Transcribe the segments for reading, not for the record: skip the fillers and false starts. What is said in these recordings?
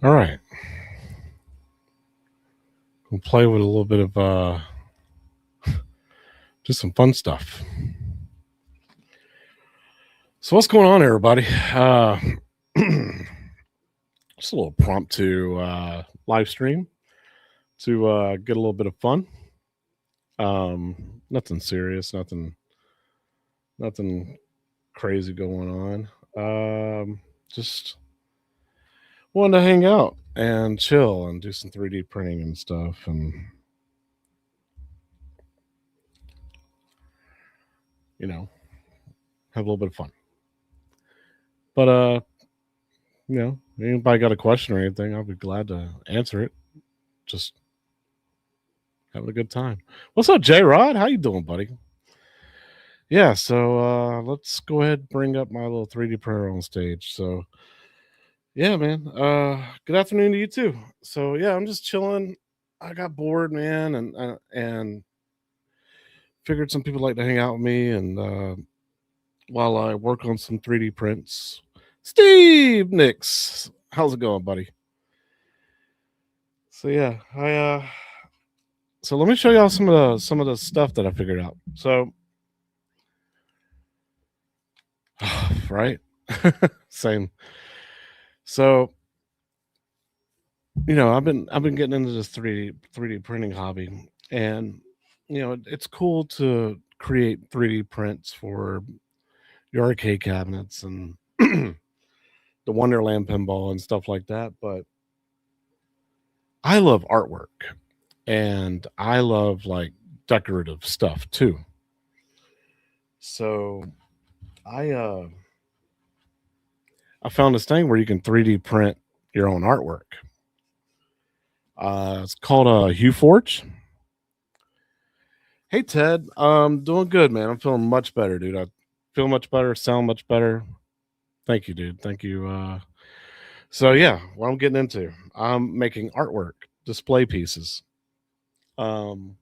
All right. We'll play with a little bit of just some fun stuff. So what's going on, everybody? Just a little impromptu live stream to get a little bit of fun. Nothing serious, nothing crazy going on. Just wanted to hang out and chill and do some 3D printing and stuff, and have a little bit of fun. But anybody got a question or anything, I'll be glad to answer it. Just having a good time. What's up, J Rod? How you doing, buddy? Yeah, so let's go ahead and bring up my little 3D printer on stage. So yeah, man. Good afternoon to you too. So yeah, I'm just chilling. I got bored, man, and figured some people like to hang out with me, and while I work on some 3D prints. Steve Nix, how's it going, buddy? So yeah, so let me show y'all some of the stuff that I figured out. So right, same. So I've been getting into this 3D printing hobby, and it's cool to create 3D prints for your arcade cabinets and the Wonderland pinball and stuff like that. But I love artwork, and I love like decorative stuff too. So I found this thing where you can 3D print your own artwork. It's called HueForge. Hey Ted, doing good, man. I'm feeling much better, dude. I feel much better, sound much better. Thank you, dude. Thank you. So yeah, what I'm getting into, I'm making artwork, display pieces. And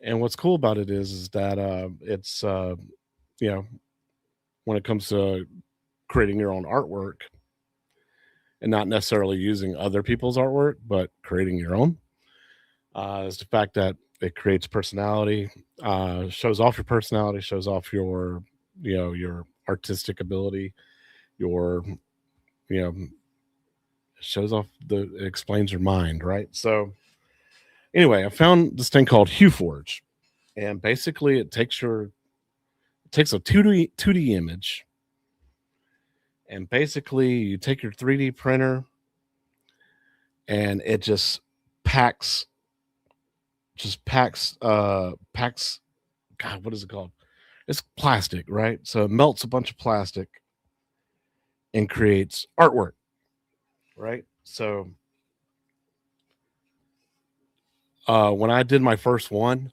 what's cool about it is that it's when it comes to creating your own artwork and not necessarily using other people's artwork, but creating your own, is the fact that it creates personality, shows off your personality, shows off your artistic ability, your you know shows off it explains your mind, right? So anyway, I found this thing called HueForge, and basically it takes a 2D image, and basically you take your 3D printer and it packs packs God, what is it called? It's plastic, right? So it melts a bunch of plastic and creates artwork, right? So when I did my first one,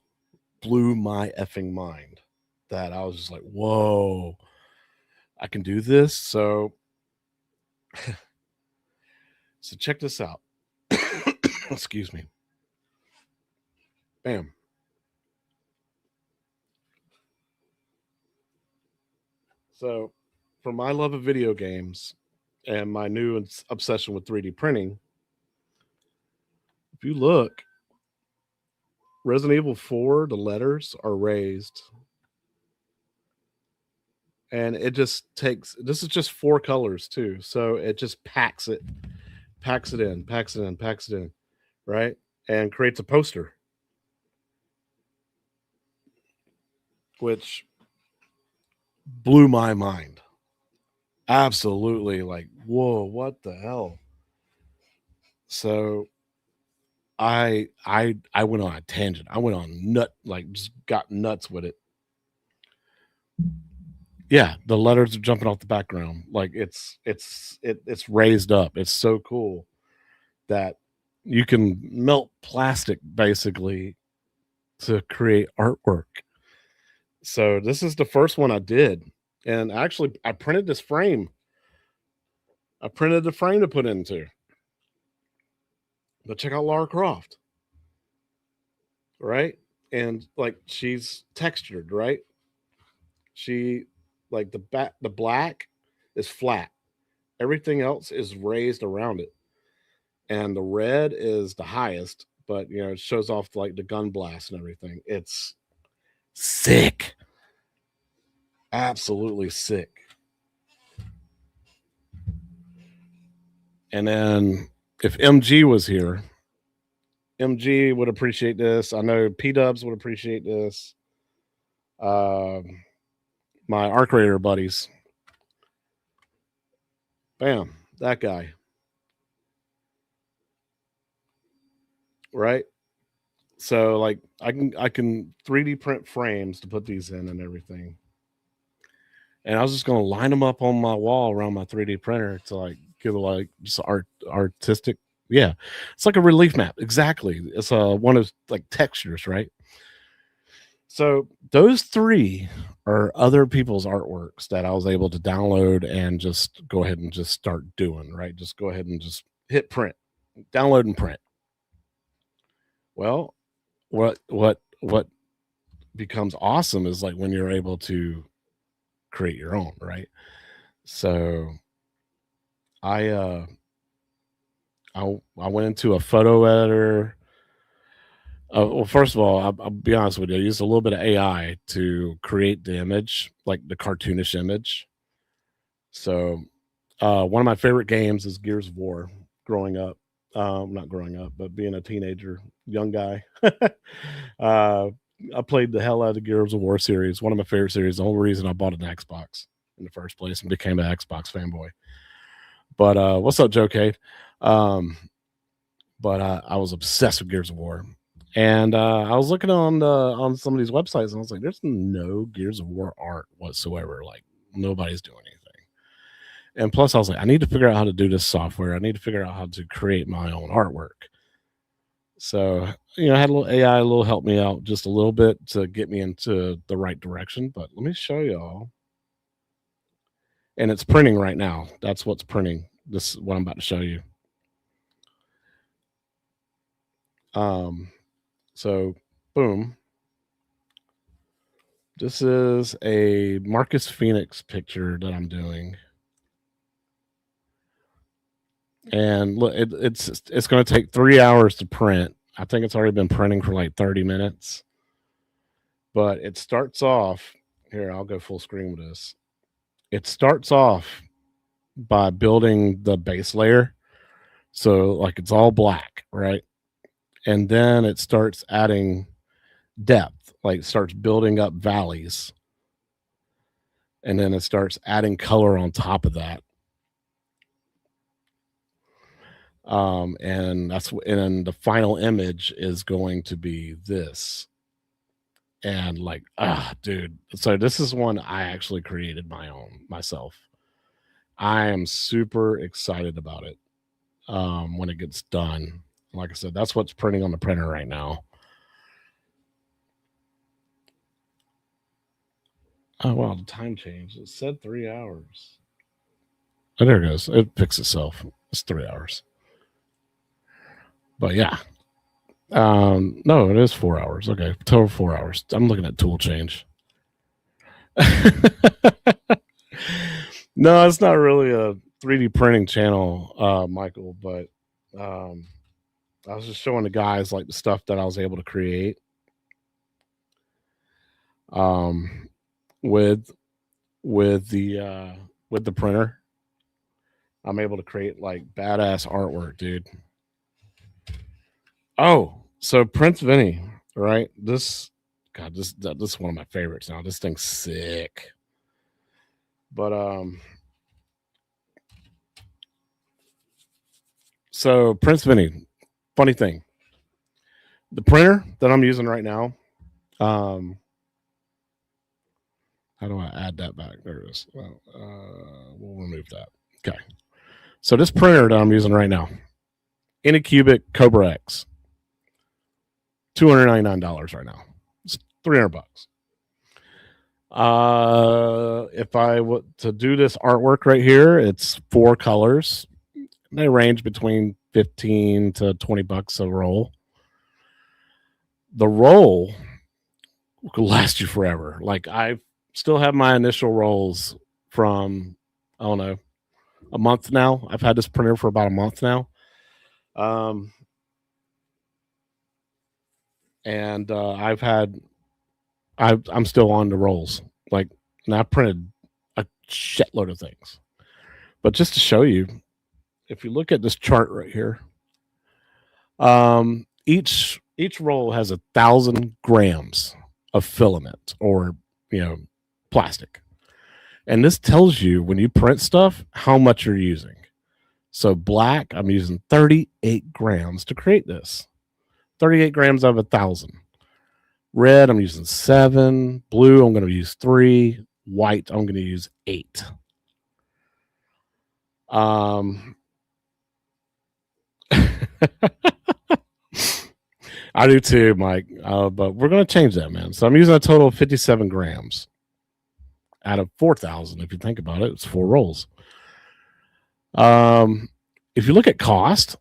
blew my effing mind. That I was just like, whoa, I can do this. So check this out. Excuse me. Bam. So for my love of video games and my new obsession with 3D printing, if you look, Resident Evil 4, the letters are raised. And it just this is just 4 colors too. So it just packs it in, right? And creates a poster, which blew my mind. Absolutely, like, whoa, what the hell? So I went on a tangent. I went on just got nuts with it. Yeah, the letters are jumping off the background. Like it's raised up. It's so cool that you can melt plastic basically to create artwork. So this is the first one I did. And actually I printed this frame. I printed the frame to put into. But check out Lara Croft. Right? And like she's textured, right? She like the black is flat, Everything else is raised around it. And the red is the highest, but it shows off like the gun blast and everything. It's sick. Absolutely sick. And then if MG was here, MG would appreciate this. I know P-Dubs would appreciate this. My Arc Raider buddies. Bam, that guy. Right? So like I can 3D print frames to put these in and everything. And I was just gonna line them up on my wall around my 3D printer to like give it like just artistic. Yeah, it's like a relief map. Exactly. It's one of like textures, right? So those three are other people's artworks that I was able to download and just go ahead and just start doing, right? Just go ahead and just hit print, download and print. Well, what becomes awesome is like when you're able to create your own, right? So I went into a photo editor. Well, first of all, I'll be honest with you. I used a little bit of AI to create the image, like the cartoonish image. So, one of my favorite games is Gears of War. Growing up, not growing up, but being a teenager, young guy, I played the hell out of the Gears of War series. One of my favorite series. The whole reason I bought an Xbox in the first place and became an Xbox fanboy. But what's up, Joe Cade? But I was obsessed with Gears of War. And I was looking on some of these websites, and I was like, "There's no Gears of War art whatsoever. Like nobody's doing anything." And plus, I was like, "I need to figure out how to do this software. I need to figure out how to create my own artwork." So I had a little AI, a little help me out just a little bit to get me into the right direction. But let me show y'all. And it's printing right now. That's what's printing. This is what I'm about to show you. So boom. This is a Marcus Phoenix picture that I'm doing. And look, it's going to take 3 hours to print. I think it's already been printing for like 30 minutes. But it starts off here. I'll go full screen with this. It starts off by building the base layer. So like it's all black, right? And then it starts adding depth, like starts building up valleys. And then it starts adding color on top of that. And the final image is going to be this. And like, dude. So this is one I actually created myself. I am super excited about it when it gets done. Like I said, that's what's printing on the printer right now. Oh, wow, the time changed. It said 3 hours. Oh, there it goes. It fixed itself. It's 3 hours. But yeah. No, it is 4 hours. Okay, total 4 hours. I'm looking at tool change. No, it's not really a 3D printing channel, Michael, but I was just showing the guys like the stuff that I was able to create with the printer. I'm able to create like badass artwork, dude. Oh, so Prince Vinny, right? This is one of my favorites now. This thing's sick. But so Prince Vinny, funny thing. The printer that I'm using right now, how do I add that back? There it is. Well, we'll remove that. Okay. So this printer that I'm using right now, Anycubic Cobra X, $299 right now. It's $300. If I were to do this artwork right here, it's 4 colors. They range between $15 to $20 a roll. The roll will last you forever. Like I still have my initial rolls from, I don't know, a month now. I've had this printer for about a month now. And I'm still on the rolls. Like, and I printed a shitload of things. But just to show you, if you look at this chart right here, each roll has 1,000 grams of filament or plastic, and this tells you when you print stuff how much you're using. So black, I'm using 38 grams to create this. 38 grams of 1,000. Red, I'm using 7. Blue, I'm going to use 3. White, I'm going to use 8. I do too, Mike. But we're going to change that, man. So I'm using a total of 57 grams out of 4,000. If you think about it, it's 4 rolls. If you look at cost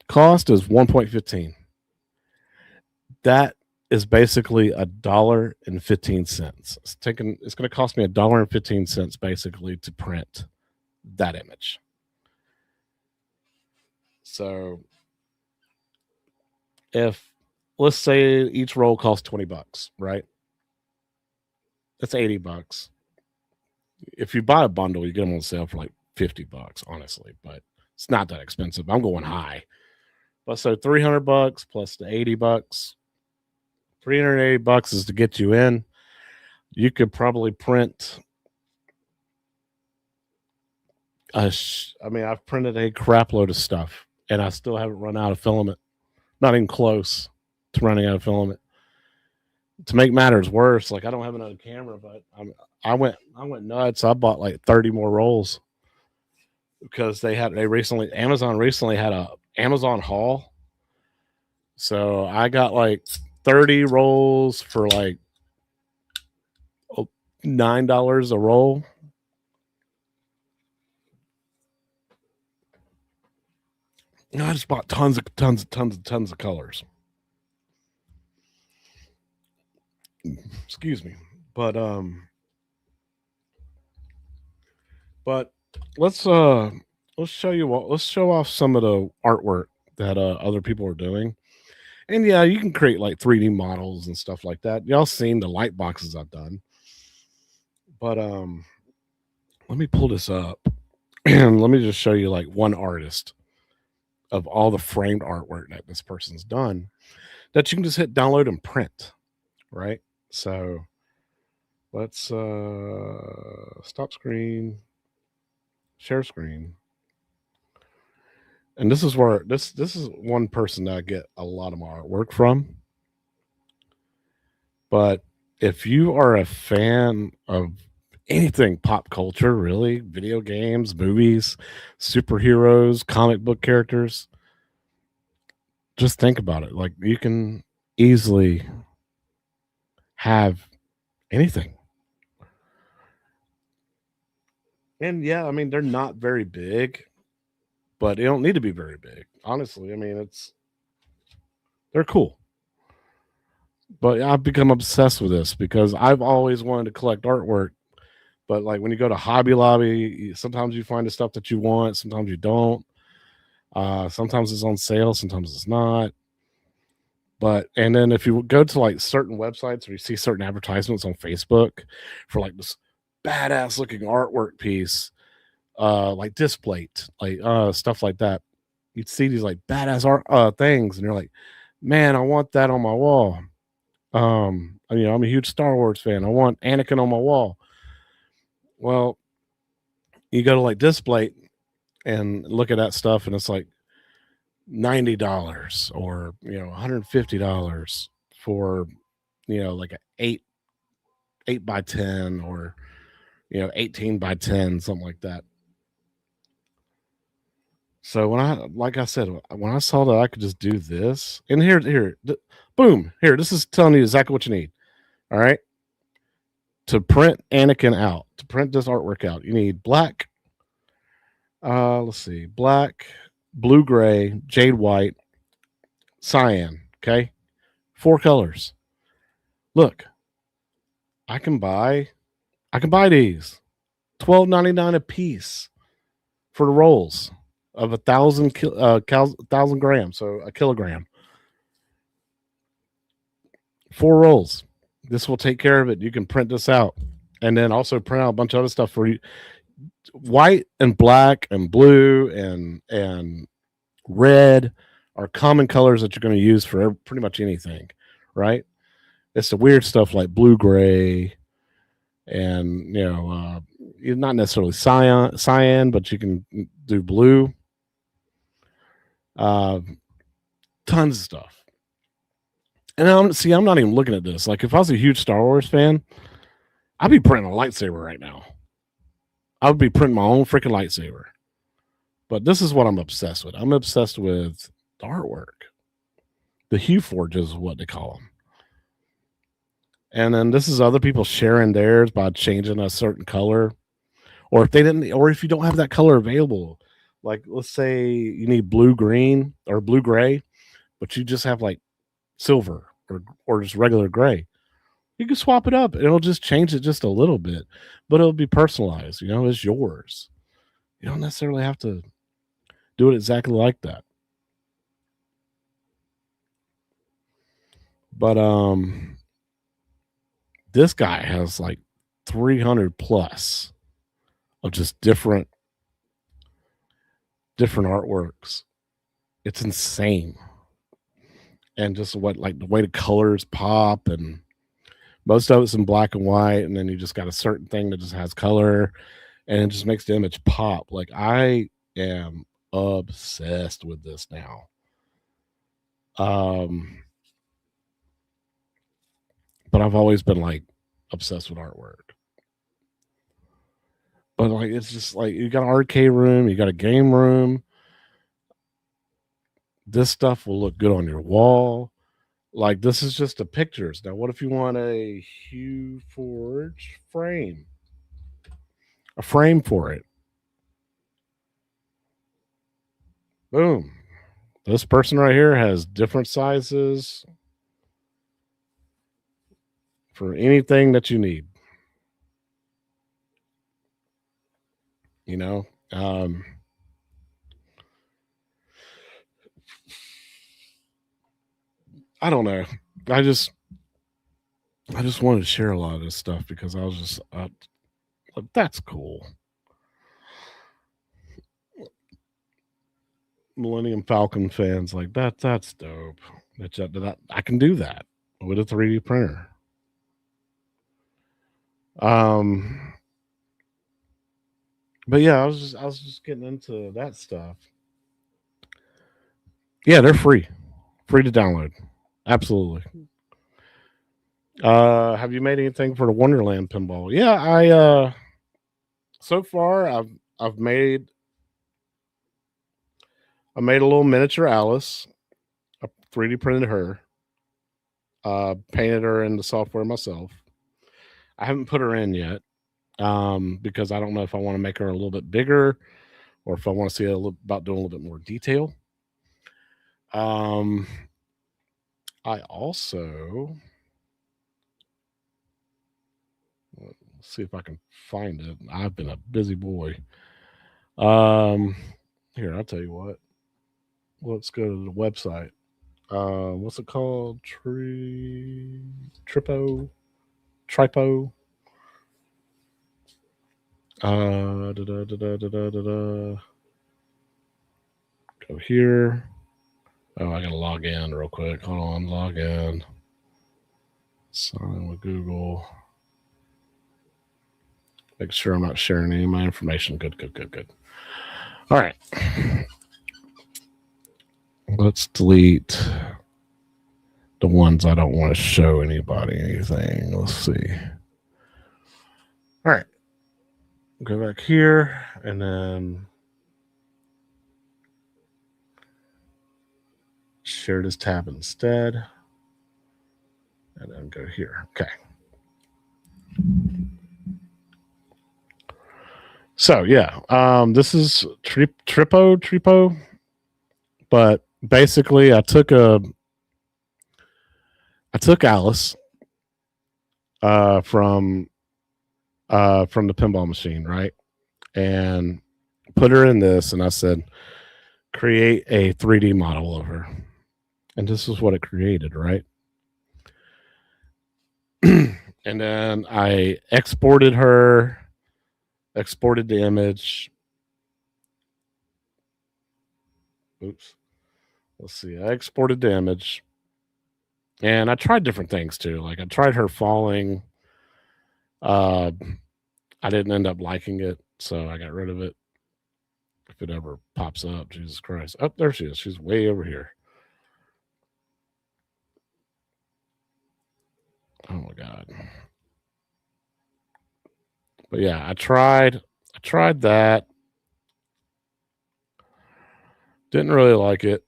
is 1.15. That is basically $1.15. It's going to cost me $1.15 basically to print that image. So if, let's say, each roll costs $20, right? That's $80. If you buy a bundle, you get them on sale for like $50, honestly, but it's not that expensive. I'm going high. But so $300 plus the $80, $380 is to get you in. You could probably print I've printed a crap load of stuff, and I still haven't run out of filament. Not even close to running out of filament. To make matters worse, like, I don't have another camera, but I went nuts. I bought like 30 more rolls because Amazon recently had a Amazon haul. So I got like 30 rolls for like $9 a roll. I just bought tons of colors. Excuse me. But let's show off some of the artwork that other people are doing. And yeah, you can create like 3D models and stuff like that. Y'all seen the light boxes I've done. But let me pull this up and let me just show you like one artist of all the framed artwork that this person's done that you can just hit download and print, right? So let's stop screen, share screen. And this is where this is one person that I get a lot of my artwork from. But if you are a fan of anything pop culture, really, video games, movies, superheroes, comic book characters, just think about it. Like, you can easily have anything. And yeah, I mean, they're not very big, but they don't need to be very big. Honestly, I mean, they're cool. But I've become obsessed with this because I've always wanted to collect artwork. But like, when you go to Hobby Lobby, sometimes you find the stuff that you want, sometimes you don't. Sometimes it's on sale, sometimes it's not. And then if you go to like certain websites or you see certain advertisements on Facebook for like this badass looking artwork piece, like Displate, like stuff like that, you'd see these like badass art things, and you're like, man, I want that on my wall. I'm a huge Star Wars fan. I want Anakin on my wall. Well, you go to like Displate and look at that stuff, and it's like $90 or $150 for like an 8 by 10 or 18 by 10, something like that. So when I saw that I could just do this, and boom, here, this is telling you exactly what you need. All right, to print Anakin out, to print this artwork out, you need black. Let's see, black, blue gray, jade white, cyan. Okay, 4 colors. Look, I can buy these $12.99 a piece. for the rolls of 1,000 grams, so a kilogram. 4 rolls. This will take care of it. You can print this out, and then also print out a bunch of other stuff for you. White and black and blue and red are common colors that you're going to use for pretty much anything, right? It's the weird stuff like blue gray and not necessarily cyan, but you can do blue. Tons of stuff. And I'm not even looking at this. Like, if I was a huge Star Wars fan, I'd be printing a lightsaber right now. I would be printing my own freaking lightsaber. But this is what I'm obsessed with. I'm obsessed with the artwork. The HueForge is what they call them. And then this is other people sharing theirs by changing a certain color. Or if you don't have that color available, like let's say you need blue green or blue gray, but you just have like silver or just regular gray. You can swap it up. It'll just change it just a little bit, but it'll be personalized. It's yours. You don't necessarily have to do it exactly like that. But this guy has like 300 plus of just different artworks. It's insane. And just the way the colors pop, and most of it's in black and white, and then you just got a certain thing that just has color, and it just makes the image pop. Like, I am obsessed with this now. But I've always been like obsessed with artwork. But like, it's just like, you got an arcade room, you got a game room. This stuff will look good on your wall. Like, this is just the pictures. Now, what if you want a HueForge frame? A frame for it. Boom. This person right here has different sizes for anything that you need. I don't know. I just wanted to share a lot of this stuff because I was just that's cool. Millennium Falcon fans, like, that's dope. That I can do that with a 3D printer. But yeah, I was just getting into that stuff. Yeah, they're free to download. Absolutely. Have you made anything for the Wonderland pinball? Yeah, I so far I've made a little miniature Alice. I 3D printed her. Painted her in the software myself. I haven't put her in yet. Because I don't know if I want to make her a little bit bigger or if I want to see about doing a little bit more detail. I also, let's see if I can find it. I've been a busy boy. Here, I'll tell you what. Let's go to the website. What's it called? Tripo. Go here. Oh, I gotta log in real quick. Hold on, log in. Sign in with Google. Make sure I'm not sharing any of my information. Good. All right. Let's delete the ones I don't want to show anybody anything. Let's see. All right. Go back here and then share this tab instead. And then go here. Okay. So yeah, this is Tripo, but basically I took Alice from the pinball machine, right? And put her in this, and I said, create a 3D model of her. And this is what it created, right? And then I exported her, exported the image. Oops. Let's see. I exported the image. And I tried different things too. Like I tried her falling. I didn't end up liking it, so I got rid of it. If it ever pops up, Jesus Christ. Oh, there she is. She's way over here. Oh my God. But yeah, I tried that. Didn't really like it.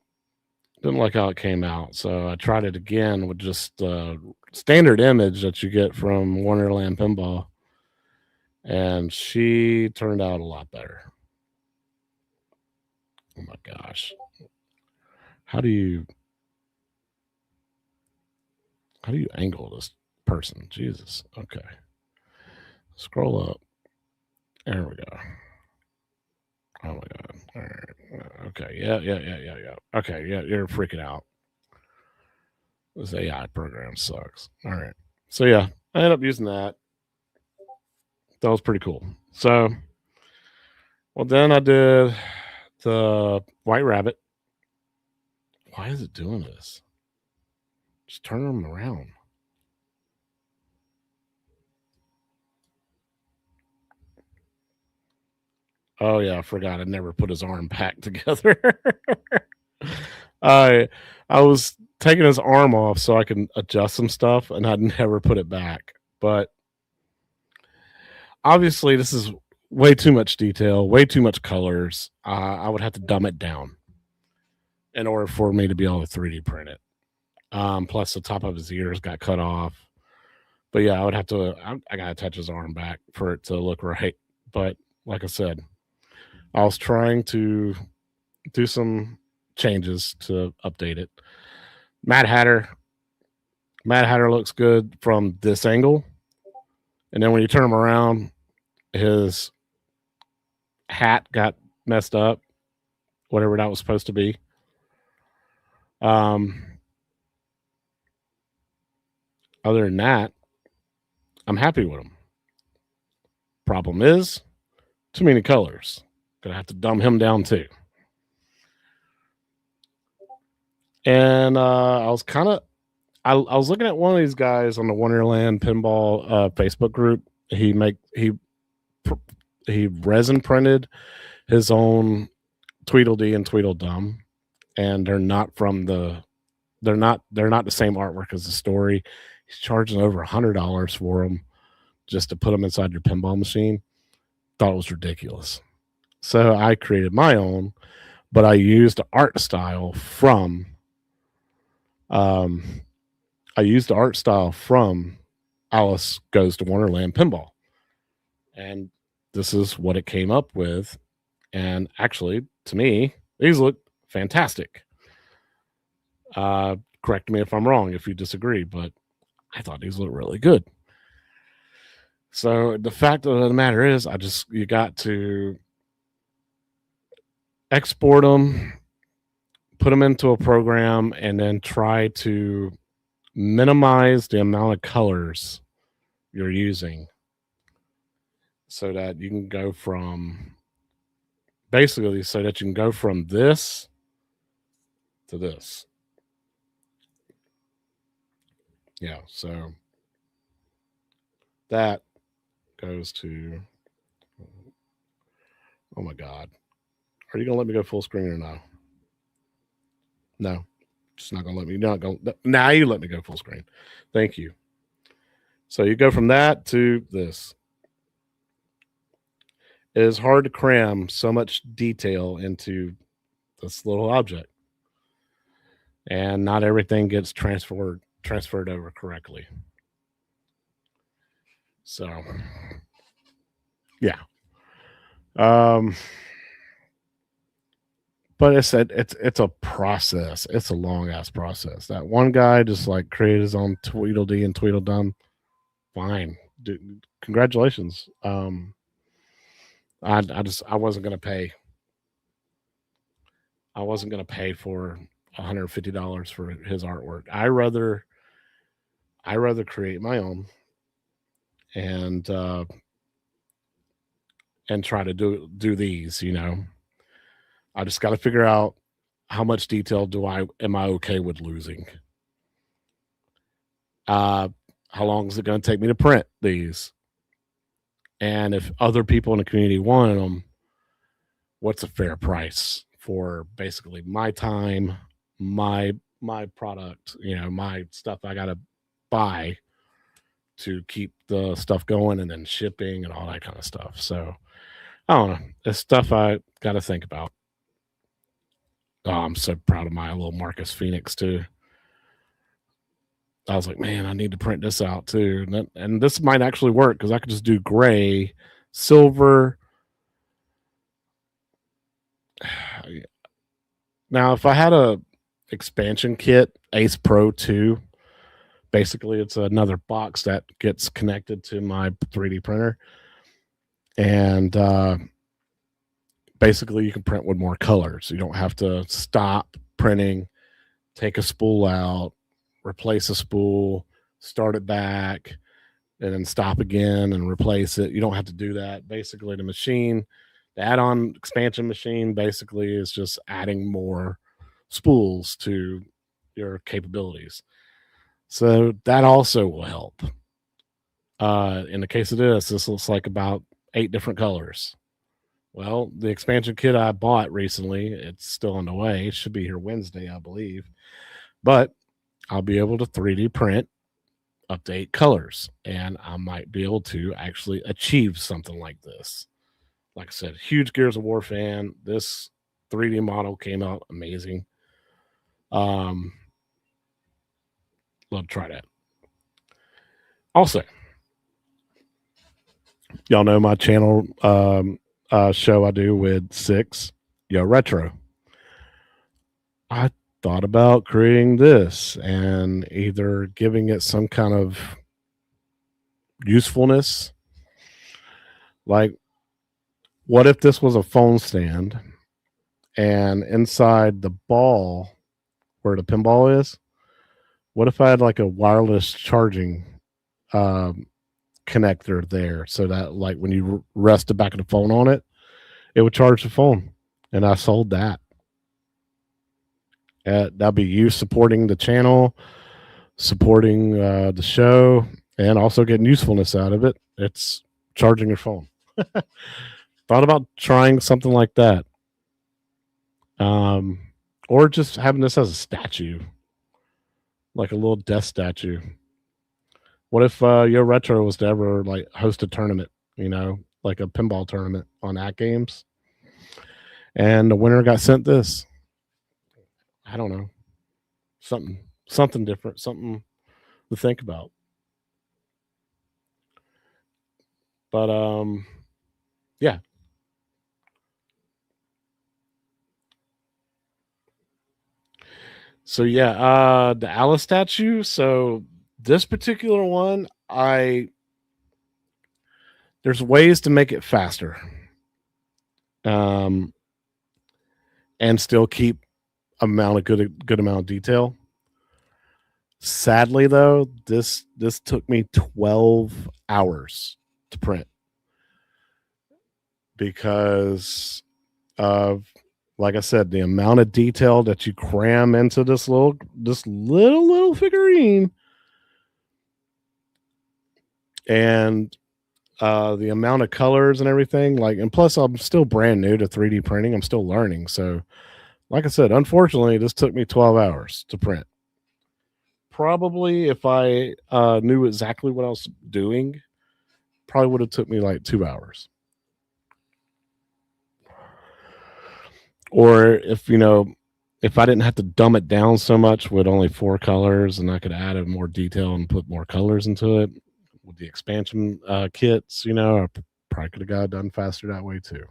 Didn't like how it came out. So I tried it again with just standard image that you get from Wonderland Pinball. And she turned out a lot better. Oh my gosh. How do you angle this person? Jesus. Okay. Scroll up. There we go. Oh my God. All right. Okay. Yeah. Okay. Yeah. You're freaking out. This AI program sucks. All right. So yeah, I ended up using that. That was pretty cool. So, well, then I did the White Rabbit. Why is it doing this? Just turn them around. Oh yeah, I forgot. I never put his arm back together. I was taking his arm off so I can adjust some stuff, and I'd never put it back. But obviously, this is way too much detail, way too much colors. I would have to dumb it down in order for me to be able to 3D print it. Plus, the top of his ears got cut off. But yeah, I would have to. I gotta touch his arm back for it to look right. But like I said, I was trying to do some changes to update it. Mad Hatter looks good from this angle, and then when you turn him around, his hat got messed up, whatever that was supposed to be. Other than that, I'm happy with him. Problem is, too many colors. Gonna have to dumb him down too. And I was kind of, I was looking at one of these guys on the Wonderland Pinball Facebook group. He resin printed his own Tweedledee and Tweedledum, and they're not the same artwork as the story. He's charging over $100 for them just to put them inside your pinball machine. Thought it was ridiculous. So I created my own, but I used the art style from Alice Goes to Wonderland Pinball. And this is what it came up with. And actually, to me, these look fantastic. Correct me if I'm wrong if you disagree, but I thought these look really good. So the fact of the matter is, you got to export them, put them into a program, and then try to minimize the amount of colors you're using so that you can go from this to this. Yeah, so that goes to, oh my God. Are you going to let me go full screen or no? No, just not going to let me. Now you let me go full screen. Thank you. So you go from that to this. It is hard to cram so much detail into this little object. And not everything gets transferred over correctly. So, yeah. But it's a process. It's a long ass process. That one guy just like created his own Tweedledee and Tweedledum. Fine, dude, congratulations. I wasn't gonna pay. I wasn't gonna pay for $150 for his artwork. I rather create my own and try to do these. I just got to figure out how much detail am I okay with losing. How long is it going to take me to print these? And if other people in the community wanted them, what's a fair price for basically my time, my product, my stuff I got to buy to keep the stuff going, and then shipping and all that kind of stuff. So I don't know. It's stuff I got to think about. Oh, I'm so proud of my little Marcus Phoenix too. I was like, man, I need to print this out too. And this might actually work because I could just do gray, silver. Now, if I had a expansion kit, Ace Pro 2, basically it's another box that gets connected to my 3D printer. And basically you can print with more colors. You don't have to stop printing, take a spool out, replace a spool, start it back, and then stop again and replace it. You don't have to do that. Basically, the add-on expansion machine basically is just adding more spools to your capabilities. So that also will help. In the case of this looks like about 8 different colors. Well, the expansion kit I bought recently, it's still on the way. It should be here Wednesday, I believe. But I'll be able to 3D print up to 8 colors, and I might be able to actually achieve something like this. Like I said, huge Gears of War fan. This 3D model came out amazing. Love to try that. Also, y'all know my channel show I do with Six, Yo Retro. I thought about creating this and either giving it some kind of usefulness. Like, what if this was a phone stand and inside the ball where the pinball is, what if I had like a wireless charging connector there so that like when you rest the back of the phone on it, it would charge the phone? And I sold that. That'd be you supporting the channel, supporting the show, and also getting usefulness out of it. It's charging your phone. Thought about trying something like that. Or just having this as a statue, like a little death statue. What if Yo Retro was to ever like host a tournament, like a pinball tournament on At Games, and the winner got sent this? I don't know, something different, something to think about. But yeah. So yeah, the Alice statue. So this particular one, there's ways to make it faster, and still keep good amount of detail. Sadly, though, this took me 12 hours to print because of, like I said, the amount of detail that you cram into this little figurine, and the amount of colors and everything. Like, and plus, I'm still brand new to 3D printing. I'm still learning. So, like I said, unfortunately, this took me 12 hours to print. Probably, if I knew exactly what I was doing, probably would have took me like 2 hours. Or if I didn't have to dumb it down so much with only 4 colors, and I could add more detail and put more colors into it with the expansion kits, I probably could have got it done faster that way too.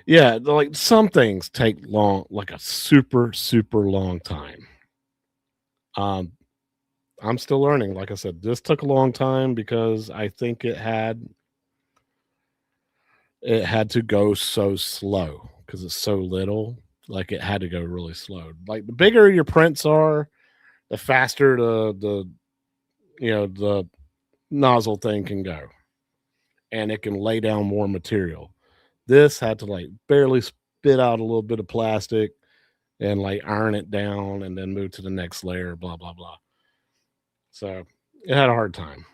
Yeah, like some things take long, like a super, super long time. I'm still learning. Like I said, this took a long time because I think it had to go so slow because it's so little. Like it had to go really slow. Like the bigger your prints are, the faster the the nozzle thing can go, and it can lay down more material. This had to like barely spit out a little bit of plastic and like iron it down and then move to the next layer, blah blah blah. So it had a hard time.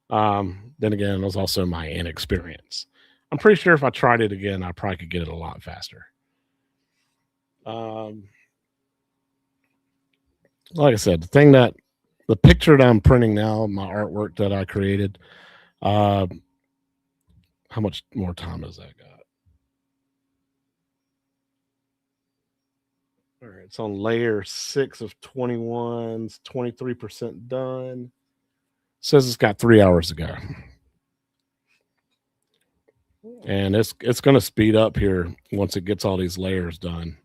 Then again, it was also my inexperience. I'm pretty sure if I tried it again, I probably could get it a lot faster. Like I said, the picture that I'm printing now, my artwork that I created, how much more time has that got? All right, it's on layer 6 of 21's 23% done. Says it's got 3 hours to go. And it's going to speed up here once it gets all these layers done.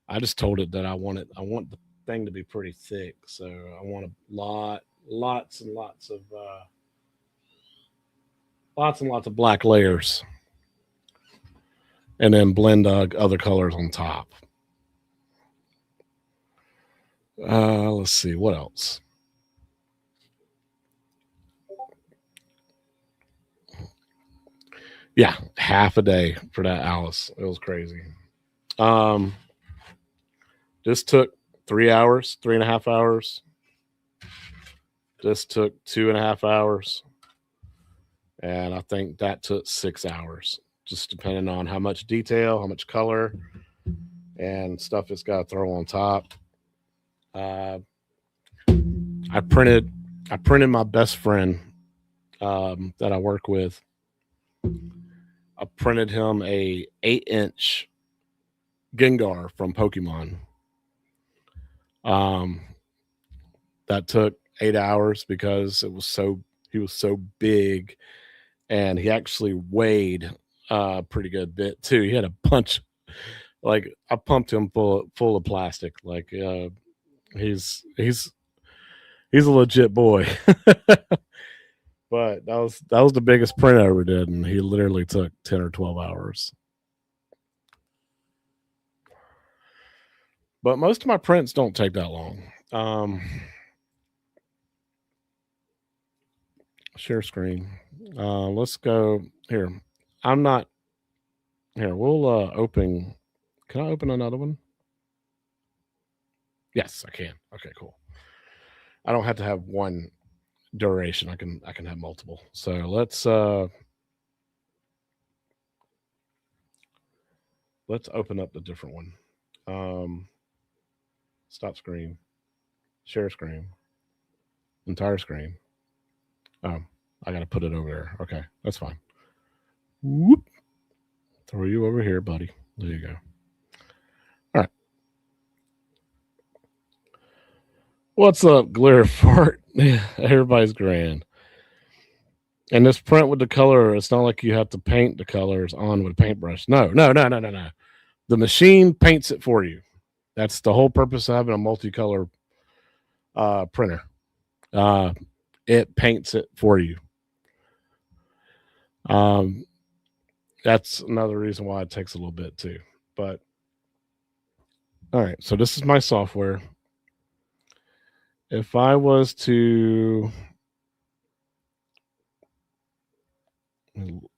I just told it that I want the thing to be pretty thick, so I want lots and lots of black layers, and then blend other colors on top. Let's see what else. Yeah, half a day for that Alice. It was crazy. This took 3 hours, 3.5 hours. This took 2.5 hours. And I think that took 6 hours, just depending on how much detail, how much color, and stuff it's got to throw on top. I printed my best friend that I work with. I printed him a 8-inch Gengar from Pokemon. That took 8 hours because he was so big, and he actually weighed a pretty good bit too. He had a bunch, like I pumped him full of plastic. Like he's a legit boy. But that was the biggest print I ever did, and he literally took 10 or 12 hours. But most of my prints don't take that long. Share screen. Let's go here. I'm not here. We'll open. Can I open another one? Yes, I can. Okay, cool. I don't have to have one duration. I can have multiple. So let's open up the different one. Stop screen. Share screen. Entire screen. Oh, I got to put it over there. Okay, that's fine. Whoop. Throw you over here, buddy. There you go. All right. What's up, Glare Fart? Everybody's grand. And this print with the color, it's not like you have to paint the colors on with a paintbrush. No. The machine paints it for you. That's the whole purpose of having a multicolor printer. It paints it for you. That's another reason why it takes a little bit too. But all right, so this is my software. If I was to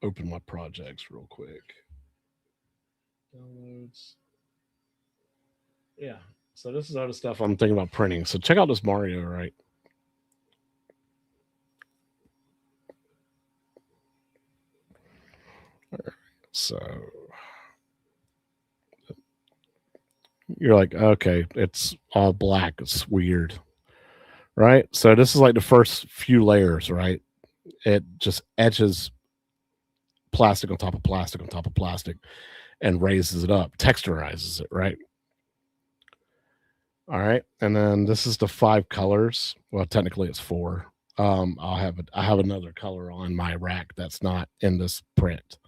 open my projects real quick, downloads. Yeah, so this is all the stuff I'm thinking about printing. So check out this Mario, right? So you're like, okay, it's all black. It's weird, right? So this is like the first few layers, right? It just etches plastic on top of plastic on top of plastic and raises it up, texturizes it, right? All right, and then this is the 5 colors. Well, technically it's 4. I have another color on my rack that's not in this print.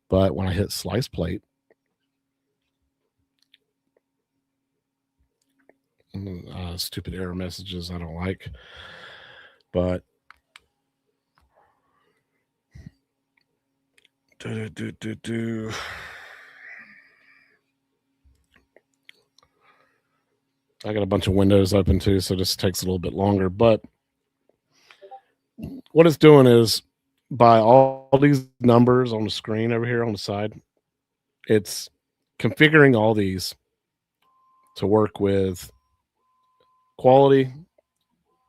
But when I hit slice plate, Stupid error messages I don't like. But I got a bunch of windows open too, so this takes a little bit longer. But what it's doing is, by all these numbers on the screen over here on the side, it's configuring all these to work with quality,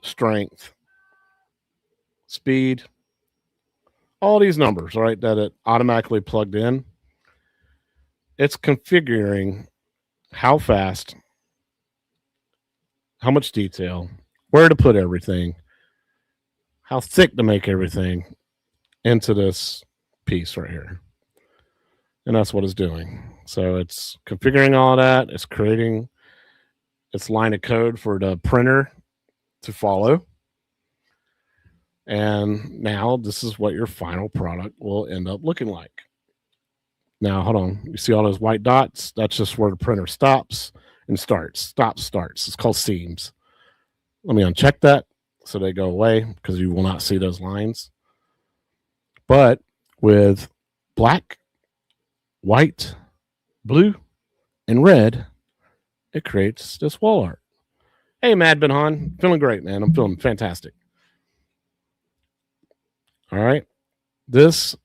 strength, speed, all these numbers, right, that it automatically plugged in. It's configuring how fast, how much detail, where to put everything, how thick to make everything into this piece right here. And that's what it's doing. So it's configuring all that. It's creating its line of code for the printer to follow. And now this is what your final product will end up looking like. Now, hold on. You see all those white dots? That's just where the printer stops and starts. Stops, starts. It's called seams. Let me uncheck that so they go away, because you will not see those lines. But with black, white, blue, and red, it creates this wall art. Hey, Mad Ben Han. Feeling great, man. I'm feeling fantastic. All right. This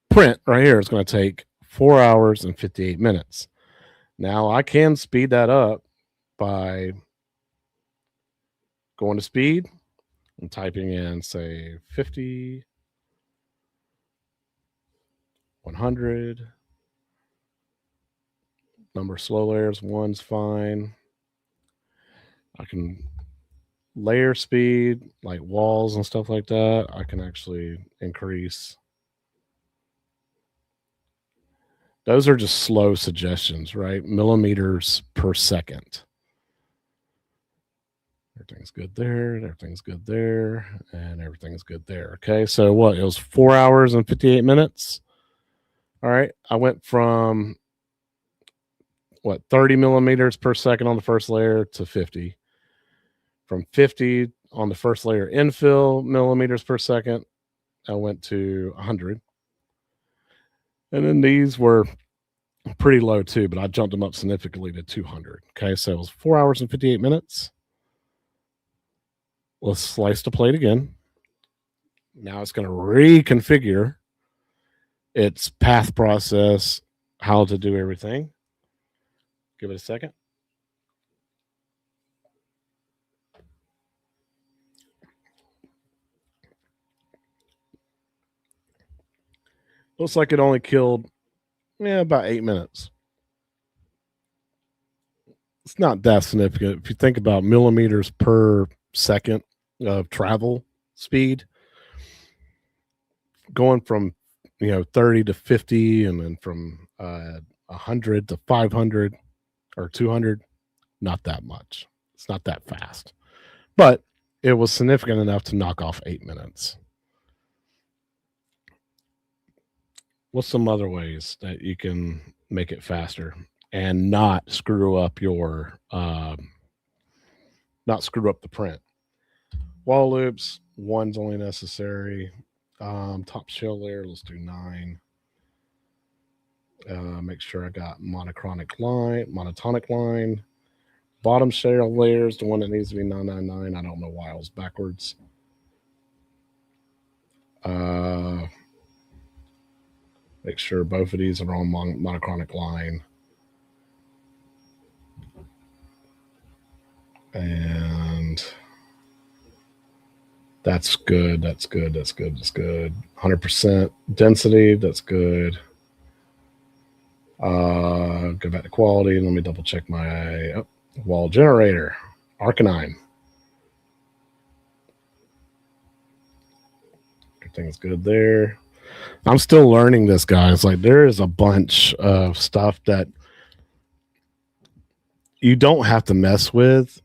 print right here is going to take 4 hours and 58 minutes. Now, I can speed that up by going to speed and typing in, say, 50, 100. Number of slow layers, 1's fine. I can layer speed, like walls and stuff like that. I can actually increase. Those are just slow suggestions, right? Millimeters per second. Everything's good there. Everything's good there. And everything's good there. Okay. So what? It was 4 hours and 58 minutes. All right. I went from 30 millimeters per second on the first layer to 50. From 50 on the first layer infill millimeters per second, I went to 100. And then these were pretty low too, but I jumped them up significantly to 200. Okay. So it was 4 hours and 58 minutes. Let's slice the plate again. Now it's going to reconfigure its path process, how to do everything. Give it a second. Looks like it only killed about 8 minutes. It's not that significant. If you think about millimeters per second of travel speed, going from 30 to 50, and then from 100 to 500 or 200, not that much. It's not that fast, but it was significant enough to knock off 8 minutes. What's some other ways that you can make it faster and not screw up your not screw up the print? Wall loops, 1's only necessary. Top shell layer, let's do 9. Make sure I got monotonic line. Bottom shell layer is the one that needs to be 999. I don't know why I was backwards. Make sure both of these are on monochronic line. And that's good. 100% density, that's good. Go back to quality. Let me double check my wall generator, Arcanine. Everything's good there. I'm still learning this, guys. Like, there is a bunch of stuff that you don't have to mess with,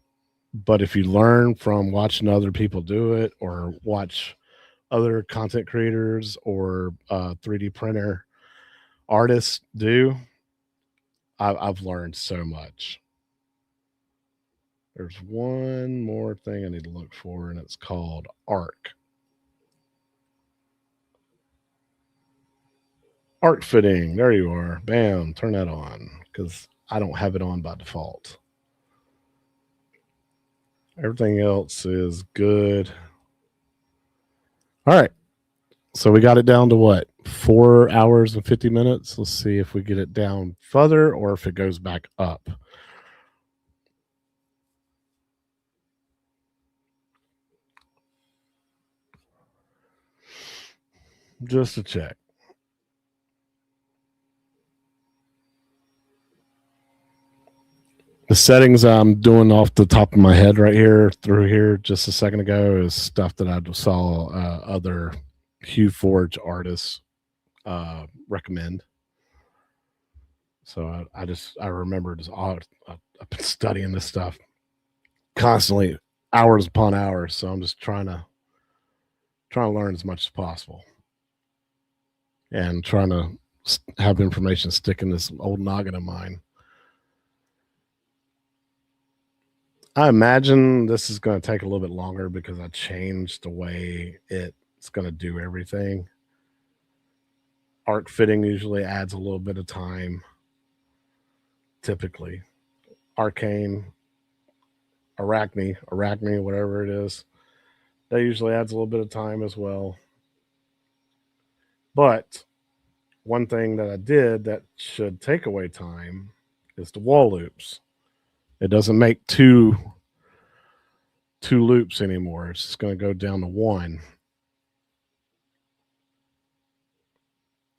but if you learn from watching other people do it, or watch other content creators or 3D printer artists do, I've learned so much. There's one more thing I need to look for, and it's called arc. Arc fitting. There you are. Bam. Turn that on because I don't have it on by default. Everything else is good. All right. So we got it down to what? 4 hours and 50 minutes. Let's see if we get it down further or if it goes back up. Just to check. The settings I'm doing off the top of my head right here through here just a second ago is stuff that I saw other HueForge artists recommend. So I remembered I've been studying this stuff constantly, hours upon hours. So I'm just trying to learn as much as possible, and trying to have information stick in this old noggin of mine. I imagine this is going to take a little bit longer because I changed the way it's going to do everything. Arc fitting usually adds a little bit of time. Typically, arcane, arachne, whatever it is, that usually adds a little bit of time as well. But one thing that I did that should take away time is the wall loops. It doesn't make two loops anymore. It's just going to go down to one.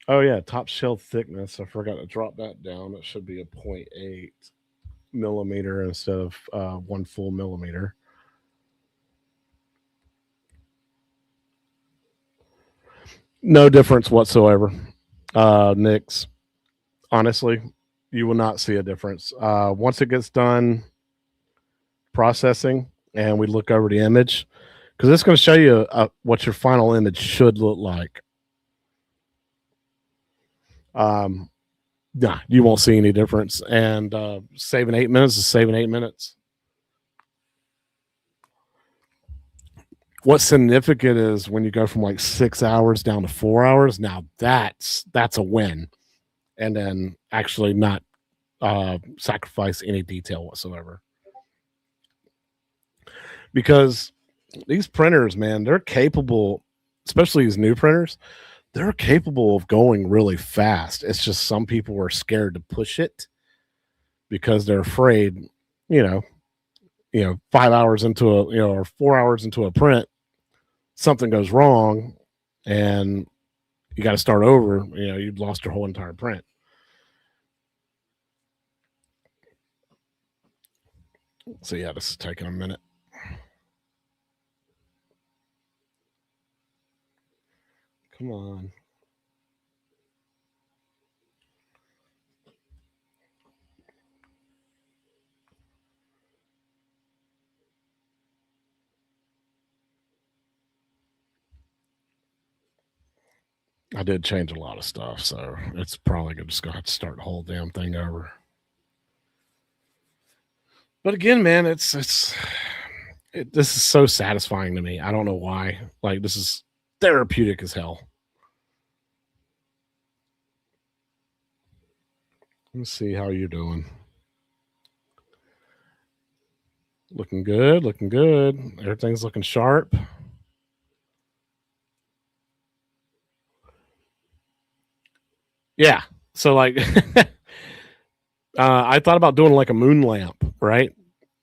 Oh yeah, top shell thickness. I forgot to drop that down. It should be a 0.8 millimeter instead of 1 full millimeter. No difference whatsoever. Nix. Honestly, you will not see a difference. Once it gets done processing and we look over the image, because it's going to show you what your final image should look like. Nah, you won't see any difference. And saving 8 minutes is saving 8 minutes. What's significant is when you go from like 6 hours down to 4 hours. Now that's a win, and then actually not sacrifice any detail whatsoever. Because these printers, man, they're capable, especially these new printers, they're capable of going really fast. It's just some people are scared to push it because they're afraid, 5 hours into or 4 hours into a print, something goes wrong and you got to start over. You've lost your whole entire print. So yeah, this is taking a minute. Come on. I did change a lot of stuff, so it's probably just going to have to start the whole damn thing over. But again, man, this is so satisfying to me. I don't know why. Like, this is therapeutic as hell. Let's see how you're doing. Looking good. Everything's looking sharp. Yeah. So like, I thought about doing like a moon lamp, right?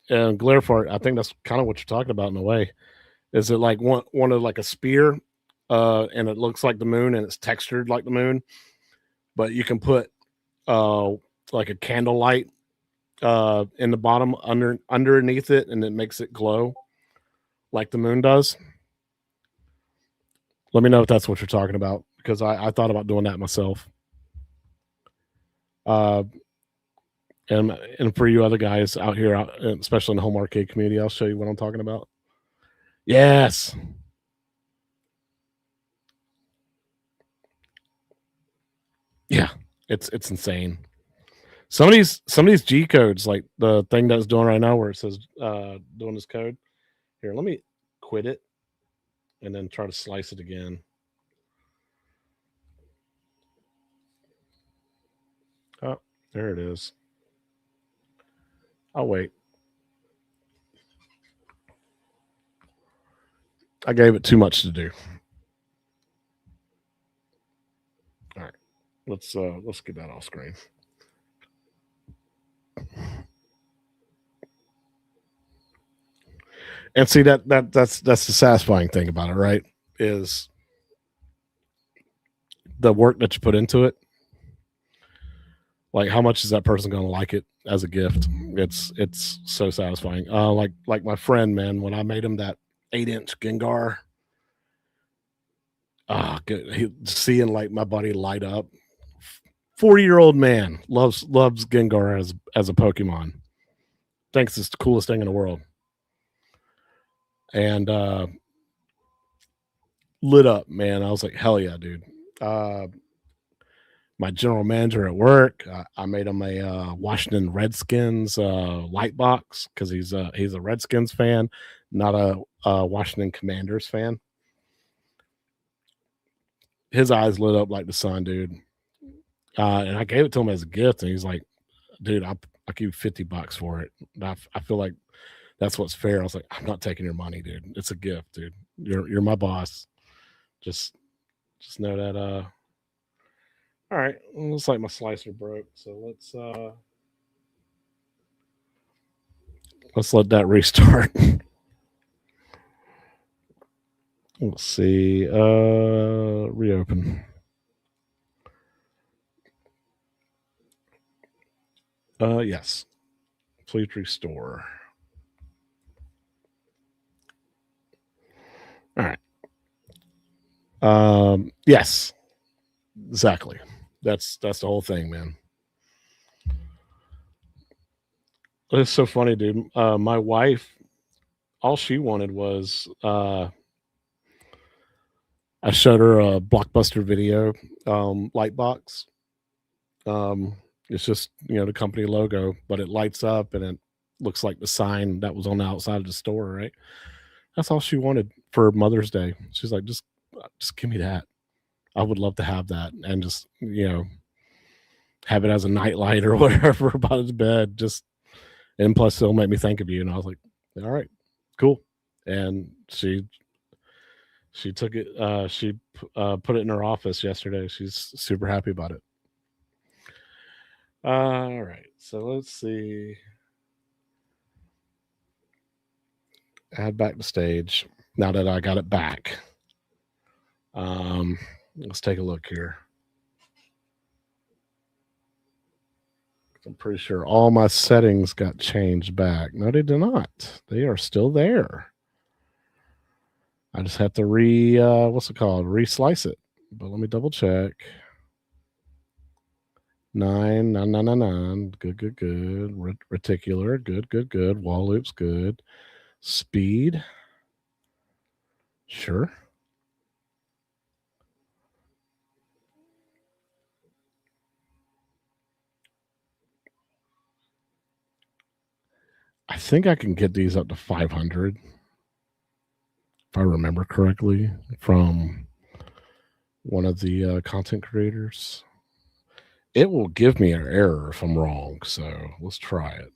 And glare fart. I think that's kind of what you're talking about in a way. Is it like one of like a spear, and it looks like the moon and it's textured like the moon, but you can put like a candlelight in the bottom underneath it, and it makes it glow like the moon does. Let me know if that's what you're talking about, because I thought about doing that myself. And for you other guys out here, especially in the home arcade community, I'll show you what I'm talking about. Yes. Yeah, it's insane. Some of these G codes, like the thing that's doing right now, where it says doing this code. Here, let me quit it and then try to slice it again. Oh, there it is. I'll wait. I gave it too much to do. All right, let's get that off screen. And see that's the satisfying thing about it, right? Is the work that you put into it. Like, how much is that person going to like it as a gift? It's so satisfying. Like my friend, man, when I made him that 8-inch Gengar, seeing like my buddy light up. 40-year-old man loves Gengar as a Pokemon. Thinks it's the coolest thing in the world. And lit up, man. I was like, hell yeah, dude. My general manager at work, I made him a Washington Redskins light box because he's a Redskins fan, not a Washington Commanders fan. His eyes lit up like the sun, dude. And I gave it to him as a gift, and he's like, dude, I'll give you $50 for it. I feel like that's what's fair. I was like, I'm not taking your money, dude. It's a gift, dude. You're my boss. Just know that. All right. Looks like my slicer broke, so let's let that restart. Let's see. Reopen. Yes. Please restore. All right. Yes. Exactly. That's the whole thing, man. It's so funny, dude. My wife, all she wanted was I showed her a Blockbuster Video light box. It's just the company logo, but it lights up and it looks like the sign that was on the outside of the store, right? That's all she wanted for Mother's Day. She's like, just give me that. I would love to have that and just have it as a nightlight or whatever by his bed. And plus it'll make me think of you. And I was like, all right, cool. And she took it. She put it in her office yesterday. She's super happy about it. All right, so let's see. Add back to stage. Now that I got it back, let's take a look here. I'm pretty sure all my settings got changed back. No, they did not. They are still there. I just have to re-slice it. But let me double check. 9, 9, 9, 9, 9. Good. Reticular, good. Wall loops, good. Speed. Sure. I think I can get these up to 500. If I remember correctly from one of the content creators. It will give me an error if I'm wrong, so let's try it.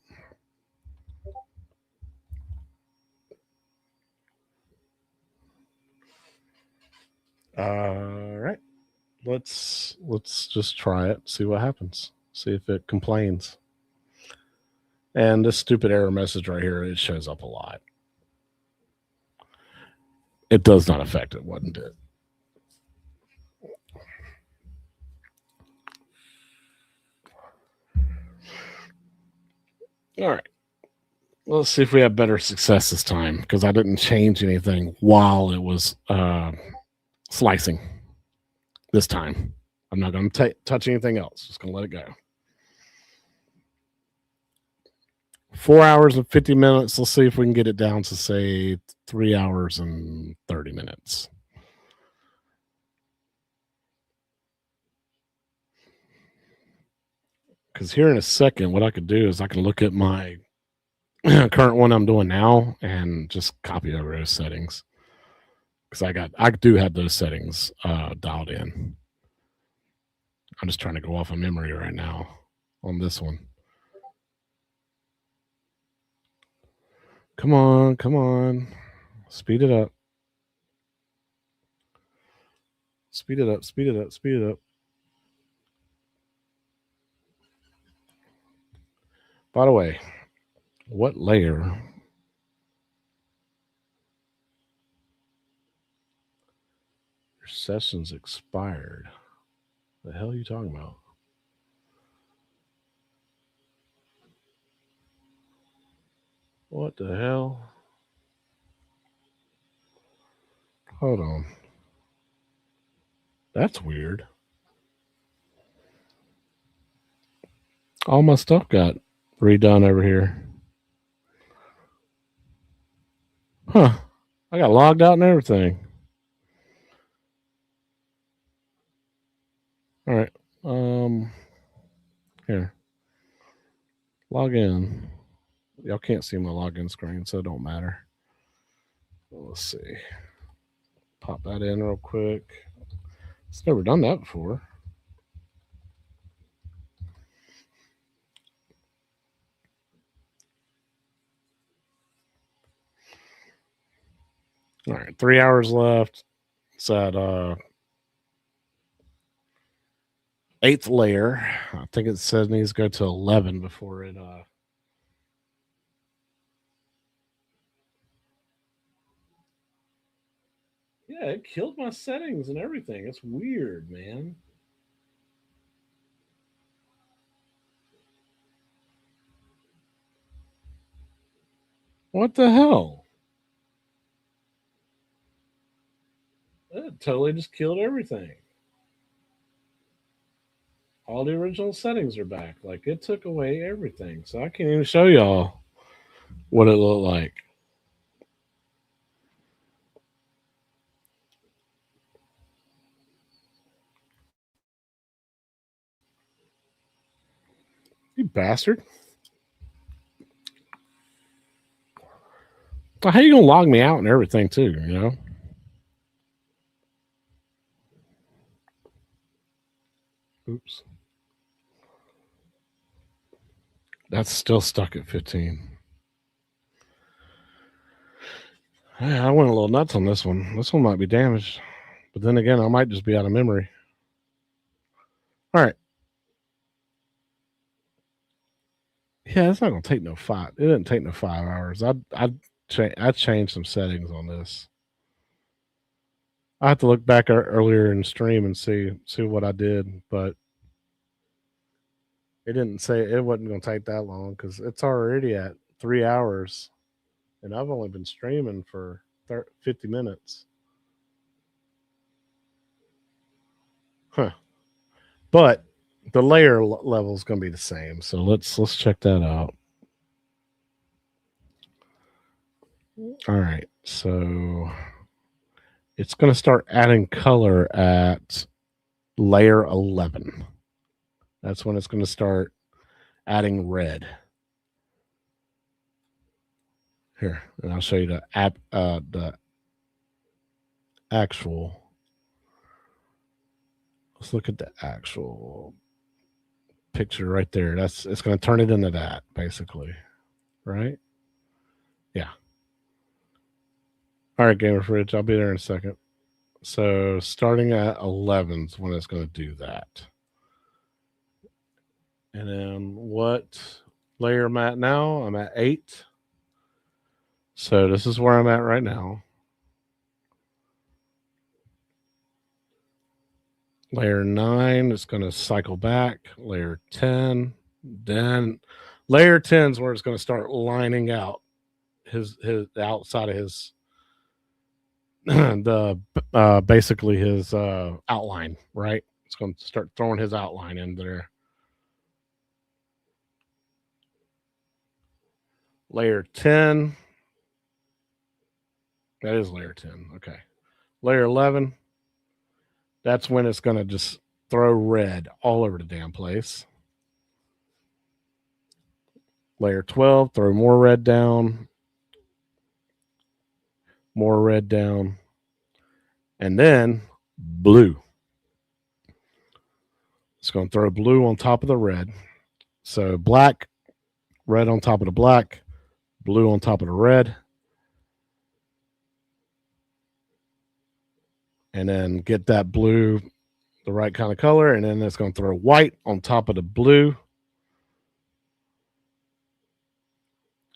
All right. Let's just try it, see what happens. See if it complains. And this stupid error message right here, it shows up a lot. It does not affect it, wasn't it? All right. Let's see if we have better success this time, because I didn't change anything while it was slicing this time. I'm not going to touch anything else. Just going to let it go. 4 hours and 50 minutes. Let's see if we can get it down to, say, 3 hours and 30 minutes. Because here in a second, what I could do is I can look at my current one I'm doing now and just copy over those settings. Because I do have those settings dialed in. I'm just trying to go off of memory right now on this one. Come on, come on. Speed it up. Speed it up, speed it up, speed it up. By the way, what layer? Your session's expired. The hell are you talking about? What the hell? Hold on. That's weird. All my stuff got redone over here. Huh. I got logged out and everything. All right. Here. Log in. Y'all can't see my login screen, so it don't matter. Well, let's see. Pop that in real quick. It's never done that before. All right, 3 hours left. It's at 8th layer. I think it says it needs to go to 11 before it yeah, it killed my settings and everything. It's weird, man. What the hell? It totally just killed everything. All the original settings are back. Like it took away everything. So I can't even show y'all what it looked like. You bastard. How you gonna log me out and everything too, you know? Oops. That's still stuck at 15. I went a little nuts on this one. This one might be damaged. But then again, I might just be out of memory. All right. Yeah, it's not gonna take no 5. It didn't take no 5 hours. I changed some settings on this. I have to look back earlier in stream and see what I did, but it didn't say it wasn't gonna take that long because it's already at 3 hours, and I've only been streaming for 50 minutes. Huh. But the layer level is going to be the same. So let's check that out. All right. So it's going to start adding color at layer 11. That's when it's going to start adding red. Here, and I'll show you the actual. Let's look at the actual picture right there. It's going to turn it into that basically, right? Yeah. All right, Gamer Fridge. I'll be there in a second. So starting at 11 is when it's going to do that. And then what layer I'm at now? I'm at 8. So this is where I'm at right now. Layer 9 is going to cycle back. Layer 10. Then layer 10 is where it's going to start lining out his the outside of his the basically his outline, right? It's going to start throwing his outline in there. Layer 10. That is layer 10. Okay. Layer 11. That's when it's going to just throw red all over the damn place. Layer 12, throw more red down. More red down. And then blue. It's going to throw blue on top of the red. So black, red on top of the black, blue on top of the red. And then get that blue the right kind of color. And then it's going to throw white on top of the blue.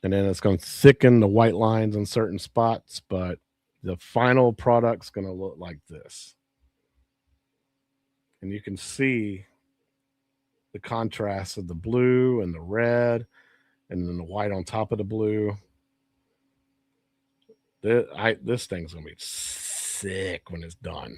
And then it's going to thicken the white lines in certain spots. But the final product's going to look like this. And you can see the contrast of the blue and the red, and then the white on top of the blue. This thing's gonna be sick when it's done.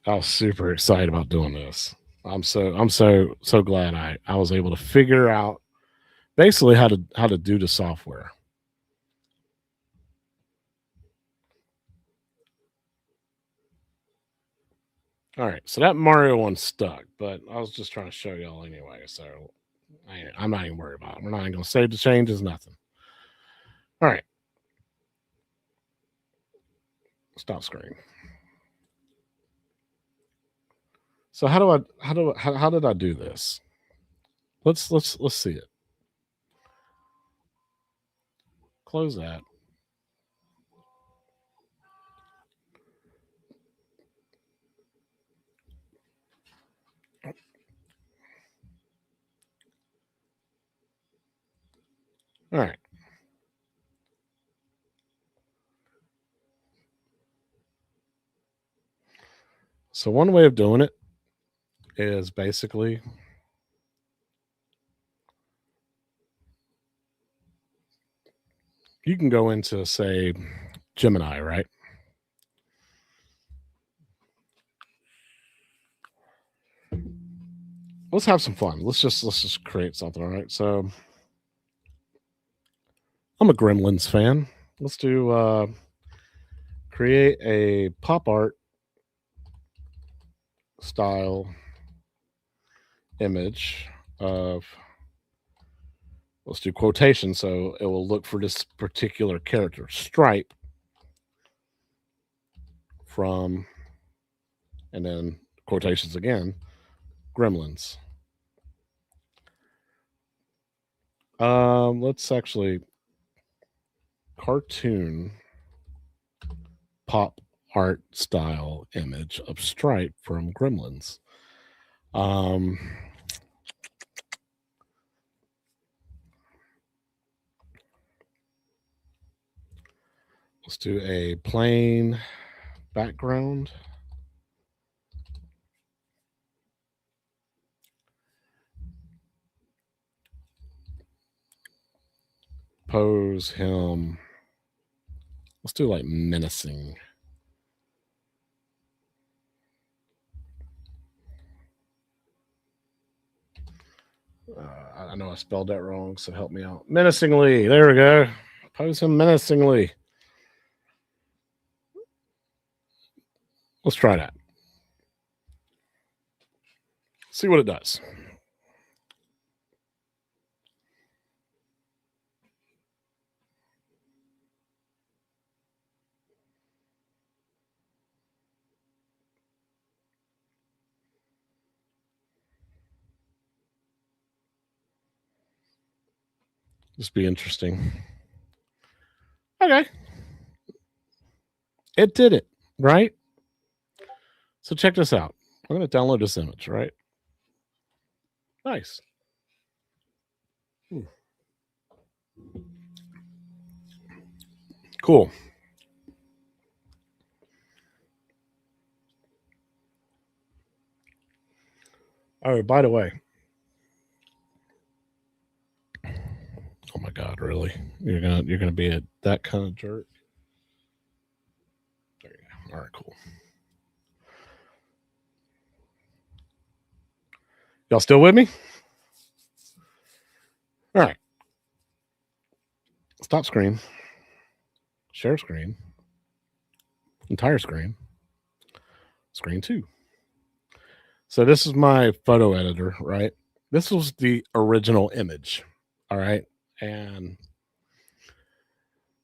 I was super excited about doing this. I'm so glad I was able to figure out basically how to do the software. All right, so that Mario one stuck, but I was just trying to show y'all anyway, so I'm not even worried about it. We're not even going to save the changes, nothing. All right. Stop screen. So how did I do this? Let's see it. Close that. All right. So one way of doing it is basically you can go into, say, Gemini, right? Let's have some fun. Let's just create something, all right? So I'm a Gremlins fan. Let's do create a pop art style image of, let's do quotation so it will look for this particular character, Stripe, from, and then quotations again, Gremlins. Let's actually cartoon pop art style image of Stripe from Gremlins. Let's do a plain background. Pose him. Let's do like menacing. I know I spelled that wrong, so help me out. Menacingly. There we go. Pose him menacingly. Let's try that. See what it does. This be interesting. Okay. It did it, right? So check this out. I'm going to download this image, right? Nice. Cool. All right, by the way. Oh my God, really? You're gonna be that kind of jerk? There you go. All right, cool. Y'all still with me? All right. Stop screen. Share screen. Entire screen. Screen 2. So this is my photo editor, right? This was the original image. All right. And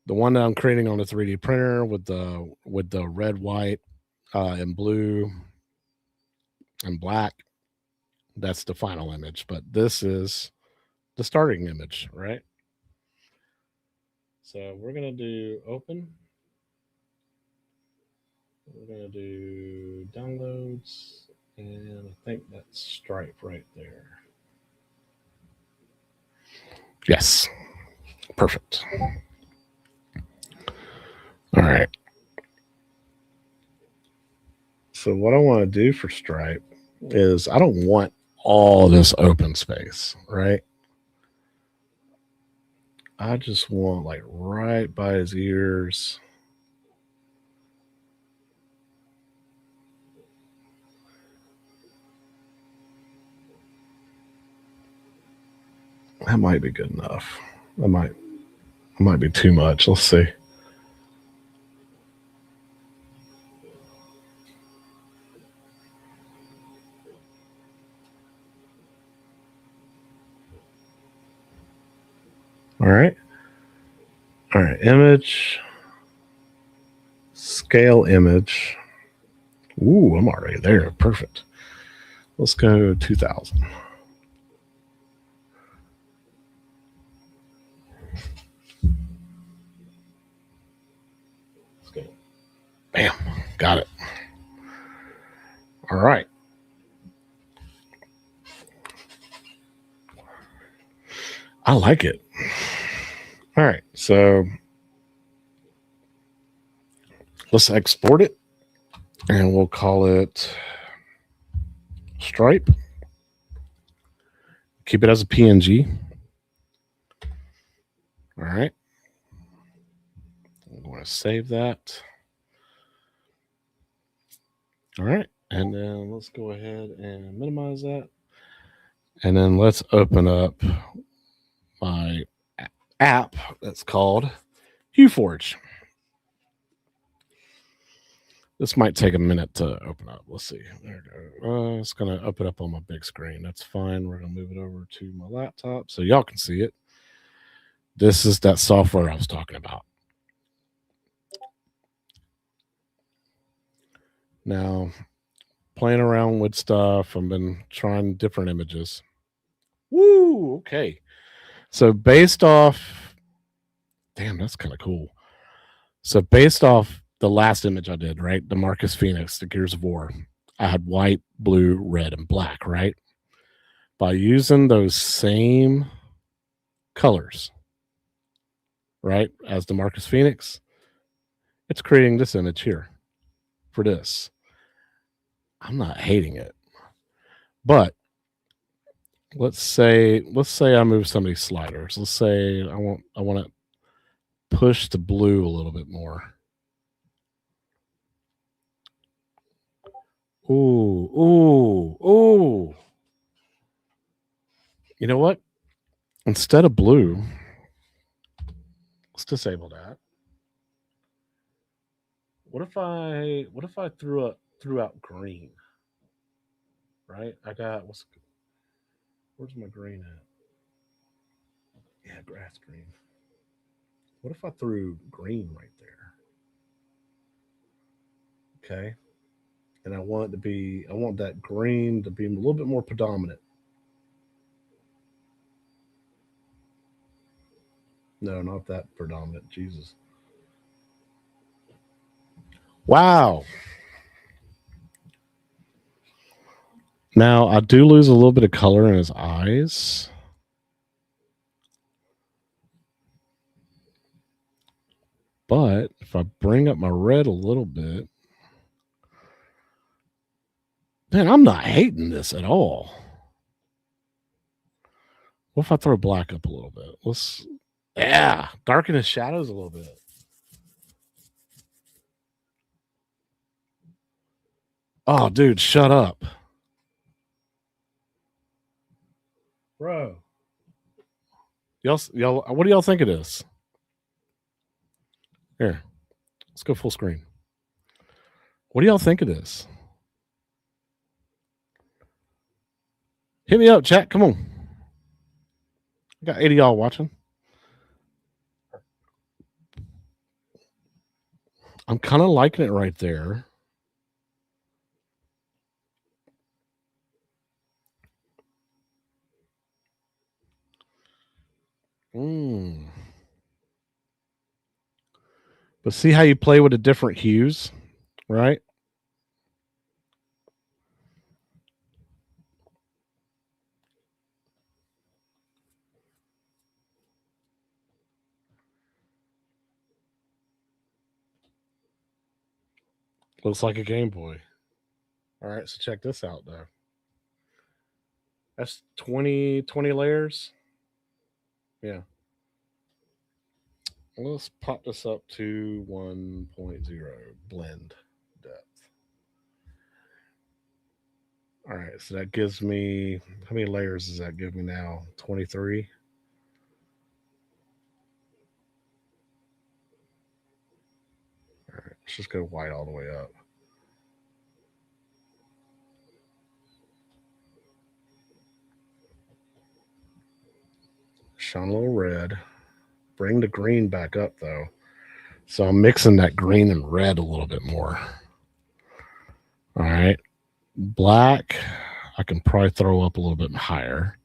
the one that I'm creating on the 3D printer with the red, white, and blue and black, that's the final image. But this is the starting image, right? So we're gonna do open. We're gonna do downloads, and I think that's Stripe right there. Yes, perfect. All right. So what I want to do for Stripe is I don't want all this open space, right? I just want like right by his ears. That might be good enough. That might be too much. Let's see. All right. All right. Image. Scale image. Ooh, I'm already there. Perfect. Let's go 2000. Let's go. Bam. Got it. All right. I like it. All right. So let's export it and we'll call it Stripe. Keep it as a PNG. All right. I'm going to save that. All right. And then let's go ahead and minimize that. And then let's open up my app that's called HueForge. This might take a minute to open up. Let's see. There we go. It's going to open up on my big screen. That's fine. We're going to move it over to my laptop so y'all can see it. This is that software I was talking about. Now, playing around with stuff, I've been trying different images. Woo! Okay. So based off, damn, that's kind of cool. So based off the last image I did, right, the Marcus Phoenix, the Gears of War, I had white, blue, red, and black, right? By using those same colors, right, as the Marcus Phoenix, it's creating this image here for this. I'm not hating it, but let's say I move some of these sliders. Let's say I want to push the blue a little bit more. Ooh. You know what? Instead of blue, let's disable that. What if I threw out green? Right? I got where's my green at? Yeah, grass green. What if I threw green right there? Okay. And I want that green to be a little bit more predominant. No, not that predominant. Jesus. Wow. Now I do lose a little bit of color in his eyes. But if I bring up my red a little bit, man, I'm not hating this at all. What if I throw black up a little bit? Yeah, darken his shadows a little bit. Oh, dude, shut up. Bro. Y'all, what do y'all think of this? Here, let's go full screen. What do y'all think of this? Hit me up, chat. Come on. I got 80 y'all watching. I'm kind of liking it right there. But see how you play with the different hues, right? Looks like a Game Boy. All right, so check this out, though. That's 20 layers. Yeah. Let's pop this up to 1.0 blend depth. All right, so that gives me, how many layers does that give me now? 23. All right, let's just go white all the way up. Shine a little red. Bring the green back up, though. So I'm mixing that green and red a little bit more. All right. Black, I can probably throw up a little bit higher.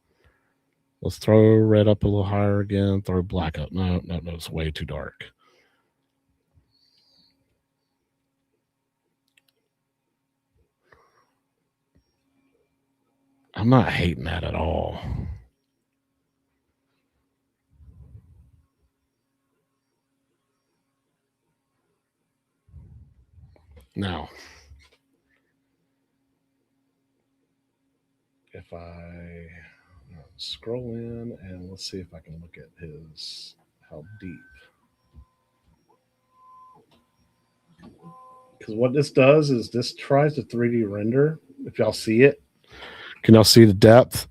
Let's throw red up a little higher again. Throw black up. No, it's way too dark. I'm not hating that at all. Now, if I scroll in and let's see if I can look at his, how deep. Because what this does is this tries to 3D render. If y'all see it, can y'all see the depth?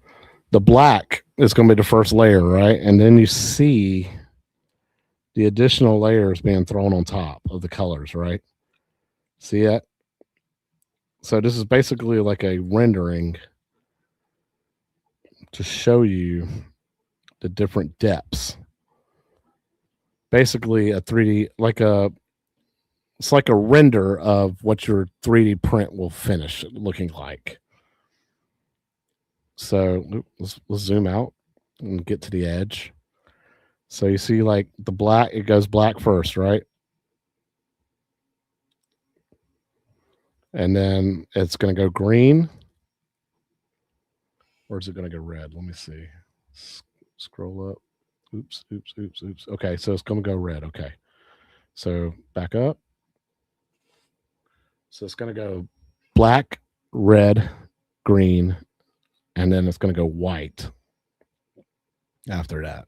The black is going to be the first layer, right? And then you see the additional layers being thrown on top of the colors, right? See that? So this is basically like a rendering to show you the different depths. Basically a 3D, it's like a render of what your 3D print will finish looking like. So let's zoom out and get to the edge. So you see like the black, it goes black first, right? And then it's going to go green. Or is it going to go red? Let me see. Scroll up. Oops. Okay, so it's going to go red. Okay. So back up. So it's going to go black, red, green, and then it's going to go white after that.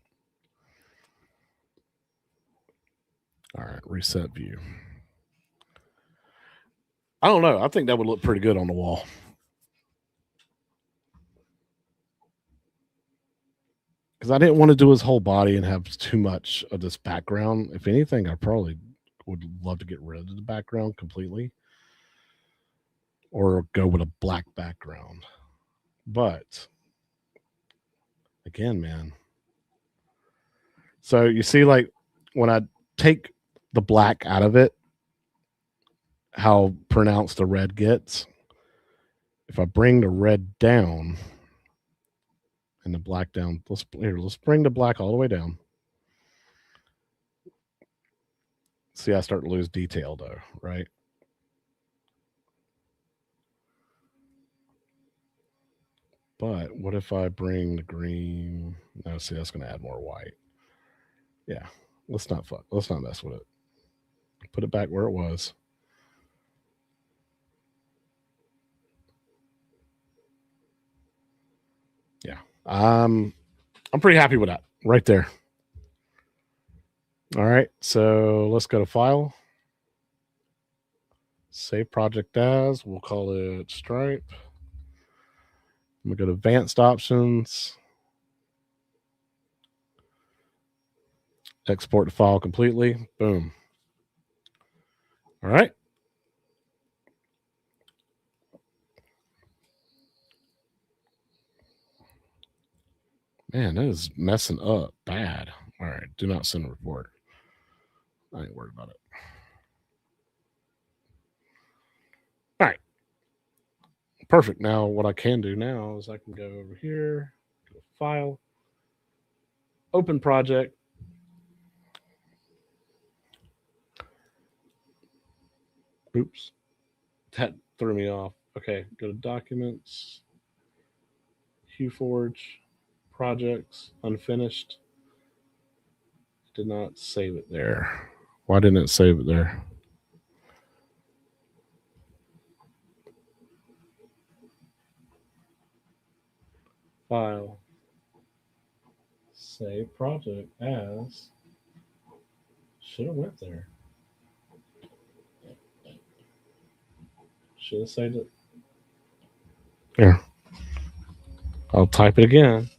All right, reset view. I don't know. I think that would look pretty good on the wall. Because I didn't want to do his whole body and have too much of this background. If anything, I probably would love to get rid of the background completely or go with a black background. But again, man. So you see, like when I take the black out of it, how pronounced the red gets. If I bring the red down and the black down, let's bring the black all the way down. See, I start to lose detail though, right? But what if I bring the green? No, see, that's going to add more white. Yeah, let's not mess with it. Put it back where it was. Yeah, I'm pretty happy with that right there. All right, so let's go to File, Save Project As. We'll call it Stripe. I'm gonna go to Advanced Options, export the file completely. Boom. All right. Man, that is messing up bad. All right, do not send a report. I ain't worried about it. All right. Perfect. Now, what I can do now is I can go over here, go to File, Open Project. Oops. That threw me off. Okay, go to Documents, HueForge, Projects, Unfinished. Did not save it there. Why didn't it save it there? File, save project as. Should have went there. Should have saved it. Here. I'll type it again.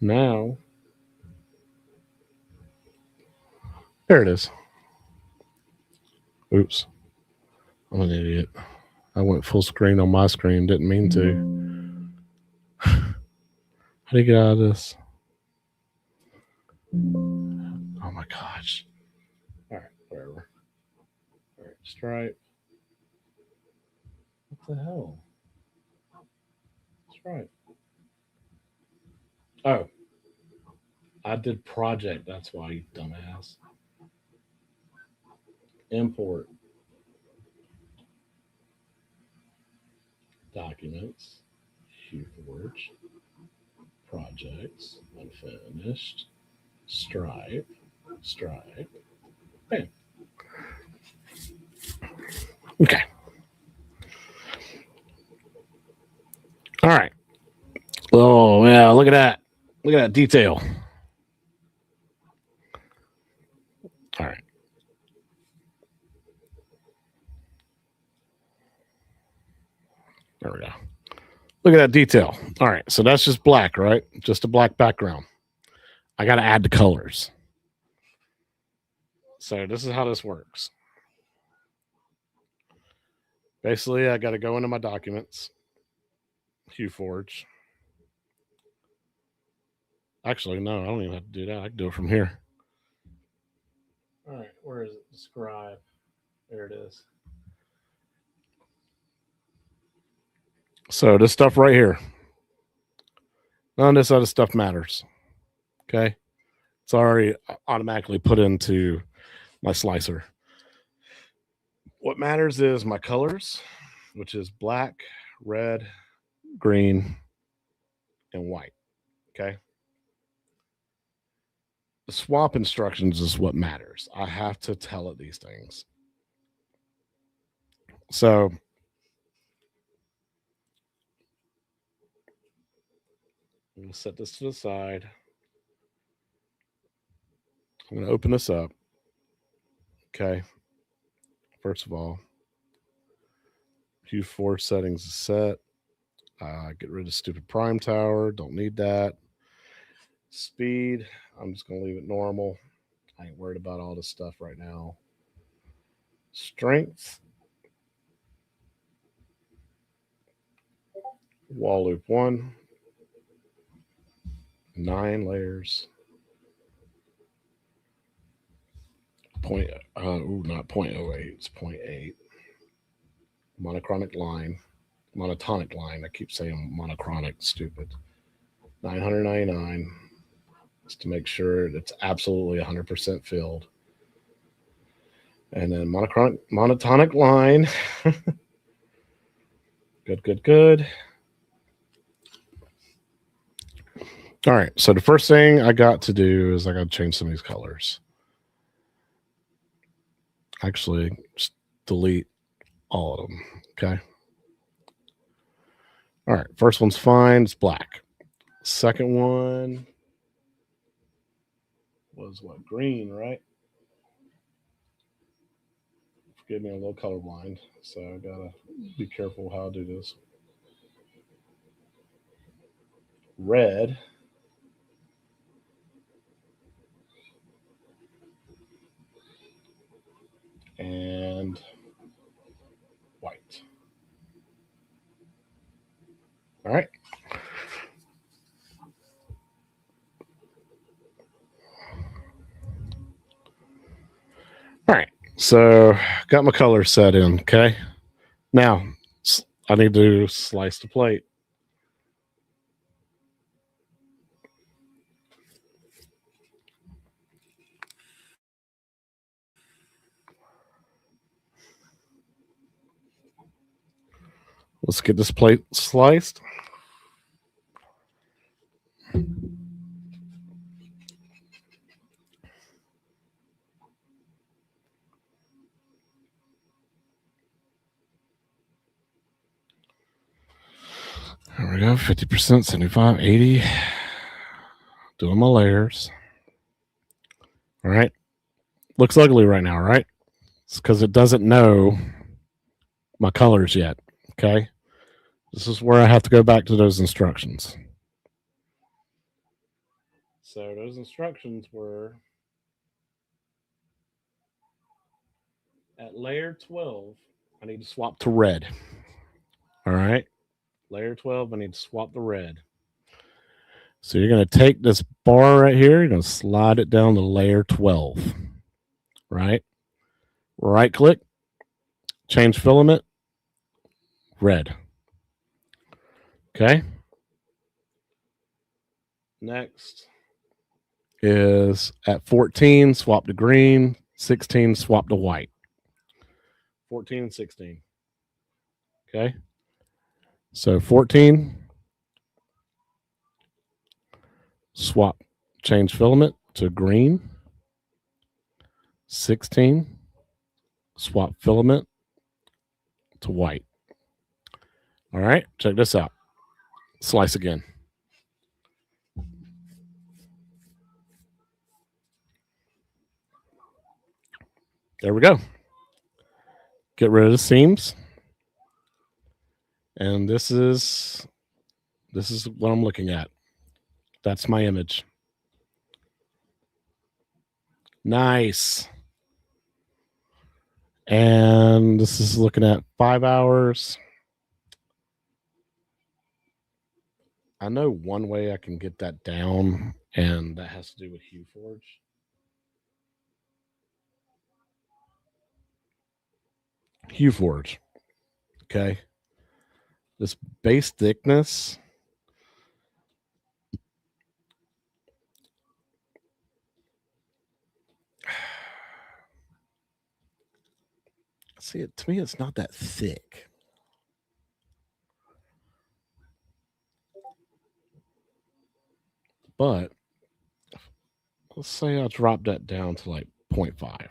Now, there it is. Oops. I'm an idiot. I went full screen on my screen. Didn't mean to. How do you get out of this? Oh my gosh. All right, whatever. All right, Stripe. What the hell? Stripe. Oh, I did project. That's why, you dumbass. Import documents, HueForge, projects, unfinished, Stripe, bam. Okay. All right. Oh yeah, look at that. Look at that detail. All right. There we go. Look at that detail. All right. So that's just black, right? Just a black background. I got to add the colors. So this is how this works. Basically, I got to go into my documents, HueForge. Actually, no, I don't even have to do that. I can do it from here. All right. Where is it? Describe. There it is. So this stuff right here. None of this other stuff matters. Okay. It's already automatically put into my slicer. What matters is my colors, which is black, red, green, and white. Okay. The swap instructions is what matters. I have to tell it these things. So I'm going to set this to the side. I'm going to open this up. Okay. First of all, HueForge settings is set. Get rid of stupid prime tower. Don't need that. Speed, I'm just going to leave it normal. I ain't worried about all this stuff right now. Strength, wall loop 1, 9 layers. Not 0.08, it's 0.8. Monotonic line. I keep saying monochronic, stupid. 999, just to make sure it's absolutely 100% filled. And then monotonic line. Good. All right, so the first thing I got to do is I got to change some of these colors. Actually, just delete all of them. Okay. All right, first one's fine. It's black. Second one was what? Green, right? Forgive me, I'm a little colorblind, so I gotta be careful how I do this. Red. And white. All right. All right. So got my color set in. Okay. Now I need to slice the plate. Let's get this plate sliced. There we go. 50%, 75, 80. Doing my layers. All right. Looks ugly right now, right? It's because it doesn't know my colors yet. Okay. This is where I have to go back to those instructions. So those instructions were at layer 12, I need to swap to red. All right. Layer 12, I need to swap to red. So you're going to take this bar right here, you're going to slide it down to layer 12. Right? Right click, change filament, red. Okay. Next is at 14, swap to green, 16, swap to white. 14 and 16. Okay. So 14, swap, change filament to green. 16, swap filament to white. All right, check this out. Slice again. There we go. Get rid of the seams. And this is what I'm looking at. That's my image. Nice. And this is looking at 5 hours. I know one way I can get that down, and that has to do with HueForge. HueForge. Okay. This base thickness. See, to me, it's not that thick. But let's say I drop that down to like 0.5.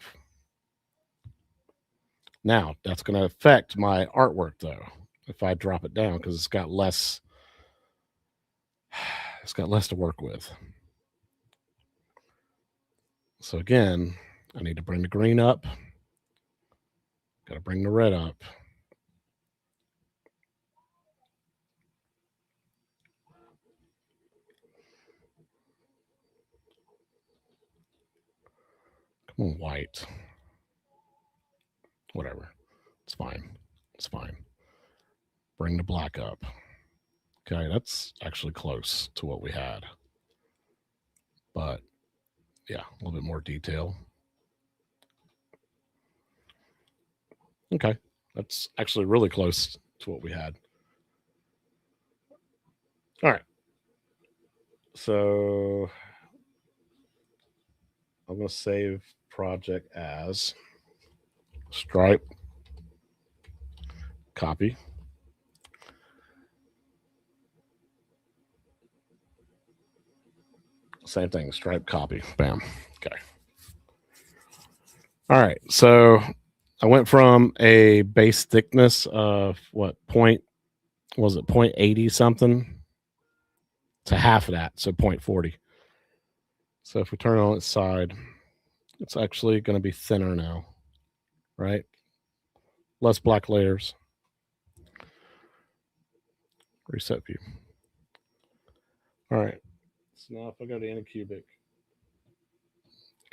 Now, that's going to affect my artwork, though, if I drop it down, because it's got less to work with. So again, I need to bring the green up. Got to bring the red up. Come on, white. Whatever. It's fine. It's fine. Bring the black up. Okay, that's actually close to what we had. But yeah, a little bit more detail. Okay, that's actually really close to what we had. All right. So I'm going to save project as Stripe, copy. Same thing, Stripe, copy. Bam. Okay. All right. So I went from a base thickness of what point was it 0.80 something to half of that, so 0.40. So if we turn it on its side, it's actually going to be thinner now, right? Less black layers. Reset view. All right. So now if I go to Anycubic,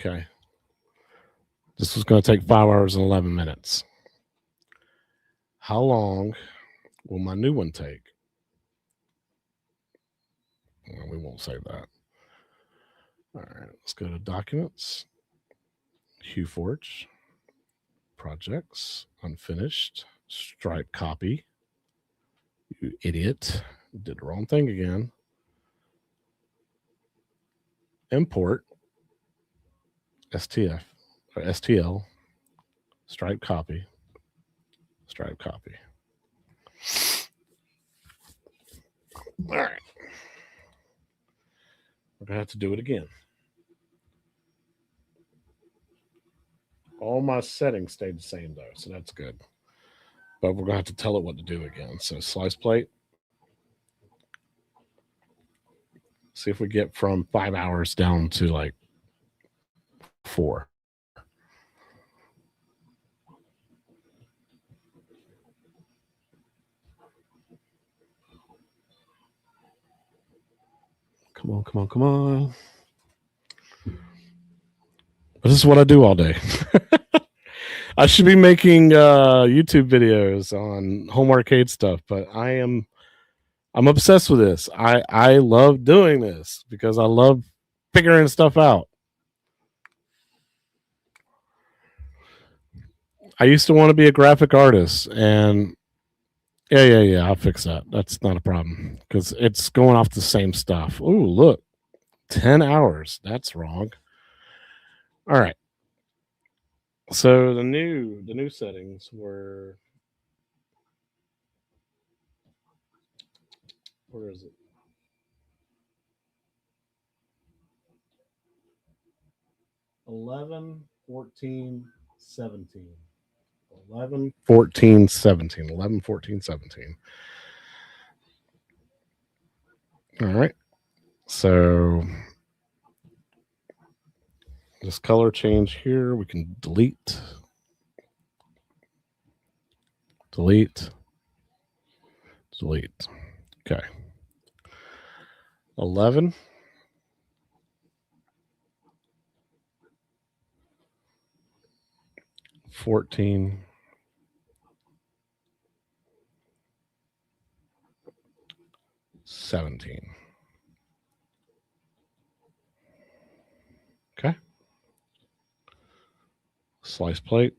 okay. This is going to take 5 hours and 11 minutes. How long will my new one take? Well, we won't save that. All right, let's go to Documents, HueForge, Projects, Unfinished, Stripe Copy. You idiot. Did the wrong thing again. Import, STF, or STL, Stripe Copy, Stripe Copy. All right. We're going to have to do it again. All my settings stayed the same, though, so that's good. But we're going to have to tell it what to do again. So slice plate. See if we get from 5 hours down to like 4. Come on, come on, come on. But this is what I do all day. I should be making YouTube videos on home arcade stuff, but I'm obsessed with this. I love doing this because I love figuring stuff out. I used to want to be a graphic artist, and yeah, I'll fix that. That's not a problem because it's going off the same stuff. Ooh, look, 10 hours. That's wrong. All right. So the new settings were, where is it? 11, 14, 17. 11, 14, 17. 11, 14, 17. All right. So this color change here, we can delete. Delete. Delete. Okay. 11. 14. 17. Okay. Slice plate.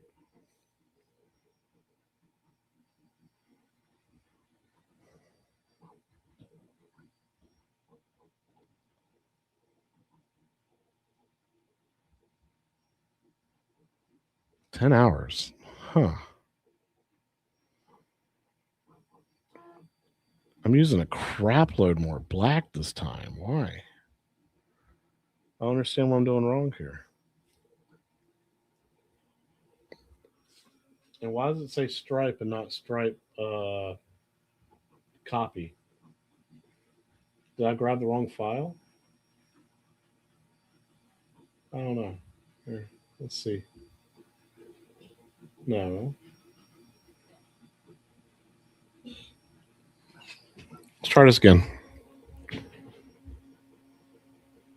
$10 hours. Huh. I'm using a crap load more black this time. Why? I don't understand what I'm doing wrong here. And why does it say stripe and not stripe copy? Did I grab the wrong file? I don't know. Here, let's see. No. Let's try this again.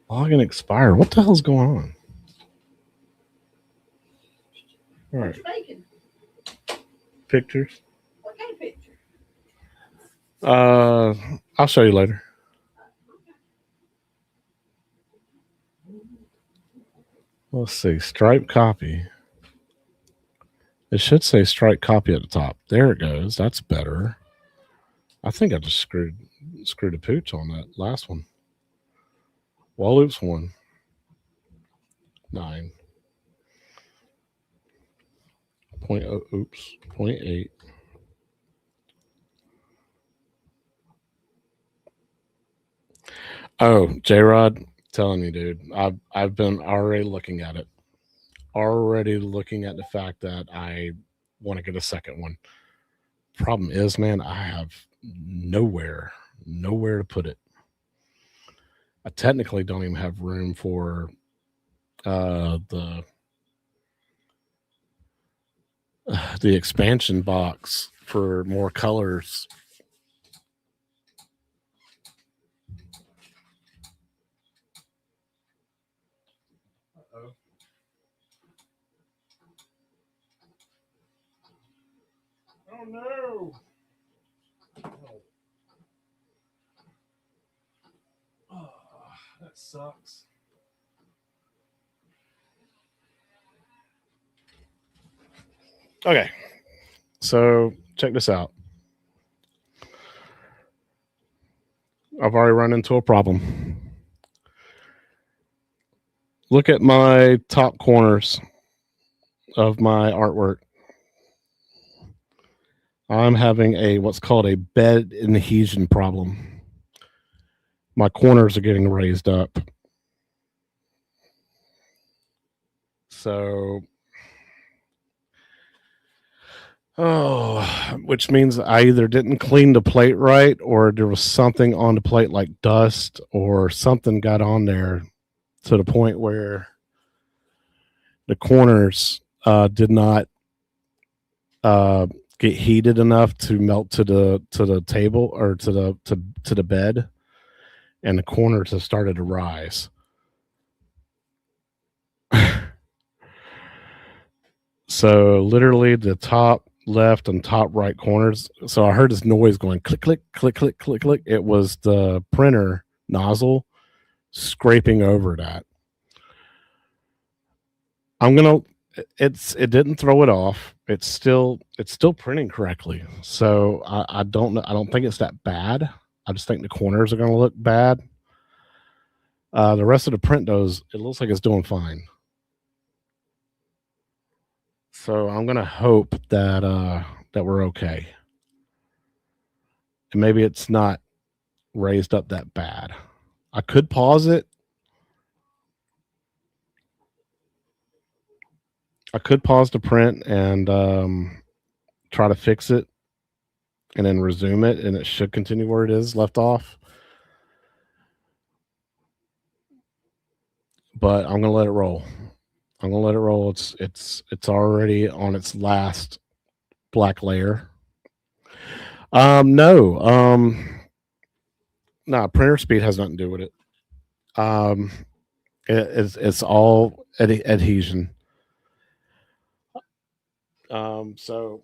Login expired. What the hell's going on? All right. Pictures. What kind of picture? I'll show you later. Let's see. Stripe copy. It should say stripe copy at the top. There it goes. That's better. I think I just screwed a pooch on that last one. Wall loops 1. 9. Point oh, oops. 0.8. Oh, J-Rod, telling you, dude. I've been already looking at it. Already looking at the fact that I want to get a second one. Problem is, man, I have nowhere to put it. I technically don't even have room for the expansion box for more colors. Uh-oh. Oh no! sucks. Okay, so check this out. I've already run into a problem. Look at my top corners of my artwork. I'm having what's called a bed adhesion problem. My corners are getting raised up. So, which means I either didn't clean the plate right, or there was something on the plate like dust, or something got on there to the point where the corners did not get heated enough to melt to the table, or to the bed, and the corners have started to rise. So literally the top left and top right corners. So I heard this noise going click, click, click, click, click, click. It was the printer nozzle scraping over that. It didn't throw it off. It's still printing correctly. So I don't know. I don't think it's that bad. I just think the corners are going to look bad. The rest of the print does. It looks like it's doing fine. So I'm gonna hope that we're okay, and maybe it's not raised up that bad. I could pause it. I could pause the print and try to fix it, and then resume it, and it should continue where it is left off. But I'm gonna let it roll. I'm gonna let it roll. It's already on its last black layer. No. Printer speed has nothing to do with it. It's all adhesion. So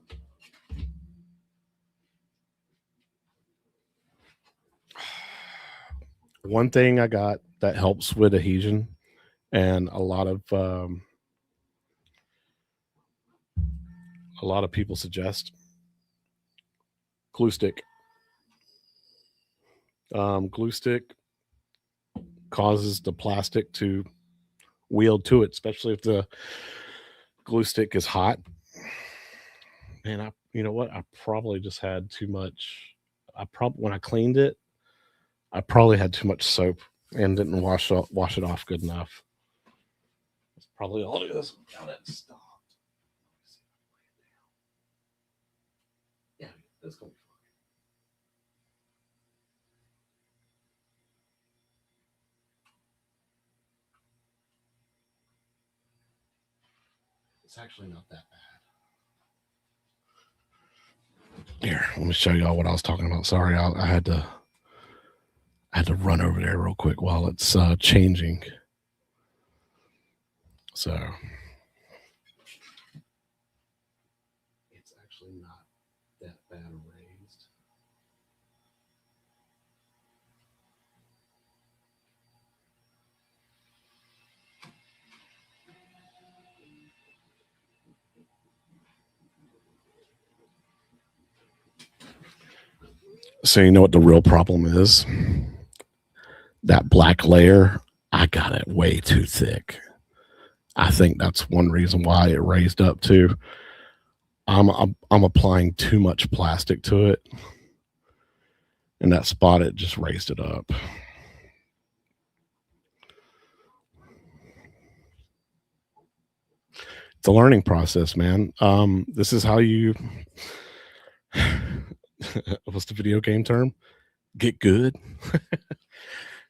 one thing I got that helps with adhesion, and a lot of people suggest glue stick. Glue stick causes the plastic to wield to it, especially if the glue stick is hot. And you know what? I probably just had too much. When I cleaned it, I probably had too much soap and didn't wash it off good enough. That's probably all it is. Now that stopped. Yeah, that's gonna be fine. It's actually not that bad. Here, let me show y'all what I was talking about. Sorry, I had to run over there real quick while it's changing. So it's actually not that bad raised. So you know what the real problem is? That black layer, I got it way too thick. I think that's one reason why it raised up too. I'm applying too much plastic to it, and that spot, it just raised it up. It's a learning process, man. This is how you what's the video game term? Get good.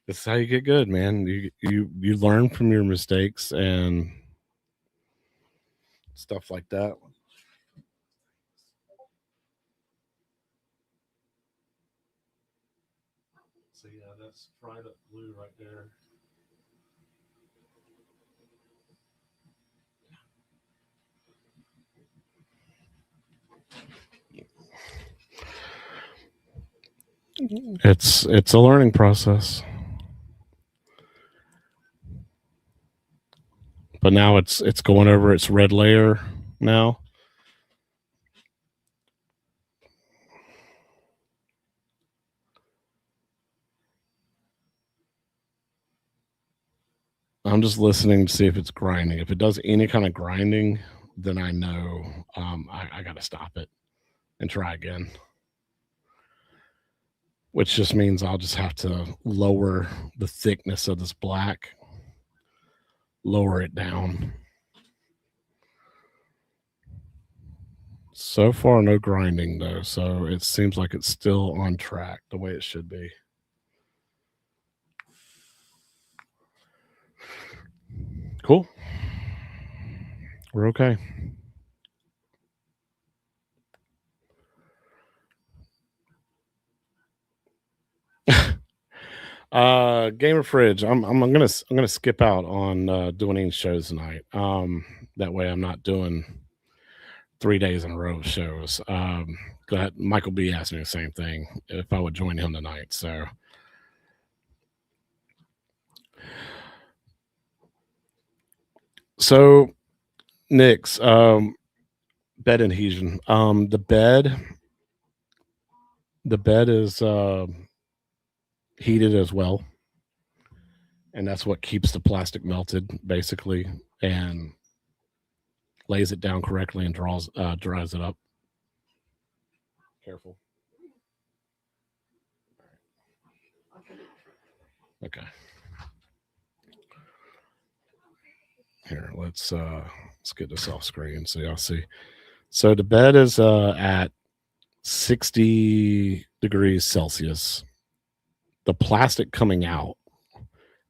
This is how you get good, man. You learn from your mistakes and stuff like that. So yeah, that's fried up glue right there. It's a learning process. but now it's going over its red layer now. I'm just listening to see if it's grinding. If it does any kind of grinding, then I know I got to stop it and try again. Which just means I'll just have to lower the thickness of this black, lower it down. So far, no grinding though, so it seems like it's still on track the way it should be. Cool. We're okay. Gamer Fridge. I'm gonna skip out on doing any shows tonight. That way I'm not doing 3 days in a row of shows. Glad Michael B asked me the same thing if I would join him tonight. So Nick's bed adhesion. The bed is heated as well, and that's what keeps the plastic melted basically, and lays it down correctly and dries it up. Careful. Okay. Here, let's get this off screen so y'all see. So the bed is at 60 degrees Celsius. The plastic coming out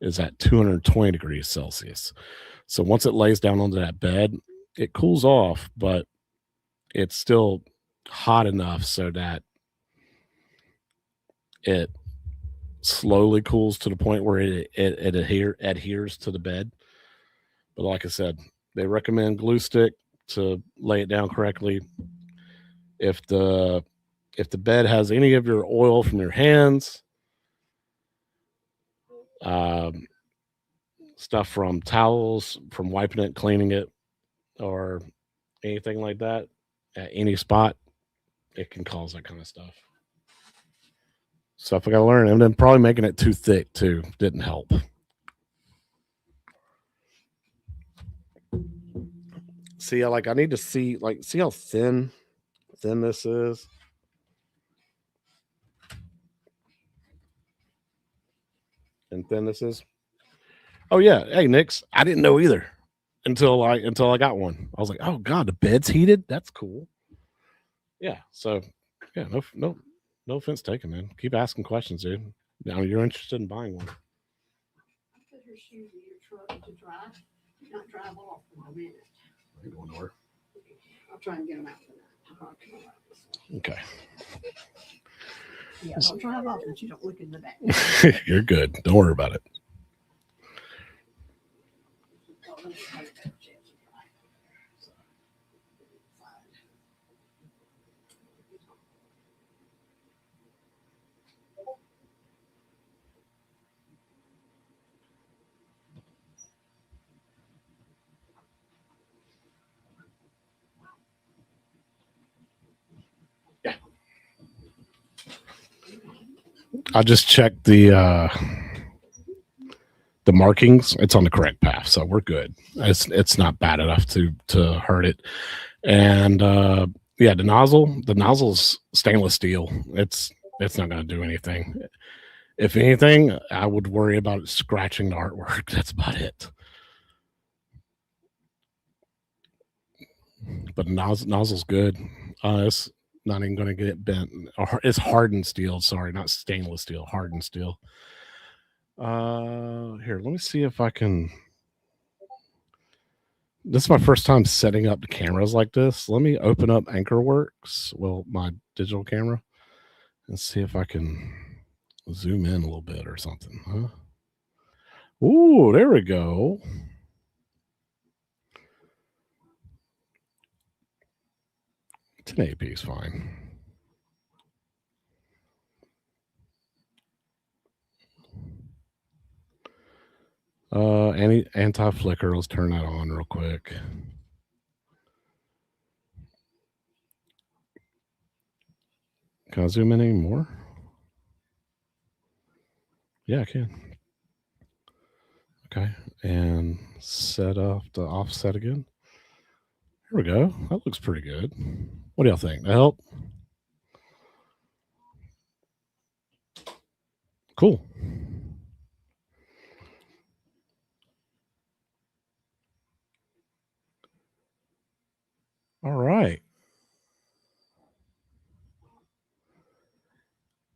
is at 220 degrees Celsius. So once it lays down onto that bed, it cools off, but it's still hot enough so that it slowly cools to the point where it adheres to the bed. But like I said, they recommend glue stick to lay it down correctly. If the bed has any of your oil from your hands, stuff from towels, from wiping it, cleaning it, or anything like that at any spot, it can cause that kind of stuff. Stuff I got to learn, and then probably making it too thick too didn't help. See, I need to see how thin this is. And thin this is. Oh yeah, hey Nix, I didn't know either until I got one. I was like, oh god, the bed's heated. That's cool. Yeah. So yeah, no offense taken, man. Keep asking questions, dude. Now you're interested in buying one. Put her shoes in your truck to dry, not drive off in a minute. Ain't going nowhere. I'll try and get them out tonight. Okay. Yeah, don't drive off, but you don't look in the back. You're good. Don't worry about it. Yeah. I just checked the markings. It's on the correct path, so we're good. It's not bad enough to hurt it. And yeah, the nozzle's stainless steel. It's not going to do anything. If anything, I would worry about it scratching the artwork. That's about it. But nozzle's good. It's not even going to get bent. It's hardened steel. Sorry, not stainless steel. Hardened steel. Here, let me see if I can. This is my first time setting up the cameras like this. Let me open up AnchorWorks, well, my digital camera, and see if I can zoom in a little bit or something. Huh? Ooh, there we go. It's an 1080p is fine. anti-flicker. Let's turn that on real quick. Can I zoom in any more? Yeah, I can. Okay, and set off the offset again. Here we go. That looks pretty good. What do y'all think? That help? Cool. All right.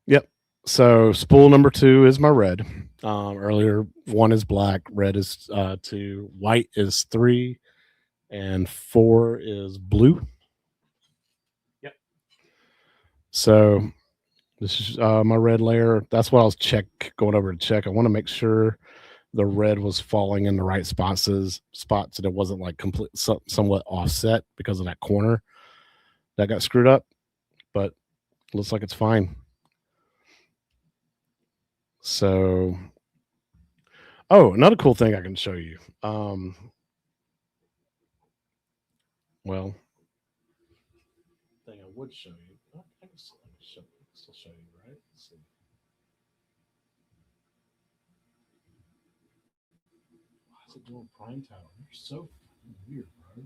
Yep. So spool number 2 is my red. Earlier, 1 is black, red is 2, white is 3, and 4 is blue. Yep. So this is my red layer. That's what I was going over to check. I want to make sure the red was falling in the right spots and it wasn't like somewhat offset because of that corner that got screwed up. But looks like it's fine. So, another cool thing I can show you. Well, thing I would show you. I can still show you, right? Let's see. Why is it doing prime time? You're so weird, bro.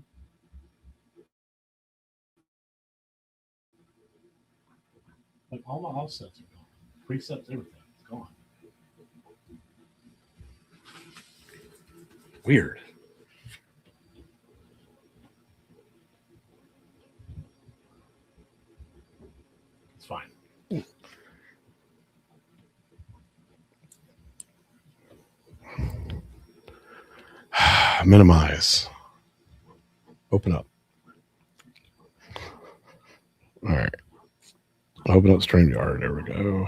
Like all my offsets are gone. Presets, everything. It's gone. Weird. It's fine. Minimize. Open up. All right. Open up StreamYard. There we go.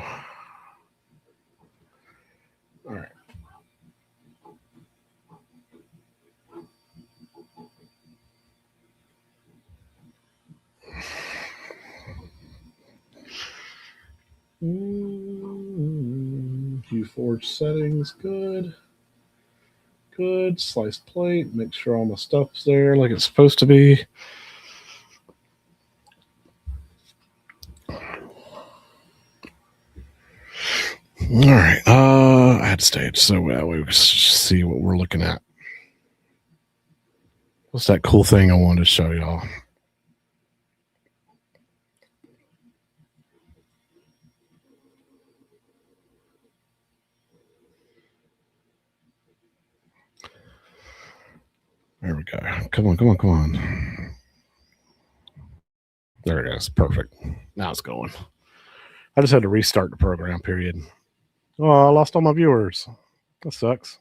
All right. HueForge settings, good. Good. Sliced plate. Make sure all my stuff's there like it's supposed to be. All right. Add stage. So we can see what we're looking at. What's that cool thing I wanted to show y'all? There we go. Come on. There it is. Perfect. Now it's going. I just had to restart the program, period. Oh, I lost all my viewers. That sucks.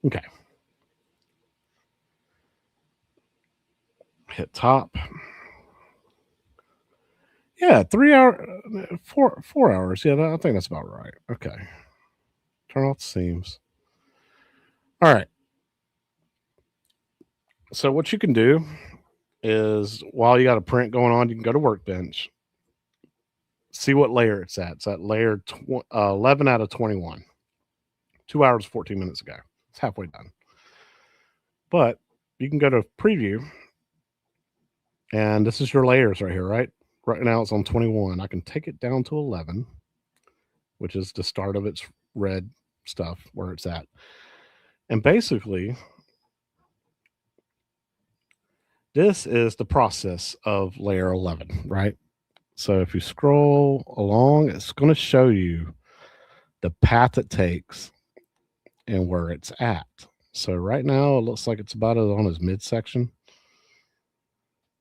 Okay. Hit top. Yeah, 3 hour, 4 hours. Yeah, I think that's about right. Okay. Turn off the seams. All right. So what you can do is while you got a print going on, you can go to Workbench, see what layer it's at. It's at layer 11 out of 21. 2 hours, 14 minutes ago. It's halfway done. But you can go to Preview, and this is your layers right here, right? Right now it's on 21. I can take it down to 11, which is the start of its red stuff where it's at. And basically, this is the process of layer 11, right? So if you scroll along, it's going to show you the path it takes and where it's at. So right now, it looks like it's about on his midsection.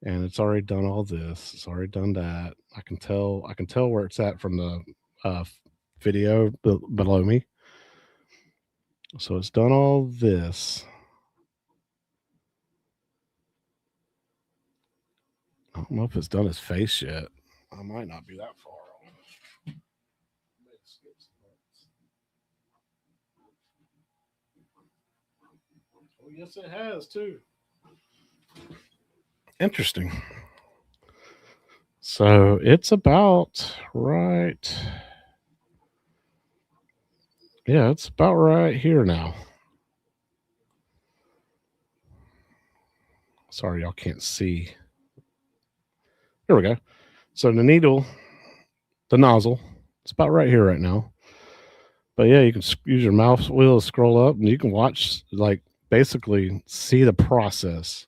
And it's already done all this. It's already done that. I can tell where it's at from the video below me. So it's done all this. I don't know if it's done his face yet. I might not be that far off. Oh, yes, it has too. Interesting. So it's about right. Yeah, it's about right here now. Sorry, y'all can't see. Here we go. So the needle, the nozzle, it's about right here right now. But yeah, you can use your mouse wheel to scroll up, and you can watch, like, basically see the process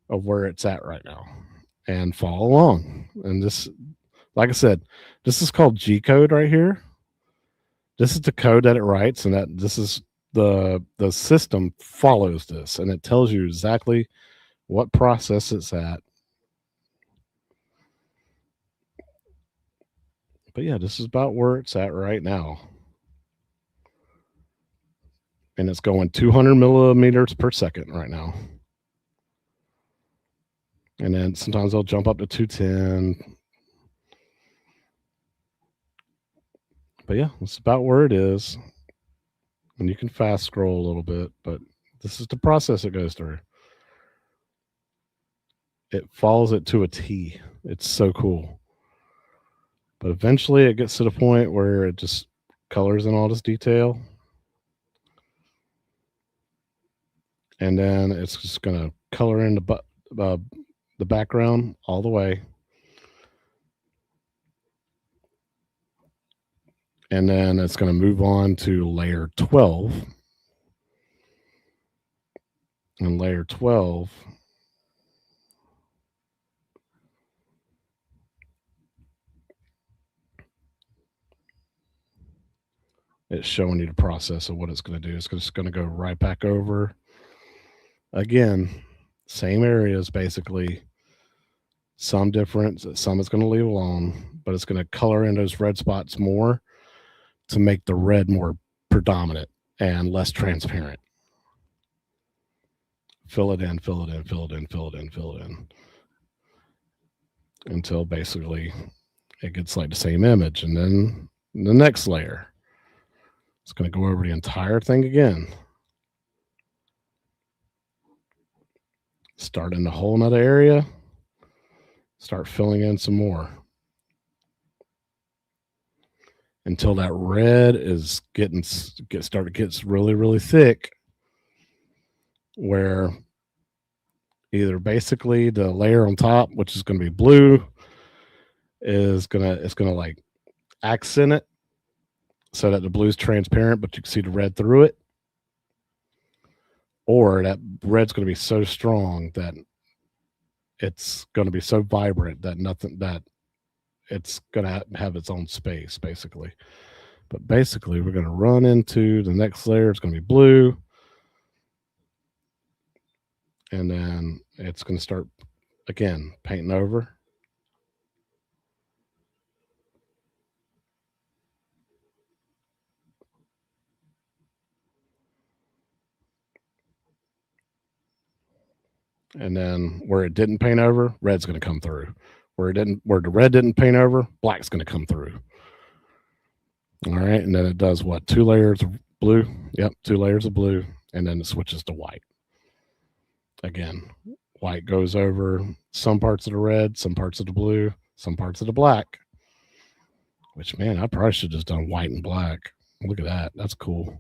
of where it's at right now, and follow along. And this, like I said, this is called G code right here. This is the code that it writes, and that this is the system follows this, and it tells you exactly what process it's at. But yeah, this is about where it's at right now. And it's going 200 millimeters per second right now. And then sometimes they'll jump up to 210. But yeah, it's about where it is. And you can fast scroll a little bit, but this is the process it goes through. It follows it to a T. It's so cool. But eventually it gets to the point where it just colors in all this detail. And then it's just going to color in the background all the way. And then it's going to move on to layer 12. And layer 12, it's showing you the process of what it's going to do. It's just going to go right back over. Again, same areas basically. Some different, some it's going to leave alone, but it's going to color in those red spots more to make the red more predominant and less transparent. Fill it in, fill it in, fill it in, fill it in, fill it in, until basically it gets like the same image. And then the next layer, it's going to go over the entire thing again. Start in a whole nother area. Start filling in some more until that red is gets really, really thick, where either basically the layer on top, which is going to be blue, it's gonna like accent it so that the blue is transparent, but you can see the red through it, or that red's going to be so strong that it's going to be so vibrant that it's going to have its own space, basically. But basically, we're going to run into the next layer. It's going to be blue. And then it's going to start, again, painting over. And then where it didn't paint over, red's going to come through. Where the red didn't paint over, black's going to come through. All right. And then it does what? 2 layers of blue. Yep. 2 layers of blue. And then it switches to white. Again, white goes over some parts of the red, some parts of the blue, some parts of the black. Which, man, I probably should have just done white and black. Look at that. That's cool.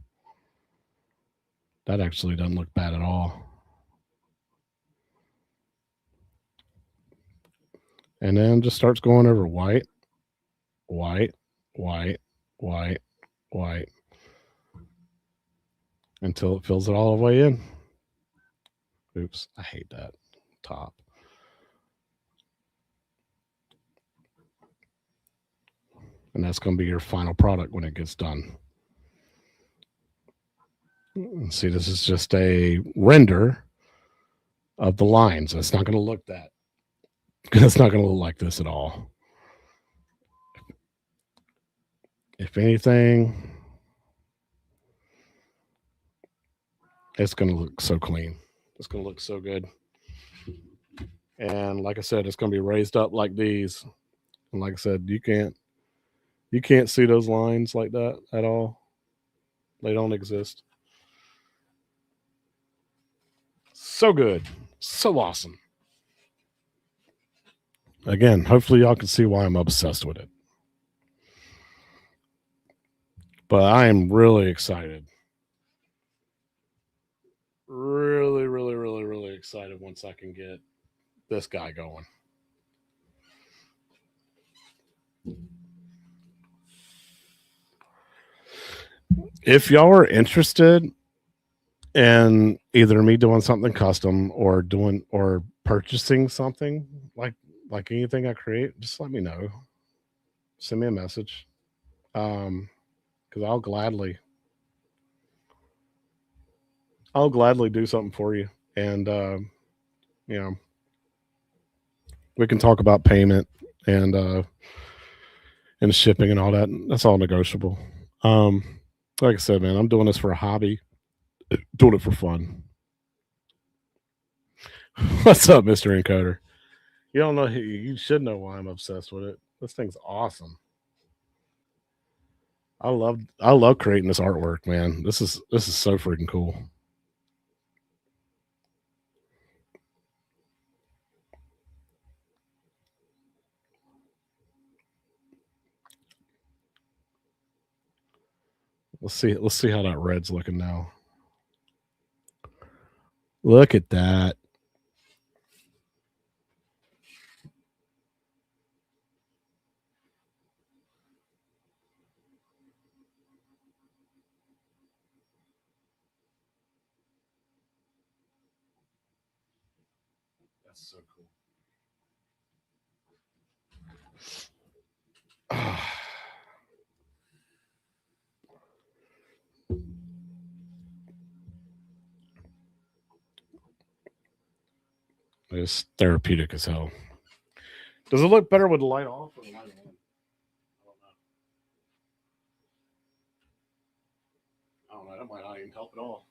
That actually doesn't look bad at all. And then just starts going over white, white, white, white, white, until it fills it all the way in. Oops, I hate that top. And that's going to be your final product when it gets done. See, this is just a render of the lines. It's not going to look that. It's not going to look like this at all. If anything, it's going to look so clean. It's going to look so good. And like I said, it's going to be raised up like these. And like I said, you can't see those lines like that at all. They don't exist. So good. So awesome. Again, hopefully y'all can see why I'm obsessed with it. But I am really excited. Really excited once I can get this guy going. If y'all are interested in either me doing something custom or purchasing something like anything I create, just let me know. Send me a message. Because I'll gladly do something for you. And you know, we can talk about payment and shipping and all that. That's all negotiable. Like I said, man, I'm doing this for a hobby, doing it for fun. What's up, Mr. Encoder? You don't know, you should know why I'm obsessed with it. This thing's awesome. I love creating this artwork, man. This is so freaking cool. Let's see how that red's looking now. Look at that. That's so cool. It's therapeutic as hell. Does it look better with the light off or the light on? I don't know. That might not even help at all.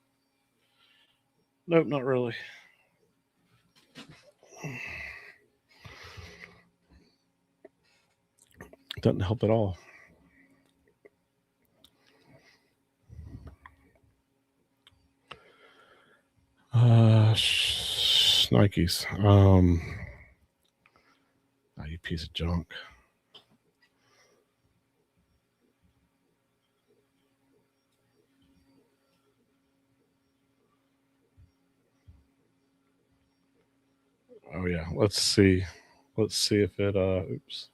Nope, not really. Doesn't help at all. Nikes. You piece of junk. Oh yeah. Let's see. Let's see if it oops.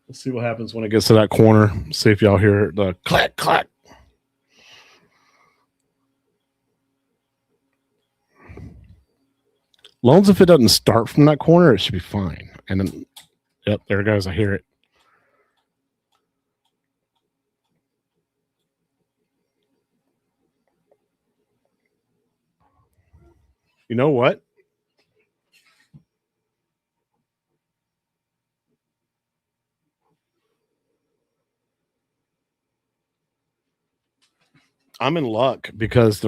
Let's see what happens when it gets to that corner. See if y'all hear the clack clack. Long as if it doesn't start from that corner, it should be fine. And then, yep, there it goes. I hear it. You know what? I'm in luck because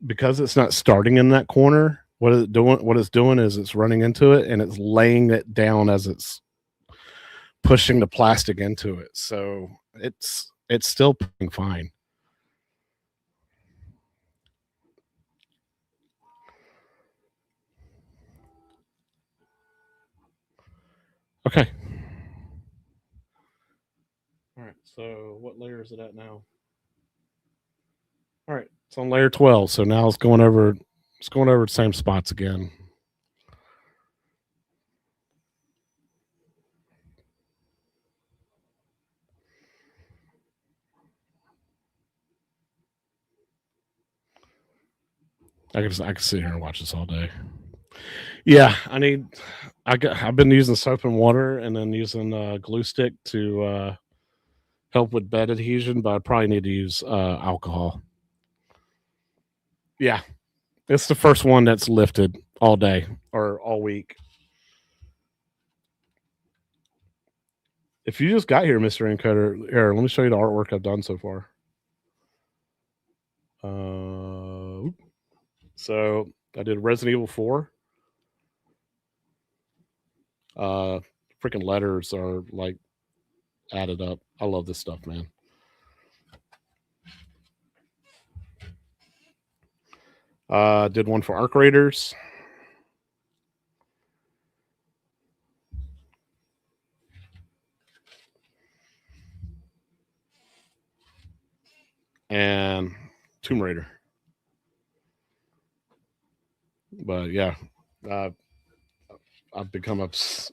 because it's not starting in that corner. What it's doing is it's running into it and it's laying it down as it's pushing the plastic into it. So it's still fine. Okay. All right. So what layer is it at now? All right. It's on layer 12. So now it's going over the same spots again. I can sit here and watch this all day. Yeah, I've been using soap and water and then using glue stick to help with bed adhesion, but I probably need to use alcohol. Yeah, it's the first one that's lifted all day or all week. If you just got here, Mr. Encoder, here, let me show you the artwork I've done so far. So I did Resident Evil 4. Freaking letters are like added up. I love this stuff, man. Did one for Arc Raiders. And Tomb Raider. But yeah, have become obsessed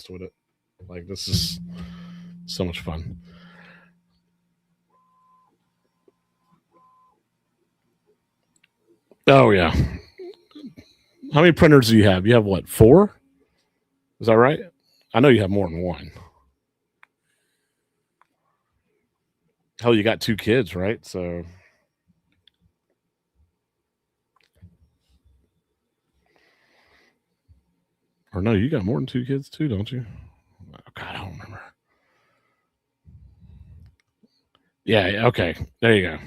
with it. Like, this is so much fun. Oh yeah. How many printers do you have? You have what, 4? Is that right? I know you have more than one. Hell, you got 2 kids, right? So or no, you got more than 2 kids too, don't you? Oh, God, I don't remember. Yeah, okay. There you go.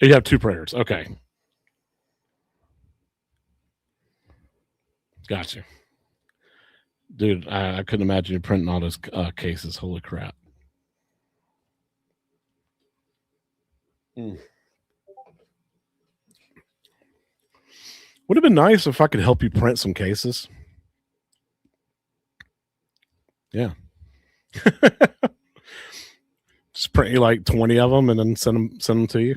You have 2 printers. Okay. Gotcha. Dude, I couldn't imagine you printing all those cases. Holy crap. Mm. Would have been nice if I could help you print some cases. Yeah. Just print you like 20 of them and then send them to you.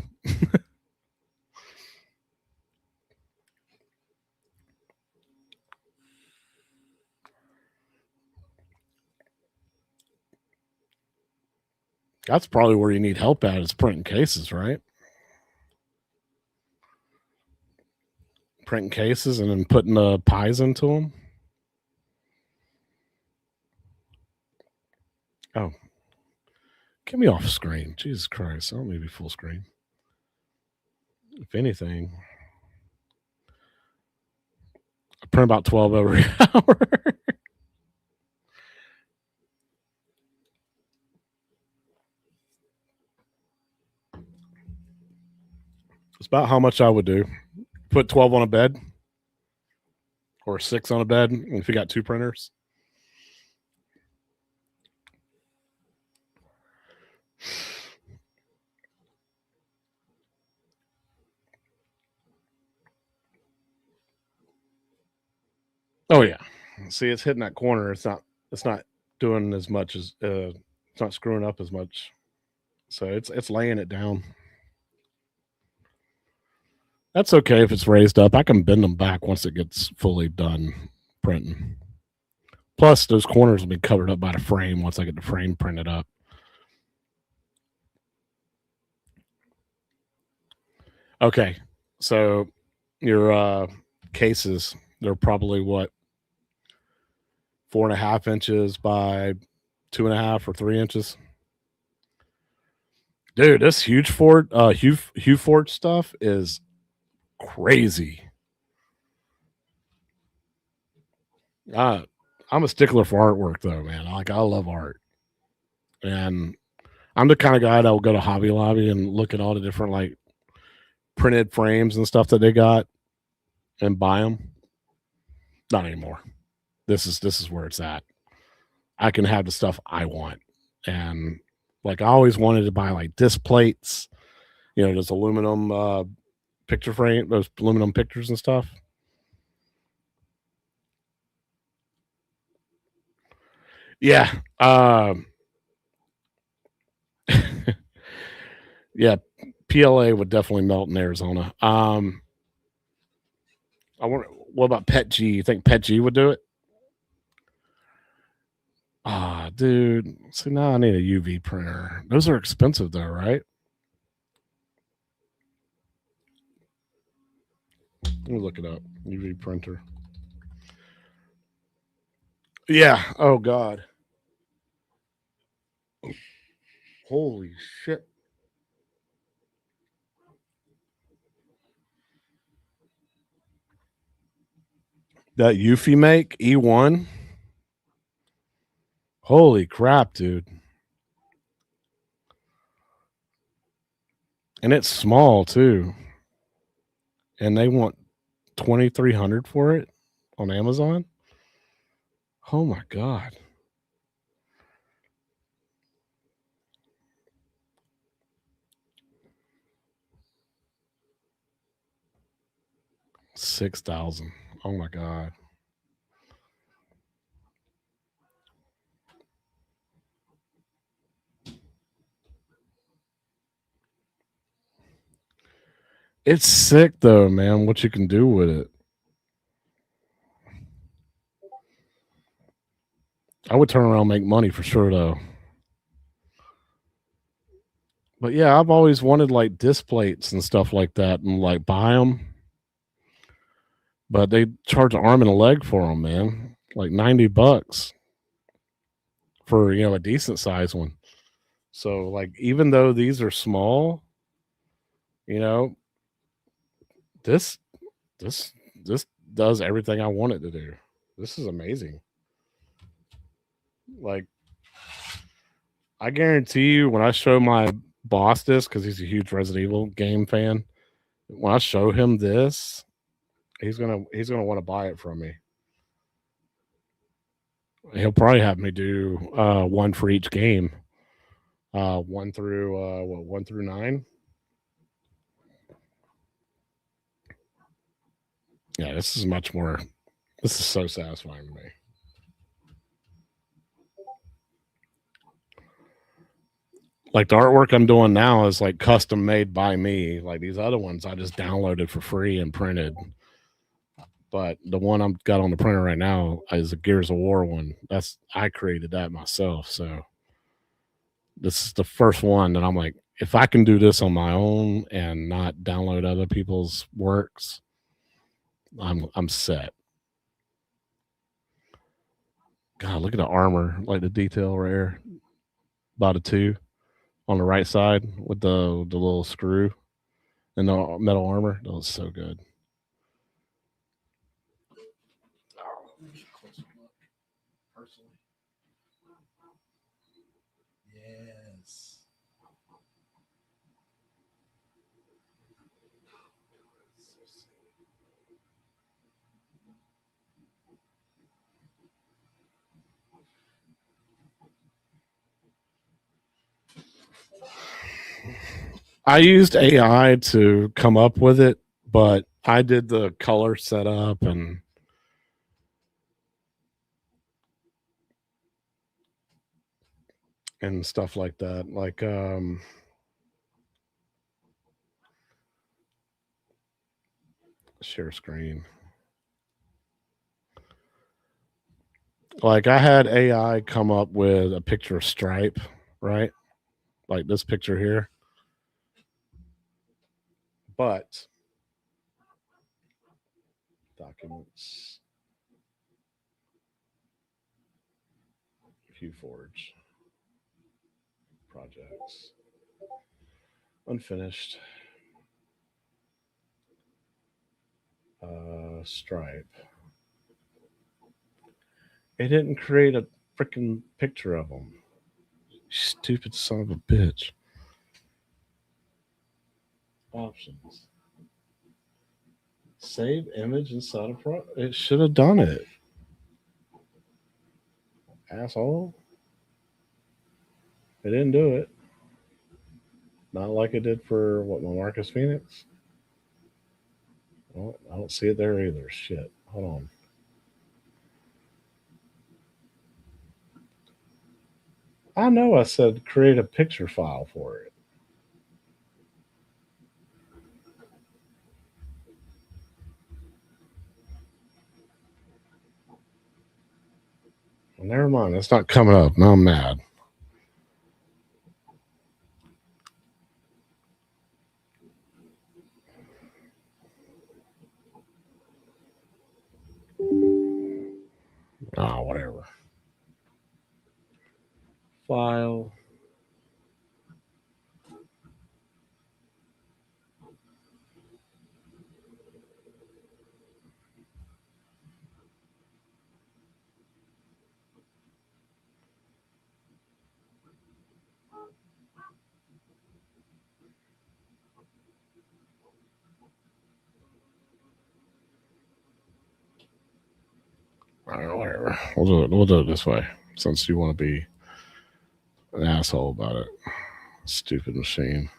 That's probably where you need help at, is printing cases, right? Printing cases and then putting the pies into them. Oh, get me off screen. Jesus Christ. I don't need to be full screen. If anything, I print about 12 every hour. It's about how much I would do. Put 12 on a bed or 6 on a bed if you got 2 printers. Oh yeah. See, it's hitting that corner. It's not doing as much as it's not screwing up as much. So it's laying it down. That's okay if it's raised up. I can bend them back once it gets fully done printing. Plus, those corners will be covered up by the frame once I get the frame printed up. Okay, so your cases, they're probably what, 4.5 inches by 2.5 or 3 inches. Dude, this HueForge stuff is crazy. I'm a stickler for artwork though, man. Like, I love art, and I'm the kind of guy that will go to Hobby Lobby and look at all the different like printed frames and stuff that they got and buy them. Not anymore. This is where it's at. I can have the stuff I want, and like, I always wanted to buy like disc plates, those aluminum picture frame, those aluminum pictures and stuff. Yeah. Yeah, PLA would definitely melt in Arizona. What about Pet G? You think Pet G would do it? Ah, dude. See, now I need a UV printer. Those are expensive though, right? Let me look it up. UV printer. Yeah. Oh God. Holy shit. That Eufy make E1. Holy crap, dude. And it's small too. And they want 2,300 for it on Amazon. Oh my God. 6,000. Oh my god. It's sick though, man, what you can do with it. I would turn around and make money for sure though. But yeah, I've always wanted like disc plates and stuff like that and like buy them. But they charge an arm and a leg for them, man. Like $90 for, a decent size one. So like even though these are small, you know, this this this does everything I want it to do. This is amazing. Like I guarantee you when I show my boss this, because he's a huge Resident Evil game fan, when I show him this, he's gonna want to buy it from me. He'll probably have me do one for each game. 1 through 9. Yeah, this is much more. This is so satisfying to me. Like the artwork I'm doing now is like custom made by me. Like these other ones I just downloaded for free and printed. But the one I've got on the printer right now is a Gears of War one. I created that myself. So this is the first one that I'm like, if I can do this on my own and not download other people's works, I'm set. God, look at the armor, like the detail right here. About a 2 on the right side with the little screw and the metal armor. That was so good. Yes. I used AI to come up with it, but I did the color setup and stuff like that. Like share screen. Like I had AI come up with a picture of Stripe, right? Like this picture here. But documents, HueForge, projects, unfinished, Stripe. It didn't create a freaking picture of them. Stupid son of a bitch. Options. Save image inside a pro. It should have done it. Asshole. It didn't do it. Not like it did for what, my Marcus Phoenix? Well, I don't see it there either. Shit. Hold on. I know I said create a picture file for it. Well, never mind. It's not coming up. Now I'm mad. Ah, whatever. File. All right, whatever. We'll do it this way since you want to be an asshole about it. Stupid machine.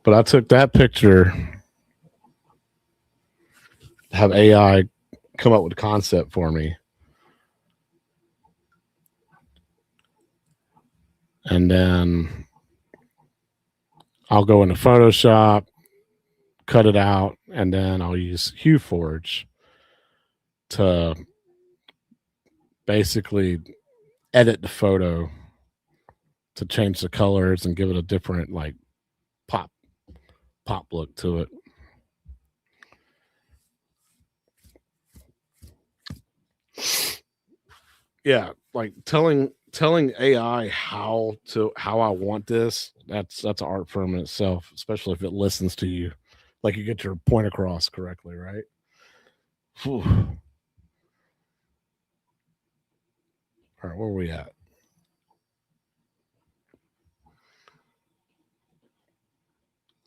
But I took that picture have AI come up with a concept for me. And then I'll go into Photoshop, cut it out, and then I'll use HueForge to basically edit the photo to change the colors and give it a different like pop look to it. Yeah, like telling AI how I want this, that's an art form in itself, especially if it listens to you. Like you get your point across correctly, right? Whew. All right, where are we at?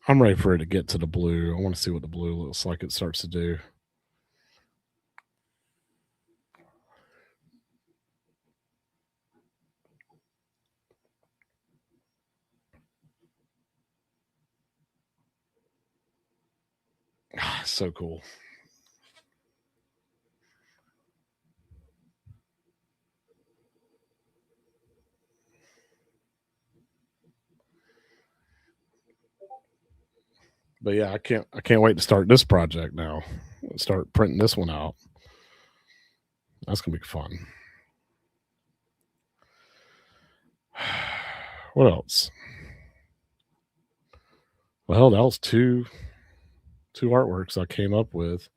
I'm ready for it to get to the blue. I want to see what the blue looks like it starts to do. So cool. But yeah, I can't wait to start this project now. Start printing this one out. That's gonna be fun. What else? Well, that was two artworks I came up with.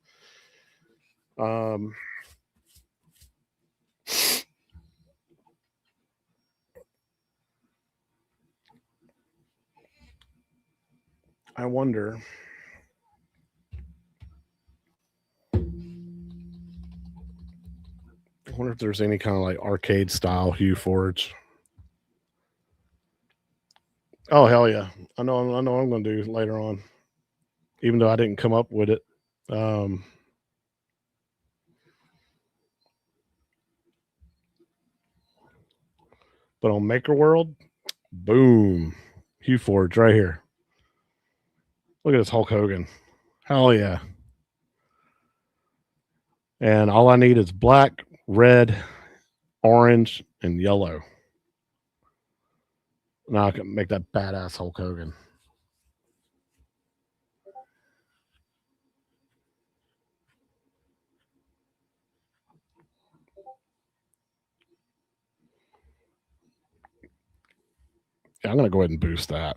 I wonder. I wonder if there's any kind of like arcade style HueForge. Oh hell yeah! I know what I'm going to do later on, even though I didn't come up with it. But on Maker World, boom, HueForge right here. Look at this Hulk Hogan. Hell yeah! And all I need is black, red, orange, and yellow. Now I can make that badass Hulk Hogan. Yeah, I'm going to go ahead and boost that.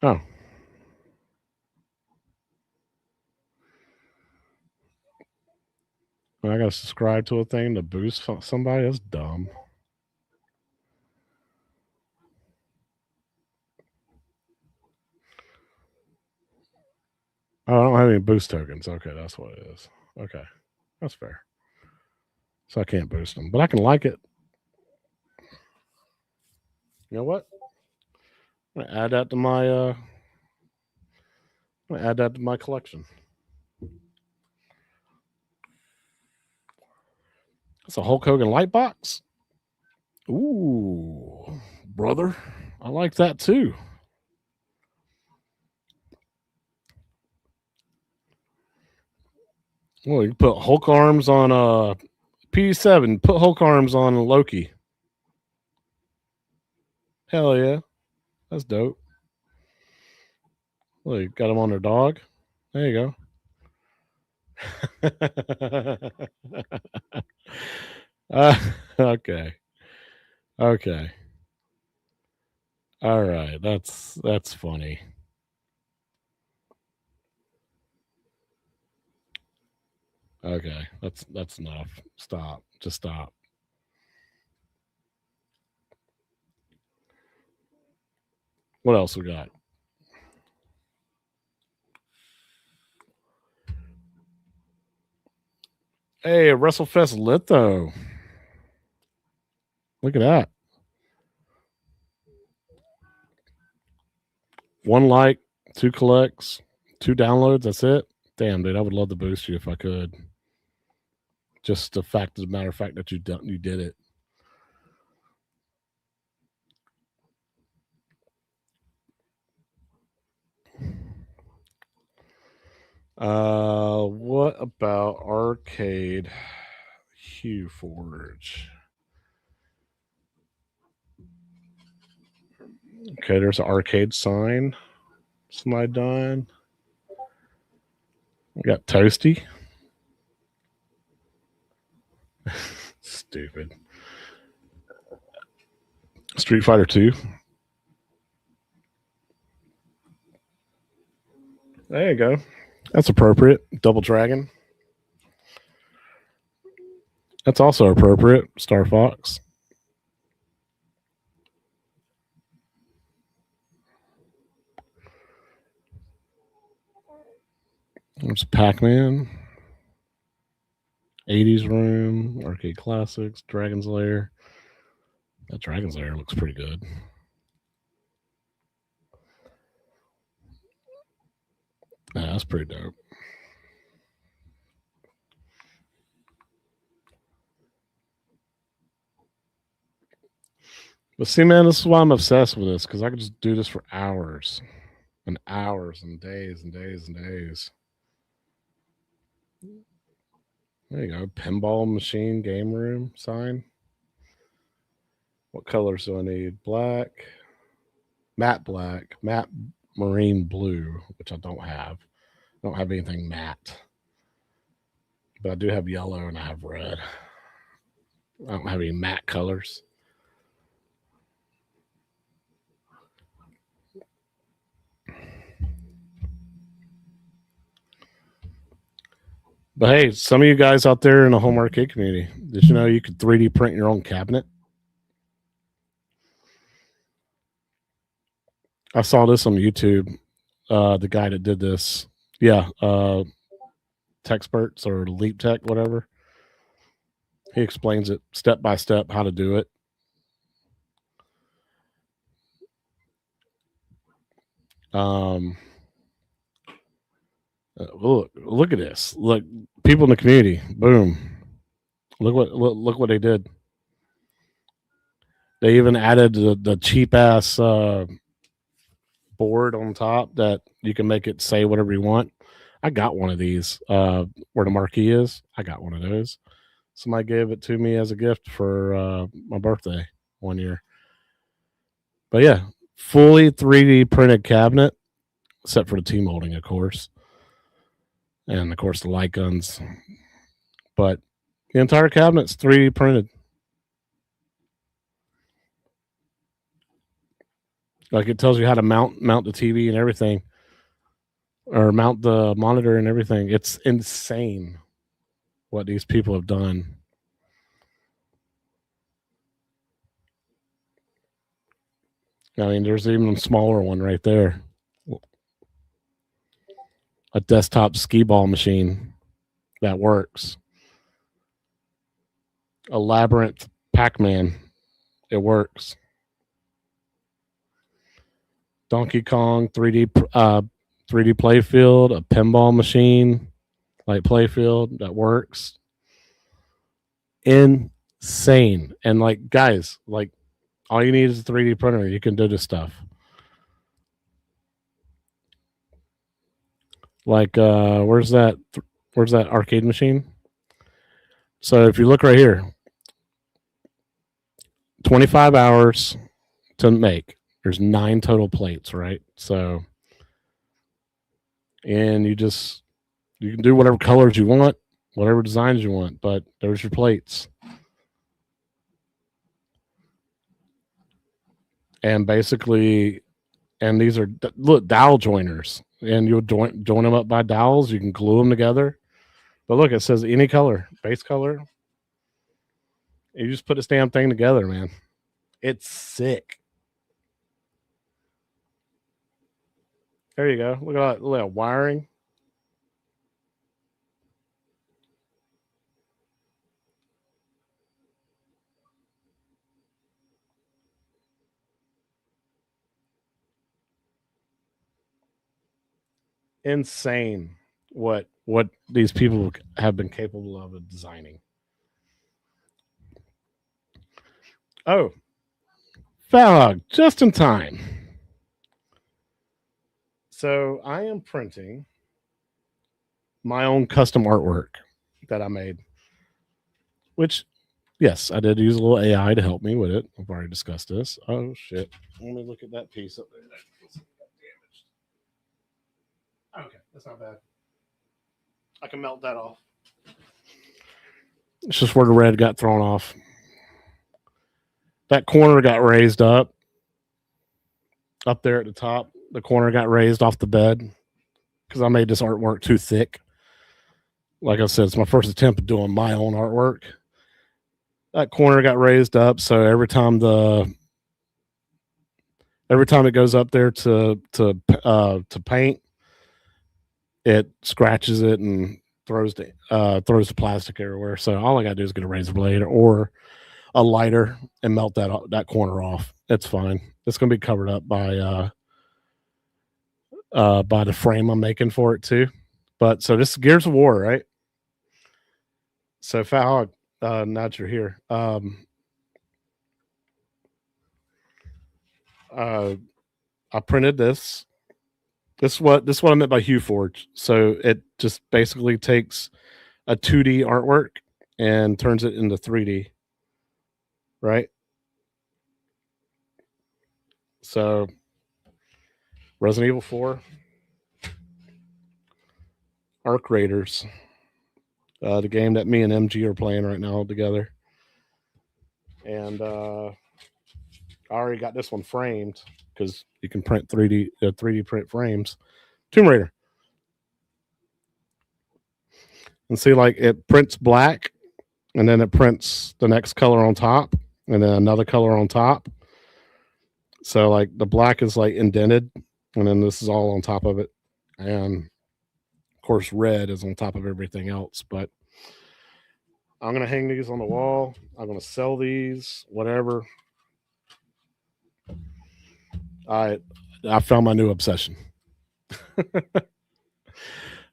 Oh. I got to subscribe to a thing to boost somebody? That's dumb. Oh, I don't have any boost tokens. Okay, that's what it is. Okay, that's fair. So I can't boost them, but I can like it. You know what? I'm gonna add that to my. I'm gonna add that to my collection. It's a Hulk Hogan light box. Ooh, brother, I like that too. Well, you put Hulk arms on P7. Put Hulk arms on Loki. Hell yeah, that's dope. Well, you got them on their dog. There you go. Okay. Okay. All right. That's funny. Okay. That's enough. Stop. Just stop. What else we got? Hey, WrestleFest Litho. Look at that. One like, 2 collects, 2 downloads. That's it. Damn, dude, I would love to boost you if I could. Just the fact, as a matter of fact, that you did it. What about arcade HueForge? Okay, there's an arcade sign. Slide down. We got Toasty. Stupid. Street Fighter 2. There you go. That's appropriate. Double Dragon. That's also appropriate. Star Fox. There's Pac-Man. 80s Room. Arcade Classics. Dragon's Lair. That Dragon's Lair looks pretty good. Yeah, that's pretty dope. But see, man, this is why I'm obsessed with this, because I could just do this for hours and hours and days and days and days. There you go. Pinball machine game room sign. What colors do I need? Black, matte black, matte marine blue, which I don't have. I don't have anything matte. But I do have yellow and I have red. I don't have any matte colors. But hey, some of you guys out there in the home arcade community, did you know you could 3D print your own cabinet? I saw this on YouTube. The guy that did this, yeah, Techsperts or Leap Tech, whatever. He explains it step by step how to do it. Look at this. Look, people in the community. Boom. Look what they did. They even added the cheap ass board on top that you can make it say whatever you want. I got one of these where the marquee is. I got one of those. Somebody gave it to me as a gift for my birthday one year. But yeah, fully 3D printed cabinet, except for the T molding, of course, and of course the light guns. But the entire cabinet's 3D printed. Like it tells you how to mount the TV and everything, or mount the monitor and everything. It's insane what these people have done. I mean, there's even a smaller one right there. A desktop skee ball machine that works. A Labyrinth Pac-Man. It works. Donkey Kong 3D playfield, a pinball machine like playfield that works. Insane. And like guys, like all you need is a 3D printer. You can do this stuff. Like where's that arcade machine? So if you look right here, 25 hours to make. There's 9 total plates, right? So and you can do whatever colors you want, whatever designs you want, but there's your plates. And basically, and these are look dowel joiners, and you'll join them up by dowels. You can glue them together. But look, it says any color, base color. You just put this damn thing together, man. It's sick. There you go. Look at that wiring. Insane what these people have been capable of designing. Oh, Fallog, just in time. So I am printing my own custom artwork that I made. Which, yes, I did use a little AI to help me with it. I've already discussed this. Oh shit! Let me look at that piece up there. That got damaged. Okay, that's not bad. I can melt that off. It's just where the red got thrown off. That corner got raised up there at the top. The corner got raised off the bed because I made this artwork too thick. Like I said, it's my first attempt at doing my own artwork. That corner got raised up, so every time it goes up there to paint, it scratches it and throws the plastic everywhere. So all I gotta do is get a razor blade or a lighter and melt that corner off. It's fine. It's gonna be covered up by the frame I'm making for it too. But so this is Gears of War, right? So Fahog, now that you're here, I printed this. This is what I meant by HueForge. So it just basically takes a 2D artwork and turns it into 3D, right? So Resident Evil 4, Arc Raiders, the game that me and MG are playing right now together. And I already got this one framed because you can print 3D print frames. Tomb Raider. And see, like, it prints black, and then it prints the next color on top, and then another color on top. So, like, the black is, like, indented, and then this is all on top of it. And, of course, red is on top of everything else. But I'm going to hang these on the wall. I'm going to sell these, whatever. I found my new obsession.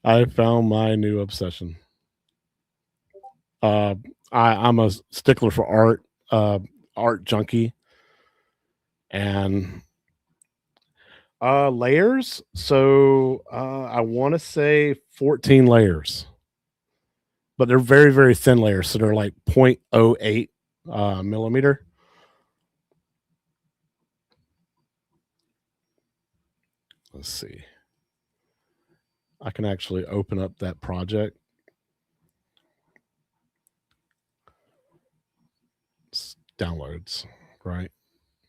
I found my new obsession. I'm a stickler for art junkie, and layers. So I want to say 14 layers, but they're very, very thin layers. So they're like 0.08 millimeter. Let's see. I can actually open up that project. It's downloads, right?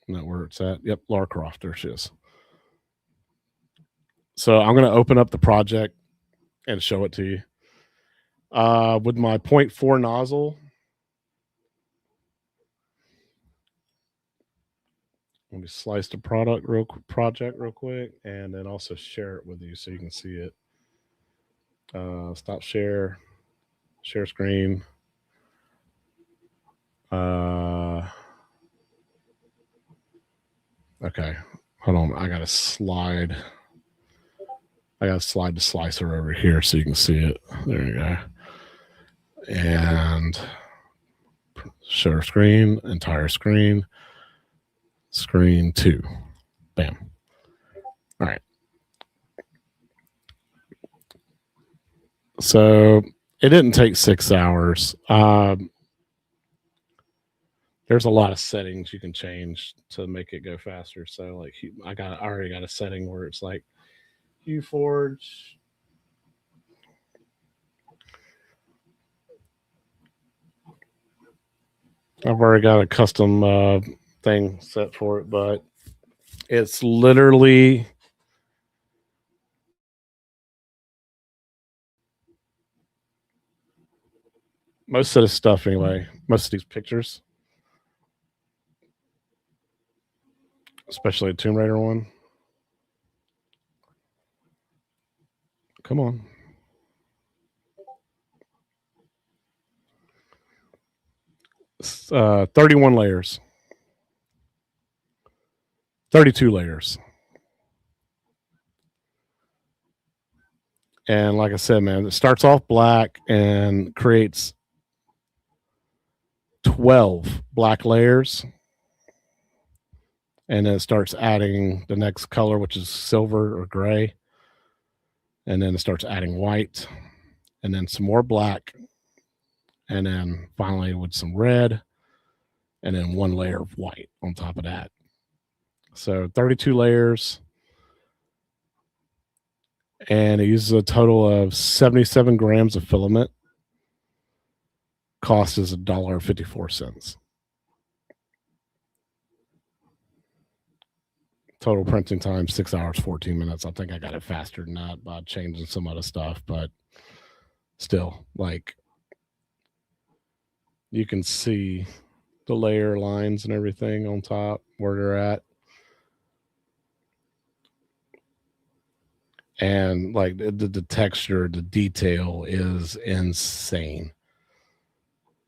Isn't that where it's at? Yep, Lara Croft. There she is. So I'm going to open up the project and show it to you. With my 0.4 nozzle. Let me slice the project real quick, and then also share it with you so you can see it. Stop share screen. Okay, hold on. I gotta slide the slicer over here so you can see it. There you go. And share screen, entire screen, screen 2. Bam. All right. So it didn't take 6 hours. There's a lot of settings you can change to make it go faster. So like I already got a setting where it's like HueForge. I've already got a custom thing set for it, but it's literally most of the stuff anyway. Most of these pictures, especially a Tomb Raider one. Come on. It's, 31 layers. 32 layers. And like I said, man, it starts off black and creates 12 black layers. And then it starts adding the next color, which is silver or gray. And then it starts adding white. and then some more black, and then finally with some red, and then one layer of white on top of that. So 32 layers, and it uses a total of 77 grams of filament. Cost is $1.54. Total printing time 6 hours 14 minutes. I think I got it faster than that by changing some other stuff, but still, like, you can see the layer lines and everything on top where they're at. And like the texture, the detail is insane.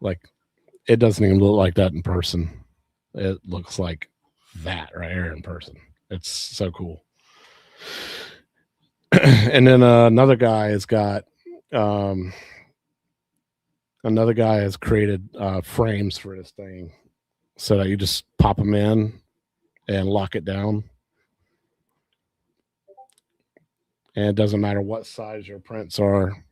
Like, it doesn't even look like that in person. It looks like that right here in person. It's so cool. And then another guy has created frames for this thing so that you just pop them in and lock it down. And it doesn't matter what size your prints are.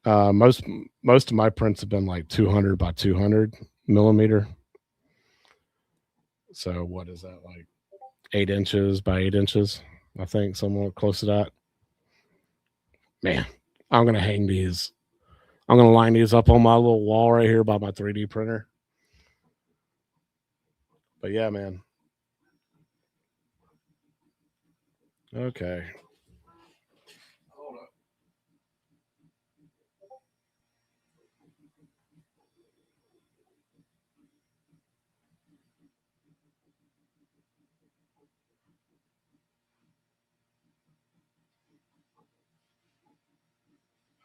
Most of my prints have been like 200 by 200 millimeter. So what is that, like 8 inches by 8 inches? I think somewhere close to that. Man, I'm gonna hang these. I'm gonna line these up on my little wall right here by my 3D printer. But yeah, man. Okay. Hold up.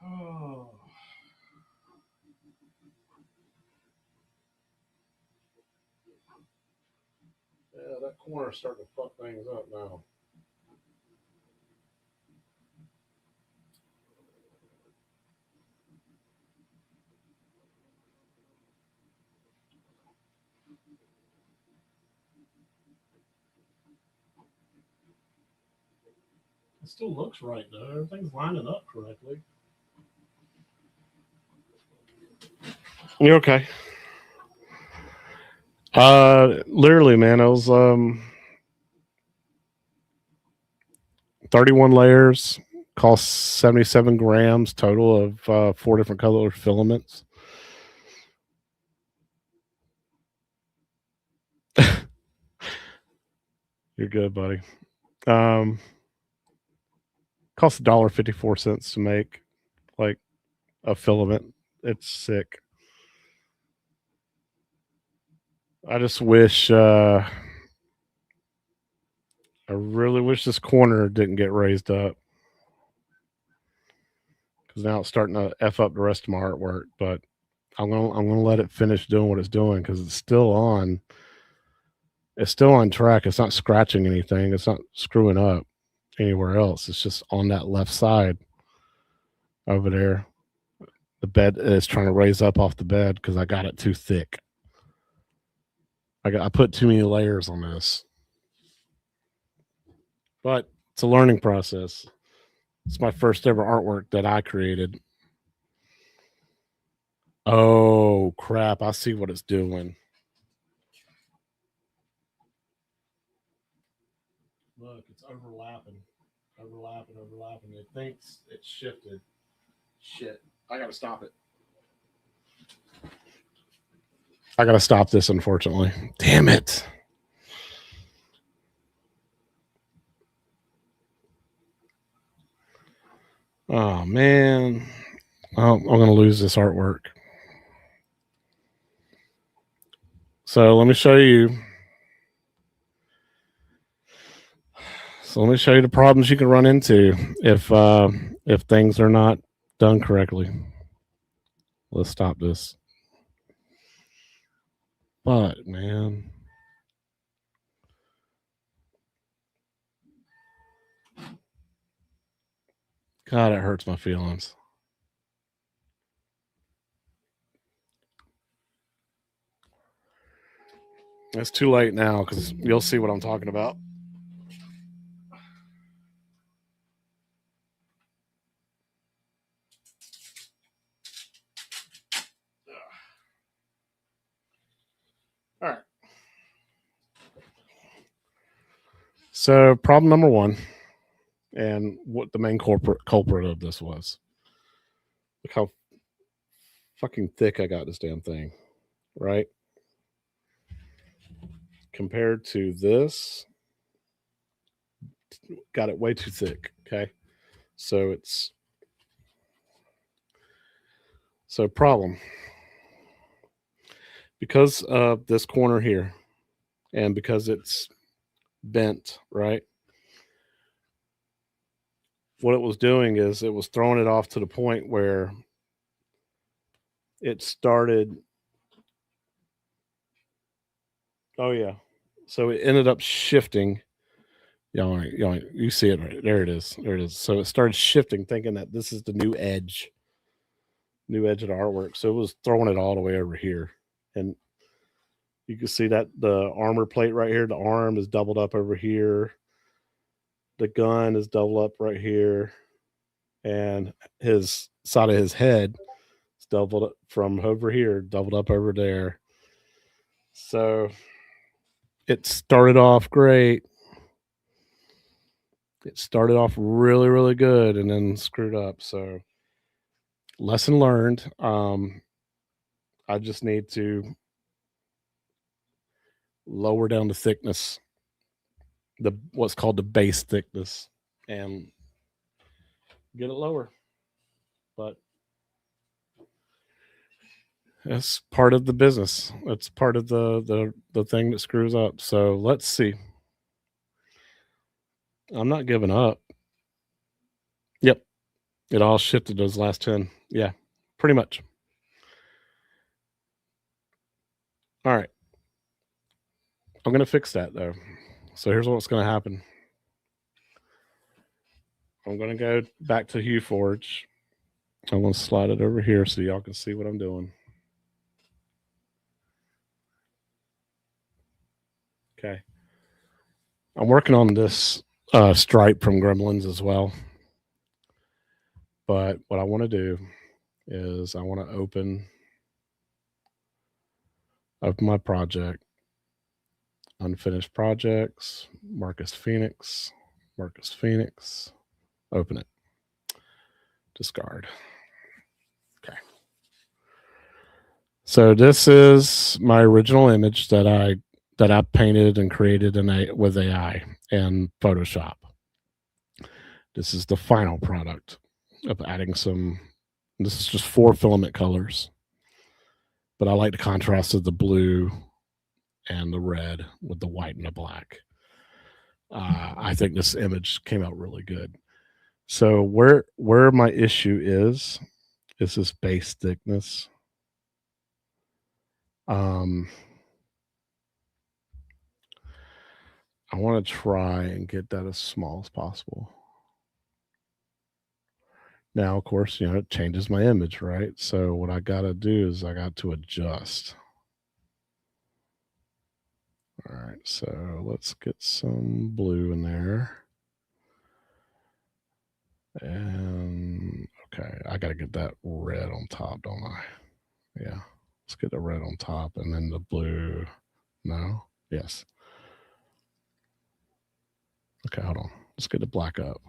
Oh. Yeah, that corner's starting to fuck things up now. It still looks right though. Everything's lining up correctly. You okay? Literally, man, it was 31 layers, cost 77 grams total of 4 different color filaments. You're good, buddy. Costs $1.54 to make, like, a filament. It's sick. I just wish I really wish this corner didn't get raised up, because now it's starting to F up the rest of my artwork. But I'm gonna let it finish doing what it's doing, because it's still on track. It's not scratching anything. It's not screwing up anywhere else. It's just on that left side over there. The bed is trying to raise up off the bed because I got it too thick. I put too many layers on this. But it's a learning process. It's my first ever artwork that I created. Oh crap, I see what it's doing. Look, it's overlapping. It thinks it's shifted. Shit. I gotta stop it. I gotta stop this, unfortunately. Damn it. Oh man. I'm gonna lose this artwork. So let me show you. Let me show you the problems you can run into if things are not done correctly. Let's stop this. But man, God, it hurts my feelings. It's too late now, because you'll see what I'm talking about. So problem number one, and what the main culprit of this was. Look how fucking thick I got this damn thing, right? Compared to this, got it way too thick. Okay, so it's problem because of this corner here, and because it's bent, right? What it was doing is it was throwing it off to the point where it started. Oh yeah, so it ended up shifting. You see it right there. It is. There it is. So it started shifting, thinking that this is the new edge of the artwork. So it was throwing it all the way over here, and you can see that the armor plate right here, the arm is doubled up over here. The gun is doubled up right here, and his side of his head is doubled up from over here, doubled up over there. So it started off great. It started off really, really good, and then screwed up. So lesson learned. I just need to lower down the thickness, the what's called the base thickness, and get it lower. But that's part of the business. That's part of the thing that screws up. So let's see. I'm not giving up. Yep, it all shifted those last 10. Yeah, pretty much. All right, I'm gonna fix that though. So here's what's gonna happen. I'm gonna go back to HueForge. I'm gonna slide it over here so y'all can see what I'm doing. Okay. I'm working on this stripe from Gremlins as well. But what I want to do is I want to open up my project, unfinished projects, Marcus Phoenix, open it, discard. Okay. So this is my original image that I painted and created with AI and Photoshop. This is the final product of adding some. This is just 4 filament colors, but I like the contrast of the blue and the red with the white and the black. I think this image came out really good. So where my issue is this base thickness. I want to try and get that as small as possible. Now, of course, it changes my image, right? So what I got to do is I got to adjust. All right, so let's get some blue in there. And okay, I got to get that red on top, don't I? Yeah, let's get the red on top and then the blue. No? Yes. Okay, hold on. Let's get the black up.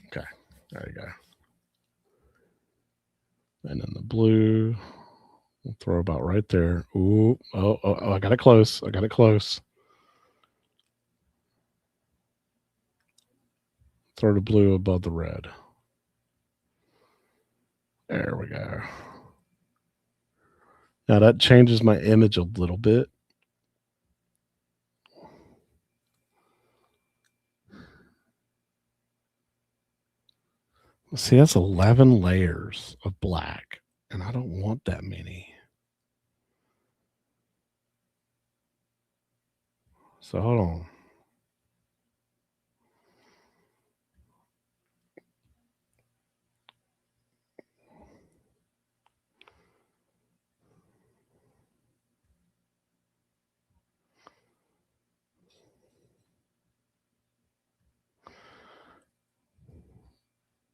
Okay, there you go. And then the blue, we'll throw about right there. Ooh, oh, I got it close. Throw the blue above the red. There we go. Now that changes my image a little bit. See, that's 11 layers of black, and I don't want that many. So hold on.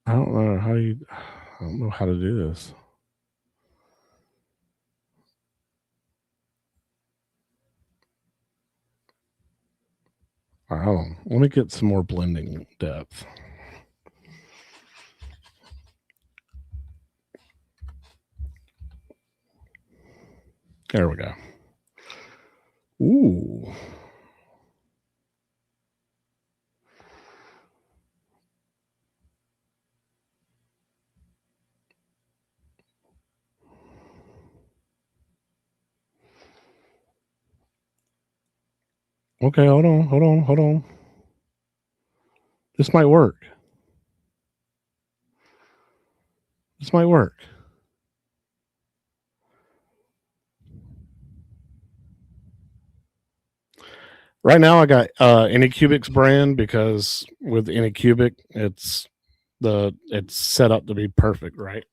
I don't know how to do this. Let me get some more blending depth. There we go. Ooh. Okay, hold on. This might work. Right now I got Anycubic's brand because with Anycubic it's set up to be perfect, right?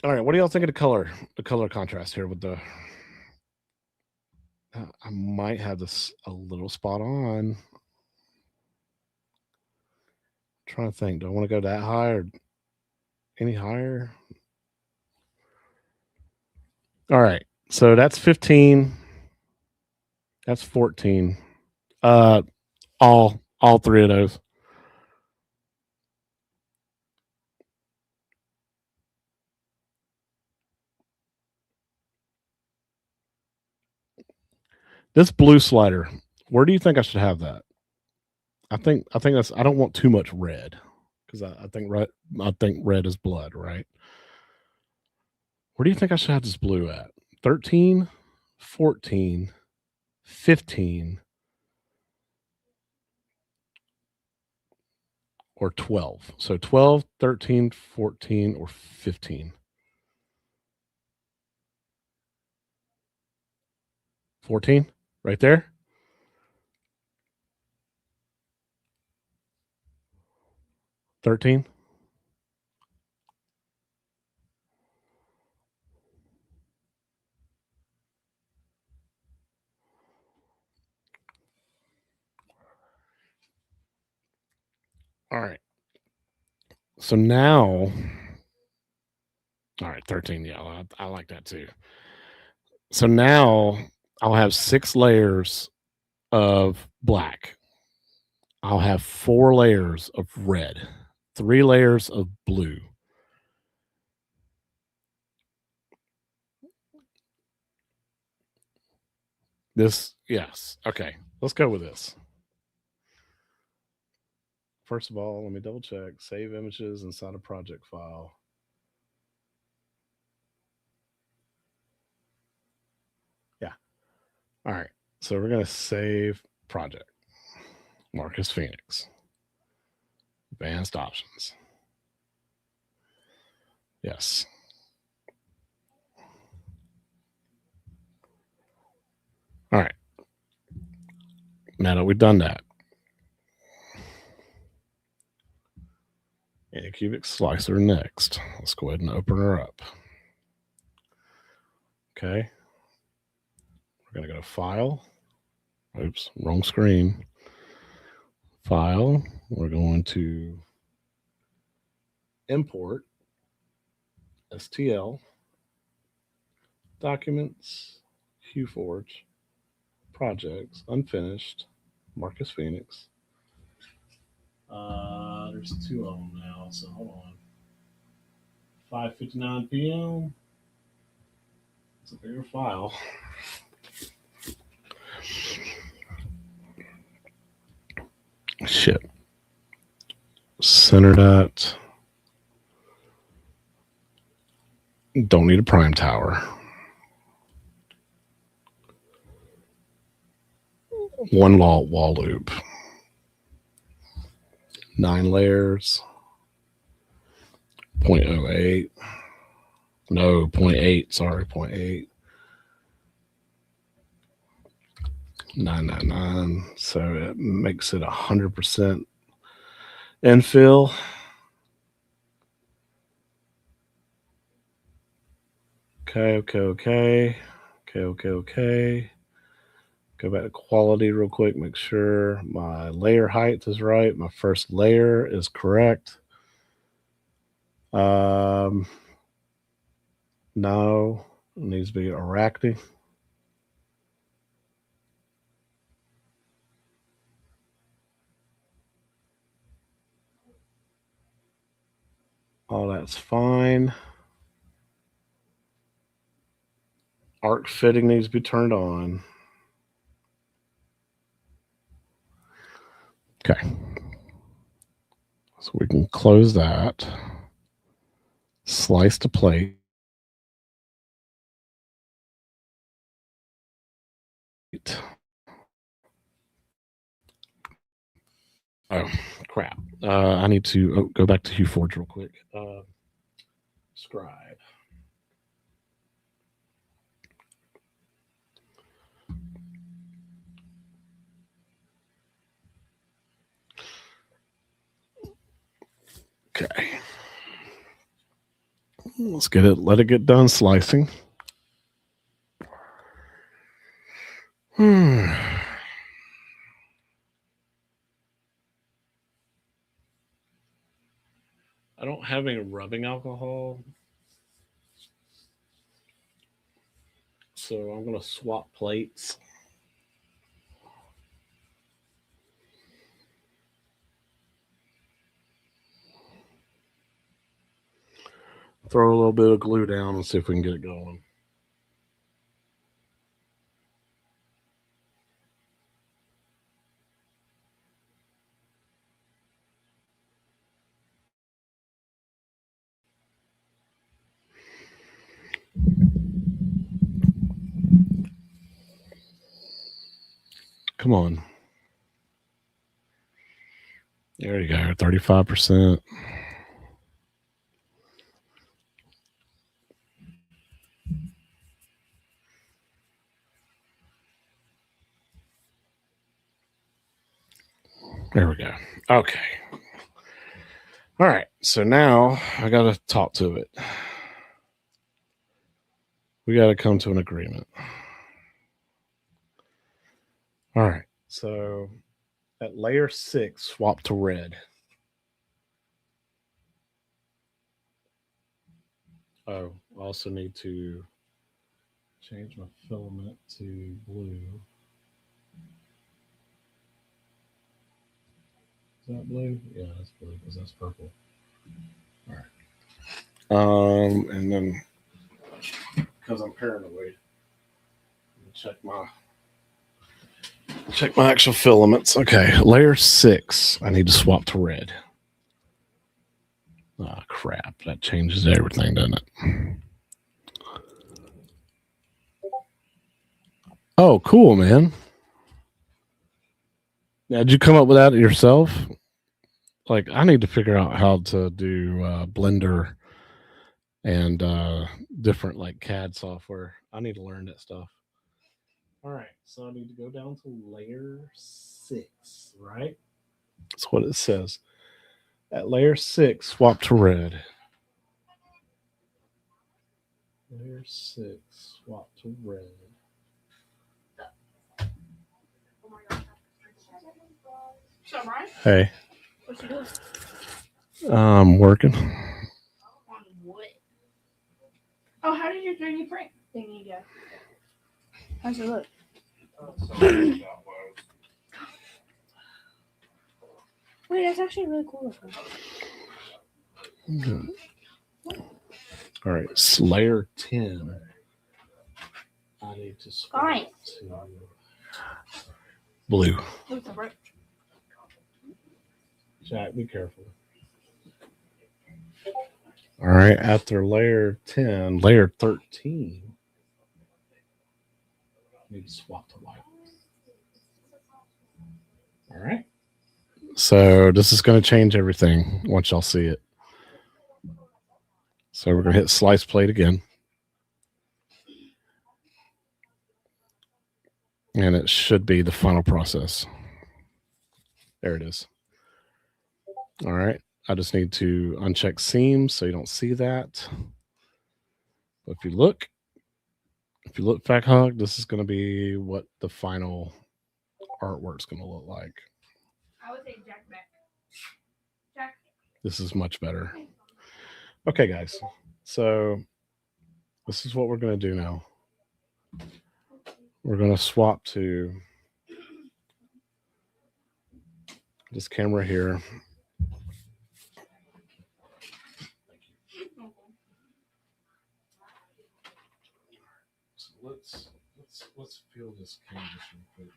All right, what do y'all think of the color contrast here with the I might have this a little spot on. I'm trying to think, do I want to go that high or any higher? All right, so that's 15. That's 14. All three of those. This blue slider, where do you think I should have that? I think that's. I don't want too much red because I think red is blood, right? Where do you think I should have this blue at? 13, 14, 15, or 12? So 12, 13, 14, or 15? 14, right there. 13. All right. So now, all right, 13. Yeah, I like that too. So now I'll have 6 layers of black. I'll have 4 layers of red, 3 layers of blue. Yes. Okay. Let's go with this. First of all, let me double check. Save images inside a project file. Yeah. All right. So we're going to save project. Marcus Phoenix. Advanced options. Yes. All right. Now that we've done that, Anycubic slicer next. Let's go ahead and open her up. Okay. We're going to go to File. Oops, wrong screen. File. We're going to import STL, documents, HueForge, projects, unfinished, Marcus Phoenix. There's 2 of them now, so hold on. 5:59 p.m. It's a bigger file. Shit. Center that. Don't need a prime tower. 1 wall loop. 9 layers. 0.08. No, 0.8. Sorry, 0.8. 999. So it makes it 100% infill. Okay. Go back to quality real quick. Make sure my layer height is right. My first layer is correct. No, it needs to be Arachne. All that's fine. Arc fitting needs to be turned on. Okay. So we can close that. Slice to plate. Oh, crap. I need to go back to HueForge real quick. Scribe. Okay. Let's get it. Let it get done slicing. I don't have any rubbing alcohol, so I'm going to swap plates. Throw a little bit of glue down and see if we can get it going. Come on. There you go, 35%. There we go. Okay. All right. So now I got to talk to it. We got to come to an agreement. All right. So at layer 6, swap to red. Oh, I also need to change my filament to blue. Is that blue? Yeah, that's blue because that's purple. All right. And then because I'm paranoid, check my actual filaments. Okay, layer 6. I need to swap to red. Oh crap! That changes everything, doesn't it? Oh, cool, man. Now, did you come up with that yourself? Like, I need to figure out how to do Blender and different like CAD software. I need to learn that stuff. All right, so I need to go down to layer 6, right? That's what it says. At layer 6, swap to red. Layer 6, swap to red. So, Brian, Hey, what you doing? I'm working. On what? Oh, how did your 3D print thingy go? How's it look? Wait, that's actually really cool looking. All right, layer 10. I need to swap to blue. Jack, be careful. All right, after layer 10, layer 13, I need to swap to white. All right. So this is going to change everything once y'all see it. So we're going to hit slice plate again. And it should be the final process. There it is. All right. I just need to uncheck seams so you don't see that. But if you look Fat Hog, this is going to be what the final artwork's going to look like. I would say Jack back. Jack. This is much better. Okay, guys. So this is what we're going to do now. We're going to swap to this camera here. let's feel this canvas real quick.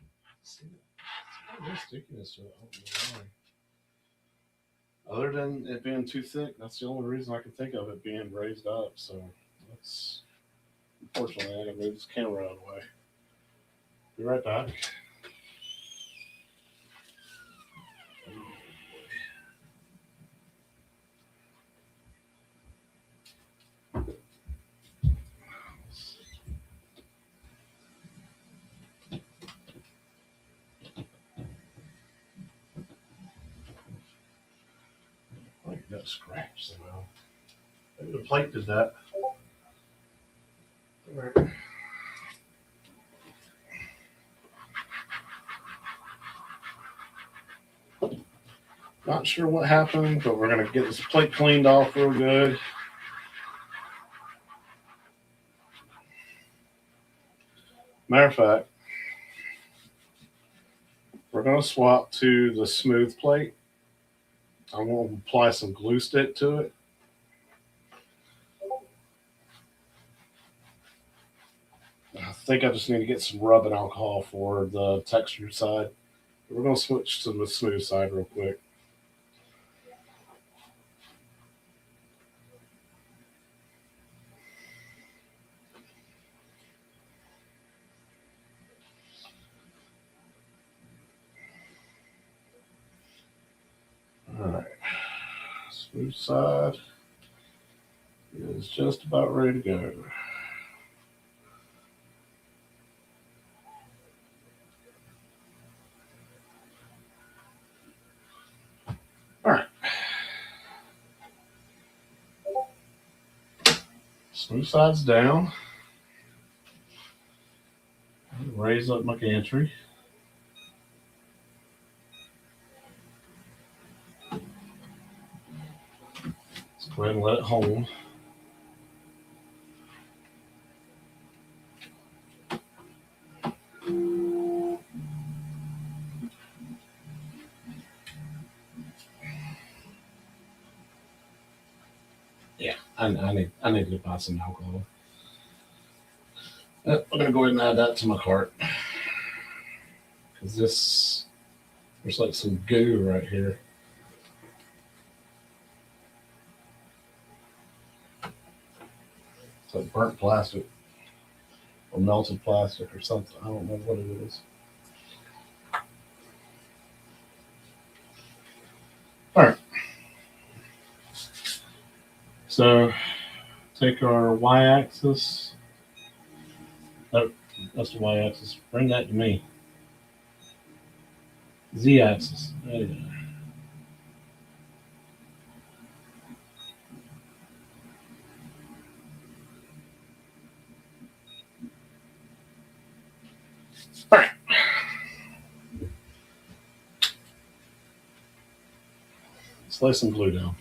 See, it's got no stickiness to it. I don't know why. Other than it being too thick, that's the only reason I can think of it being raised up. So that's unfortunately I gotta move this camera out of the way. Be right back. I think it got scratched somehow. Maybe the plate did that. All right. Not sure what happened, but we're gonna get this plate cleaned off real good. Matter of fact, we're gonna swap to the smooth plate. I'm gonna apply some glue stick to it. I think I just need to get some rubbing alcohol for the textured side. We're gonna switch to the smooth side real quick. All right, smooth side is just about ready to go. All right, smooth side's down. Raise up my gantry. Let's go ahead and let it home. Yeah, I need to buy some alcohol. I'm gonna go ahead and add that to my cart because there's like some goo right here. It's like burnt plastic or melted plastic or something. I don't know what it is. All right. So take our y-axis. Oh, that's the y-axis. Bring that to me. Z-axis. There you go. All right. Let's lay some glue down.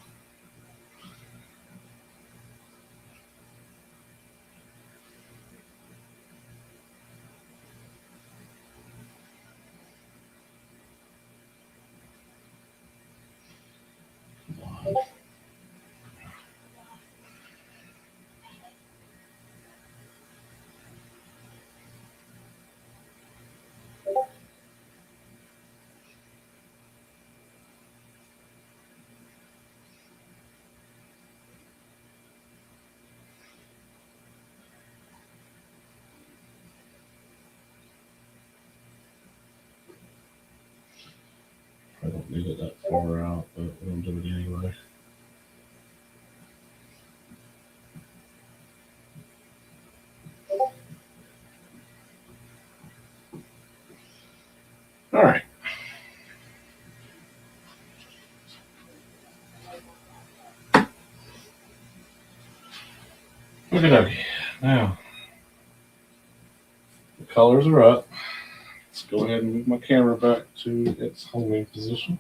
I don't need it that far out, but we'll do it anyway. All right. Okie dokie. Now, the colors are up. Let's go ahead and move my camera back to its homing position.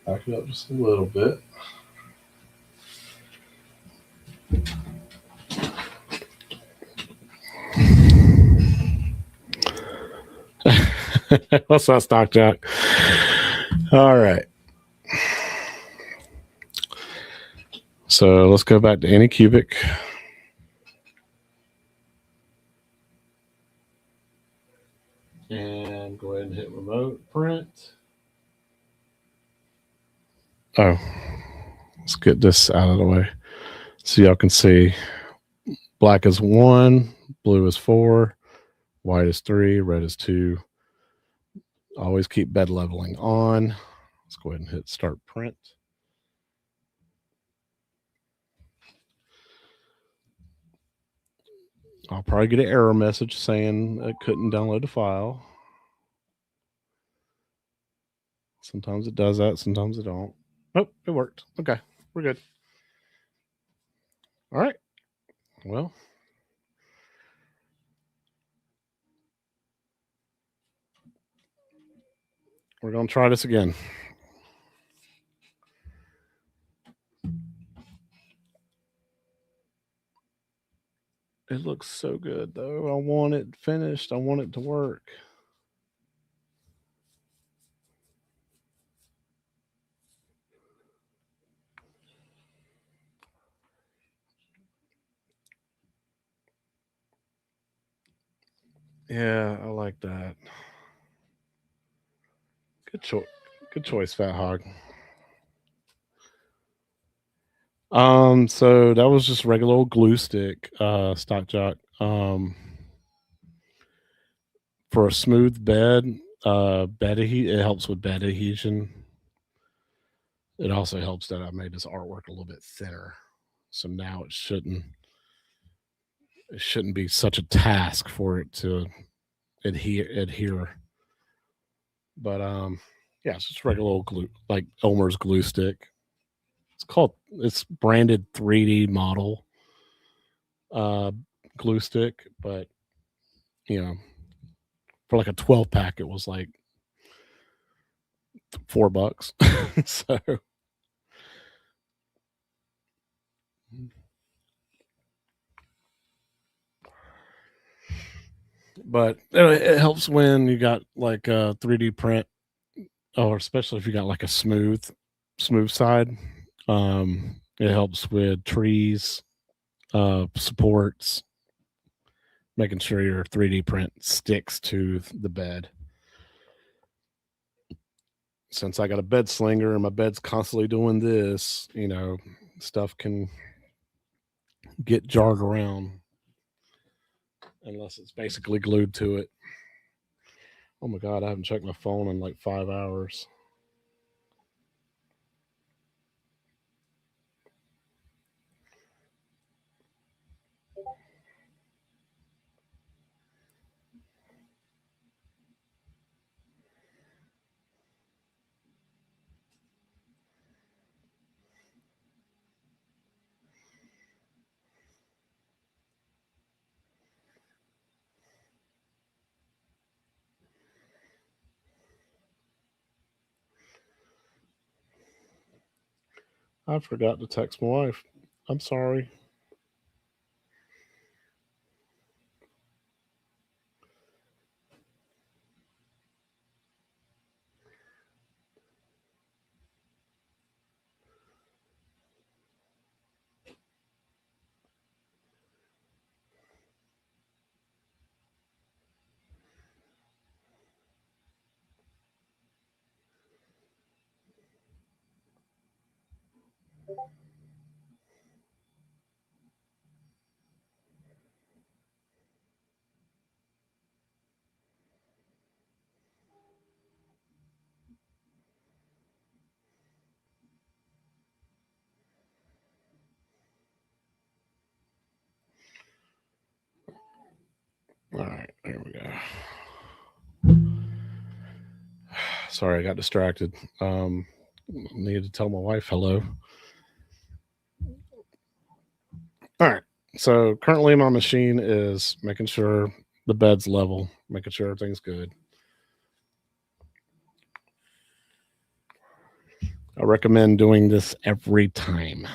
Back it up just a little bit. What's that, Stock Jack? All right. So let's go back to Anycubic. And go ahead and hit remote print. Oh, let's get this out of the way so y'all can see. Black is 1, blue is 4, white is 3, red is 2. Always keep bed leveling on. Let's go ahead and hit start print. I'll probably get an error message saying it couldn't download the file. Sometimes it does that, sometimes it don't. Nope, it worked. Okay, we're good. All right. Well, we're going to try this again. It looks so good, though. I want it finished. I want it to work. Yeah, I like that. Good choice. Good choice, Fat Hog. So that was just regular old glue stick, stock jock. For a smooth bed, it helps with bed adhesion. It also helps that I made this artwork a little bit thinner, so now it shouldn't be such a task for it to adhere. But yeah, it's just regular old glue, like Elmer's glue stick. It's branded 3D model glue stick, but you know, for like a 12 pack, it was like $4. So, but it helps when you got like a 3D print, or especially if you got like a smooth side. It helps with trees, supports, making sure your 3D print sticks to the bed. Since I got a bed slinger and my bed's constantly doing this, stuff can get jarred around unless it's basically glued to it. Oh my God, I haven't checked my phone in like 5 hours. I forgot to text my wife. I'm sorry. All right, there we go. Sorry, I got distracted. Needed to tell my wife hello. All right. So currently my machine is making sure the bed's level, making sure everything's good. I recommend doing this every time.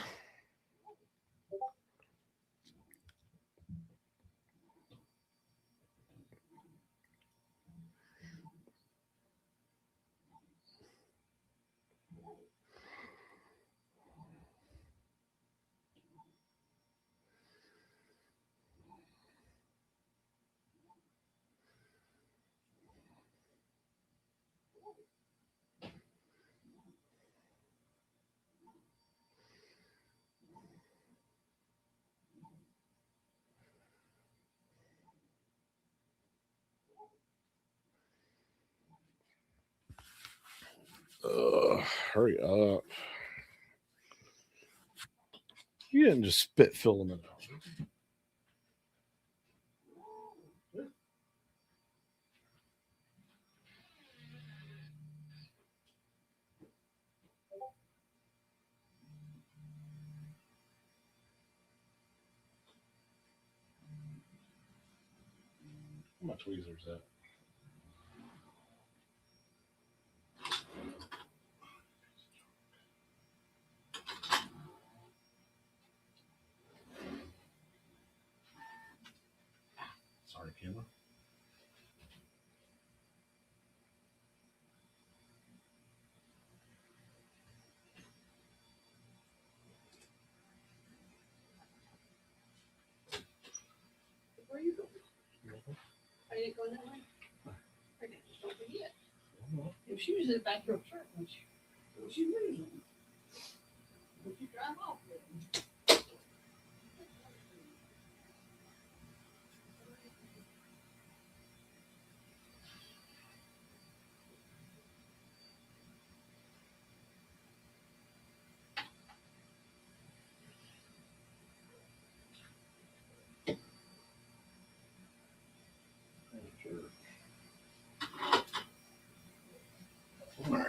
hurry up. You didn't just spit filament out. How much tweezers is that? Sorry, camera. Where are you going? Are you going that way? Okay, just don't forget. If she was in the back of her truck, would she lose them? Would you drive off with them? All right.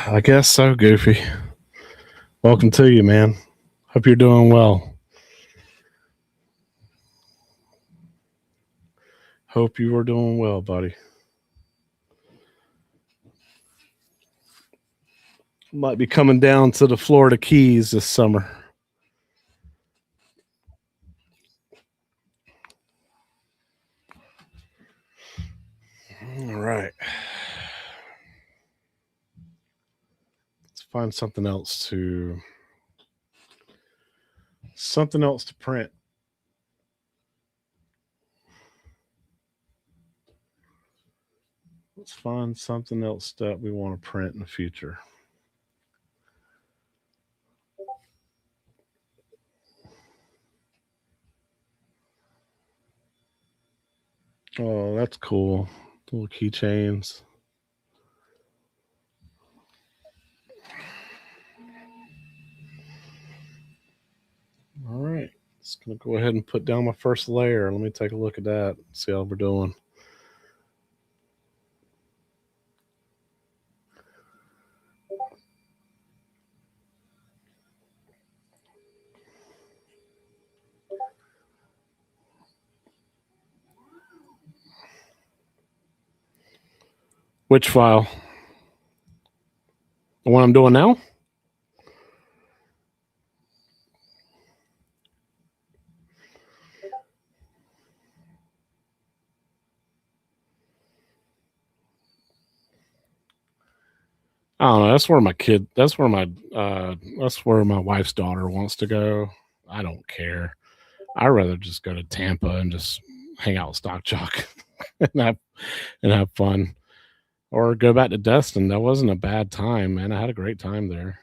I guess so, Goofy. Welcome to you, man. Hope you're doing well. Hope you are doing well, buddy. Might be coming down to the Florida Keys this summer. All right. Let's find something else to print. Let's find something else that we want to print in the future. Oh, that's cool. Little keychains. All right. Just going to go ahead and put down my first layer. Let me take a look at that. See how we're doing. Which file? The one I'm doing now? I don't know. That's where my wife's daughter wants to go. I don't care. I'd rather just go to Tampa and just hang out with Stock Chalk and have fun. Or go back to Destin. That wasn't a bad time, man. I had a great time there.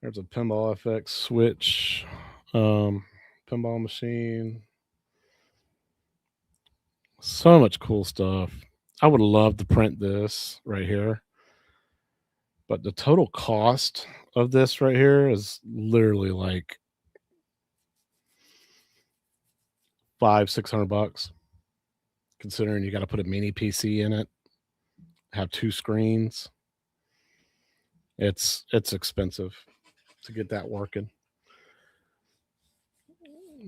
There's a Pinball FX switch, pinball machine. So much cool stuff. I would love to print this right here. But the total cost of this right here is literally like $500-600, considering you got to put a mini PC in it, have 2 screens. It's expensive to get that working.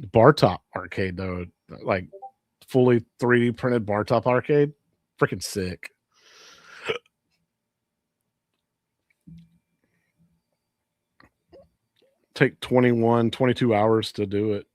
The bar top arcade though, like fully 3D printed bar top arcade, freaking sick. Take 22 hours to do it.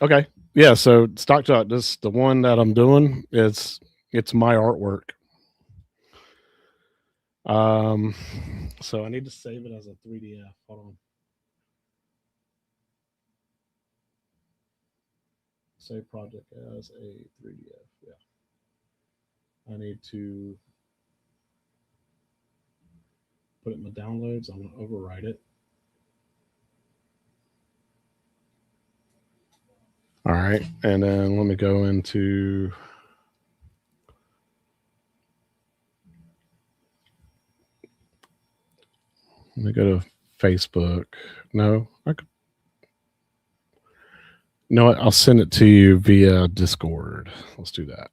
Okay. Yeah, so Stock Shot, this the one that I'm doing, it's my artwork. So I need to save it as a 3DF. Hold on. Save project as a 3DF. Yeah. I need to put it in my downloads. I'm going to overwrite it. All right. And then let me go into. Let me go to Facebook. No, I could. You know what? I'll send it to you via Discord. Let's do that.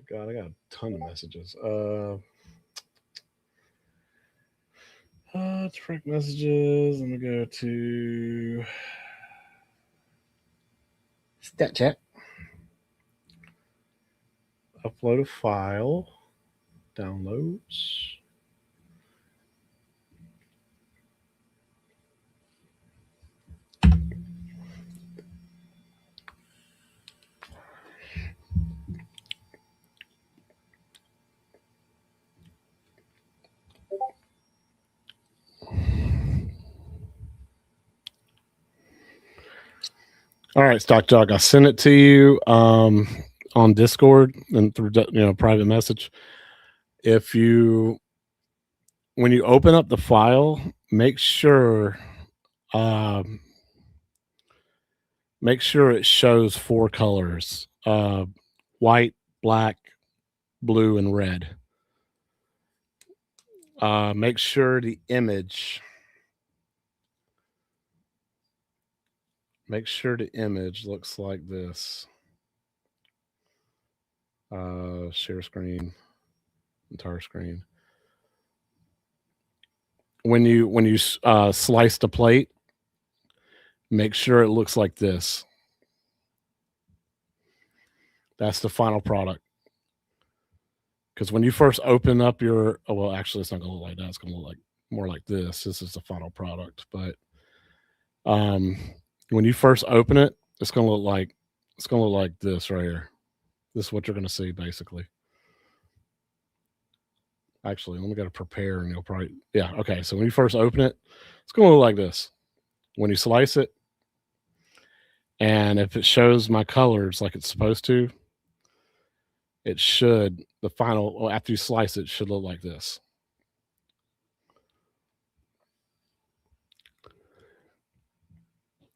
God, I got a ton of messages. Direct messages. Let me go to Stat Chat. Upload a file. Downloads. All right, Stock Jog. I sent it to you on Discord and through private message. If you when you open up the file, make sure it shows 4 colors: white, black, blue, and red. Make sure the image. Make sure the image looks like this. Share screen, entire screen. When you slice the plate, make sure it looks like this. That's the final product. Because when you first open up your, well, actually, it's not going to look like that. It's going to look like more like this. This is the final product. But when you first open it, it's going to look like this right here. This is what you're going to see, basically. Actually, let me go to prepare, and you'll probably, yeah, okay. So when you first open it, it's going to look like this. When you slice it, and if it shows my colors like it's supposed to, it should, the final, well, after you slice it, should look like this.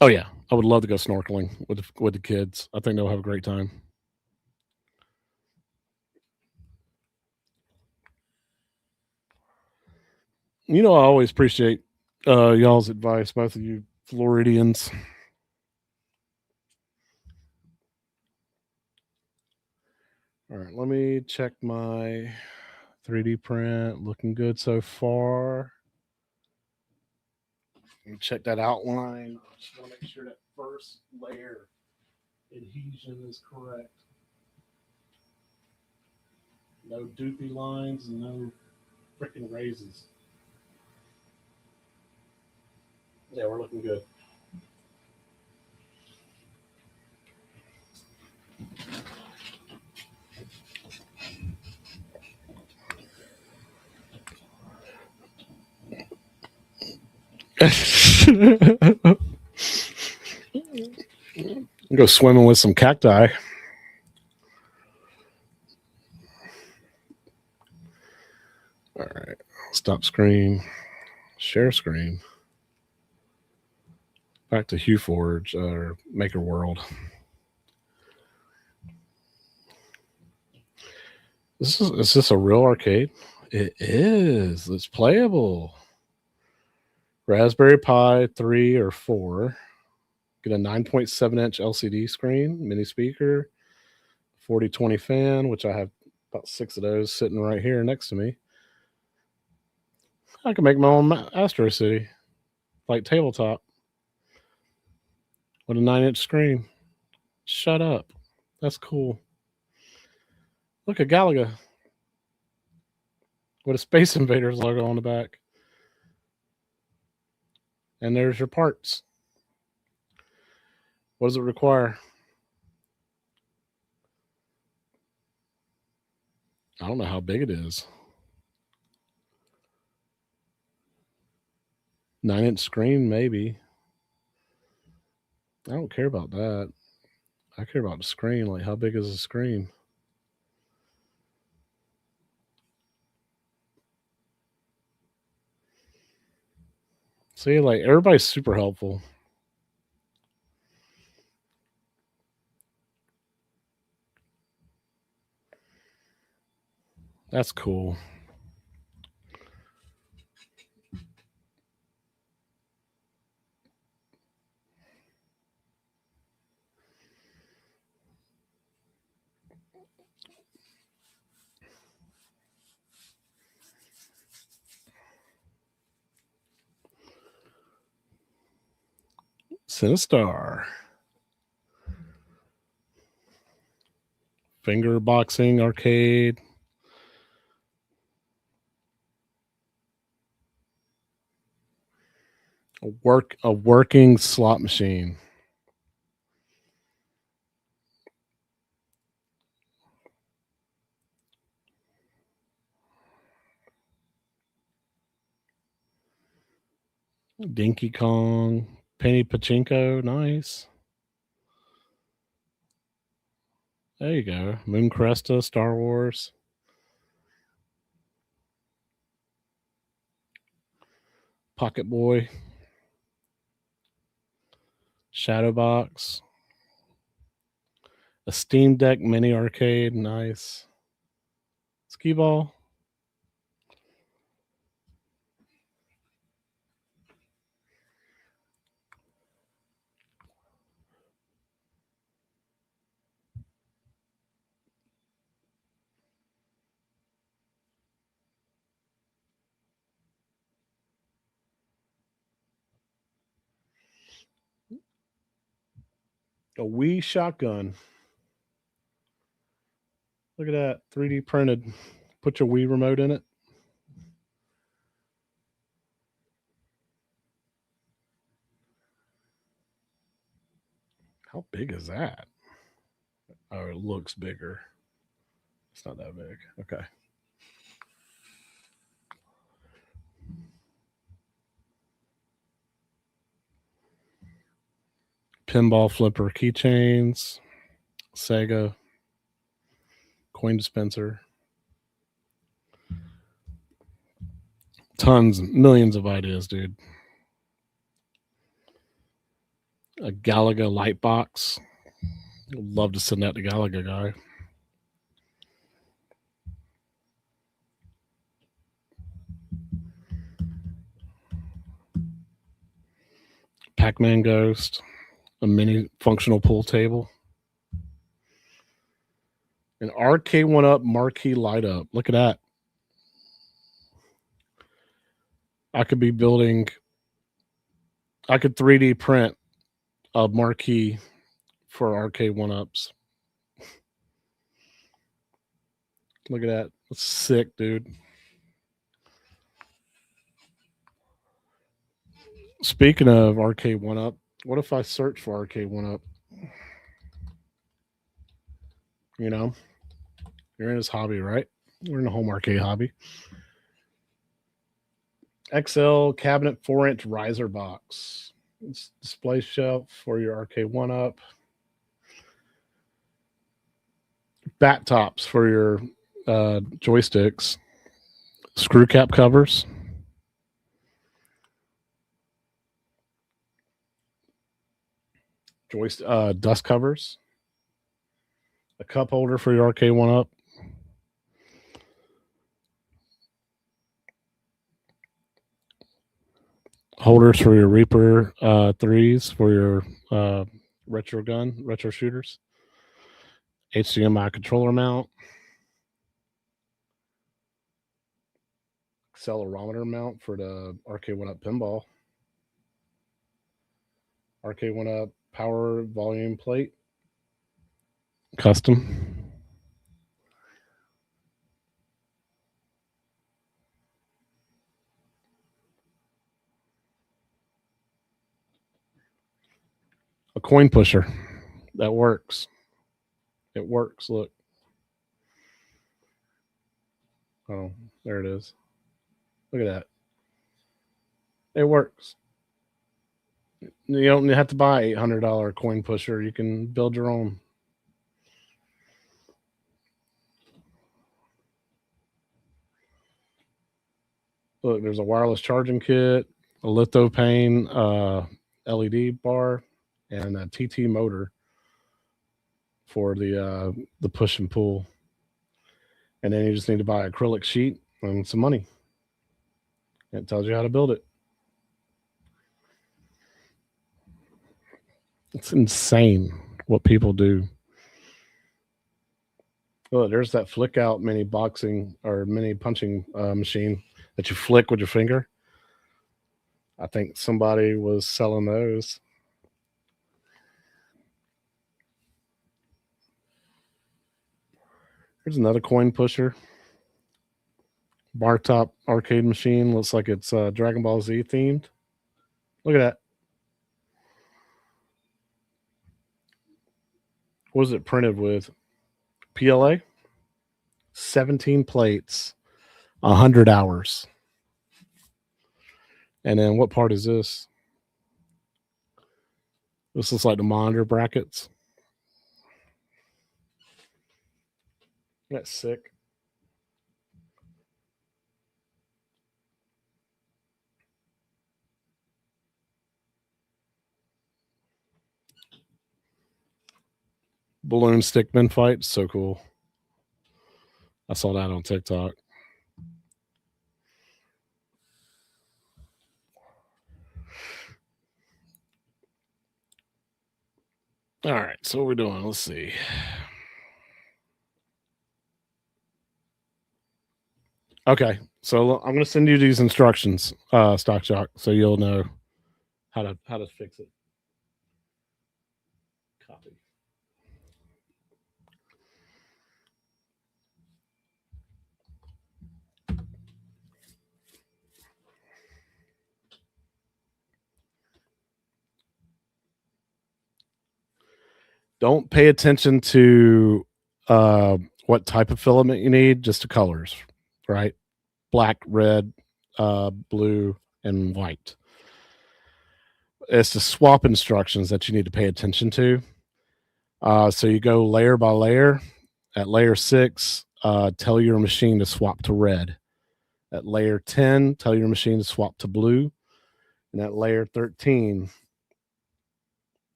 Oh yeah, I would love to go snorkeling with the kids. I think they'll have a great time. I always appreciate y'all's advice, both of you Floridians. All right, let me check my 3D print. Looking good so far. Let me check that outline. I just want to make sure that first layer adhesion is correct. No doopy lines and no freaking raises. Yeah, we're looking good. Go swimming with some cacti. All right, stop screen, share screen. Back to HueForge or Maker World. Is this a real arcade? It is. It's playable. Raspberry Pi 3 or 4. Get a 9.7-inch LCD screen, mini speaker, 4020 fan, which I have about 6 of those sitting right here next to me. I can make my own Astro City, like tabletop, with a 9-inch screen. Shut up. That's cool. Look at Galaga with a Space Invaders logo on the back. And there's your parts. What does it require? I don't know how big it is. 9-inch screen, maybe. I don't care about that. I care about the screen. Like, how big is the screen? See, like, everybody's super helpful. That's cool. Sinistar. Finger boxing arcade. A working slot machine. Dinky Kong. Penny Pachinko. Nice. There you go. Moon Cresta, Star Wars. Pocket Boy. Shadowbox. A Steam Deck mini arcade. Nice. Skee Ball. A Wii shotgun. Look at that. 3D printed. Put your Wii remote in it. How big is that? Oh, it looks bigger. It's not that big. Okay. Pinball flipper keychains. Sega. Coin dispenser. Tons, millions of ideas, dude. A Galaga light box. Love to send that to Galaga guy. Pac-Man Ghost. A mini functional pool table. An Arcade 1-Up marquee light up. Look at that. I could 3D print a marquee for Arcade 1-Ups. Look at that. That's sick, dude. Speaking of Arcade 1-Up, what if I search for Arcade 1-Up? You know, you're in this hobby, right? We're in the home arcade hobby. XL cabinet 4-inch riser box. It's display shelf for your Arcade 1-Up. Bat tops for your joysticks. Screw cap covers. Dust covers. A cup holder for your Arcade 1-Up. Holders for your Reaper 3s for your retro shooters. HDMI controller mount. Accelerometer mount for the Arcade 1-Up pinball. Arcade 1-Up power volume plate. Custom. A coin pusher. That works. It works. Look. Oh, there it is. Look at that. It works. You don't have to buy $800 coin pusher. You can build your own. Look, there's a wireless charging kit, a lithopane LED bar, and a TT motor for the push and pull. And then you just need to buy an acrylic sheet and some money. It tells you how to build it. It's insane what people do. Oh, there's that flick out mini boxing or mini punching machine that you flick with your finger. I think somebody was selling those. Here's another coin pusher. Bar top arcade machine. Looks like it's Dragon Ball Z themed. Look at that. What was it printed with? PLA? 17 plates, 100 hours. And then what part is this? This looks like the monitor brackets. That's sick. Balloon stickman fight. So cool. I saw that on TikTok. All right, so what we're doing, let's see. Okay, so I'm going to send you these instructions, Stock Shock, so you'll know how to fix it. Copy. Don't pay attention to what type of filament you need, just the colors, right? Black, red, blue, and white. It's the swap instructions that you need to pay attention to. So you go layer by layer. At layer 6, tell your machine to swap to red. At layer 10, tell your machine to swap to blue. And at layer 13,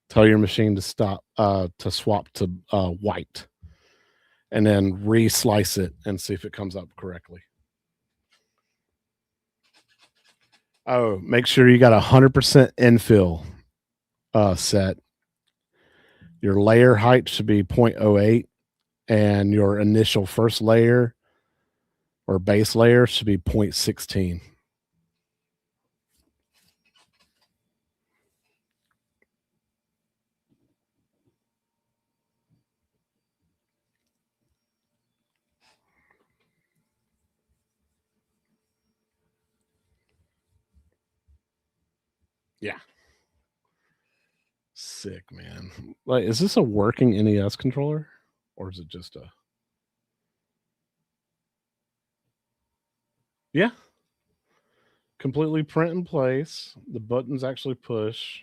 tell your machine to swap to white. And then re-slice it and see if it comes up correctly. Oh, make sure you got 100% infill set. Your layer height should be 0.08, and your initial first layer or base layer should be 0.16. Yeah. Sick, man. Like, is this a working NES controller? Or is it just a... Yeah. Completely print in place. The buttons actually push.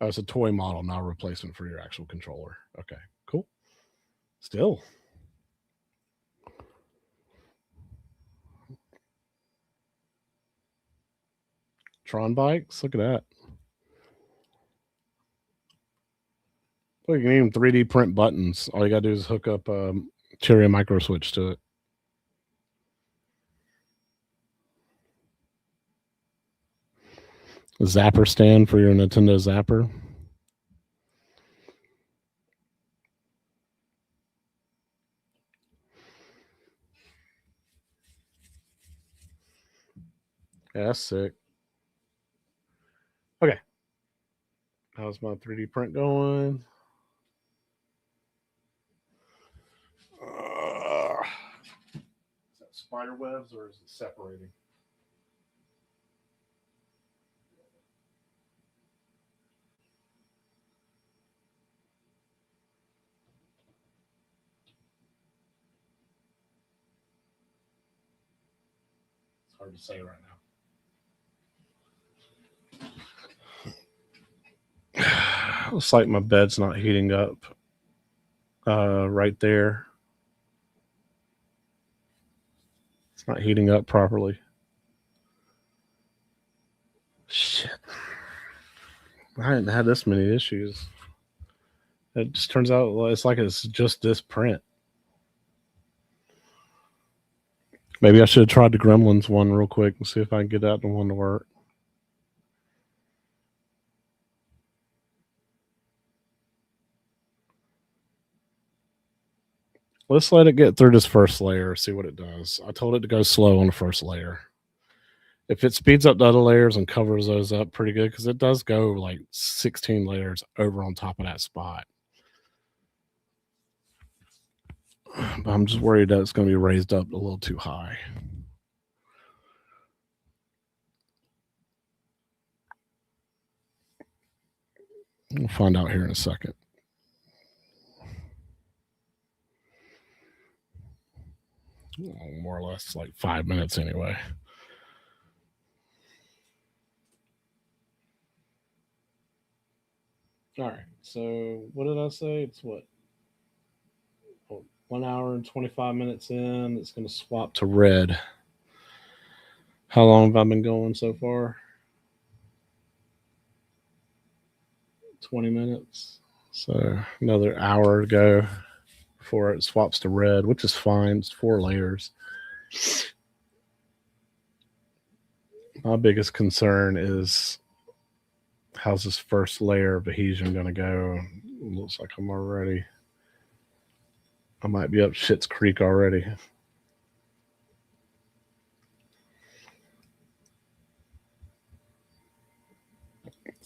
Oh, it's a toy model, not a replacement for your actual controller. Okay, cool. Still. Tron bikes. Look at that. Well, you can even 3D print buttons. All you got to do is hook up Cherry micro switch to it. A zapper stand for your Nintendo zapper. Yeah, that's sick. Okay. How's my 3D print going? spider webs or is it separating? It's hard to say right now. Looks like my bed's not heating up right there. It's not heating up properly. Shit. I hadn't had this many issues. It just turns out it's like it's just this print. Maybe I should have tried the Gremlins one real quick and see if I can get that one to work. Let's let it get through this first layer, see what it does. I told it to go slow on the first layer. If it speeds up the other layers and covers those up pretty good, because it does go like 16 layers over on top of that spot. But I'm just worried that it's going to be raised up a little too high. We'll find out here in a second. More or less like 5 minutes anyway. All right. So what did I say? It's what? 1 hour and 25 minutes in. It's going to swap to red. How long have I been going so far? 20 minutes. So another hour to go before it swaps to red, which is fine. It's 4 layers. My biggest concern is how's this first layer of adhesion going to go? It looks like I might be up Shit's Creek already.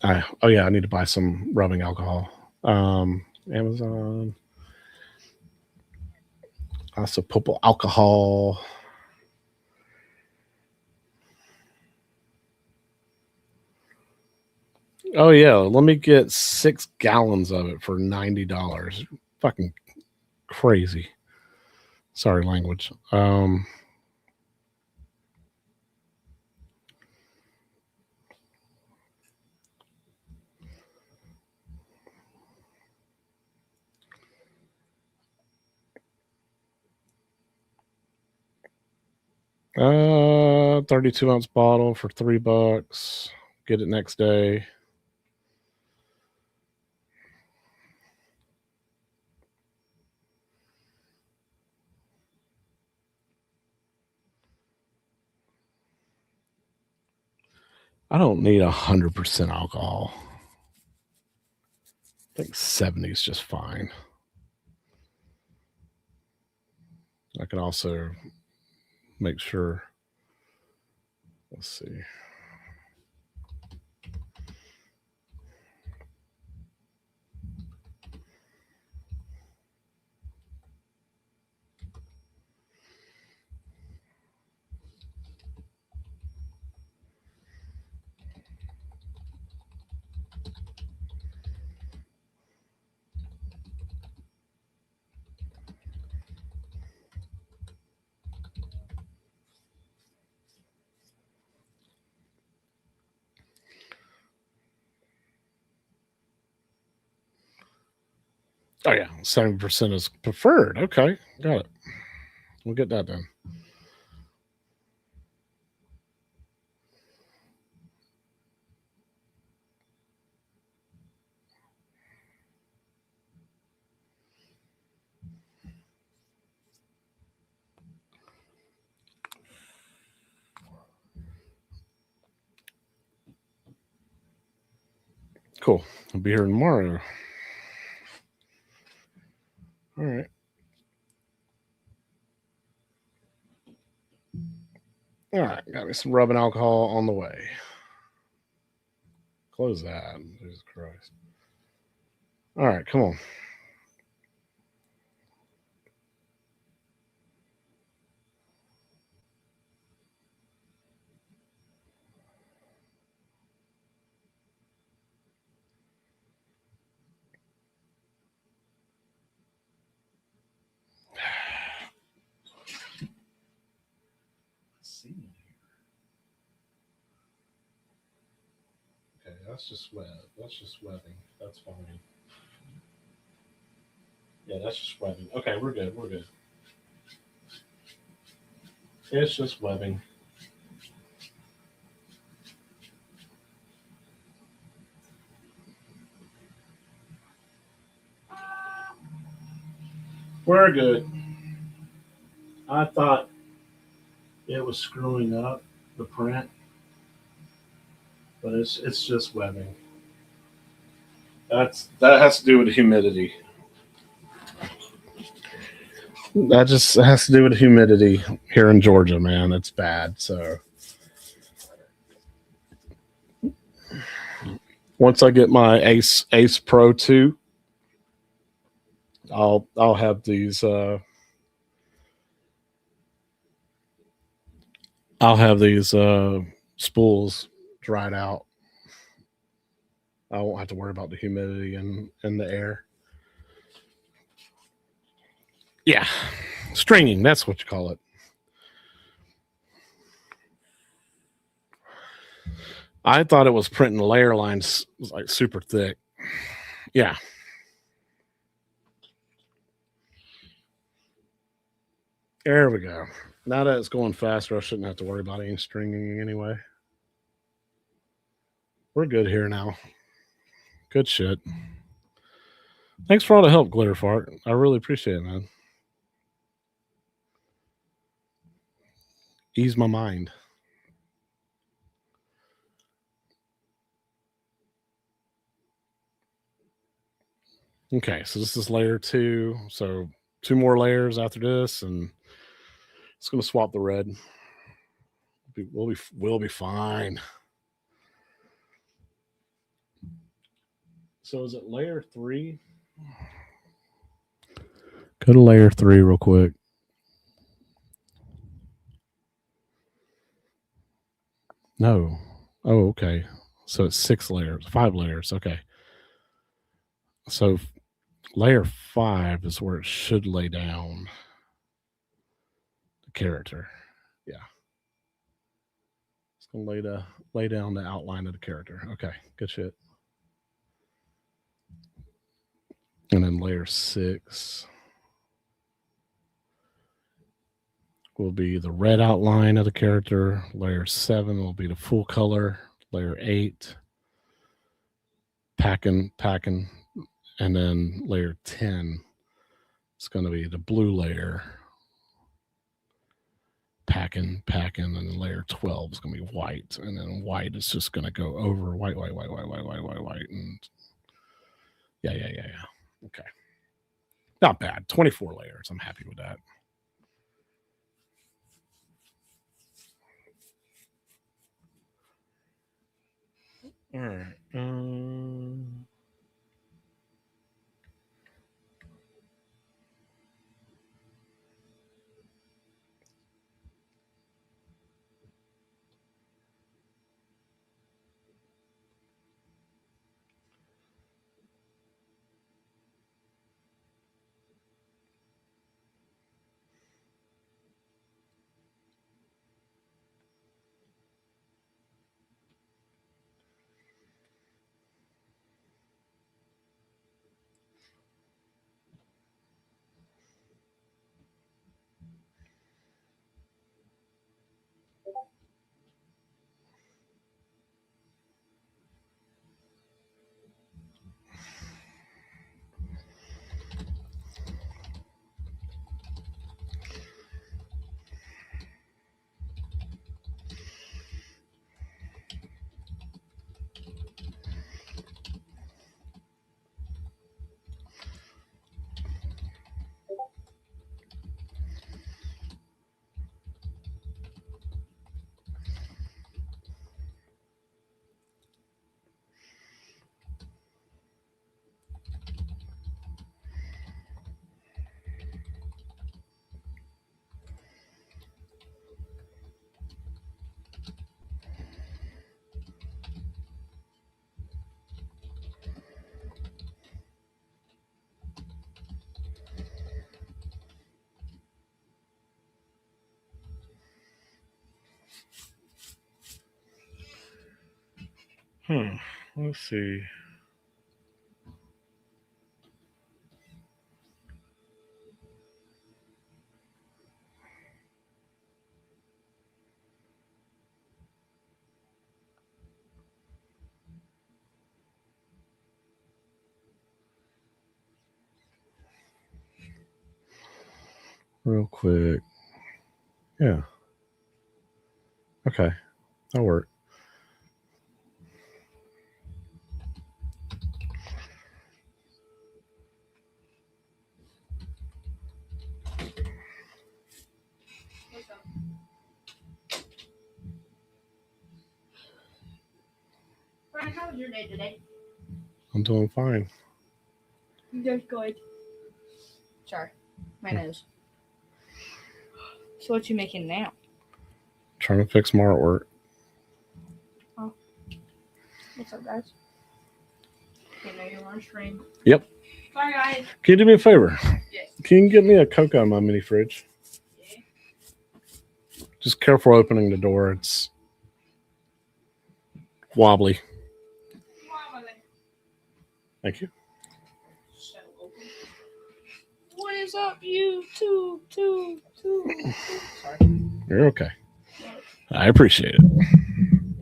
I need to buy some rubbing alcohol. Amazon. Isopropyl alcohol. Oh yeah, let me get 6 gallons of it for $90. Fucking crazy. Sorry, language. $32-ounce bottle for $3. Get it next day. I don't need 100% alcohol. I think 70 is just fine. I can also make sure. Let's see. Oh yeah, 70% is preferred. Okay, got it. We'll get that done. Cool. I'll be here tomorrow. All right. All right. Got me some rubbing alcohol on the way. Close that. Jesus Christ. All right. Come on. that's just web. That's just webbing. That's fine. Yeah, that's just webbing. Okay, we're good. We're good. It's just webbing. We're good. I thought it was screwing up the print, but it's just webbing. That has to do with humidity. That just has to do with humidity here in Georgia, man. It's bad. So once I get my Ace Pro 2, I'll have these spools dried out. I won't have to worry about the humidity in the air. Yeah, stringing, that's what you call it. I thought it was printing layer lines like super thick. Yeah. There we go. Now that it's going faster, I shouldn't have to worry about any stringing anyway. We're good here now. Good shit. Thanks for all the help, Glitter Fart. I really appreciate it, man. Ease my mind. Okay, so this is layer 2. So 2 more layers after this, and it's going to swap the red. We'll be fine. So is it layer 3? Go to layer 3 real quick. No. Oh, okay. So it's 5 layers. Okay. So layer 5 is where it should lay down the character. Yeah. It's going to lay down the outline of the character. Okay. Good shit. And then layer 6 will be the red outline of the character. Layer 7 will be the full color. Layer 8, packing. And then layer 10 is going to be the blue layer. Packing. And then layer 12 is going to be white. And then white is just going to go over white. And yeah. Okay. Not bad. 24 layers. I'm happy with that. All right. Let's see. Real quick. Yeah. Okay. That'll work. What's up? Brian, how was your day today? I'm doing fine. That's good. Sorry, my nose. So what you making now? Trying to fix my artwork. What's up, guys? Okay, now you're on stream. Yep. Sorry, guys. Can you do me a favor? Yes. Can you get me a Coke out of my mini fridge? Yeah. Just careful opening the door. It's wobbly. Thank you. So open. What is up, you two? Sorry. You're okay. I appreciate it.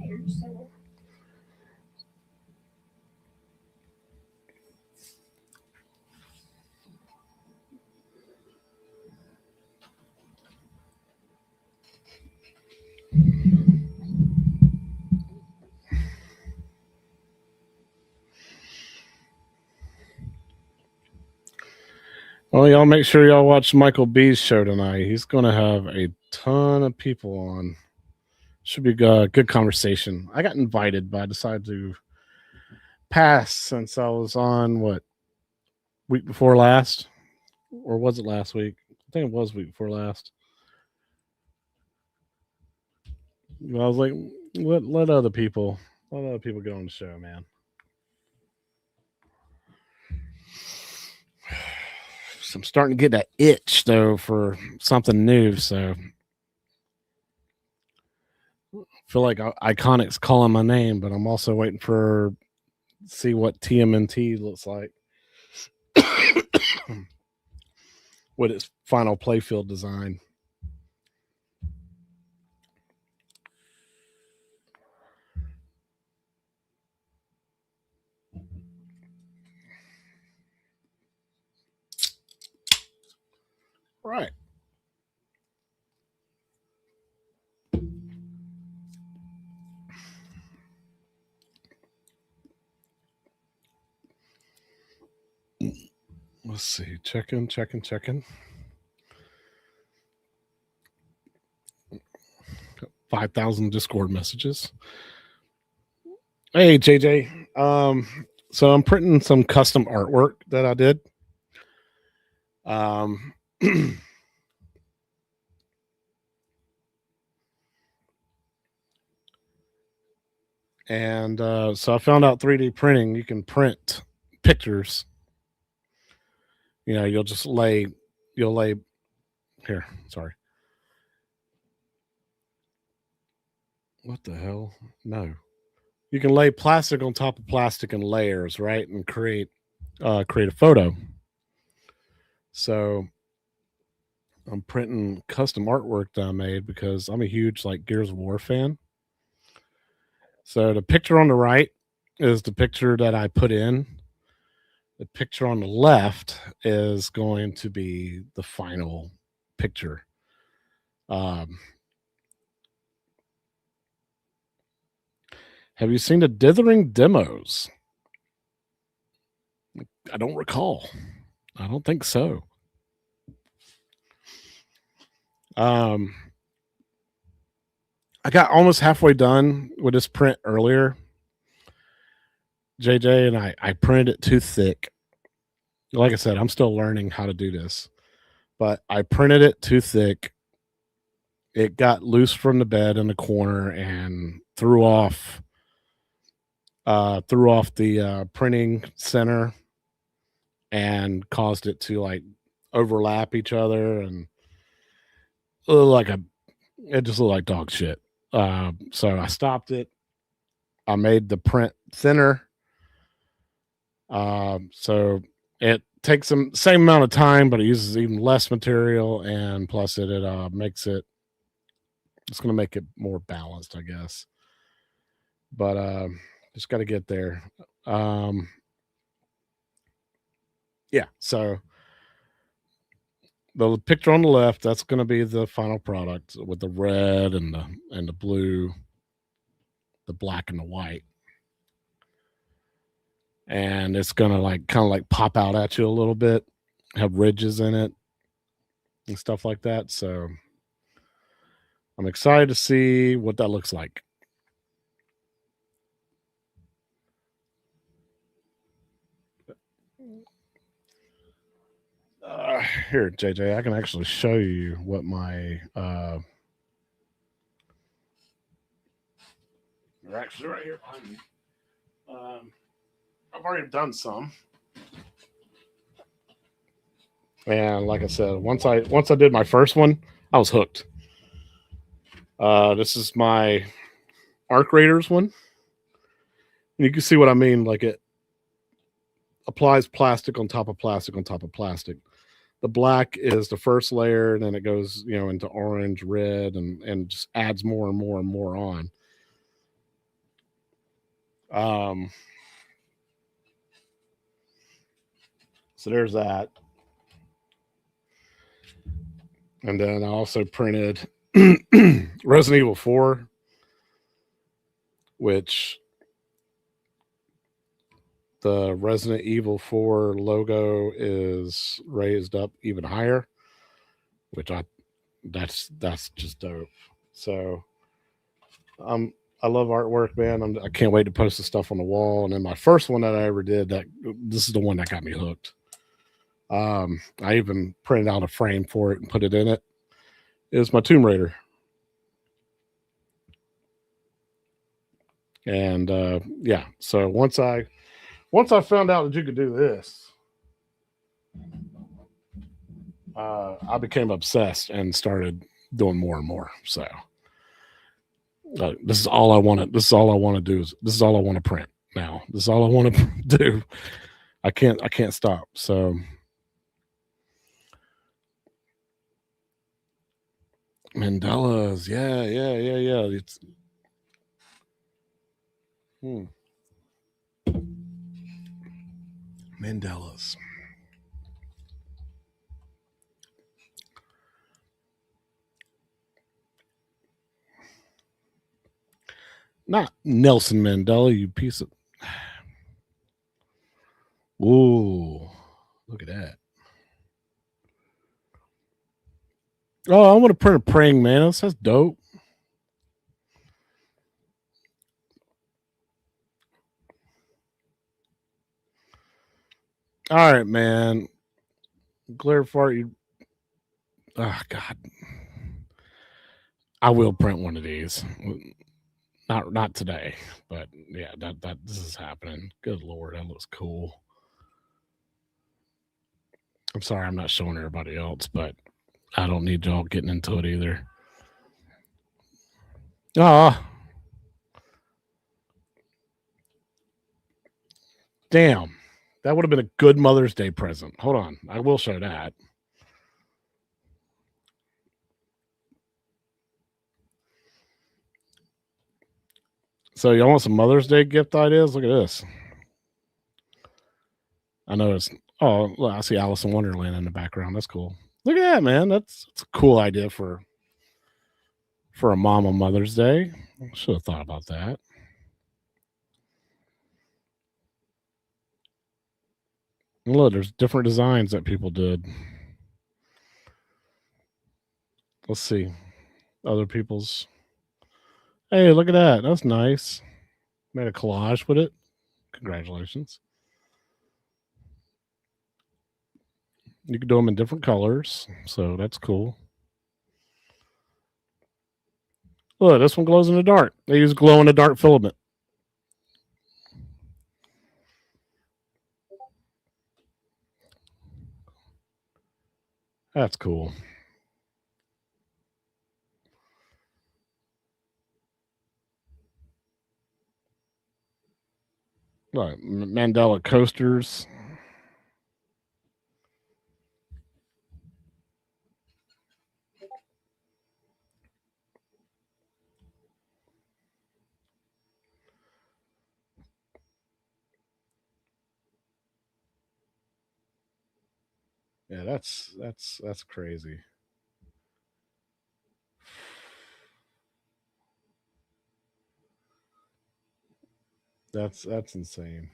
You're just so open. Well, y'all make sure y'all watch Michael B's show tonight. He's going to have a ton of people on. Should be a good conversation. I got invited, but I decided to pass since I was on, week before last? Or was it last week? I think it was week before last. I was like, let other people get on the show, man. So I'm starting to get that itch though for something new. So I feel like Iconic's calling my name, but I'm also waiting for see what TMNT looks like with its final playfield design. Right. Let's see. Checking. 5,000 Discord messages. Hey, JJ. So I'm printing some custom artwork that I did. And so I found out 3D printing, you can print pictures. You know, you'll lay here. Sorry. What the hell? No. You can lay plastic on top of plastic in layers, right? And create a photo. So I'm printing custom artwork that I made because I'm a huge Gears of War fan. So the picture on the right is the picture that I put in. The picture on the left is going to be the final picture. Have you seen the Dithering demos? I don't recall. I don't think so. I got almost halfway done with this print earlier. JJ and I printed it too thick. Like I said, I'm still learning how to do this, but I printed it too thick. It got loose from the bed in the corner and threw off the printing center and caused it to overlap each other, and it just looked like dog shit. So I stopped it. I made the print thinner So it takes some same amount of time, but it uses even less material, and plus it makes it. It's going to make it more balanced, I guess. But just got to get there. Um, yeah. So the picture on the left, that's going to be the final product with the red and the blue, the black and the white. And it's going to like kind of like pop out at you a little bit, have ridges in it and stuff like that. So I'm excited to see what that looks like. Here, JJ, I can actually show you what my they're actually right here behind me. I've already done some, and like I said, once I did my first one, I was hooked. This is my Arc Raiders one. You can see what I mean. Like it applies plastic on top of plastic on top of plastic. The black is the first layer, and then it goes, into orange, red, and just adds more and more and more on. So there's that. And then I also printed Resident Evil 4, which the Resident Evil 4 logo is raised up even higher, which that's just dope. So I love artwork, man. I can't wait to post the stuff on the wall. And then my first one that I ever did, this is the one that got me hooked. I even printed out a frame for it and put it in it. It was my Tomb Raider. And yeah, so once I found out that you could do this, I became obsessed and started doing more and more. So this is all I want to. This is all I want to do. This is all I want to print now. This is all I want to do. I can't stop. So Mandela's, yeah. It's Mandela's. Not Nelson Mandela, you piece of. Ooh, look at that. Oh, I want to print a praying mantis. That's dope. All right, man. Glare fart, you. Oh God. I will print one of these. Not today, but yeah, that this is happening. Good Lord, that looks cool. I'm sorry I'm not showing everybody else, but I don't need y'all getting into it either. Ah, damn. That would have been a good Mother's Day present. Hold on. I will show that. So y'all want some Mother's Day gift ideas? Look at this. I know it's look, I see Alice in Wonderland in the background. That's cool. Look at that, man. That's a cool idea for a mom on Mother's Day. Should have thought about that. Look, there's different designs that people did. Let's see. Other people's. Hey, look at that. That's nice. Made a collage with it. Congratulations. You can do them in different colors, so that's cool. Look, this one glows in the dark. They use glow in the dark filament. That's cool. What, Mandela coasters? Yeah, that's crazy. That's insane.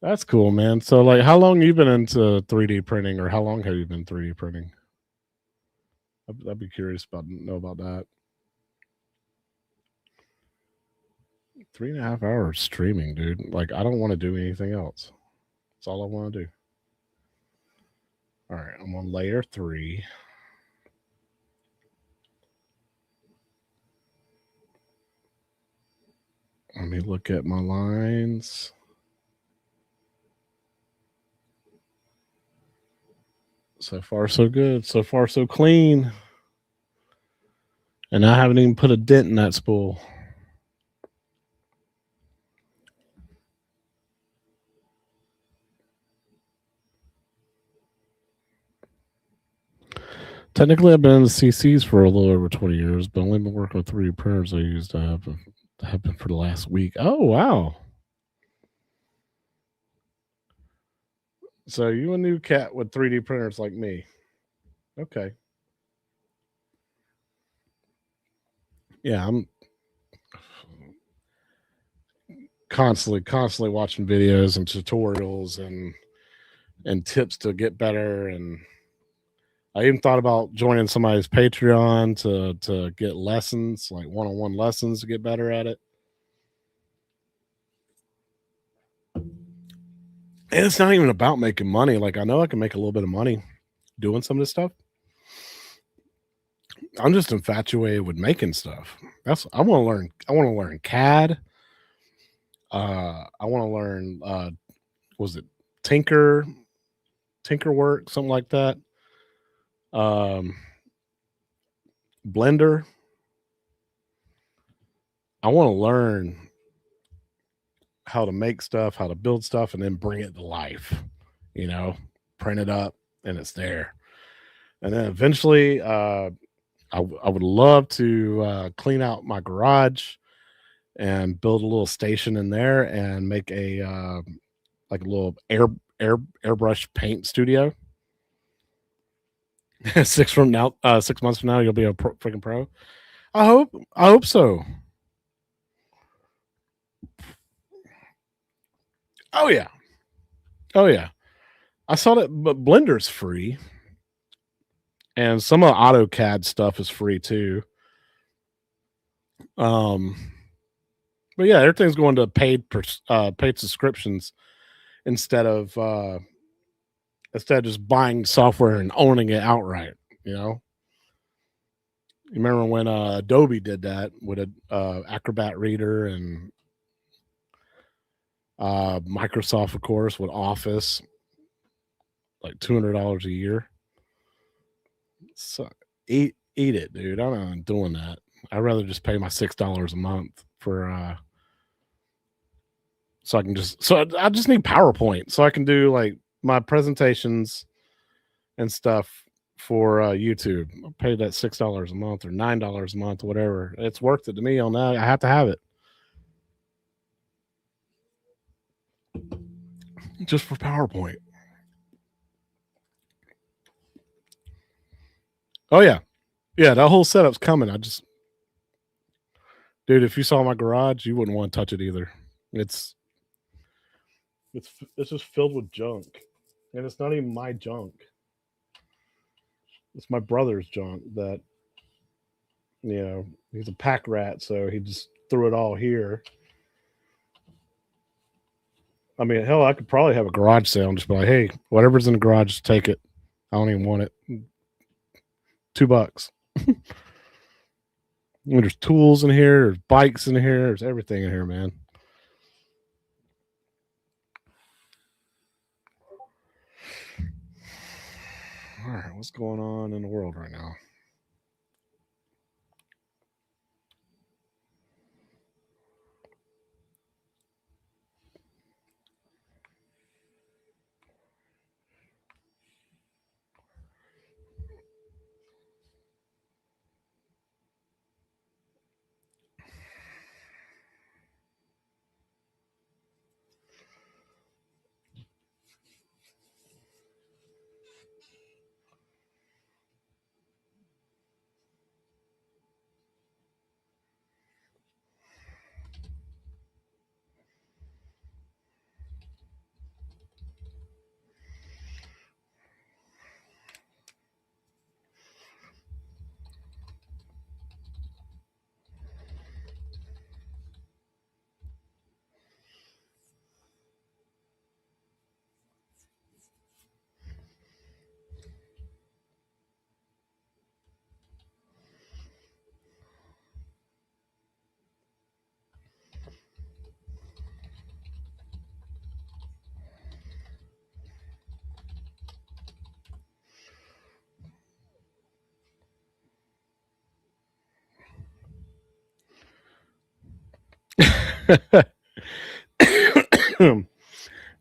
That's cool, man. So, like, how long you been into 3D printing, or how long have you been 3D printing? I'd be curious about know about that. 3.5 hours streaming, dude. Like, I don't want to do anything else. That's all I want to do. All right, I'm on layer 3. Let me look at my lines. So far, so good. So far, so clean. And I haven't even put a dent in that spool. Technically, I've been in the CCs for a little over 20 years, but only been working with 3D printers I used to have been for the last week. Oh, wow. So you a new cat with 3D printers like me. Okay. Yeah, I'm constantly watching videos and tutorials and tips to get better. And I even thought about joining somebody's Patreon to get lessons, like one-on-one lessons to get better at it. And it's not even about making money. Like, I know I can make a little bit of money doing some of this stuff. I'm just infatuated with making stuff. That's I want to learn. I want to learn CAD. I want to learn. Was it Tinker work, something like that? Um, Blender. I want to learn how to make stuff, how to build stuff, and then bring it to life. You know, print it up, and it's there. And then eventually, I would love to clean out my garage and build a little station in there and make a like a little airbrush paint studio. 6 months from now, you'll be a freaking pro. I hope so. Oh yeah, oh yeah. I saw that, but Blender's free, and some of the AutoCAD stuff is free too. Um, but yeah, everything's going to paid subscriptions instead of just buying software and owning it outright. You know, you remember when Adobe did that with a Acrobat Reader and Microsoft, of course, with Office, like $200 a year. So eat it, dude. I'm not doing that. I'd rather just pay my $6 a month for so I just need PowerPoint so I can do like my presentations and stuff for YouTube. I'll pay that $6 a month or $9 a month, whatever. It's worth it to me on that. I have to have it. Just for PowerPoint. Oh yeah. Yeah, that whole setup's coming. Dude, if you saw my garage, you wouldn't want to touch it either. It's it's just filled with junk. And it's not even my junk. It's my brother's junk that, he's a pack rat, so he just threw it all here. I mean, hell, I could probably have a garage sale and just be like, hey, whatever's in the garage, just take it. I don't even want it. $2. There's tools in here, there's bikes in here, there's everything in here, man. All right, what's going on in the world right now?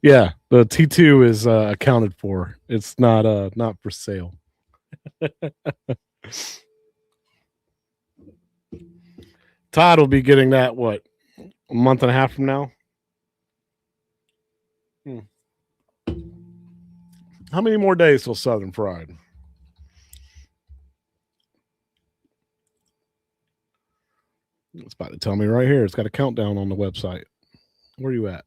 Yeah, the T2 is accounted for. It's not for sale. Todd will be getting that what, a month and a half from now. How many more days till Southern Fried? It's about to tell me right here. It's got a countdown on the website. Where are you at?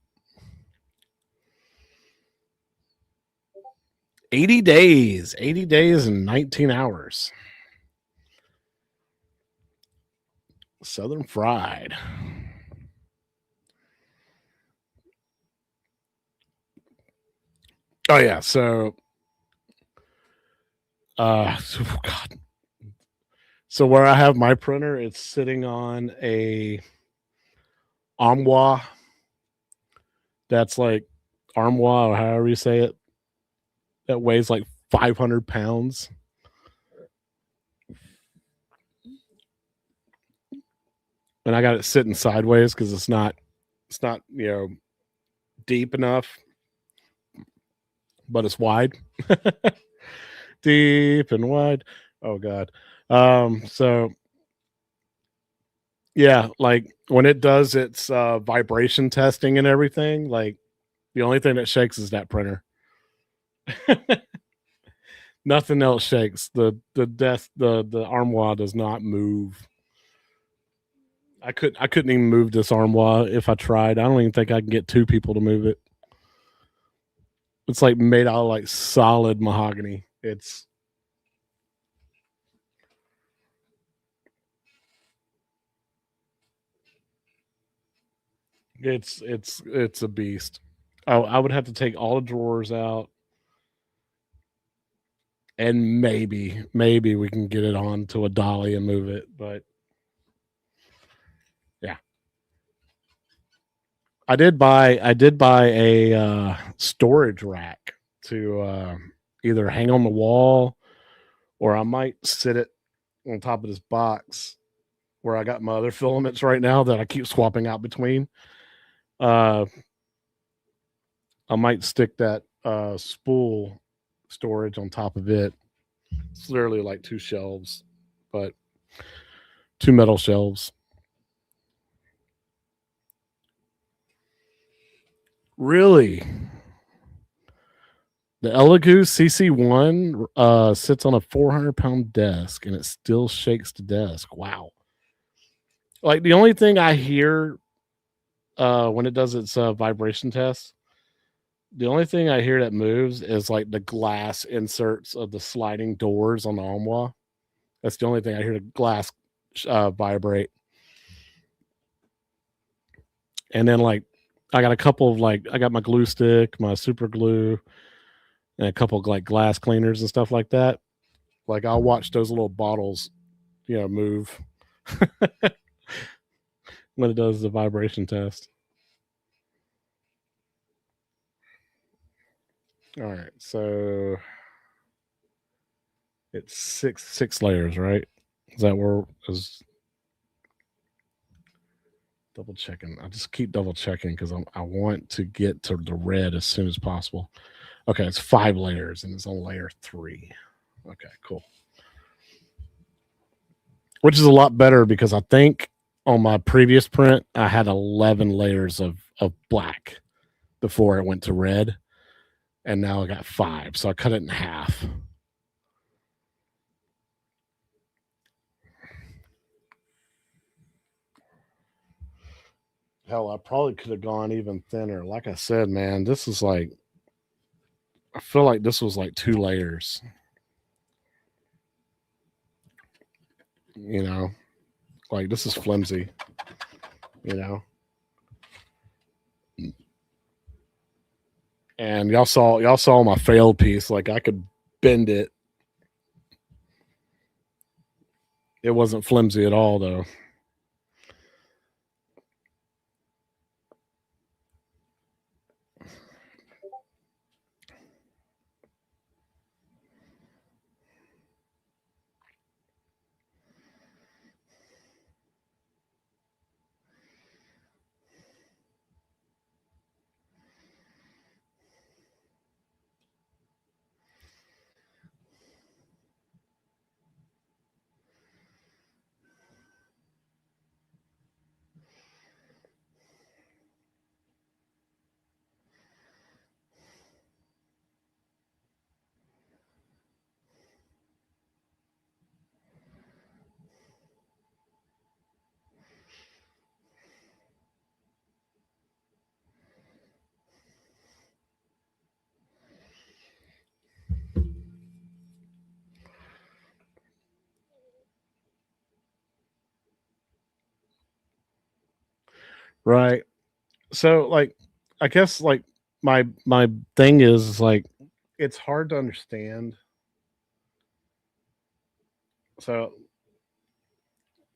80 days. 80 days and 19 hours. Southern Fried. Oh yeah, so God. So where I have my printer, it's sitting on a armoire. That's like armoire, or however you say it. That weighs like 500 pounds. And I got it sitting sideways because it's not deep enough, but it's wide. Deep and wide. Oh God. So yeah, like when it does its vibration testing and everything, like the only thing that shakes is that printer. Nothing else shakes. The armoire does not move. I couldn't even move this armoire if I tried. I don't even think I can get two people to move it. It's like made out of like solid mahogany. It's a beast. I would have to take all the drawers out, and maybe we can get it on to a dolly and move it. But yeah, I did buy a storage rack to either hang on the wall, or I might sit it on top of this box where I got my other filaments right now that I keep swapping out between. Uh, I might stick that spool storage on top of it. It's literally like two shelves, but two metal shelves. Really? The Elegoo CC1 sits on a 400-pound desk and it still shakes the desk. Wow. Like the only thing I hear when it does its vibration test, the only thing I hear that moves is like the glass inserts of the sliding doors on the armoire. That's the only thing I hear the glass vibrate. And then like I got a couple of I got my glue stick, my super glue, and a couple of like glass cleaners and stuff like that. Like I'll watch those little bottles, move when it does the vibration test. All right, so it's six layers, right? Is that where is double checking? I just keep double checking because I want to get to the red as soon as possible. Okay, it's 5 layers and it's on layer 3. Okay, cool. Which is a lot better because I think on my previous print I had 11 layers of black before it went to red, and now I got 5, so I cut it in half. Hell, I probably could have gone even thinner. Like I said, man, this is like, I feel like this was like 2 layers. You know, like this is flimsy. You know, and y'all saw my failed piece. Like I could bend it. It wasn't flimsy at all, though. Right. So like I guess like my thing is like it's hard to understand. So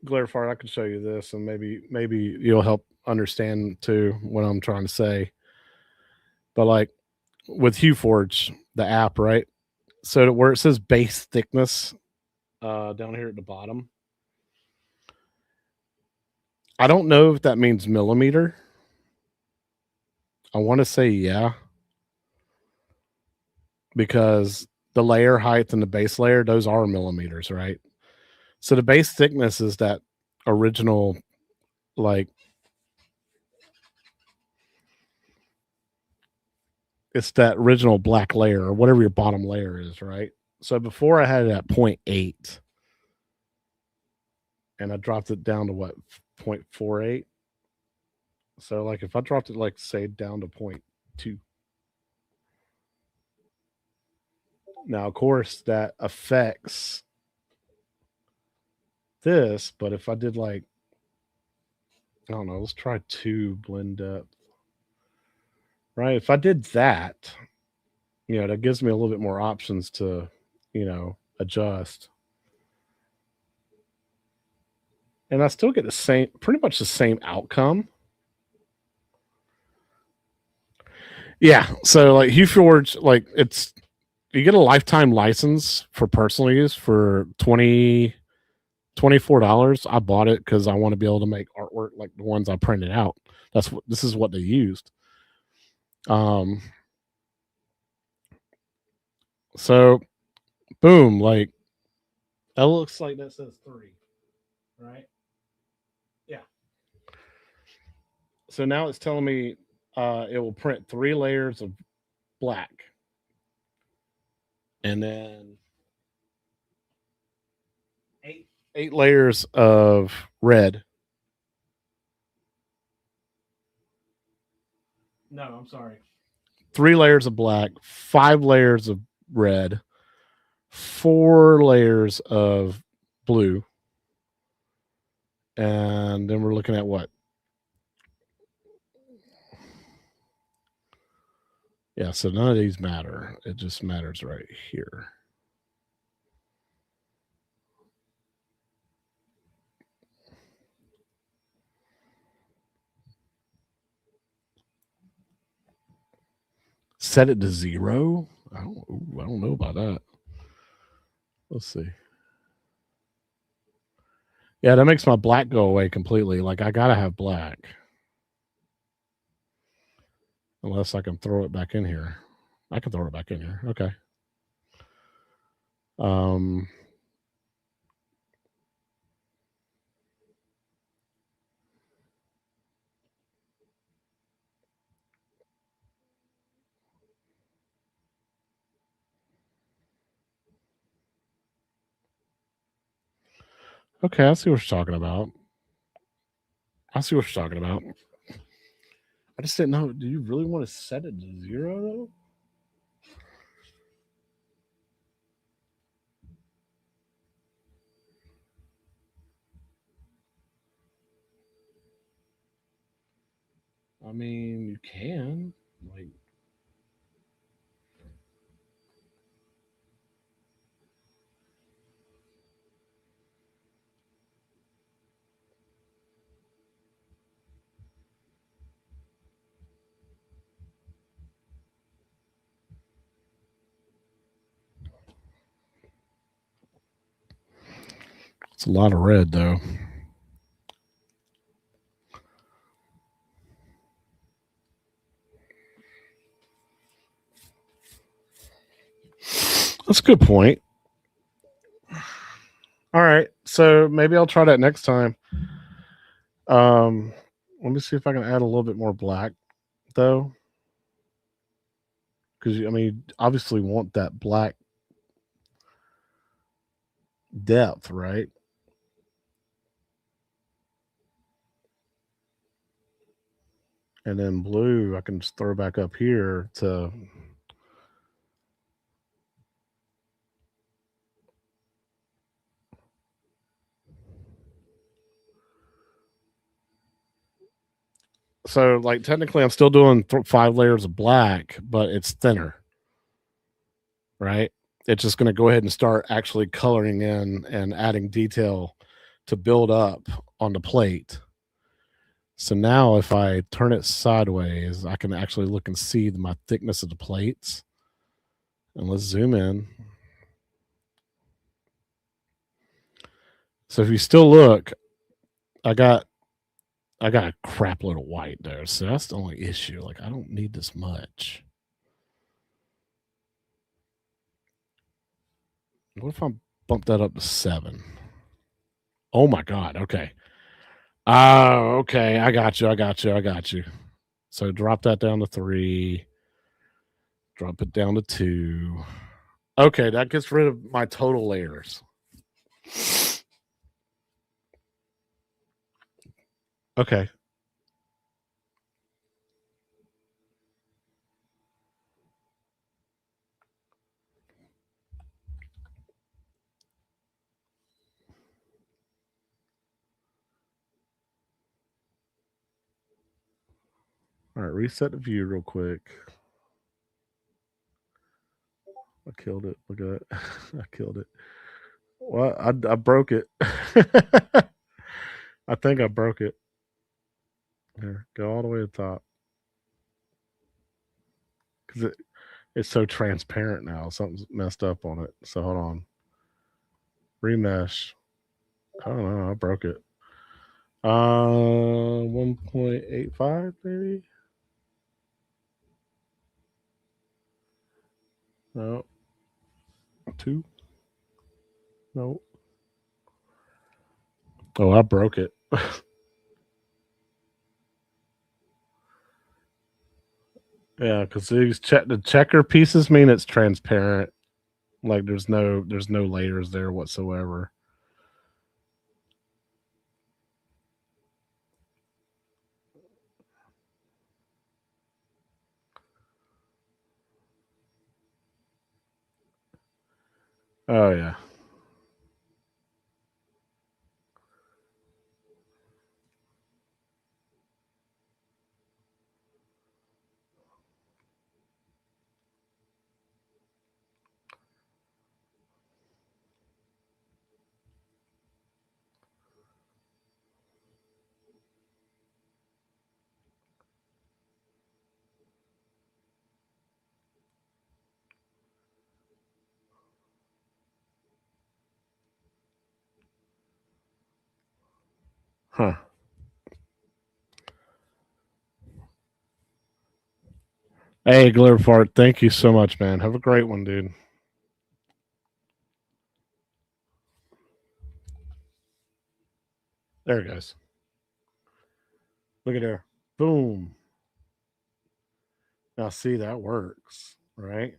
Glarifier, I can show you this and maybe you'll help understand too what I'm trying to say. But like with HueForge, the app, right? So where it says base thickness down here at the bottom, I don't know if that means millimeter. I want to say yeah, because the layer height and the base layer, those are millimeters, right? So the base thickness is that original, like, it's that original black layer or whatever your bottom layer is, right? So before I had it at 0.8 and I dropped it down to what, 0.48. So like if I dropped it like say down to 0.2. Now of course that affects this, but if I did like, I don't know, let's try 2 blend depth. Right? If I did that, that gives me a little bit more options to, adjust. And I still get the same, pretty much the same outcome. Yeah. So like HueForge, like you get a lifetime license for personal use for $24. I bought it because I want to be able to make artwork like the ones I printed out. This is what they used. So boom, like that looks like that says 3, right? Yeah. So now it's telling me it will print 3 layers of black and then eight layers of red. No, I'm sorry. 3 layers of black, 5 layers of red, 4 layers of blue, and then we're looking at what? Yeah, so none of these matter. It just matters right here. Set it to 0. I don't know about that. Let's see. Yeah, that makes my black go away completely. Like I gotta have black, unless I can throw it back in here. I can throw it back in here. Okay. Um. Okay, I see what you're talking about. I see what you're talking about. I just didn't know. Do you really want to set it to 0 though? I mean, you can. Like, it's a lot of red though. That's a good point. All right, so maybe I'll try that next time. Let me see if I can add a little bit more black though, because I mean, obviously want that black depth, right? And then blue, I can just throw back up here to. So, like, technically, I'm still doing 5 layers of black, but it's thinner, right? It's just going to go ahead and start actually coloring in and adding detail to build up on the plate. So now if I turn it sideways, I can actually look and see my thickness of the plates. And let's zoom in. So if you still look, I got a crap load of white there. So that's the only issue. Like, I don't need this much. What if I bump that up to 7? Oh my God. Okay. Oh, okay. I got you. So drop that down to 3. Drop it down to 2. Okay, that gets rid of my total layers. Okay. All right, reset the view real quick. I killed it. Look at that. I killed it. Well, I broke it. I think I broke it. Here, go all the way to the top. Because it's so transparent now. Something's messed up on it. So hold on. Remesh. I don't know. I broke it. 1.85 maybe? No. 2? No. Oh, I broke it. Yeah, because the checker pieces mean it's transparent. Like there's no layers there whatsoever. Oh yeah. Huh. Hey, Glurfart, thank you so much, man. Have a great one, dude. There it goes. Look at there. Boom. Now see that works, right?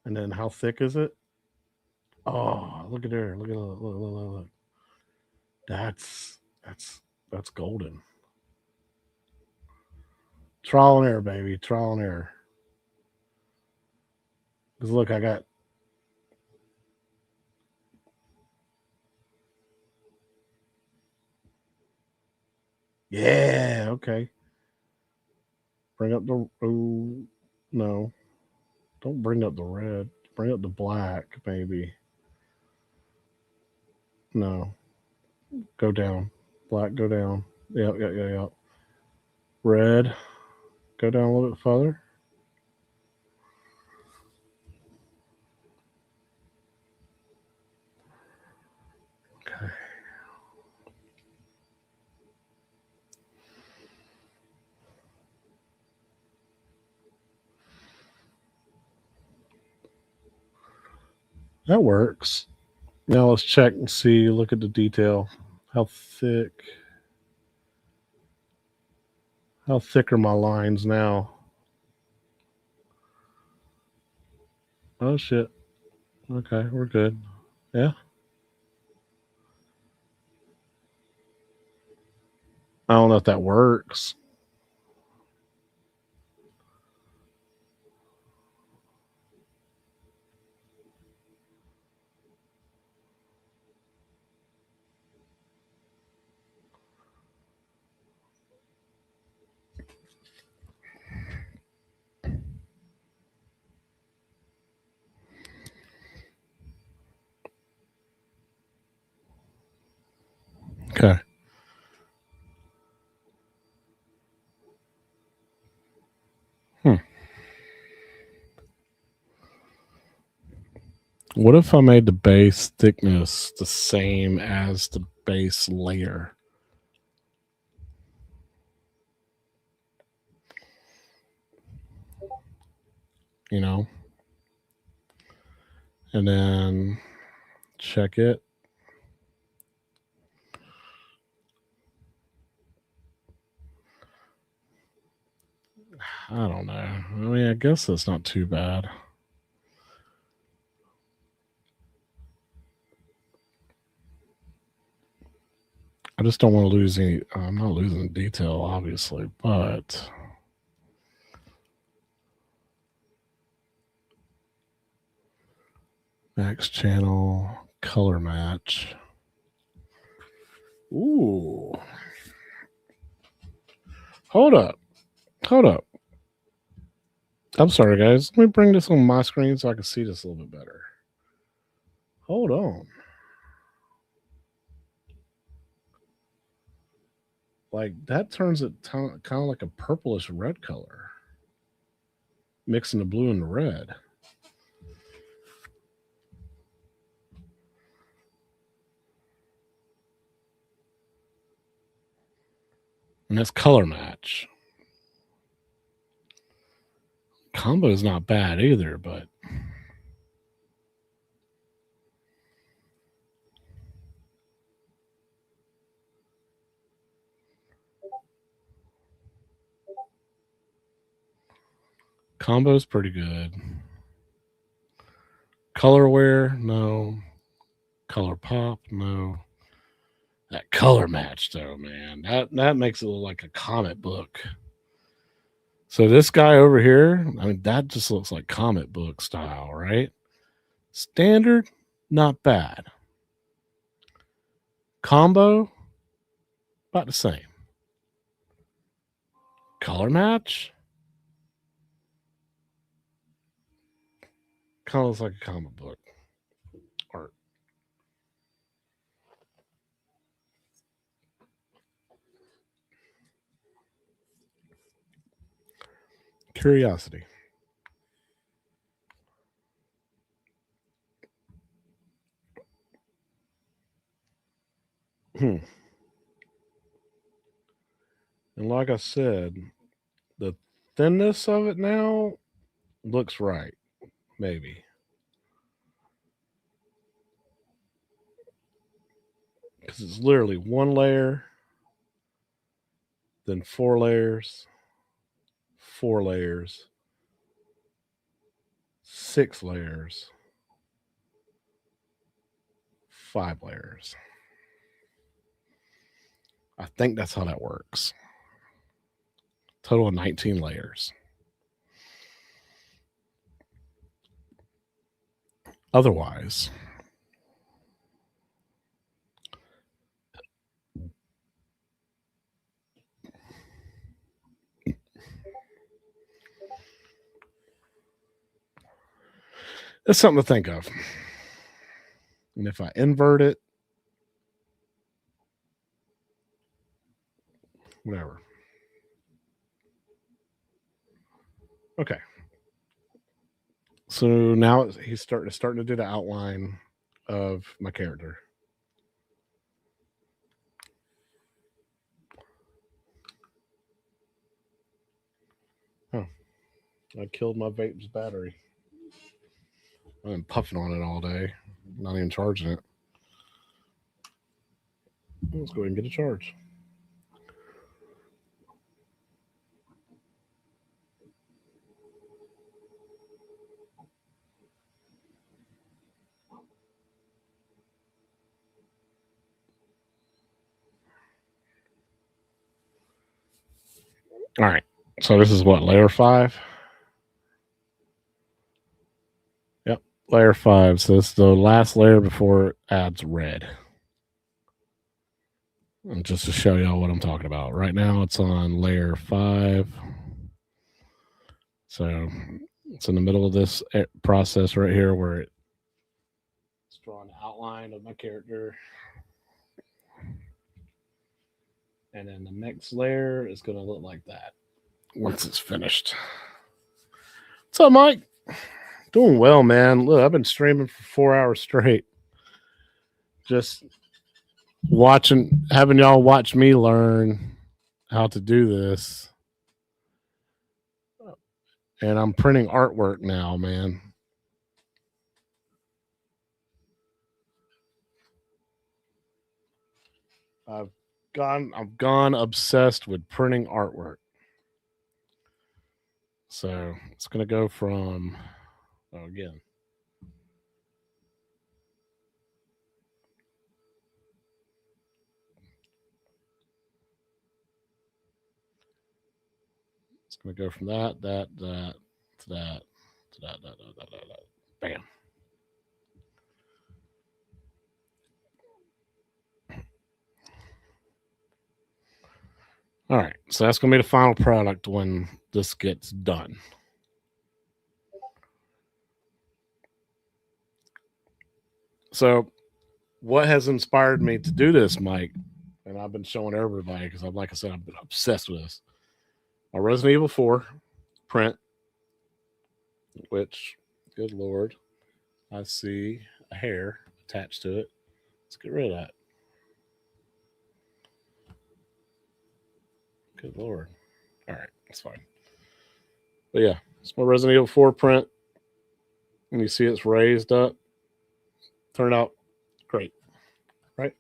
And then how thick is it? Oh, look at there. Look. That's golden. Trial and error, baby. Trial and error. Because look, I got. Yeah, okay. Bring up the. Oh, no. Don't bring up the red. Bring up the black, maybe. No. Go down. Black, go down. Yep. Red. Go down a little bit further. Okay. That works. Now let's check and see. Look at the detail. How thick? How thick are my lines now? Oh shit. Okay, we're good. Yeah. I don't know if that works. Okay. What if I made the base thickness the same as the base layer? You know? And then check it. I don't know. I mean, I guess that's not too bad. I just don't want to lose any. I'm not losing detail, obviously, but max channel color match. Ooh. Hold up. I'm sorry, guys. Let me bring this on my screen so I can see this a little bit better. Hold on. Like, that turns it kind of like a purplish red color, mixing the blue and the red. And that's color match. Combo is not bad either, but combo is pretty good. Color wear, no. Color pop, no. That color match, though, man, that makes it look like a comic book. So this guy over here, I mean, that just looks like comic book style, right? Standard, not bad. Combo, about the same. Color match, kind of looks like a comic book art. Curiosity. And like I said, the thinness of it now looks right. Maybe. Because it's literally one layer, then 4 layers, 4 layers, 6 layers, 5 layers. I think that's how that works. Total of 19 layers. Otherwise, it's something to think of. And if I invert it, whatever. Okay. So now he's starting to do the outline of my character. Oh, I killed my vape's battery. I've been puffing on it all day, not even charging it. Let's go ahead and get a charge. All right. So this is what, layer 5? Yep, layer 5. So it's the last layer before it adds red. And just to show y'all what I'm talking about. Right now it's on layer 5. So it's in the middle of this process right here where it's drawing the outline of my character. And then the next layer is going to look like that once it's finished. What's up, Mike? Doing well, man. Look, I've been streaming for 4 hours straight. Just having y'all watch me learn how to do this. And I'm printing artwork now, man. I've gone obsessed with printing artwork. So it's gonna go from again. It's gonna go from that to that to that. Bam. All right, so that's gonna be the final product when this gets done. So, what has inspired me to do this, Mike? And I've been showing everybody because, like I said, I've been obsessed with this. My Resident Evil 4 print, which, good lord, I see a hair attached to it. Let's get rid of that. Good lord. All right, that's fine. But yeah, it's my Resident Evil 4 print. And you see it's raised up. Turned out great, right?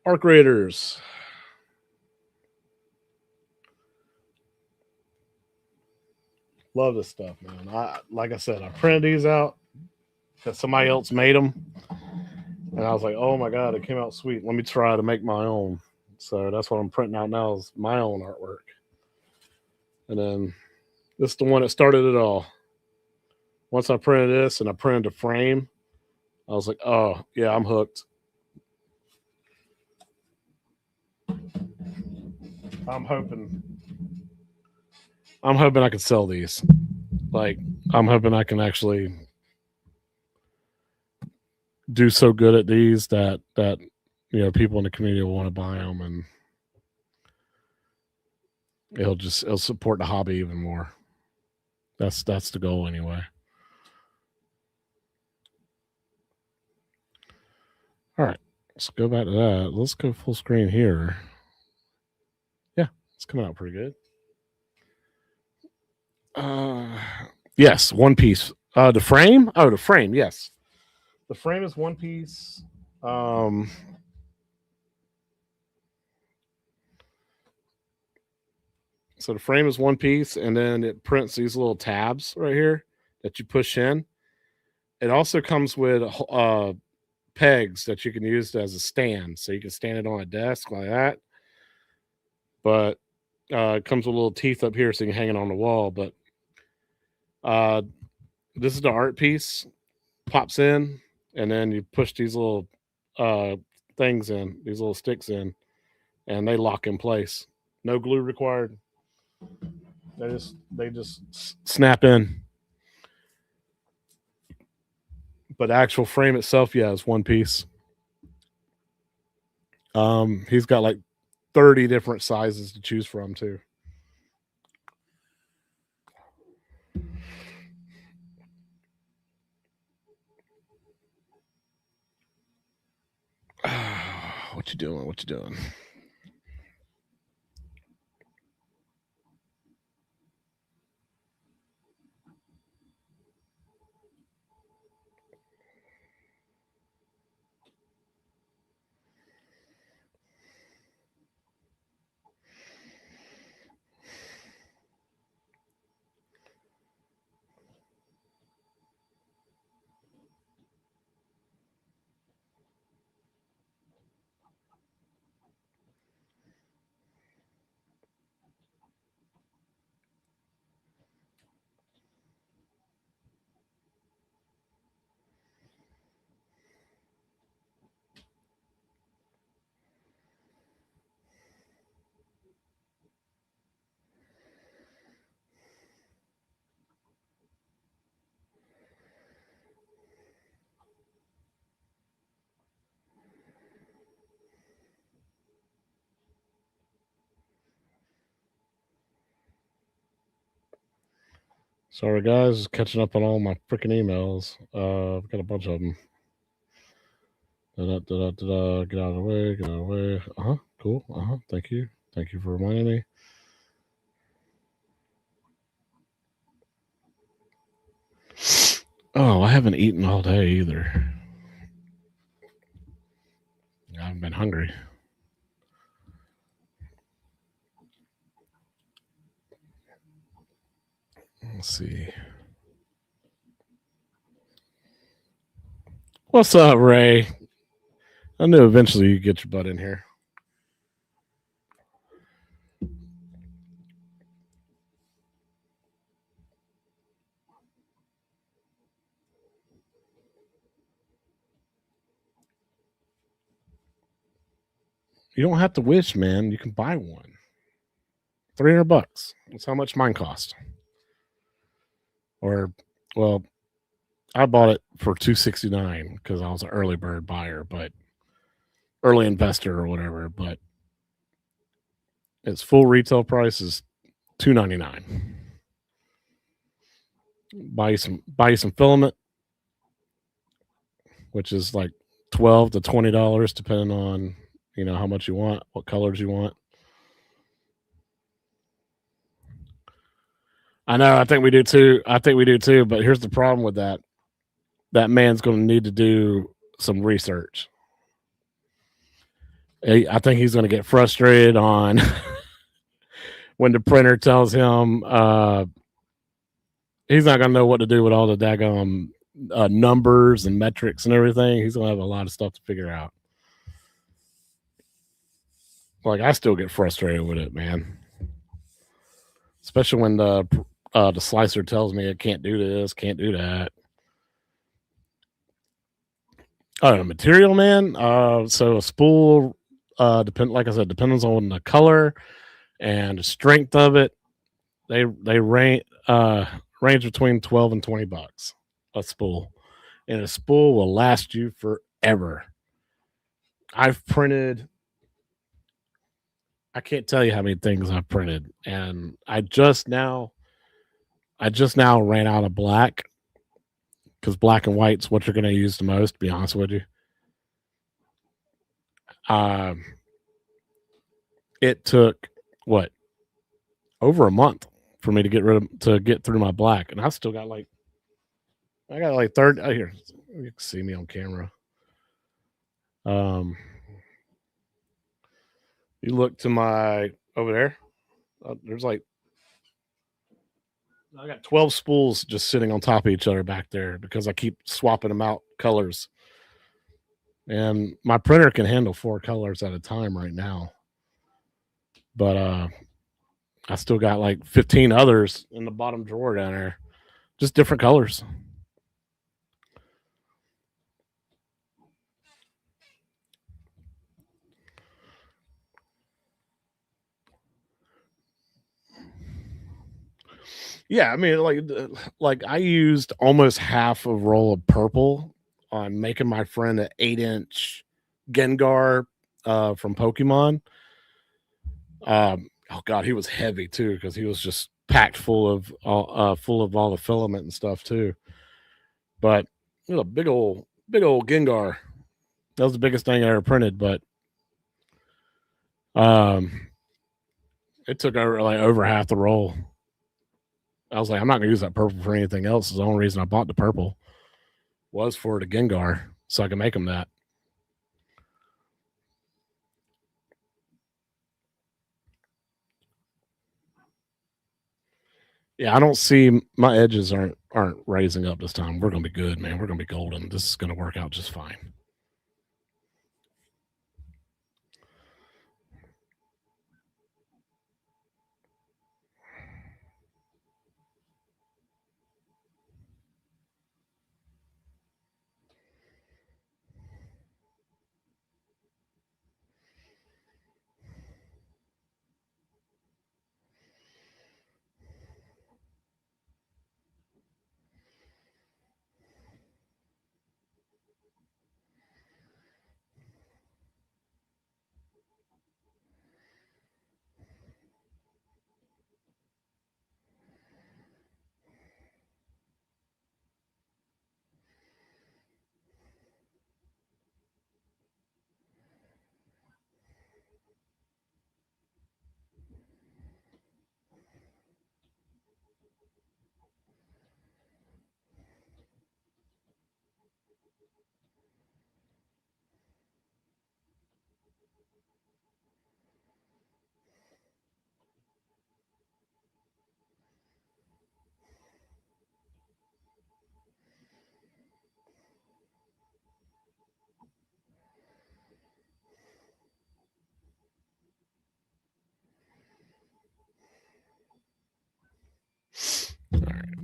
Arc Raiders. Love this stuff, man. Like I said, I printed these out because somebody else made them. And I was like, oh my God, it came out sweet. Let me try to make my own. So that's what I'm printing out now is my own artwork. And then this is the one that started it all. Once I printed this and I printed the frame, I was like, oh, yeah, I'm hooked. I'm hoping I can sell these. Like, I'm hoping I can actually do so good at these that people in the community will want to buy them, and it'll support the hobby even more. That's the goal anyway. All right, let's go back to that. Let's go full screen here. Yeah, it's coming out pretty good. Yes, one piece. The frame? Oh, the frame, yes. The frame is one piece. So the frame is one piece, and then it prints these little tabs right here that you push in. It also comes with pegs that you can use as a stand, so you can stand it on a desk like that. But it comes with little teeth up here, so you can hang it on the wall. But this is the art piece. Pops in, and then you push these little things in, these little sticks in, and they lock in place. No glue required. They just snap in. But the actual frame itself, yeah, is one piece. He's got like 30 different sizes to choose from too. What you doing? What you doing? Sorry, guys. Catching up on all my freaking emails. I've got a bunch of them. Da-da-da-da-da. Get out of the way. Get out of the way. Cool. Thank you. Thank you for reminding me. Oh, I haven't eaten all day either. I haven't been hungry. Let's see. What's up, Ray? I knew eventually you'd get your butt in here. You don't have to wish, man. You can buy one. $300. That's how much mine cost. Or, well, I bought it for $269 because I was an early bird buyer, but early investor or whatever. But its full retail price is $299. Buy you some filament, which is like $12 to $20 depending on how much you want, what colors you want. I know. I think we do too. But here's the problem with that. That man's going to need to do some research. I think he's going to get frustrated on when the printer tells him he's not going to know what to do with all the daggone numbers and metrics and everything. He's going to have a lot of stuff to figure out. Like, I still get frustrated with it, man. Especially when the slicer tells me it can't do this, can't do that. Oh, material, man. So a spool, like I said, depends on the color and the strength of it. They range between $12 and $20 a spool, and a spool will last you forever. I've printed. I can't tell you how many things I've printed, and I just now ran out of black because black and white's what you're going to use the most. To be honest with you, it took over a month for me to get through my black, and I still got like 30. Oh, here, you can see me on camera. You look to my over there. There's like I got 12 spools just sitting on top of each other back there because I keep swapping them out colors. And my printer can handle 4 colors at a time right now. But I still got like 15 others in the bottom drawer down there. Just different colors. Yeah, I mean, like I used almost half a roll of purple on making my friend an 8-inch Gengar from Pokemon. Oh god, he was heavy too because he was just packed full of all the filament and stuff too. But it was a big old Gengar. That was the biggest thing I ever printed. But it took over half the roll. I was like, I'm not gonna use that purple for anything else. The only reason I bought the purple was for the Gengar, so I could make him that. Yeah, I don't see my edges aren't raising up this time. We're gonna be good, man. We're gonna be golden. This is gonna work out just fine.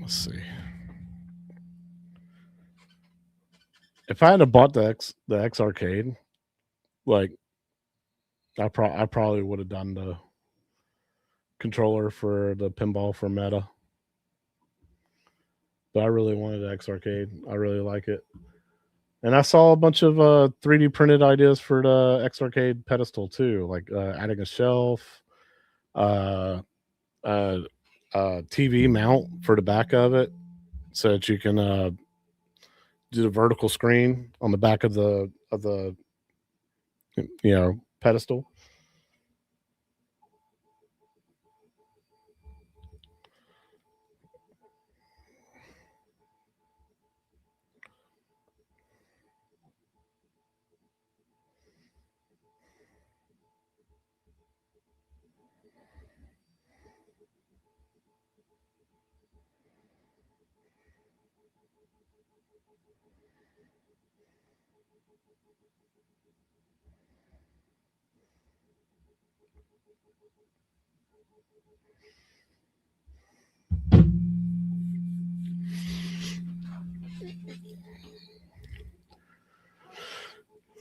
Let's see. If I had bought the X Arcade, like I probably would have done the controller for the pinball for Meta. But I really wanted the X Arcade. I really like it. And I saw a bunch of 3D printed ideas for the X Arcade pedestal too, like adding a shelf, uh, uh, TV mount for the back of it, so that you can do the vertical screen on the back of the pedestal.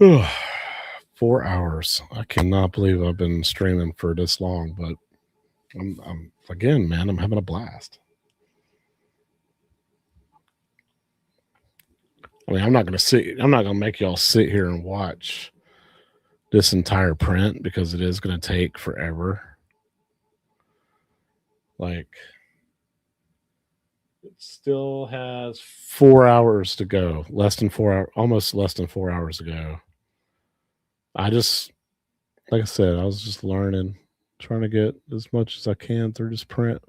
Ugh. 4 hours. I cannot believe I've been streaming for this long, but I'm again, man, I'm having a blast. I mean, I'm not gonna make y'all sit here and watch this entire print because it is gonna take forever. Like, it still has 4 hours to go. Almost less than 4 hours to go. I just, like I said, I was just learning, trying to get as much as I can through this print.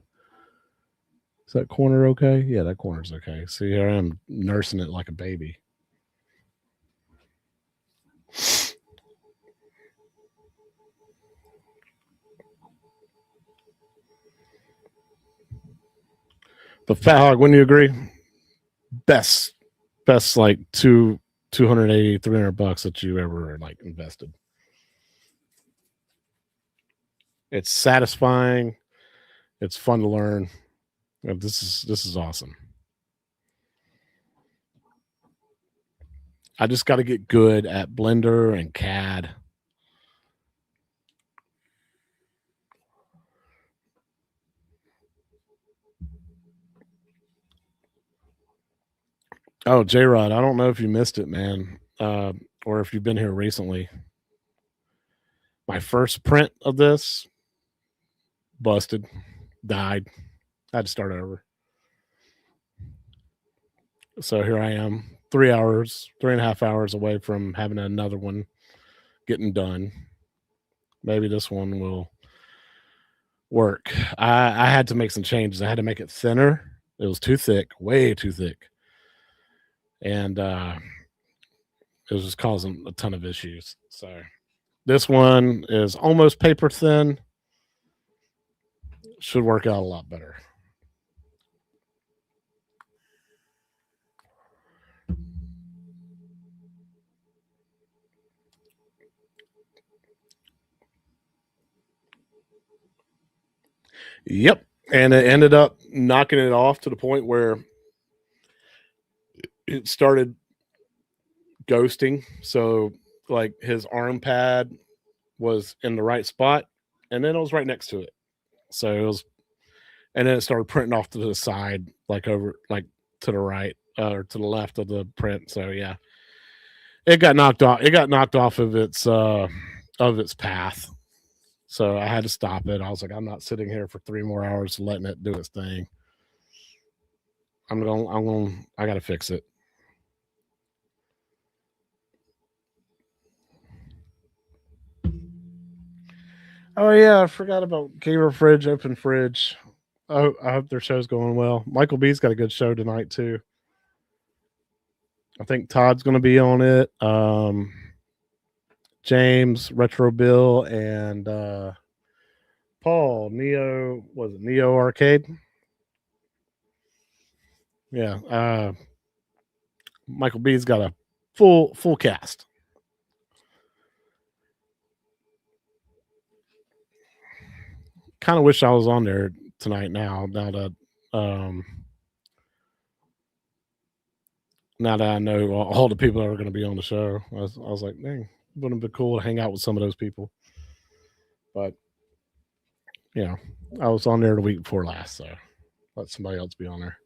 Is that corner okay? Yeah, that corner's okay. See, here I am nursing it like a baby. But Fat Hog, wouldn't you agree? Best like 280, 300 bucks that you ever like invested. It's satisfying. It's fun to learn. This is awesome. I just got to get good at Blender and CAD. Oh, J Rod, I don't know if you missed it, man, or if you've been here recently. My first print of this busted, died. I had to start over. So here I am, 3.5 hours away from having another one getting done. Maybe this one will work. I had to make some changes. I had to make it thinner. It was too thick, way too thick. And it was just causing a ton of issues. So this one is almost paper thin. Should work out a lot better. Yep. And it ended up knocking it off to the point where it started ghosting. So, like, his arm pad was in the right spot, and then it was right next to it. So it was, and then it started printing off to the side, like over, like to the right or to the left of the print. So yeah, it got knocked off. It got knocked off of its path. So I had to stop it. I was like, I'm not sitting here for 3 more hours letting it do its thing. I got to fix it. Oh yeah, I forgot about Gamer Fridge, Open Fridge. Oh, I hope their show's going well. Michael B's got a good show tonight too. I think Todd's going to be on it. James, Retro Bill, and Paul, Neo Arcade? Yeah. Michael B's got a full cast. Kind of wish I was on there tonight now that now that I know all the people that are going to be on the show, I was like, dang, it would have been cool to hang out with some of those people. But, you know, I was on there the week before last, so let somebody else be on there.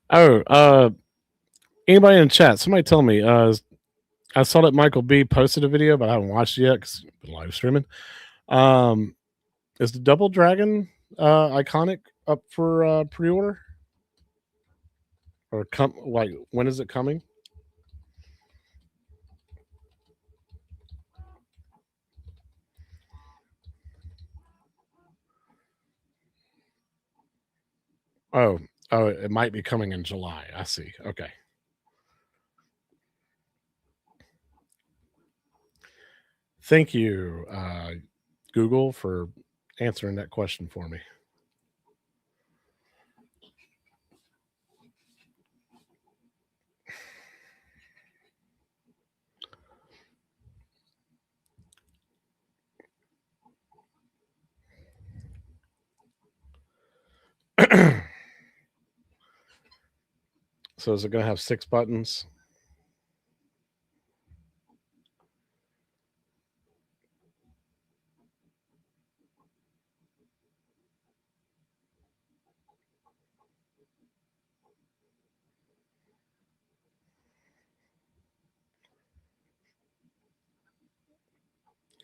Oh, anybody in chat? Somebody tell me. I saw that Michael B posted a video, but I haven't watched it yet because I've been live streaming. Is the Double Dragon iconic up for pre-order? Or like when is it coming? Oh, it might be coming in July. I see. Okay. Thank you, Google, for answering that question for me. So is it going to have 6 buttons?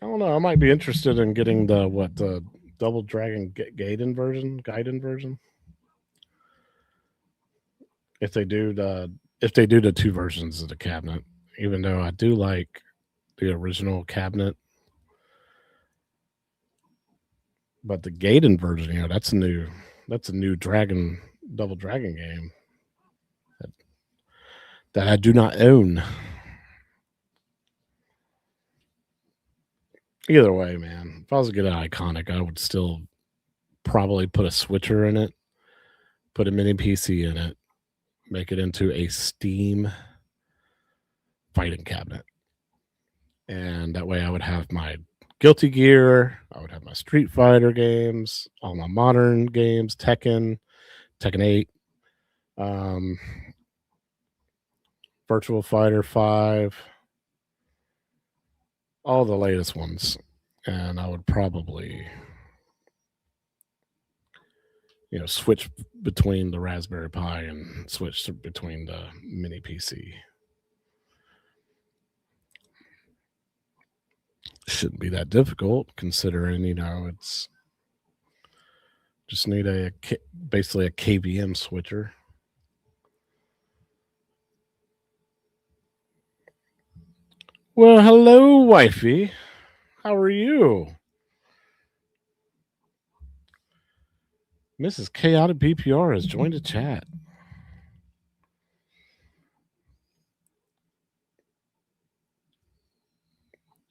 I don't know. I might be interested in getting the Double Dragon Gaiden version. If they do the 2 versions of the cabinet, even though I do like the original cabinet, but the Gaiden version, that's a new Double Dragon game that I do not own. Either way, man, if I was to get an iconic, I would still probably put a switcher in it, put a mini PC in it, make it into a Steam fighting cabinet. And that way I would have my Guilty Gear, I would have my Street Fighter games, all my modern games, Tekken 8, Virtual Fighter 5, all the latest ones. And I would probably, switch between the Raspberry Pi and switch between the mini PC. Shouldn't be that difficult considering, it's just need basically a KVM switcher. Well, hello, wifey. How are you? Mrs. Chaotic BPR has joined the chat.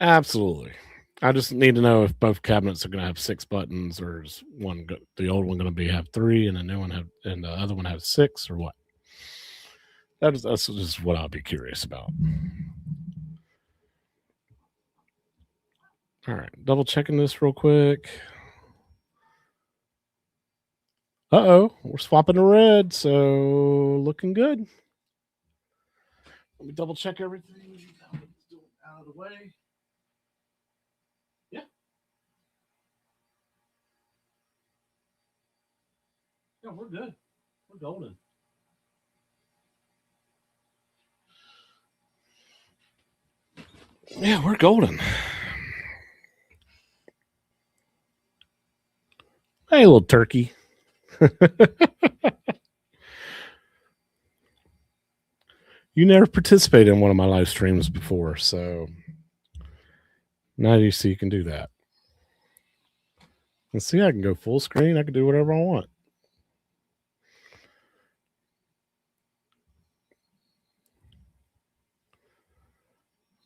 Absolutely. I just need to know if both cabinets are going to have 6 buttons, or is the old one going to have 3, and the new one and the other one have 6, or what? That's just what I'll be curious about. All right, double checking this real quick. We're swapping to red, so looking good. Let me double check everything out of the way. Yeah. Yeah, we're good. We're golden. Yeah, we're golden. Hey, little turkey. You never participated in one of my live streams before, so now you see you can do that. And see, I can go full screen. I can do whatever I want.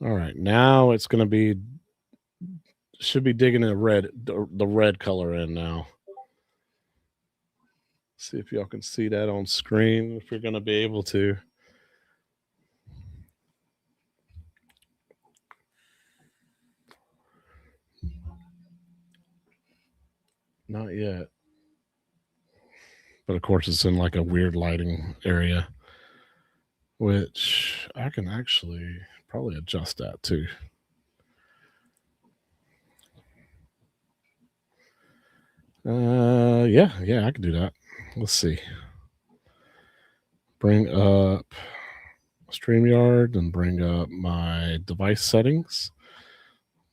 All right, now it's going to be should be digging the red color in now. See if y'all can see that on screen, if you're going to be able to. Not yet. But of course, it's in like a weird lighting area, which I can actually probably adjust that too. Yeah, I can do that. Let's see. Bring up StreamYard and bring up my device settings.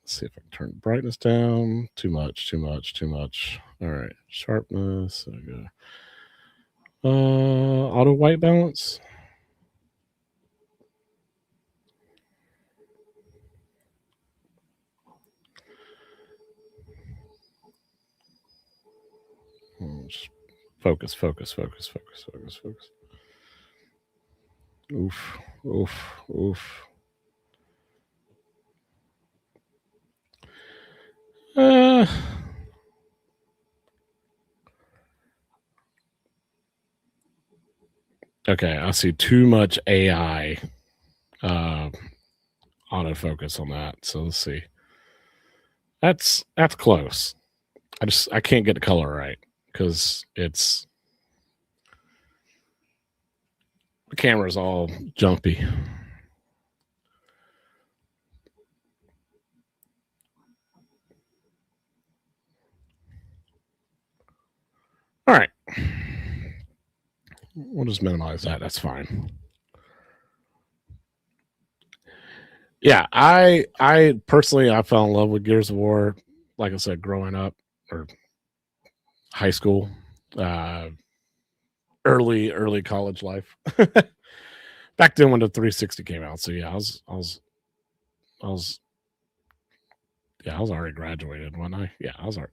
Let's see if I can turn brightness down. Too much. All right, sharpness. There we go. Auto white balance. Just focus. Oof. Okay, I see too much AI autofocus on that. So let's see. That's close. I can't get the color right because the camera's all jumpy. All right. We'll just minimize that. That's fine. Yeah, I personally I fell in love with Gears of War, like I said, growing up or high school, early college life. Back then when the 360 came out. So yeah, I was already graduated when I was already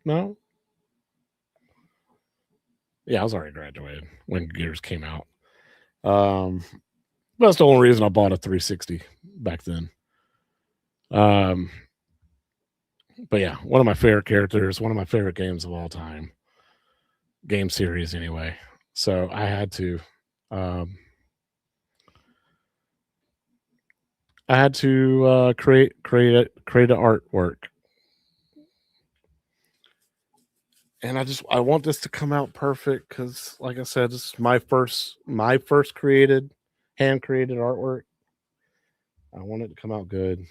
no. Yeah, I was already graduated when Gears came out. That's the only reason I bought a 360 back then. But yeah, one of my favorite characters, one of my favorite games of all time. Game series anyway. So I had to create an artwork. And I want this to come out perfect because, like I said, this is my first hand created artwork. I want it to come out good.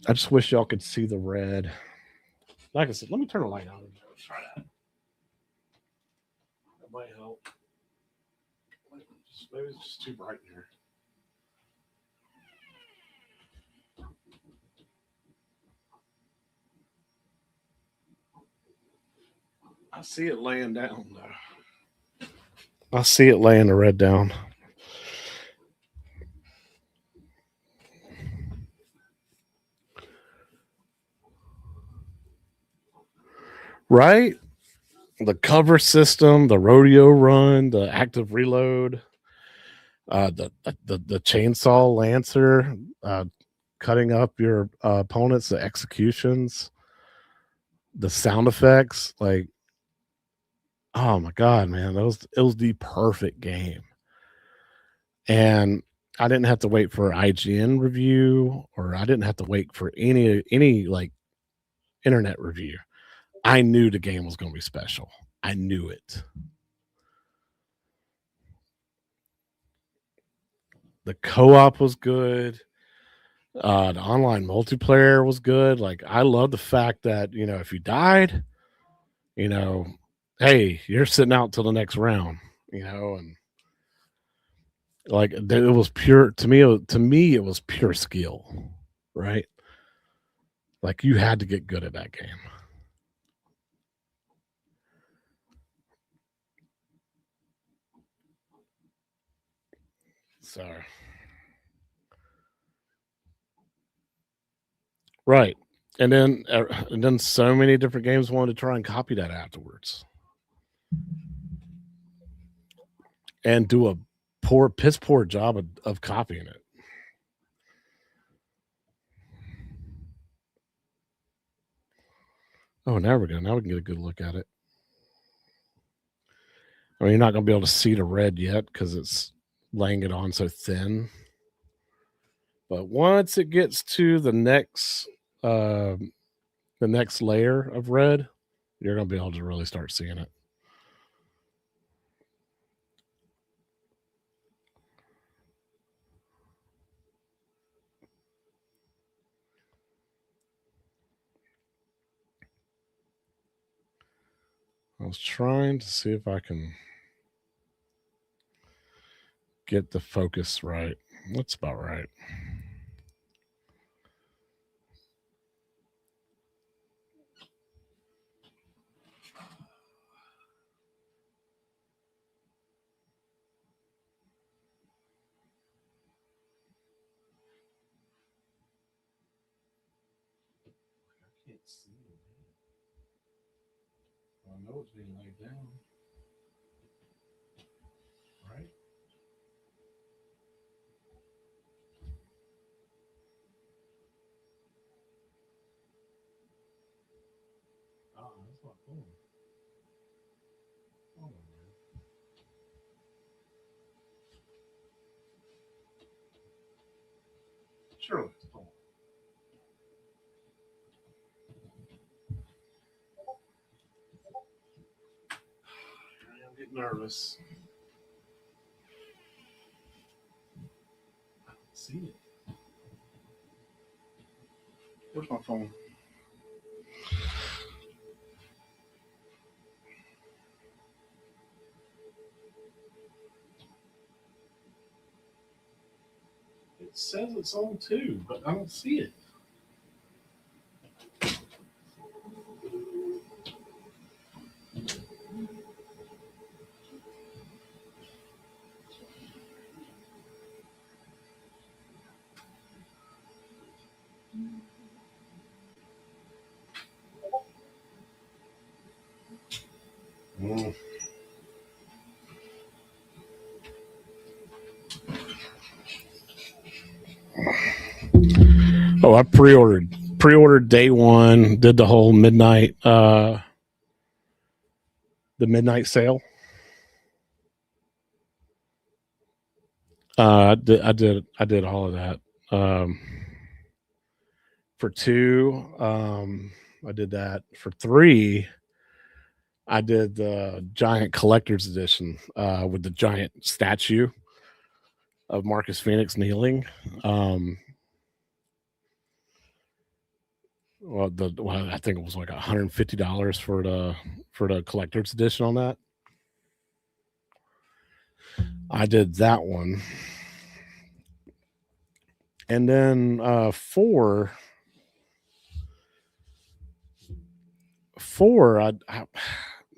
I just wish y'all could see the red. Like I said, let me turn the light on. Let's try that. That might help. Maybe it's just too bright in here. I see it laying down though. I see it laying the red down. Right? The cover system, the rodeo run, the active reload, the chainsaw lancer, cutting up your opponents, the executions, the sound effects, like, oh my god, man, it was the perfect game. And I didn't have to wait for IGN review, or I didn't have to wait for any like internet review. I knew the game was going to be special. I knew it. The co-op was good. The online multiplayer was good. Like, I love the fact that, if you died, hey, you're sitting out till the next round, and like it was pure to me. It was pure skill, right? Like, you had to get good at that game. So, right, and then so many different games wanted to try and copy that afterwards, and do a piss poor job of copying it. Oh, now we go. Now we can get a good look at it. I mean, you're not going to be able to see the red yet because it's laying it on so thin. But once it gets to the next layer of red, you're going to be able to really start seeing it. I was trying to see if I can get the focus right. That's about right. I can't see it. I know it's being laid down. Right? Oh, that's not cool. Oh, man. Surely it's cool. I'm getting nervous. I don't see it. Where's my phone? It says it's on too, but I don't see it. Mm. Oh, I pre-ordered day one, did the whole midnight the midnight sale. I did all of that. For 2, I did that. For 3, I did the giant collector's edition with the giant statue of Marcus Phoenix kneeling. I think it was like $150 for the collector's edition on that. I did that one, and then 4.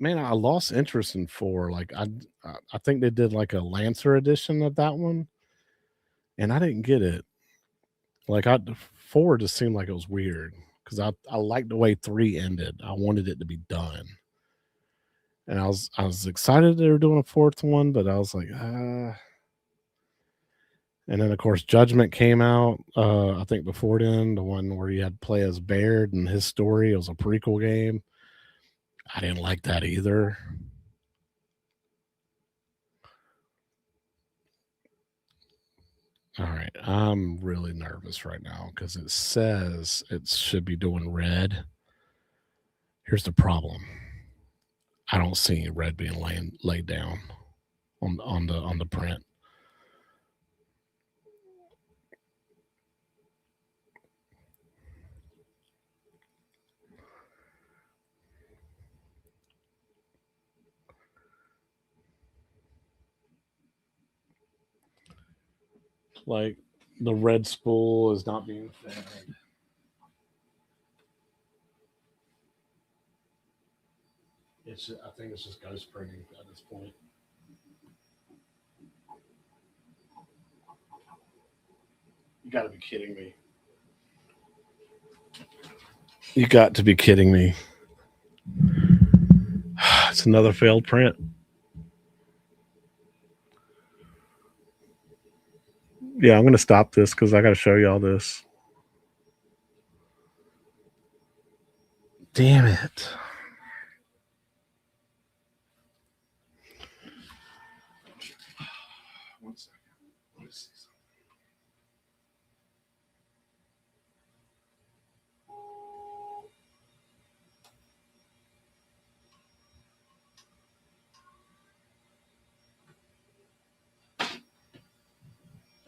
I lost interest in 4. Like I think they did like a Lancer edition of that one, and I didn't get it. Like 4 just seemed like it was weird because I liked the way 3 ended. I wanted it to be done, and I was excited they were doing a 4th one, but I was like, And then of course Judgment came out. I think before then, the one where you had to play as Baird and his story. It was a prequel game. I didn't like that either. All right, I'm really nervous right now because it says it should be doing red. Here's the problem: I don't see red being laid down on the print. Like the red spool is not being fed. I think it's just ghost printing at this point. You got to be kidding me. You got to be kidding me. It's another failed print. Yeah, I'm going to stop this because I got to show you all this. Damn it. One second. Let me see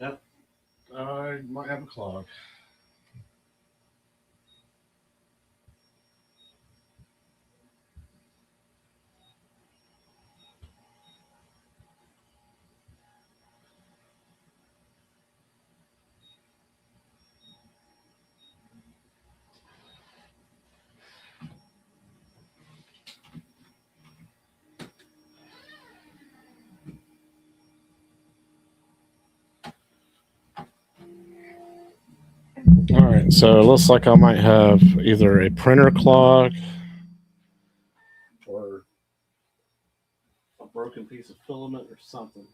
something. Yep. I might have a clog. All right, so it looks like I might have either a printer clog or a broken piece of filament or something.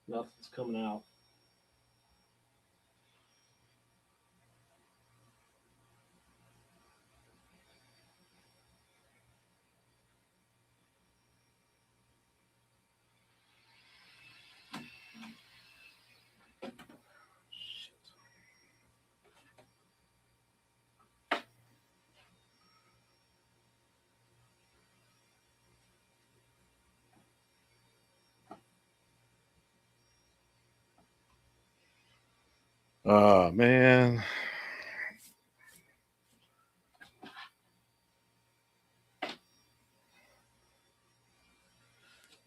Nothing's coming out. Oh, man.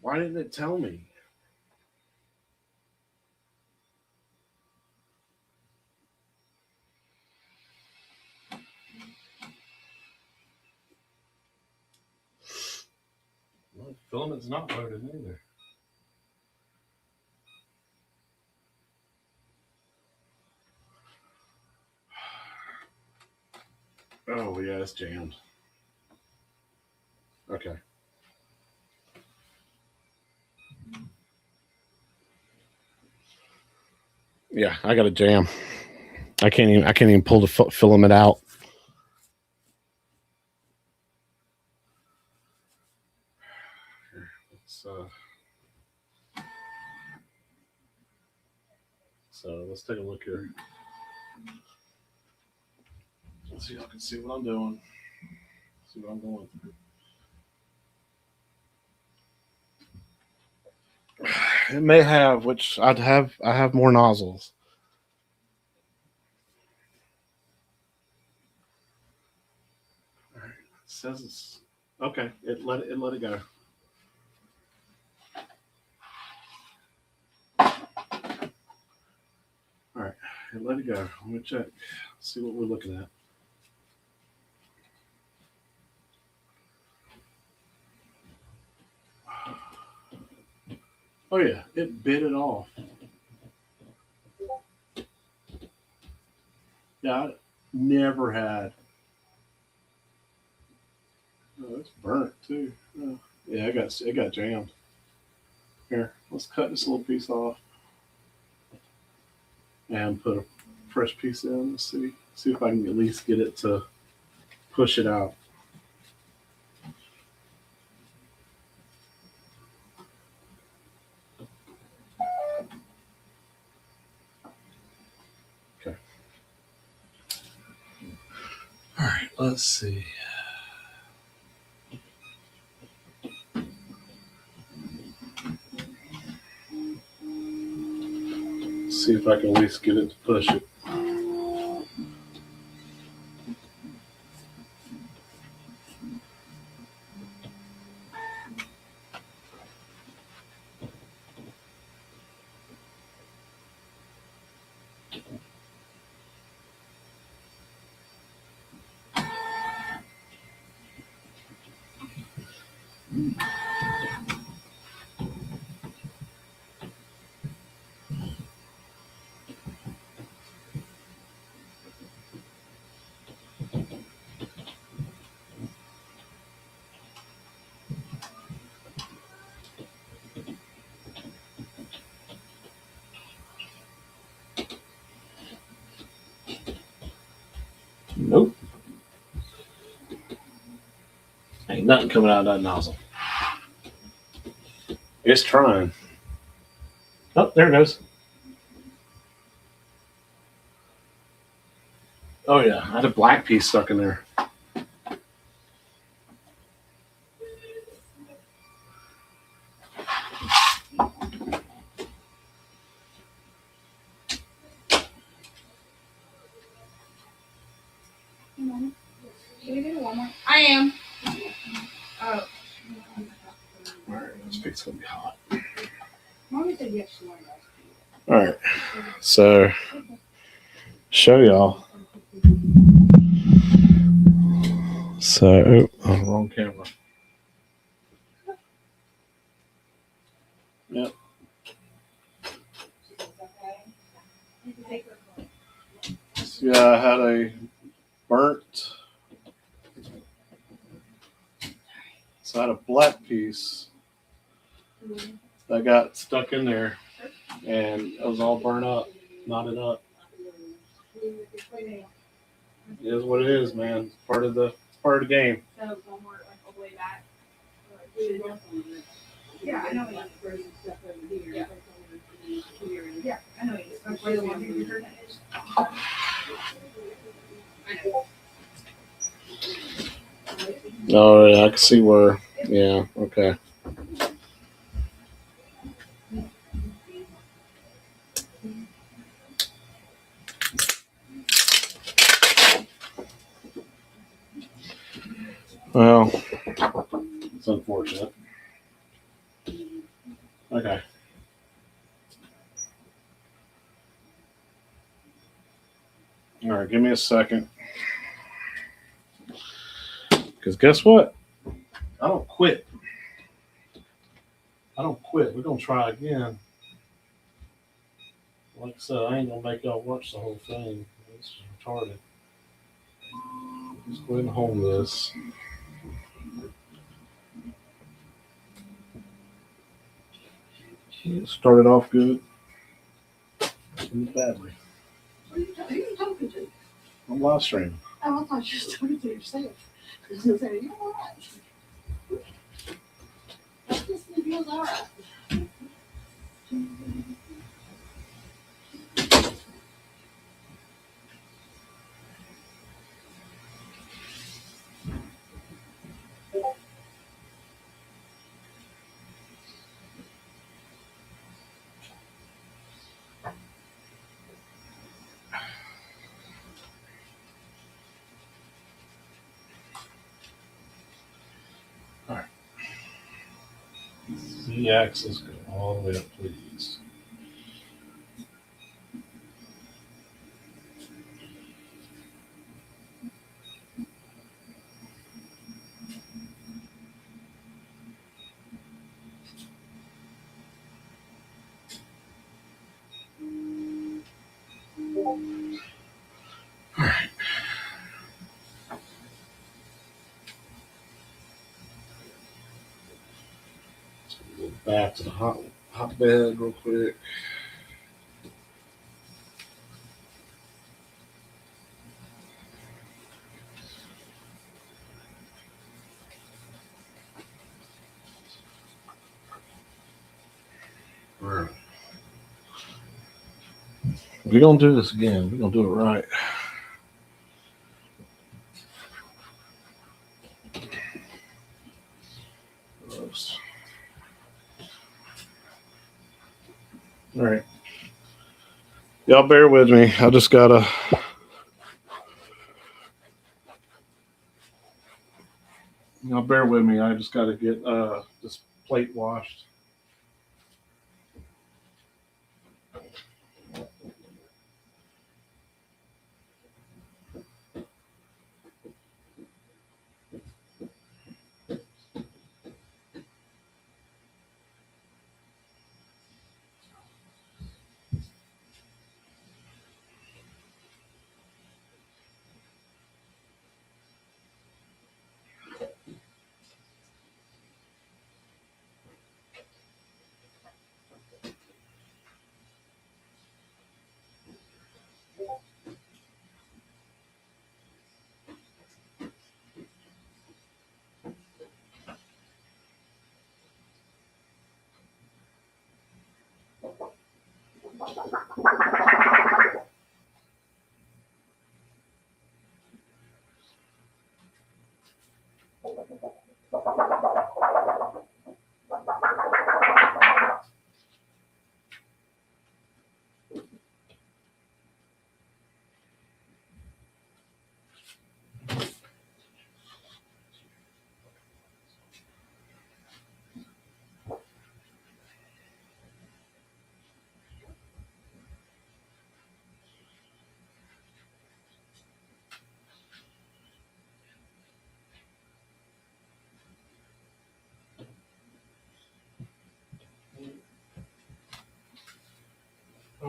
Why didn't it tell me? Well, filament's not loaded either. Oh, yeah, it's jammed. Okay. Yeah, I got a jam. I can't even pull the filament out. So let's take a look here. Let's see if I can see what I'm doing. See what I'm going through. It may have, which I have more nozzles. All right. It says it's okay. It let it go. All right, it let it go. I'm gonna check. See what we're looking at. Oh yeah, it bit it off. Yeah, I never had. Oh, it's burnt too. Oh, yeah, it got jammed. Here, let's cut this little piece off and put a fresh piece in. Let's see if I can at least get it to push it out. Okay. All right, let's see. See if I can at least get it to push it. nothing coming out of that nozzle. It's trying. Oh, there it goes. Oh yeah, I had a black piece stuck in there. I am. Oh. All right, this piece gonna be hot. Mommy said yes, she wanted us. All right, so show y'all. So, oh, wrong camera. Yep. Yeah, I had a burnt. So I had a black piece that got stuck in there, and it was all burnt up, knotted up. It is what it is, man. It's part of the game. So one more like all the way back. Yeah, I know. Yeah. Yeah, I know. That's where the one thing you heard is. Oh yeah, I can see where. Yeah, okay. Well, it's unfortunate. Okay. All right, give me a second. Because guess what? I don't quit. We're going to try again. Like I said, I ain't going to make y'all watch the whole thing. It's retarded. Let's go ahead and home this. It started off good. Ended badly. Who are you talking to? I'm live streaming. Oh, I thought you were talking to yourself. I was going to say, you're all right. That's just feels all right. Z axis go all the way up, please. All right. So we'll go back to the hotbed real quick. All right. We're gonna do this again. We're gonna do it right. All right. Y'all bear with me. I just gotta. Y'all bear with me. I just gotta get this plate washed.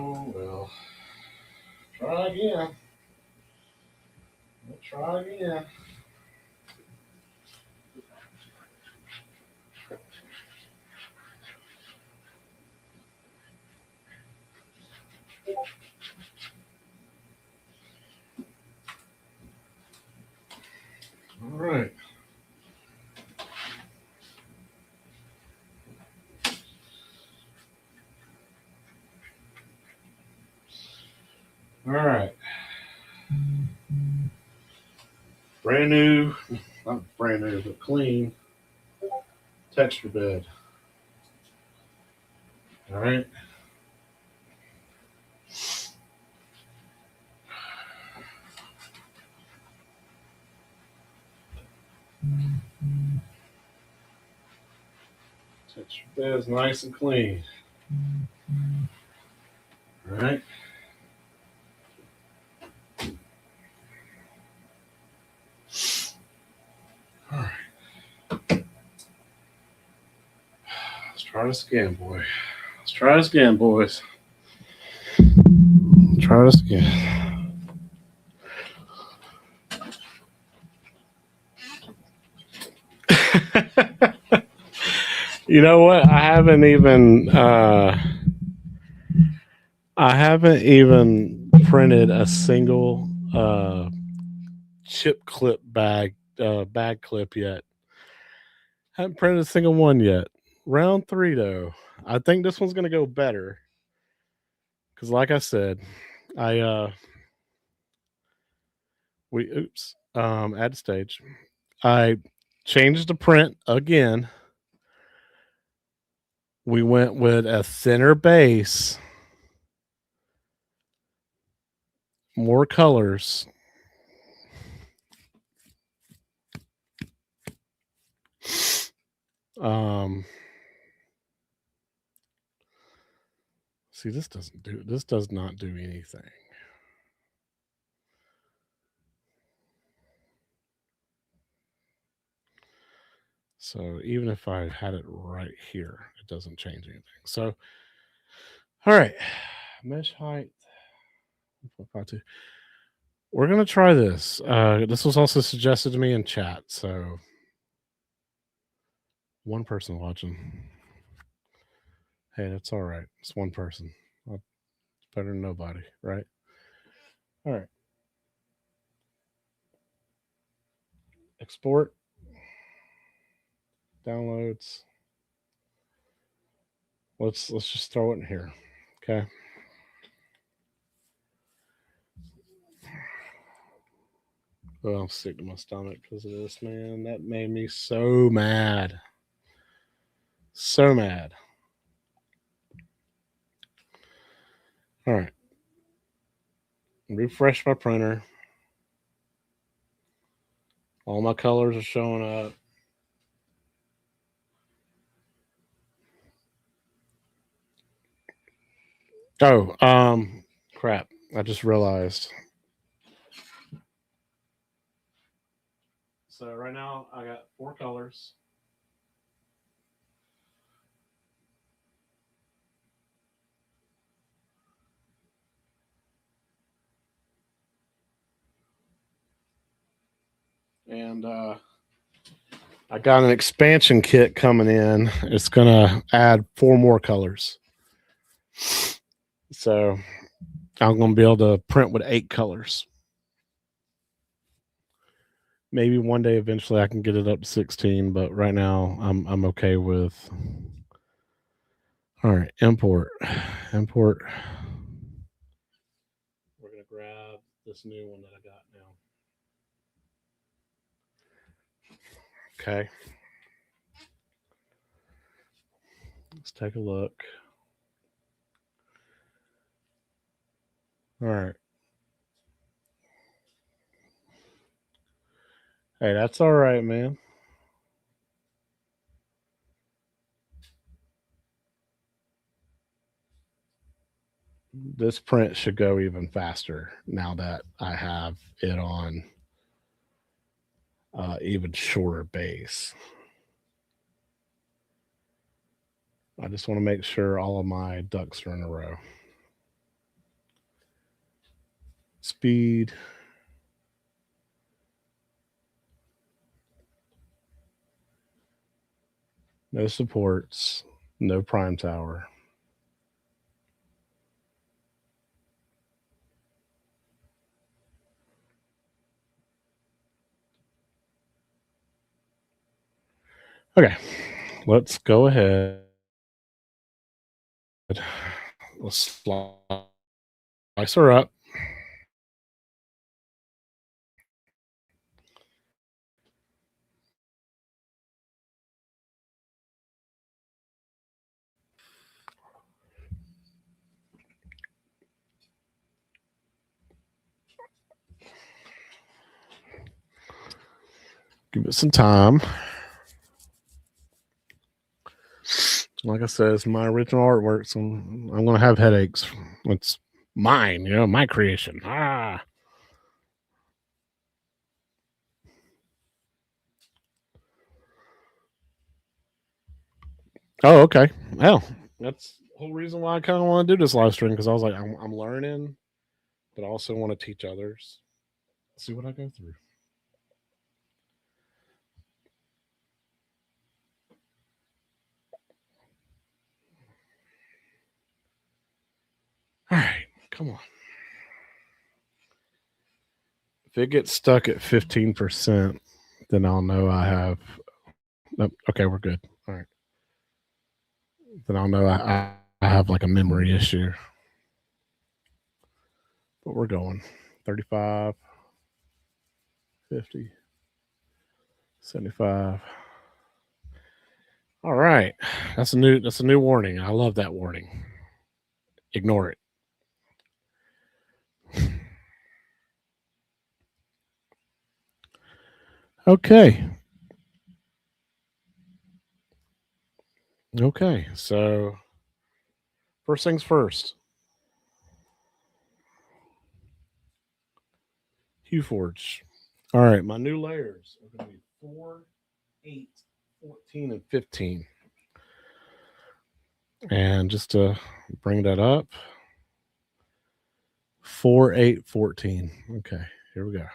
Oh well. Try again. We'll try again. All right. All right. Brand new, not brand new, but clean texture bed. All right. Texture bed is nice and clean. All right. All right. Let's try this again, boy. Let's try this again, boys. Try this again. You know what? I haven't even printed a single chip clip bag clip yet. Haven't printed a single one yet. Round 3 though. I think this one's gonna go better. Cause like I said, add stage. I changed the print again. We went with a thinner base, more colors. See, this does not do anything. So even if I had it right here, it doesn't change anything. So, all right, mesh height. We're gonna try this. This was also suggested to me in chat. So, one person watching. Hey, that's all right. It's one person. It's better than nobody, right? All right. Export. Downloads. Let's just throw it in here. Okay. Oh, I'm sick to my stomach because of this, man. That made me so mad. So mad. All right. Refresh my printer. All my colors are showing up. Oh, crap. I just realized. So right now I got 4 colors. And I got an expansion kit coming in. It's going to add 4 more colors. So I'm going to be able to print with 8 colors. Maybe one day eventually I can get it up to 16, but right now I'm okay with. All right, import. We're going to grab this new one that I got now. Okay. Let's take a look. All right. Hey, that's all right, man. This print should go even faster now that I have it on even shorter base. I just want to make sure all of my ducks are in a row. Speed. No supports. No prime tower. Okay. Let's go ahead. Let's slice her up. Give it some time. Like I said, it's my original artwork, so I'm going to have headaches. It's mine, my creation. Ah. Oh, okay. Well, that's the whole reason why I kind of want to do this live stream, because I was like, I'm learning, but I also want to teach others. See what I go through. All right, come on. If it gets stuck at 15%, then I'll know I have. Okay, we're good. All right. Then I'll know I have like a memory issue. But we're going 35, 50, 75. All right. That's a new warning. I love that warning. Ignore it. Okay. Okay. So first things first. HueForge. All right, my new layers are going to be 4, 8, 14, and 15. And just to bring that up, 4, 8, 14. Okay, here we go.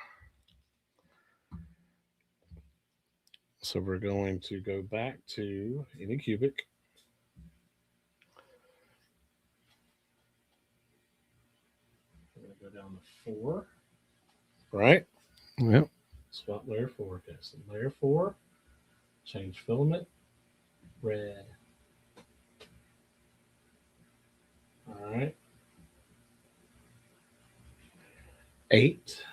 So we're going to go back to Anycubic. We're going to go down to 4. Right? Yep. Swap layer 4. Okay, so layer 4, change filament, red. All right. 8,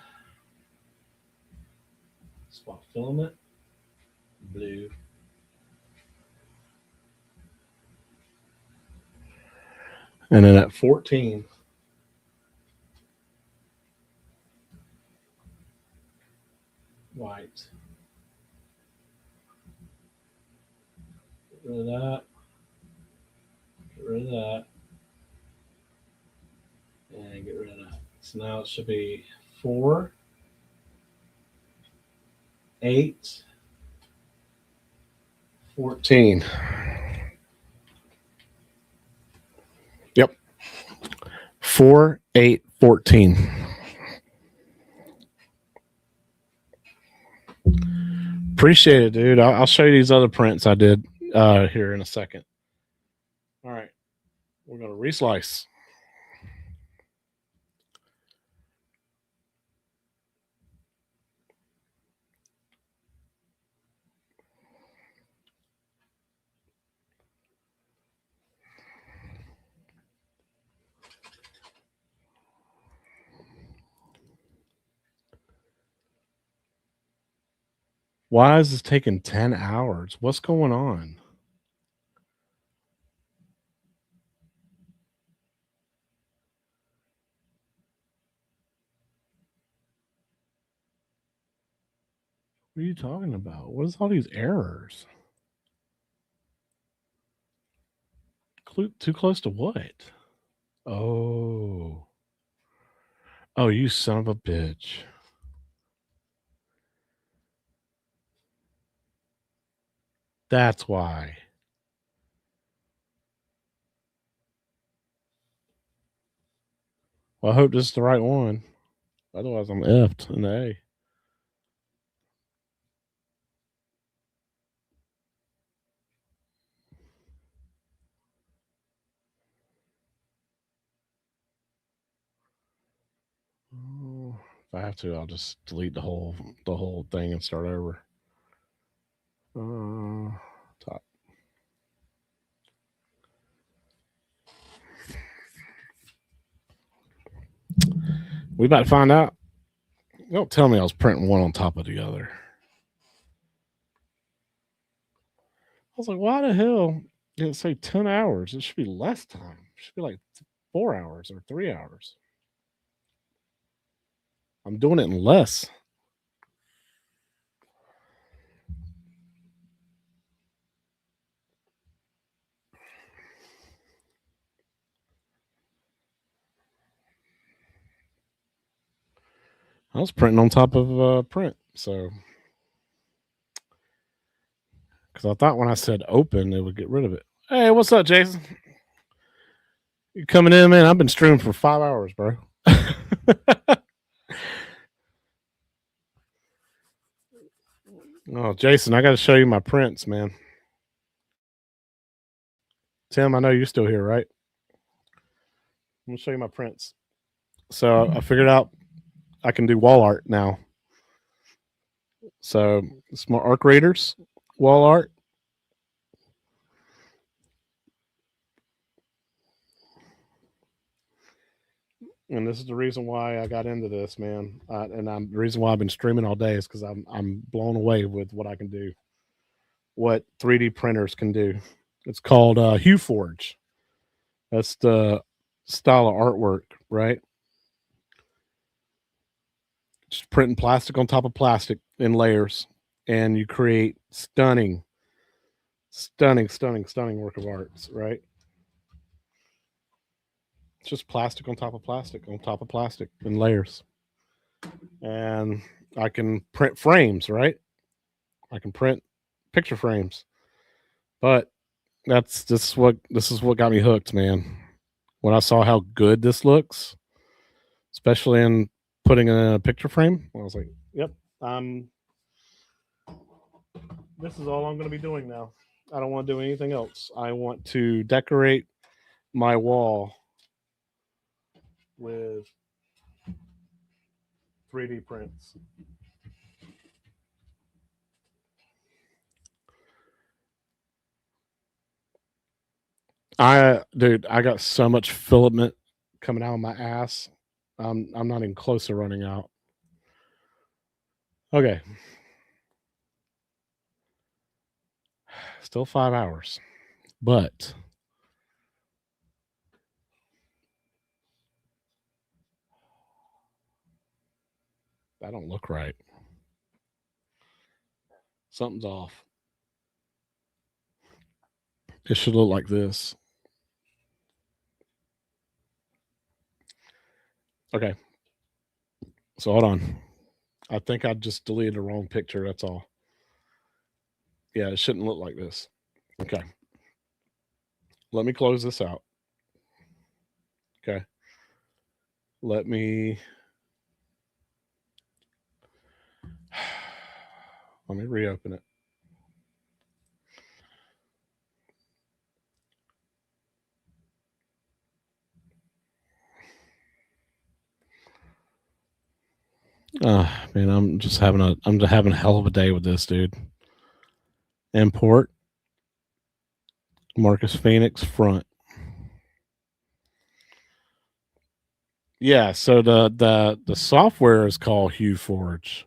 swap filament, blue. And then at 14, white. Get rid of that. Get rid of that. And get rid of that. So now it should be 4, 8, 14. Yep. 4, 8, 14. Appreciate it, dude. I'll show you these other prints I did here in a second. All right. We're going to reslice. Why is this taking 10 hours? What's going on? What are you talking about? What is all these errors? Too close to what? Oh. Oh, you son of a bitch. That's why. Well, I hope this is the right one. Otherwise, I'm effed in the A. Oh, if I have to, I'll just delete the whole thing and start over. Top. We about to find out. Don't tell me I was printing one on top of the other. I was like, why the hell did it say 10 hours? It should be less time. It should be like 4 hours or 3 hours. I'm doing it in less. I was printing on top of print, so because I thought when I said open, it would get rid of it. Hey, what's up, Jason? You coming in, man? I've been streaming for 5 hours, bro. Oh, Jason, I got to show you my prints, man. Tim, I know you're still here, right? I'm gonna show you my prints. So I figured out I can do wall art now. So it's my Arc Raiders wall art. And this is the reason why I got into this, man. The reason why I've been streaming all day is because I'm blown away with what I can do, what 3D printers can do. It's called HueForge. That's the style of artwork, right? Just printing plastic on top of plastic in layers, and you create stunning work of arts, right? It's just plastic on top of plastic on top of plastic in layers. And I can print frames, right? I can print picture frames. But this is what got me hooked, man. When I saw how good this looks, especially in putting in a picture frame, I was like, "Yep, this is all I'm going to be doing now. I don't want to do anything else. I want to decorate my wall with 3D prints." I got so much filament coming out of my ass. I'm not even close to running out. Okay. Still 5 hours. But that don't look right. Something's off. It should look like this. Okay. So hold on. I think I just deleted the wrong picture. That's all. Yeah, it shouldn't look like this. Okay. Let me close this out. Okay. Let me reopen it. Man, I'm just having a hell of a day with this, dude. Import Marcus Phoenix front. Yeah, so the software is called HueForge.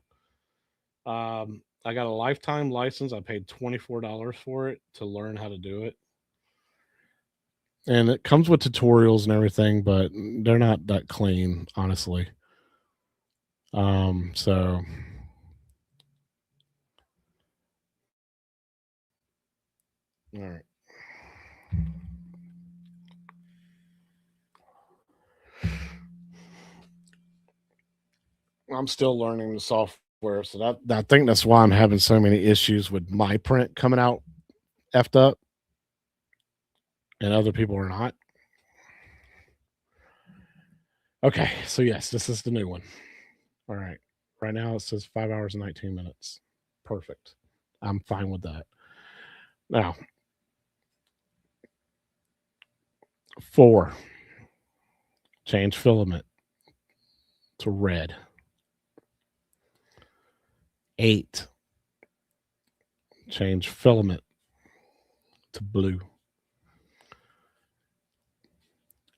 I got a lifetime license. I paid $24 for it to learn how to do it. And it comes with tutorials and everything, but they're not that clean, honestly. So all right. I'm still learning the software, so that I think that's why I'm having so many issues with my print coming out effed up, and other people are not. Okay, so yes, this is the new one. All right, right now it says 5 hours and 19 minutes. Perfect. I'm fine with that. Now, 4, change filament to red. 8, change filament to blue.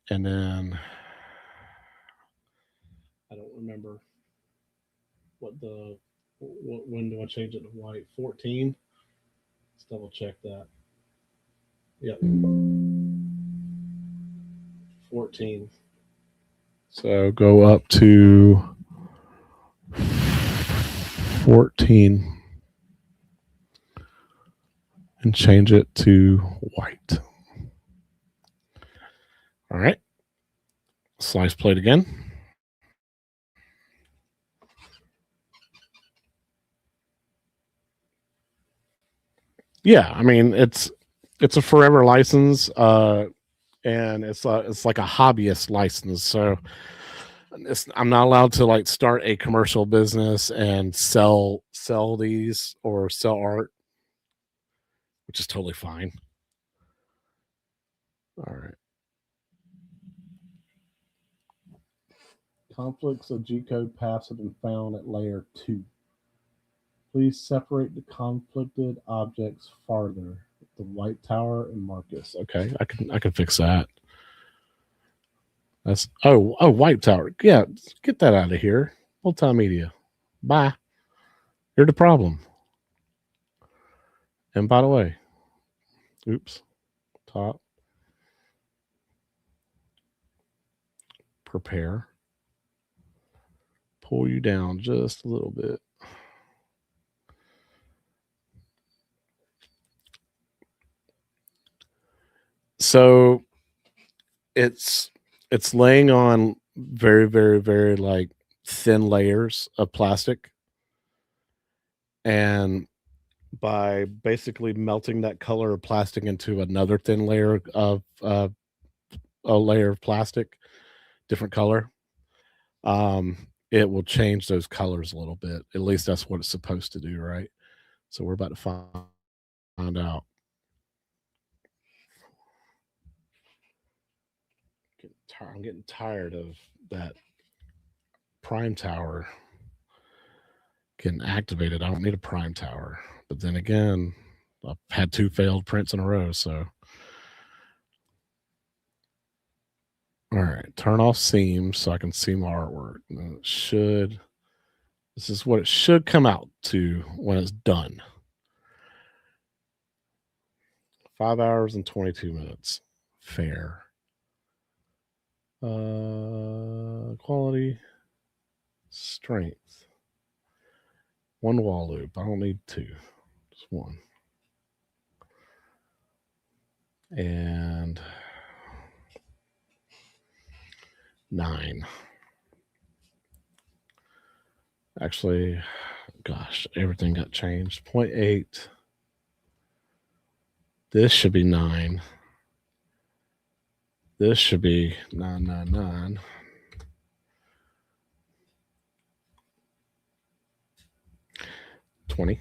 And then I don't remember when do I change it to white? 14. Let's double check that. Yep, 14. So go up to 14 and change it to white. All right. Slice plate again. Yeah, I mean it's a forever license, and it's like a hobbyist license. So I'm not allowed to like start a commercial business and sell these or sell art, which is totally fine. All right. Conflicts of G-code paths have been found at layer 2. Please separate the conflicted objects farther. The White Tower and Marcus. Okay, I can fix that. That's White Tower. Yeah, get that out of here. Multimedia. Bye. You're the problem. And by the way, oops, top. Prepare. Pull you down just a little bit. So it's laying on very, very, very like thin layers of plastic. And by basically melting that color of plastic into another thin layer of a layer of plastic, different color, it will change those colors a little bit. At least that's what it's supposed to do, right? So we're about to find out. I'm getting tired of that prime tower getting activated. I don't need a prime tower. But then again, I've had 2 failed prints in a row, so. All right, turn off seams so I can see my artwork. This is what it should come out to when it's done. 5 hours and 22 minutes. Fair. Quality. Strength. 1 wall loop. I don't need 2. Just 1. And 9. Actually, gosh, everything got changed. 0.8. This should be 9. This should be 999. $20.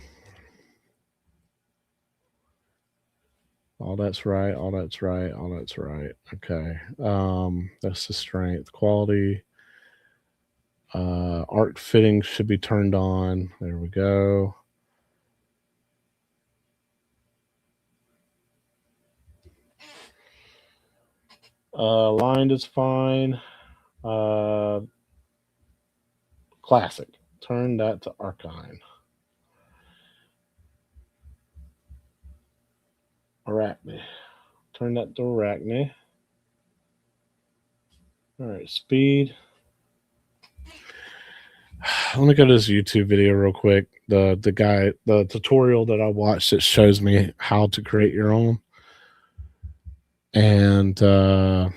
All that's right. All that's right. All that's right. Okay. That's the strength. Quality. Art fitting should be turned on. There we go. Lined is fine. Classic. Turn that to Archine. Arachne. Turn that to Arachne. All right, speed. Let me go to this YouTube video real quick. The tutorial that I watched that shows me how to create your own. And oh,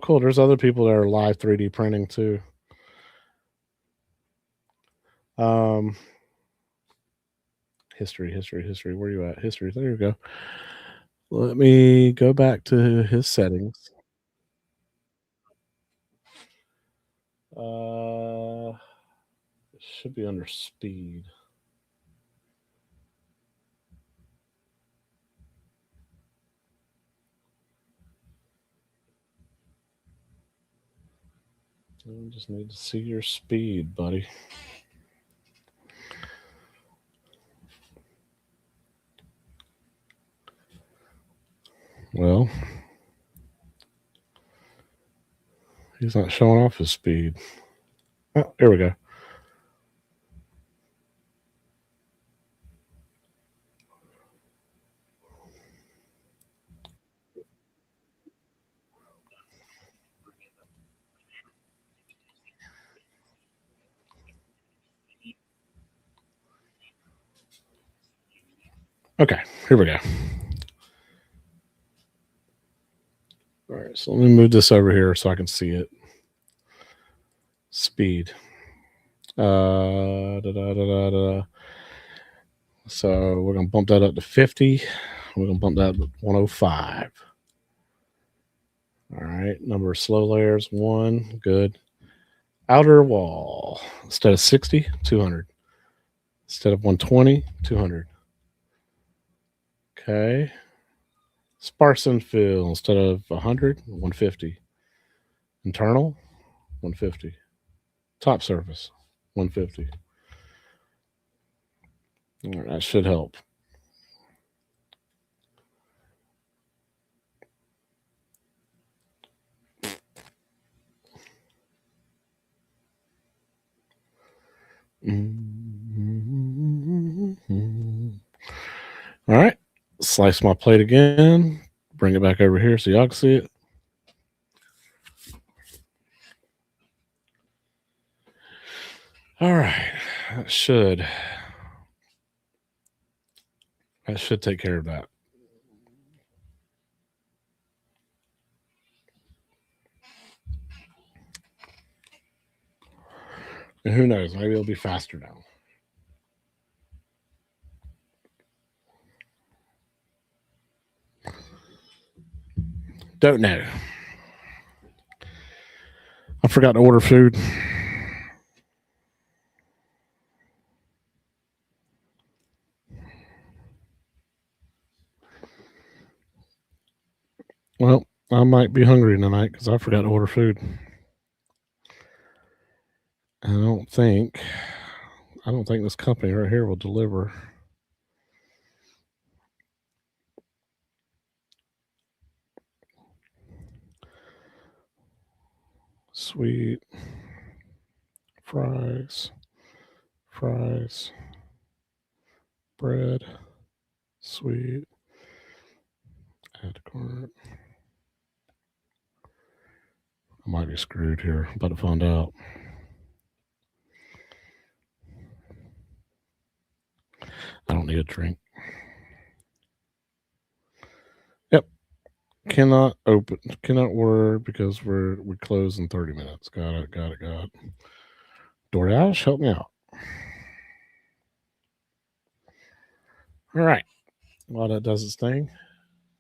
cool. There's other people that are live 3D printing too. History. Where are you at? History. There you go. Let me go back to his settings. It should be under speed. I just need to see your speed, buddy. Well, he's not showing off his speed. Oh, here we go. Okay, here we go. All right, so let me move this over here so I can see it. Speed. So we're going to bump that up to 50. We're going to bump that up to 105. All right, number of slow layers, 1. Good. Outer wall. Instead of 60, 200. Instead of 120, 200. Okay. Sparse and fill. Instead of 100, 150. Internal, 150. Top surface, 150. All right, that should help. All right. Slice my plate again. Bring it back over here so y'all can see it. All right. That should take care of that. And who knows? Maybe it'll be faster now. Don't know. I forgot to order food. Well, I might be hungry tonight because I forgot to order food. I don't think this company right here will deliver. Sweet fries, bread, sweet, add to cart. I might be screwed here. I'm about to find out. I don't need a drink. Yep. Cannot order because we close in 30 minutes. Got it. DoorDash, help me out. All right. While that does its thing.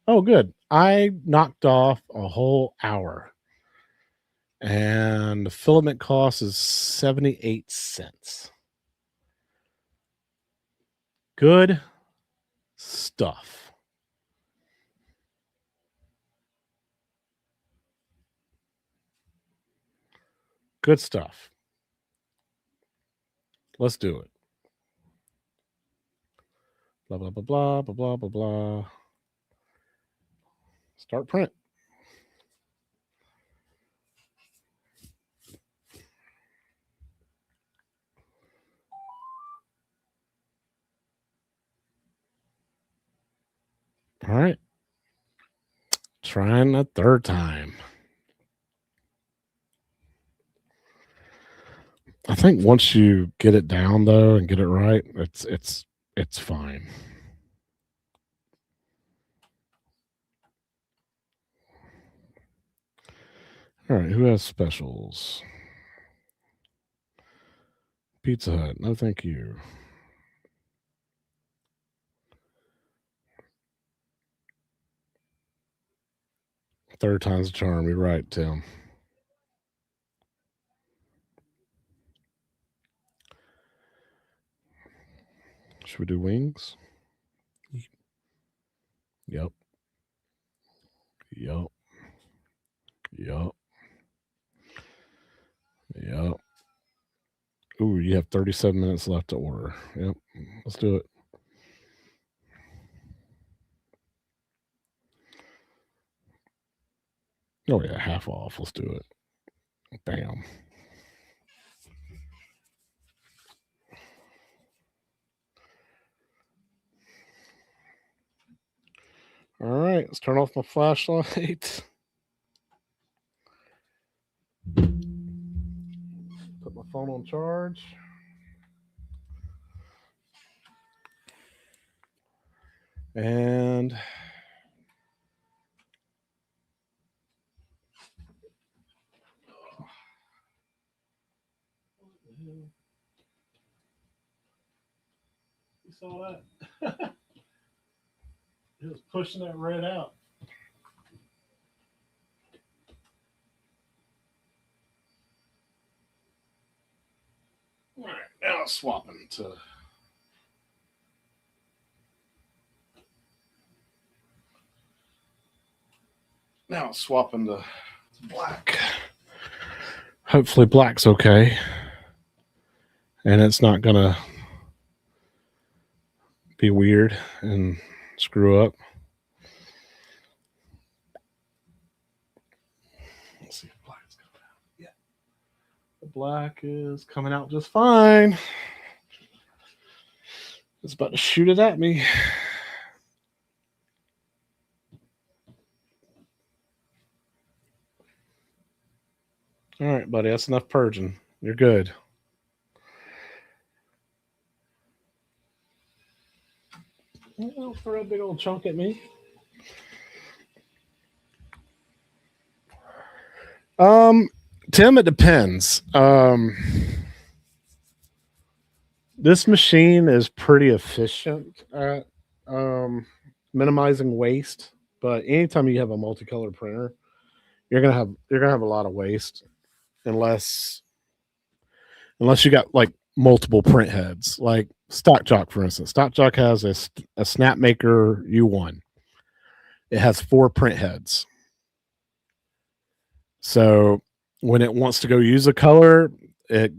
Oh, good. I knocked off a whole hour. And the filament cost is 78 cents. Good stuff. Good stuff. Let's do it. Blah, blah, blah, blah, blah, blah, blah, blah. Start print. All right. Trying a third time. I think once you get it down though and get it right, it's fine. All right, who has specials? Pizza Hut. No, thank you. Third time's a charm. You're right, Tim. Should we do wings? Yep. Yep. Yep. Yep. Ooh, you have 37 minutes left to order. Yep. Let's do it. Oh, yeah. Half off. Let's do it. Bam. All right. Let's turn off my flashlight. Put my phone on charge. And you saw that? It was pushing that red out. All right, now swapping to black. Hopefully black's okay. And it's not gonna be weird and screw up. Let's see if black's coming out. Yeah. The black is coming out just fine. It's about to shoot it at me. All right, buddy, that's enough purging. You're good. Don't throw a big old chunk at me. Tim, it depends. This machine is pretty efficient at minimizing waste, but anytime you have a multicolor printer, you're gonna have a lot of waste unless you got like multiple print heads, like StockJock, for instance. StockJock has a Snapmaker U1. It has 4 print heads. So when it wants to go use a color, the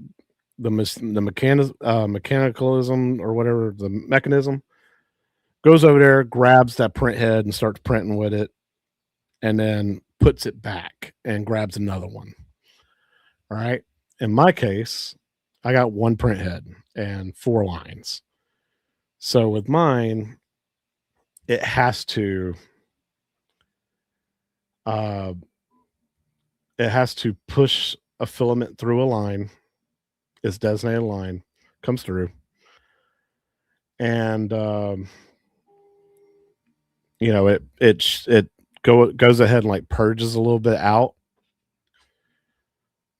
mechanicalism or whatever, the mechanism goes over there, grabs that print head and starts printing with it, and then puts it back and grabs another one. All right. In my case, I got 1 print head and 4 lines. So with mine, it has to push a filament through a line, its designated line comes through, and it goes ahead and like purges a little bit out,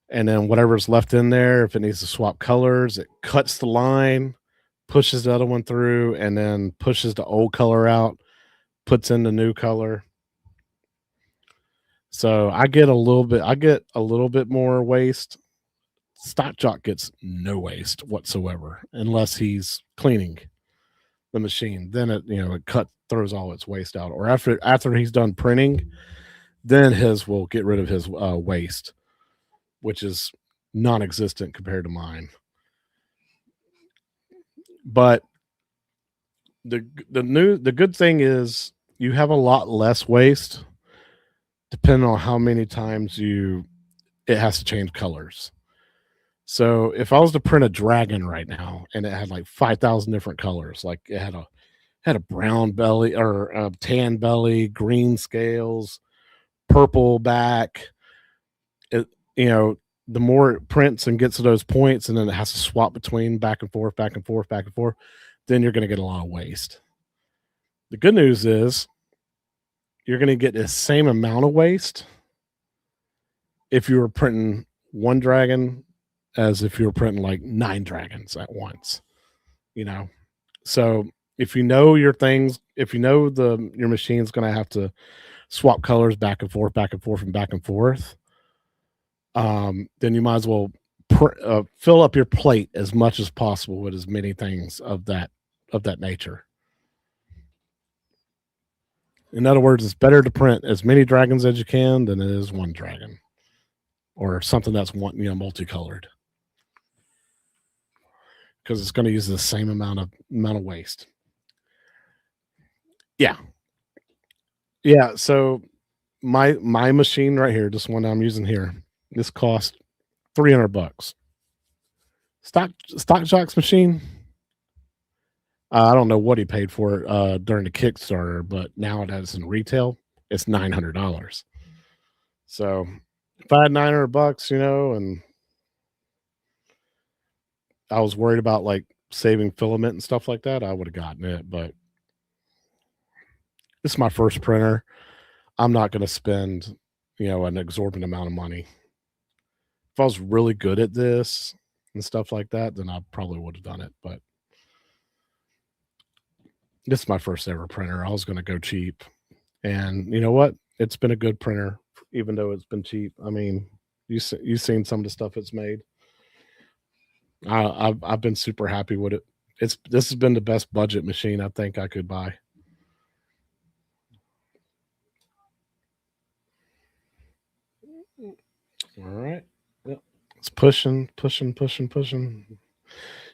and then whatever's left in there, if it needs to swap colors, it cuts the line, pushes the other one through, and then pushes the old color out, puts in the new color. So I get a little bit more waste. StockJock gets no waste whatsoever unless he's cleaning the machine. Then it throws all its waste out. Or after he's done printing, then his will get rid of his waste, which is non-existent compared to mine. But the good thing is you have a lot less waste depending on how many times it has to change colors. So if I was to print a dragon right now and it had like 5,000 different colors, like it had Had a brown belly or a tan belly, green scales, purple back. It, you know, the more it prints and gets to those points, and then it has to swap between back and forth, back and forth, back and forth, then you're going to get a lot of waste. The good news is you're going to get the same amount of waste if you were printing one dragon as if you were printing like 9 dragons at once. You know, so if you know your things, if you know your machine's going to have to swap colors back and forth, back and forth, and back and forth, then you might as well fill up your plate as much as possible with as many things of that nature. In other words, it's better to print as many dragons as you can than it is one dragon or something that's multicolored, because it's going to use the same amount of waste. Yeah. So my machine right here, this one I'm using here, this cost $300. Stock Jock's machine. I don't know what he paid for it during the Kickstarter, but now it has in retail, it's $900. So if I had $900, and I was worried about like saving filament and stuff like that, I would have gotten it. But this is my first printer. I'm not going to spend, an exorbitant amount of money. If I was really good at this and stuff like that, then I probably would have done it. But this is my first ever printer. I was going to go cheap. And you know what? It's been a good printer, even though it's been cheap. I mean, you've seen some of the stuff it's made. I've been super happy with it. This has been the best budget machine I think I could buy. All right. Yep. It's pushing.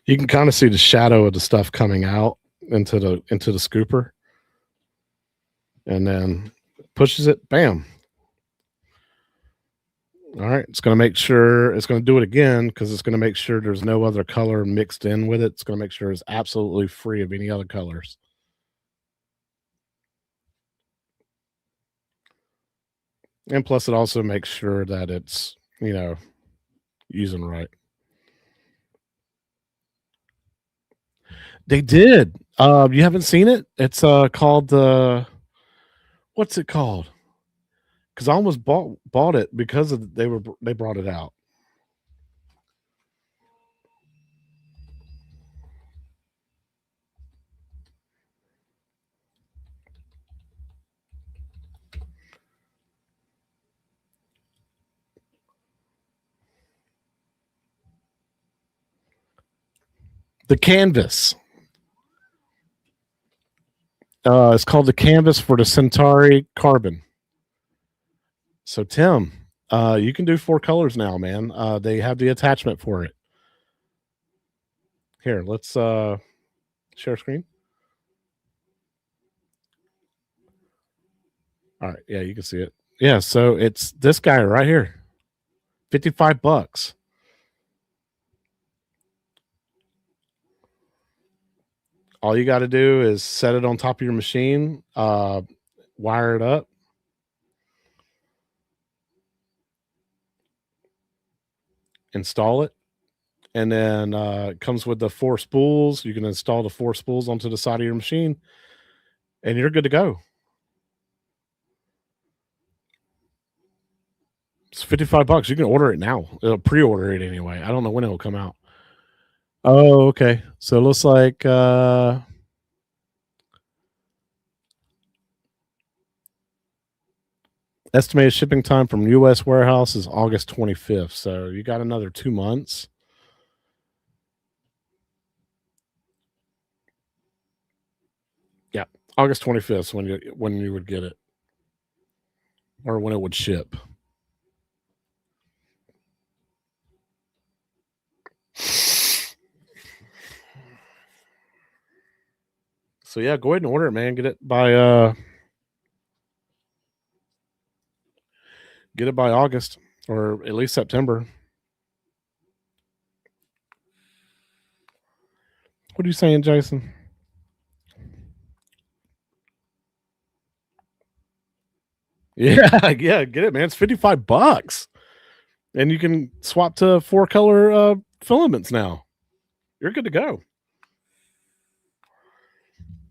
You can kind of see the shadow of the stuff coming out into the scooper. And then pushes it, bam. All right, it's going to make sure, it's going to do it again because it's going to make sure there's no other color mixed in with it. It's going to make sure it's absolutely free of any other colors. And plus it also makes sure that it's, using right. They did. You haven't seen it? It's called the, what's it called? Because I almost bought it because they brought it out. The canvas. It's called the canvas for the Centauri Carbon. So Tim, you can do 4 colors now, man. They have the attachment for it. Here, let's share screen. All right, yeah, you can see it. Yeah, so it's this guy right here. $55. All you got to do is set it on top of your machine, wire it up, install it, and then it comes with the 4 spools. You can install the 4 spools onto the side of your machine, and you're good to go. It's $55. You can order it now. It'll pre-order it anyway. I don't know when it'll come out. Oh, okay. So it looks like estimated shipping time from U.S. warehouse is August 25th. So you got another 2 months. Yeah, August 25th when you would get it, or when it would ship. So yeah, go ahead and order it, man. Get it by August, or at least September. What are you saying, Jason? Yeah, yeah, get it, man. It's $55. And you can swap to 4-color filaments now. You're good to go.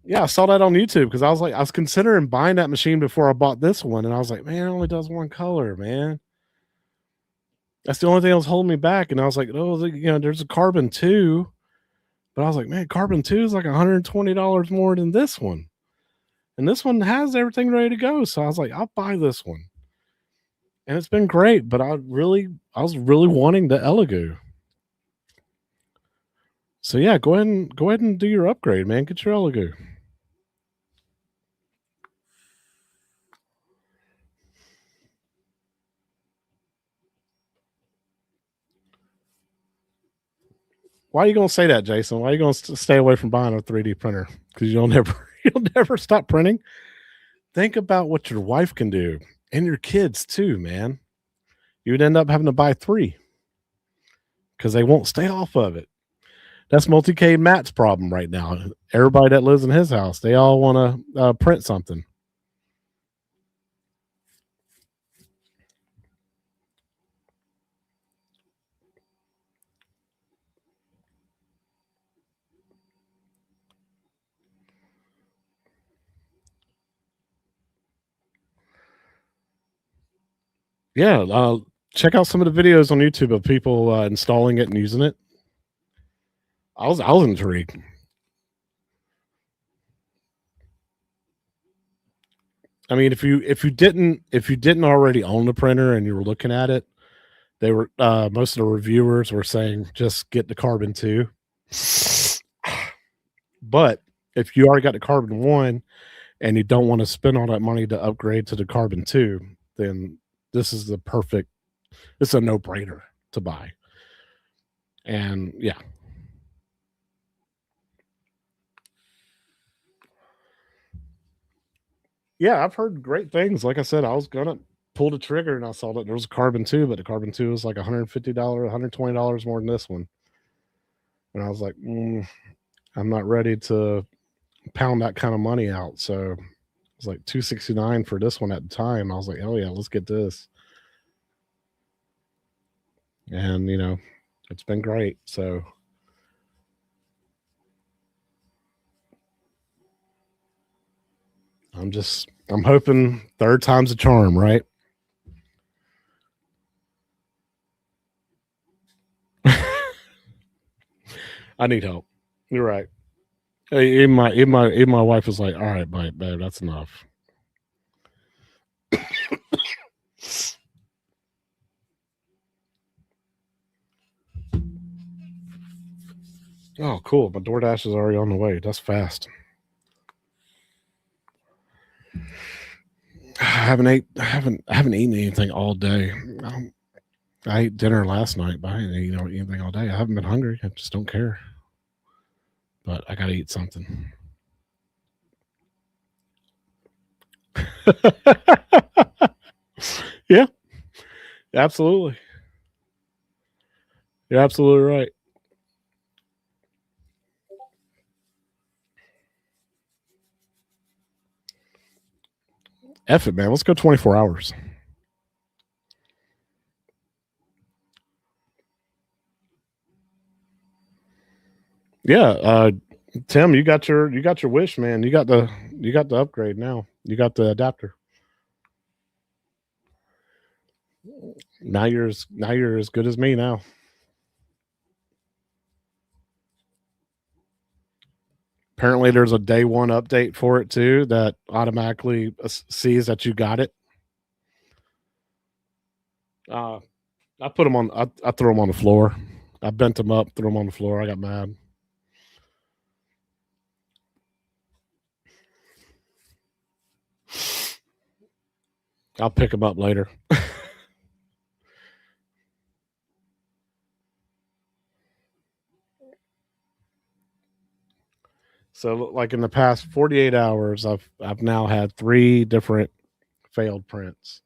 Yeah, I saw that on YouTube because I was considering buying that machine before I bought this one, and I was like, man, it only does one color, man. That's the only thing that was holding me back. And I was like, oh, there's a carbon 2, but I was like, man, carbon 2 is like $120 more than this one, and this one has everything ready to go. So I was like, I'll buy this one, and it's been great. But I was really wanting the Elegoo. So yeah, go ahead and do your upgrade, man. Get your Elegoo. Why are you gonna say that, Jason? Why are you gonna stay away from buying a 3D printer? Because you'll never stop printing. Think about what your wife can do and your kids too, man. You would end up having to buy 3 because they won't stay off of it. That's Multi-K Matt's problem right now. Everybody that lives in his house, they all want to print something. Yeah, check out some of the videos on YouTube of people installing it and using it. I was intrigued. I mean, if you didn't already own the printer and you were looking at it, they were most of the reviewers were saying just get the carbon 2. But if you already got the carbon 1 and you don't want to spend all that money to upgrade to the carbon 2, then this is it's a no-brainer to buy. And yeah. Yeah, I've heard great things. Like I said, I was gonna pull the trigger and I saw that there was a carbon 2, but the carbon 2 was like $150, $120 more than this one. And I was like, I'm not ready to pound that kind of money out. So it was like $269 for this one at the time. I was like, oh yeah, let's get this. And it's been great. So I'm hoping third time's a charm, right? I need help. You're right. Even my wife was like, all right, babe, that's enough. Oh, cool. My DoorDash is already on the way. That's fast. I haven't eaten anything all day. I ate dinner last night, but I didn't eat anything all day. I haven't been hungry. I just don't care. But I gotta eat something. Yeah, absolutely. You're absolutely right. F it, man. Let's go 24 hours. Yeah, Tim, you got your wish, man. You got the upgrade now. You got the adapter. Now you're as good as me now. Apparently, there's a day one update for it too that automatically sees that you got it. I put them on. I threw them on the floor. I bent them up, threw them on the floor. I got mad. I'll pick them up later. So, like in the past 48 hours, I've now had 3 different failed prints.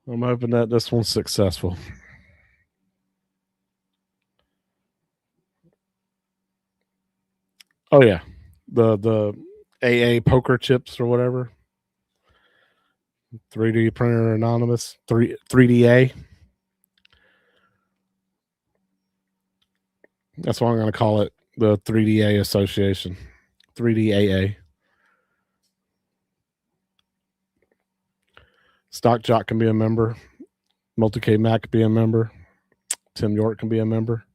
I'm hoping that this one's successful. Oh yeah, the AA poker chips or whatever. 3D printer anonymous 3DA. That's what I'm going to call it. The 3DA Association. 3DAA. Stock Jock can be a member. Multi K Mac can be a member. Tim York can be a member.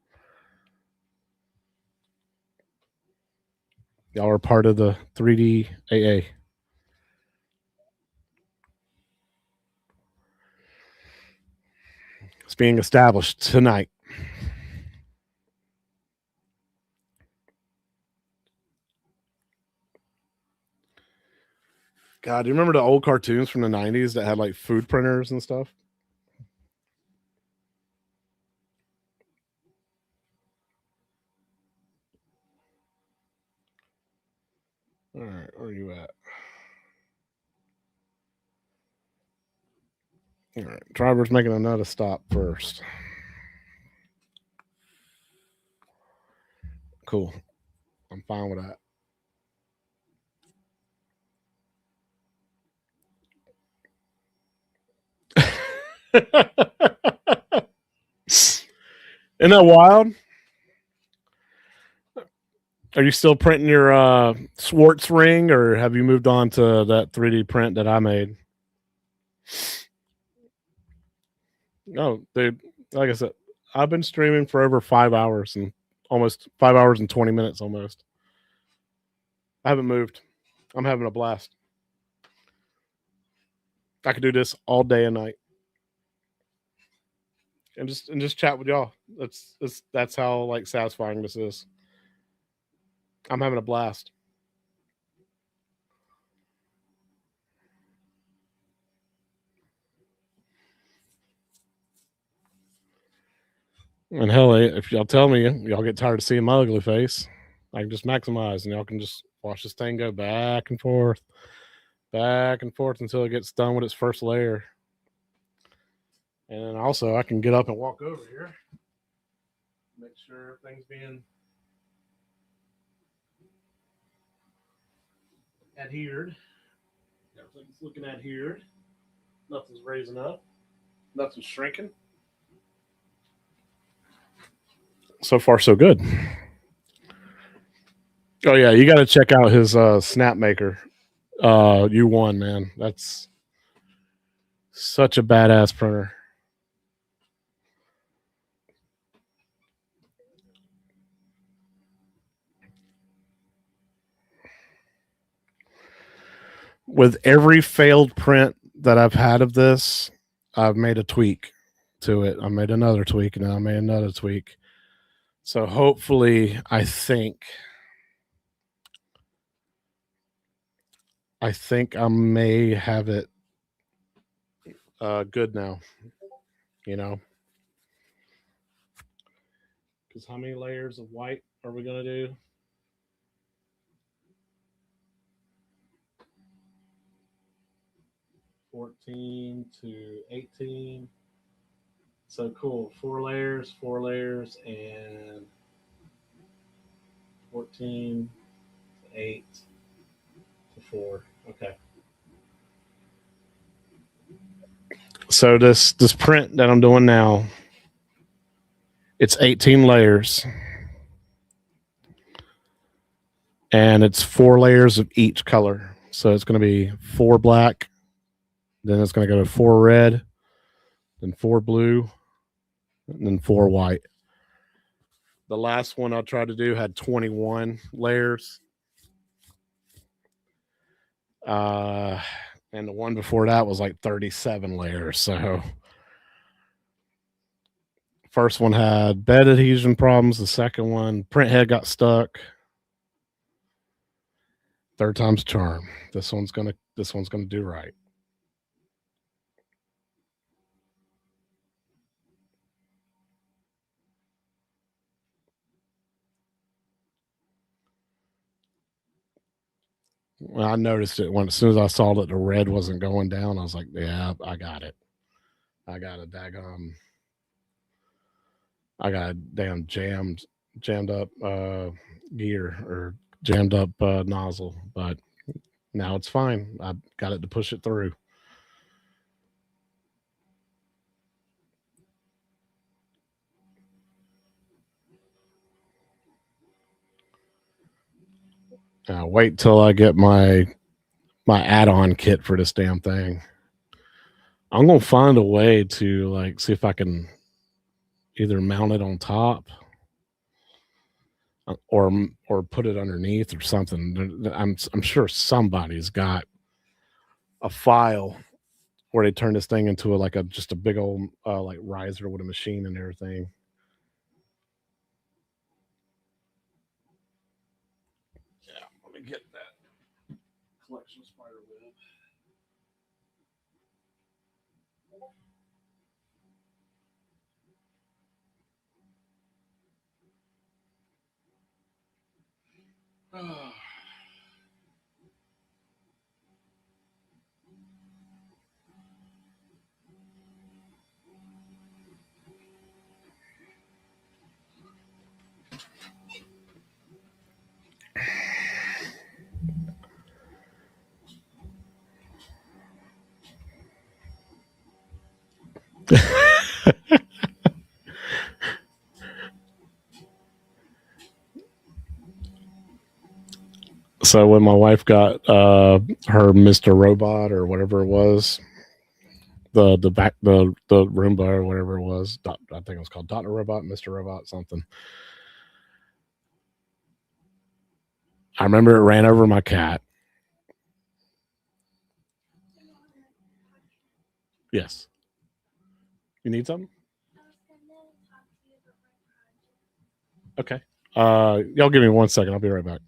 Y'all are part of the 3DAA. It's being established tonight. God, do you remember the old cartoons from the 90s that had like food printers and stuff? All right, where are you at? All right, driver's making another stop first. Cool. I'm fine with that. Isn't that wild? Are you still printing your Swartz ring, or have you moved on to that 3D print that I made? No, dude. Like I said, I've been streaming for over 5 hours and almost 5 hours and 20 minutes almost. I haven't moved. I'm having a blast. I could do this all day and night, and just chat with y'all. That's how like satisfying this is. I'm having a blast. And hell, if y'all tell me y'all get tired of seeing my ugly face, I can just maximize, and y'all can just watch this thing go back and forth until it gets done with its first layer. And then also, I can get up and walk over here, make sure everything's being adhered. Everything's looking adhered. Nothing's raising up. Nothing's shrinking. So far, so good. Oh yeah, you got to check out his snap maker. U1, man. That's such a badass printer. With every failed print that I've had of this, I've made a tweak to it. I made another tweak, and then I made another tweak. So hopefully, I think I may have it good now. You know, because how many layers of white are we gonna do? 14 to 18. So cool. 4 layers, and 14 to 8 to 4. Okay. So this print that I'm doing now, it's 18 layers. And it's 4 layers of each color. So it's going to be 4 black, then it's going to go to 4 red, then 4 blue, and then 4 white. The last one I tried to do had 21 layers. And the one before that was like 37 layers. So first one had bed adhesion problems. The second one, print head got stuck. Third time's a charm. This one's gonna do right. Well, I noticed it when as soon as I saw that the red wasn't going down, I was like, yeah, I got it. I got a daggone. I got a damn jammed up gear or jammed up nozzle, but now it's fine. I got it to push it through. Wait till I get my add-on kit for this damn thing. I'm gonna find a way to like see if I can either mount it on top or put it underneath or something. I'm sure somebody's got a file where they turn this thing into like a just a big old like riser with a machine and everything. Yeah, let me get that collection spider web. So when my wife got her Mr. Robot or whatever it was, the Roomba or whatever it was, I think it was called Doctor Robot, Mr. Robot, something. I remember it ran over my cat. Yes. You need something? Okay. Y'all give me 1 second. I'll be right back.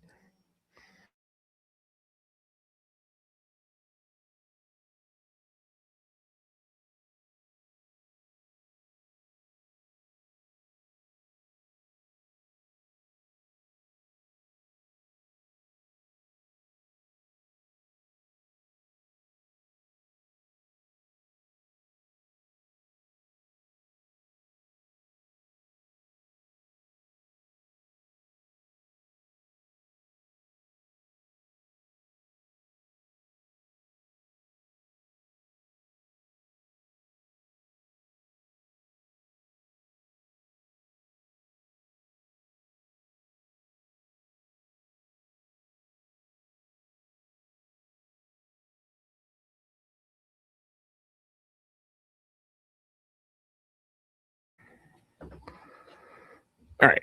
All right.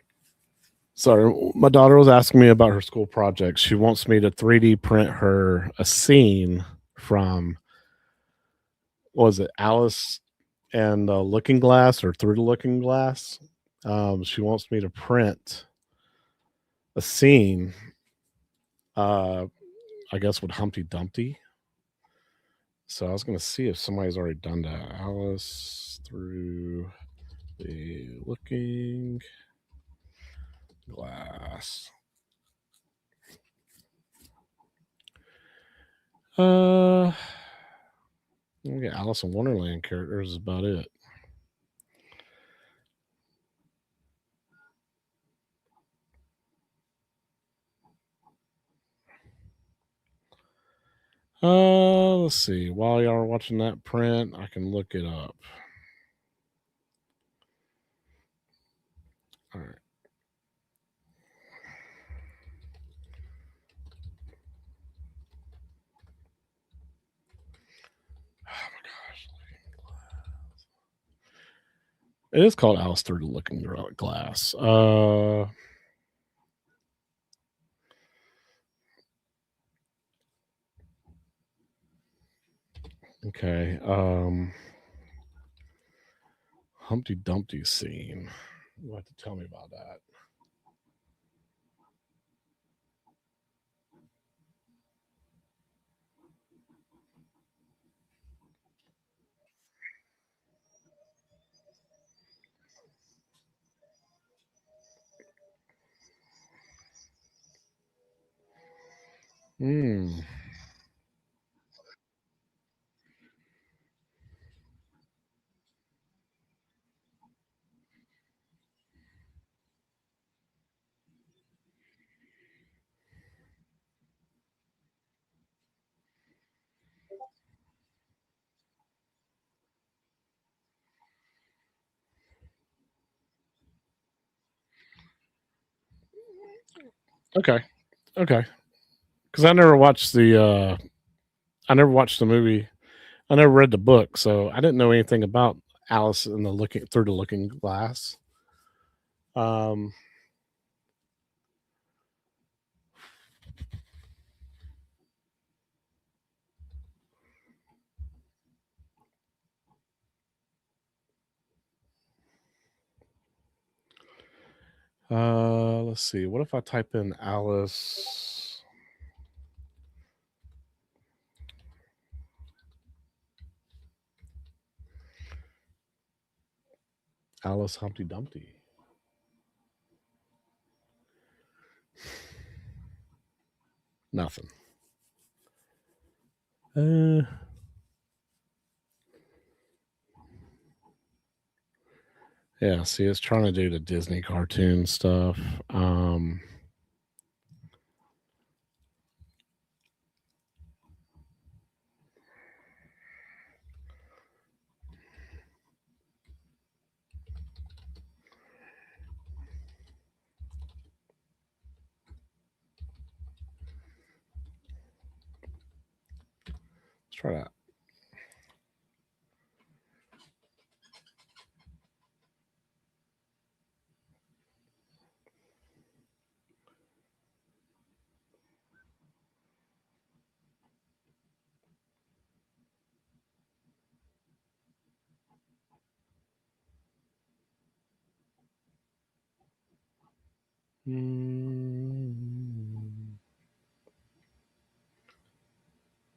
So my daughter was asking me about her school project. She wants me to 3D print her a scene from, what was it, Alice and the Looking Glass or Through the Looking Glass. She wants me to print a scene, uh, I guess with Humpty Dumpty. So I was going to see if somebody's already done that. Alice through the Looking Glass. We got Alice in Wonderland characters is about it. Let's see. While y'all are watching that print, I can look it up. All right. Oh my gosh. It is called Alice Through the Looking Glass. Okay. Humpty Dumpty scene. You have to tell me about that. Hmm. Okay. Okay. Because I never watched the movie. I never read the book, so I didn't know anything about Alice in the Looking Glass. Um, let's see. What if I type in Alice? Alice Humpty Dumpty. Nothing. Yeah, see, it's trying to do the Disney cartoon stuff. Let's try that.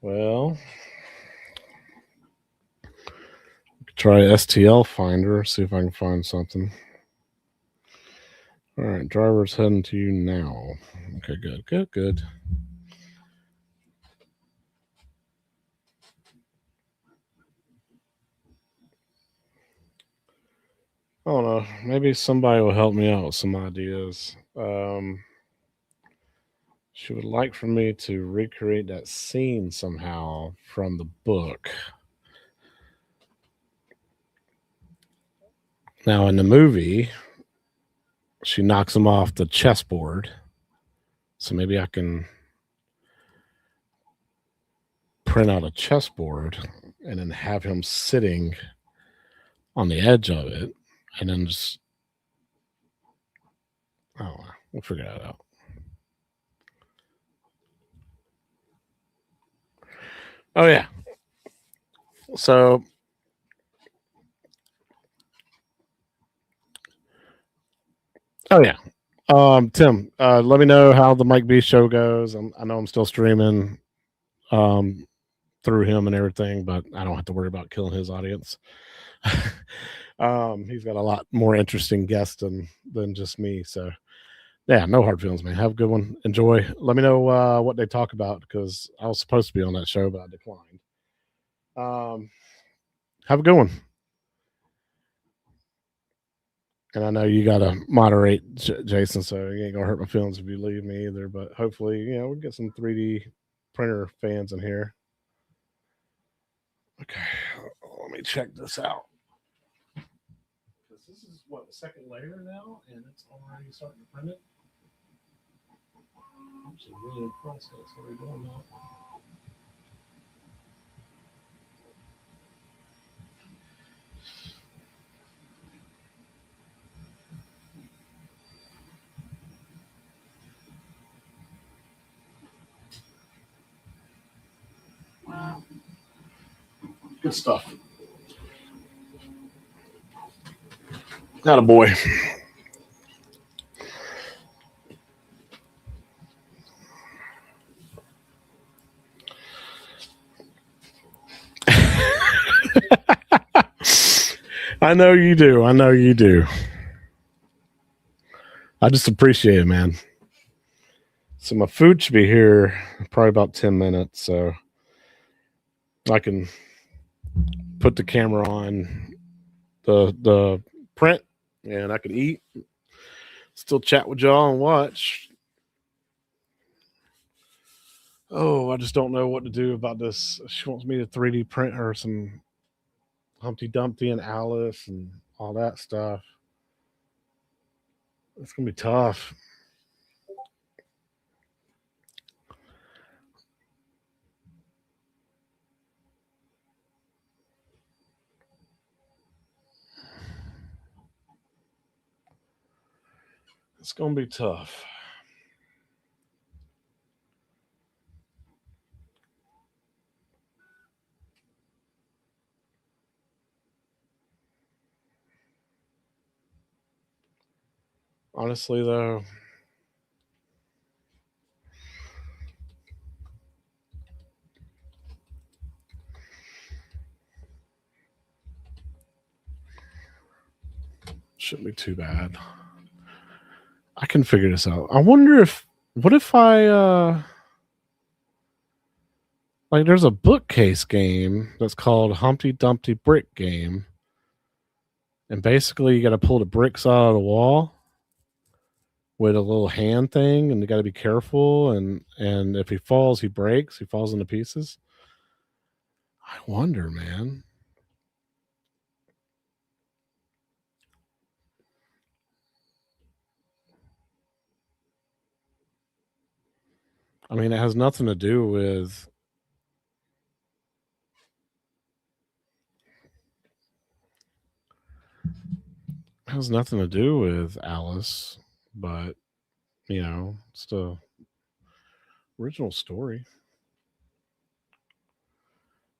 Well, try STL Finder, see if I can find something. All right, driver's heading to you now. Okay, good. I don't know. Maybe somebody will help me out with some ideas. She would like for me to recreate that scene somehow from the book. Now, in the movie, she knocks him off the chessboard. So maybe I can print out a chessboard and then have him sitting on the edge of it and then just, oh, we'll figure that out. Oh, yeah. So, oh, yeah. Tim, let me know how the Mike B show goes. I know I'm still streaming um, through him and everything, but I don't have to worry about killing his audience. He's got a lot more interesting guests than just me. So, yeah, no hard feelings, man. Have a good one. Enjoy. Let me know what they talk about because I was supposed to be on that show, but I declined. Have a good one. And I know you got to moderate, Jason, so you ain't going to hurt my feelings if you leave me either. But hopefully, we'll get some 3D printer fans in here. Okay, let me check this out. Because this is what, the second layer now, and it's already starting to print it. I'm actually really impressed that it's already doing that. Good stuff. Not a boy. I know you do. I know you do. I just appreciate it, man. So my food should be here probably about 10 minutes, so I can put the camera on the print and I can eat, still chat with y'all and watch. Oh, I just don't know what to do about this. She wants me to 3D print her some Humpty Dumpty and Alice and all that stuff. It's gonna be tough. It's gonna be tough. Honestly, though, shouldn't be too bad. I can figure this out. I wonder if, what if I, like, there's a bookcase game that's called Humpty Dumpty Brick Game. And basically, you got to pull the bricks out of the wall with a little hand thing, and you got to be careful. And if he falls, he breaks. He falls into pieces. I wonder, man. I mean, it has nothing to do with. It has nothing to do with Alice, but you know, it's the original story.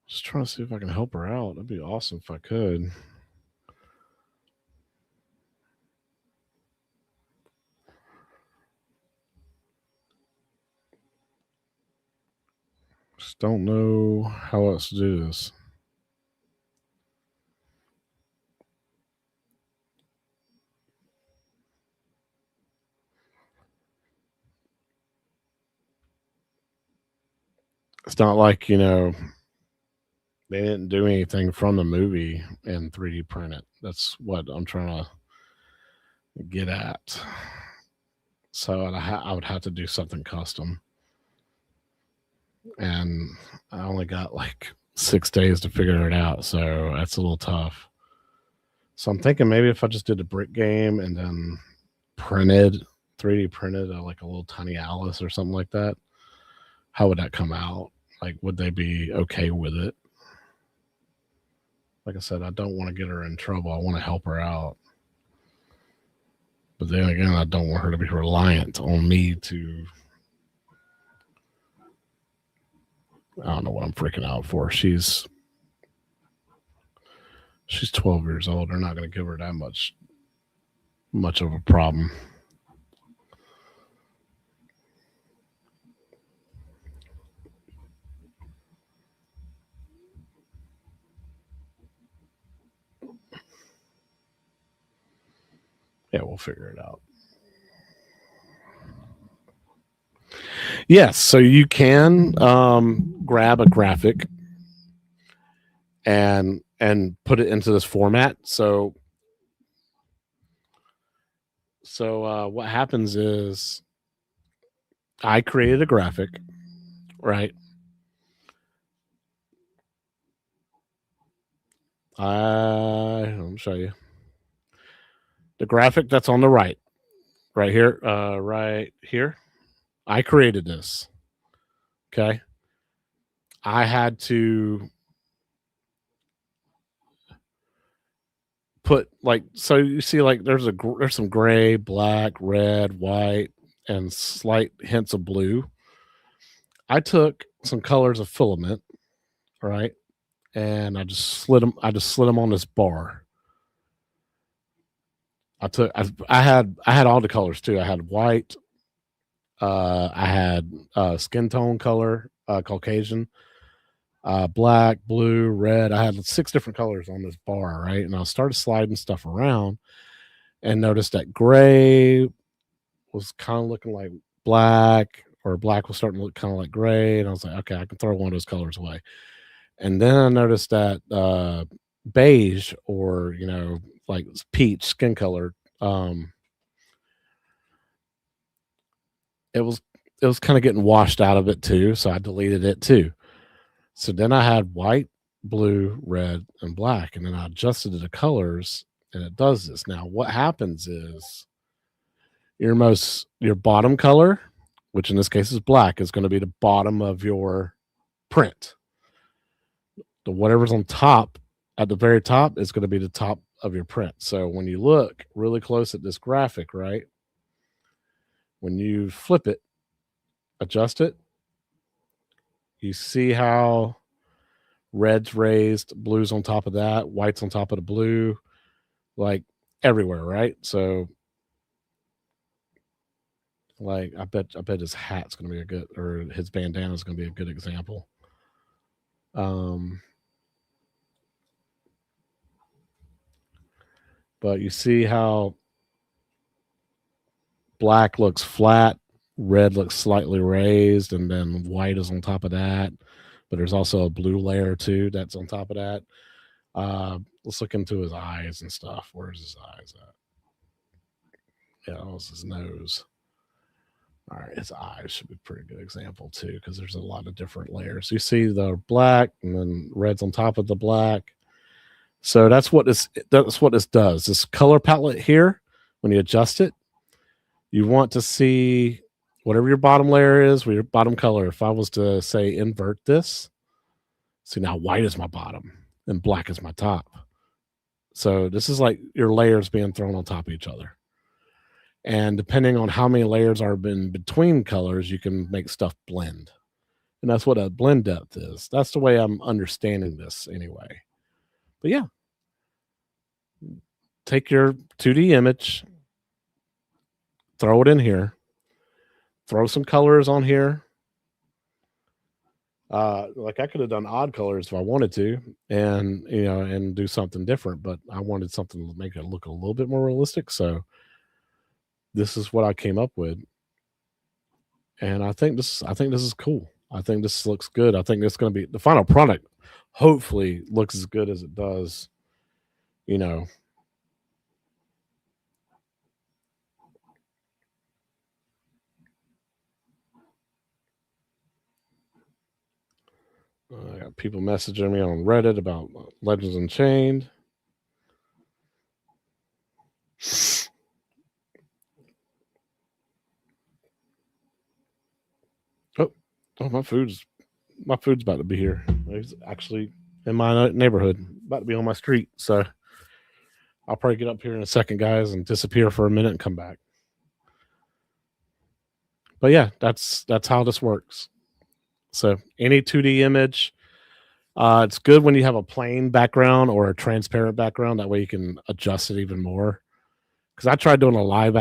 Just trying to see if I can help her out. That'd be awesome if I could. Just don't know how else to do this. It's not like, you know, they didn't do anything from the movie and 3D print it. That's what I'm trying to get at. So I would have to do something custom. And I only got like 6 days to figure it out. So that's a little tough. So I'm thinking maybe if I just did a brick game and then printed, 3D printed like a little tiny Alice or something like that, how would that come out? Like, would they be okay with it? Like I said, I don't want to get her in trouble. I want to help her out. But then again, I don't want her to be reliant on me to. I don't know what I'm freaking out for. She's 12 years old. They're not going to give her that much of a problem. Yeah, we'll figure it out. Yes, so you can grab a graphic and put it into this format. So what happens is I created a graphic, right? I'll show you the graphic that's on the right here, right here. I created this. Okay. I had to put like, so you see like there's some gray, black, red, white, and slight hints of blue. I took some colors of filament, right? And I just slid them on this bar. I had all the colors too. I had white, I had skin tone color, Caucasian, black, blue, red. I had 6 different colors on this bar, right? And I started sliding stuff around and noticed that gray was kind of looking like black, or black was starting to look kind of like gray. And I was like, okay, I can throw one of those colors away. And then I noticed that beige, or, you know, like peach skin color, it was kind of getting washed out of it too. So I deleted it too. So then I had white, blue, red, and black, and then I adjusted the colors, and it does this. Now, what happens is your bottom color, which in this case is black, is going to be the bottom of your print. The whatever's on top, at the very top, is going to be the top of your print. So when you look really close at this graphic, right, when you flip it, adjust it, you see how red's raised, blue's on top of that, white's on top of the blue, like everywhere, right? So like I bet his hat's gonna be a good, or his bandana is gonna be a good example. But you see how black looks flat, red looks slightly raised, and then white is on top of that. But there's also a blue layer too that's on top of that. Let's look into his eyes and stuff. Where's his eyes at? Yeah, that was his nose. All right, his eyes should be a pretty good example too, because there's a lot of different layers. You see the black, and then red's on top of the black. So that's what this does. This color palette here, when you adjust it, you want to see whatever your bottom layer is with your bottom color. If I was to say invert this, see now white is my bottom and black is my top. So this is like your layers being thrown on top of each other. And depending on how many layers are in between colors, you can make stuff blend. And that's what a blend depth is. That's the way I'm understanding this anyway. But yeah, take your 2D image, throw it in here, throw some colors on here. Like I could have done odd colors if I wanted to, and and do something different, but I wanted something to make it look a little bit more realistic. So this is what I came up with. And I think this is cool. I think this looks good. I think this is going to be the final product. Hopefully, looks as good as it does. I got people messaging me on Reddit about Legends Unchained. Oh, my food's about to be here. It's actually in my neighborhood, about to be on my street. So I'll probably get up here in a second, guys, and disappear for a minute and come back. But yeah, that's how this works. So any 2D image, it's good when you have a plain background or a transparent background. That way you can adjust it even more. Because I tried doing a live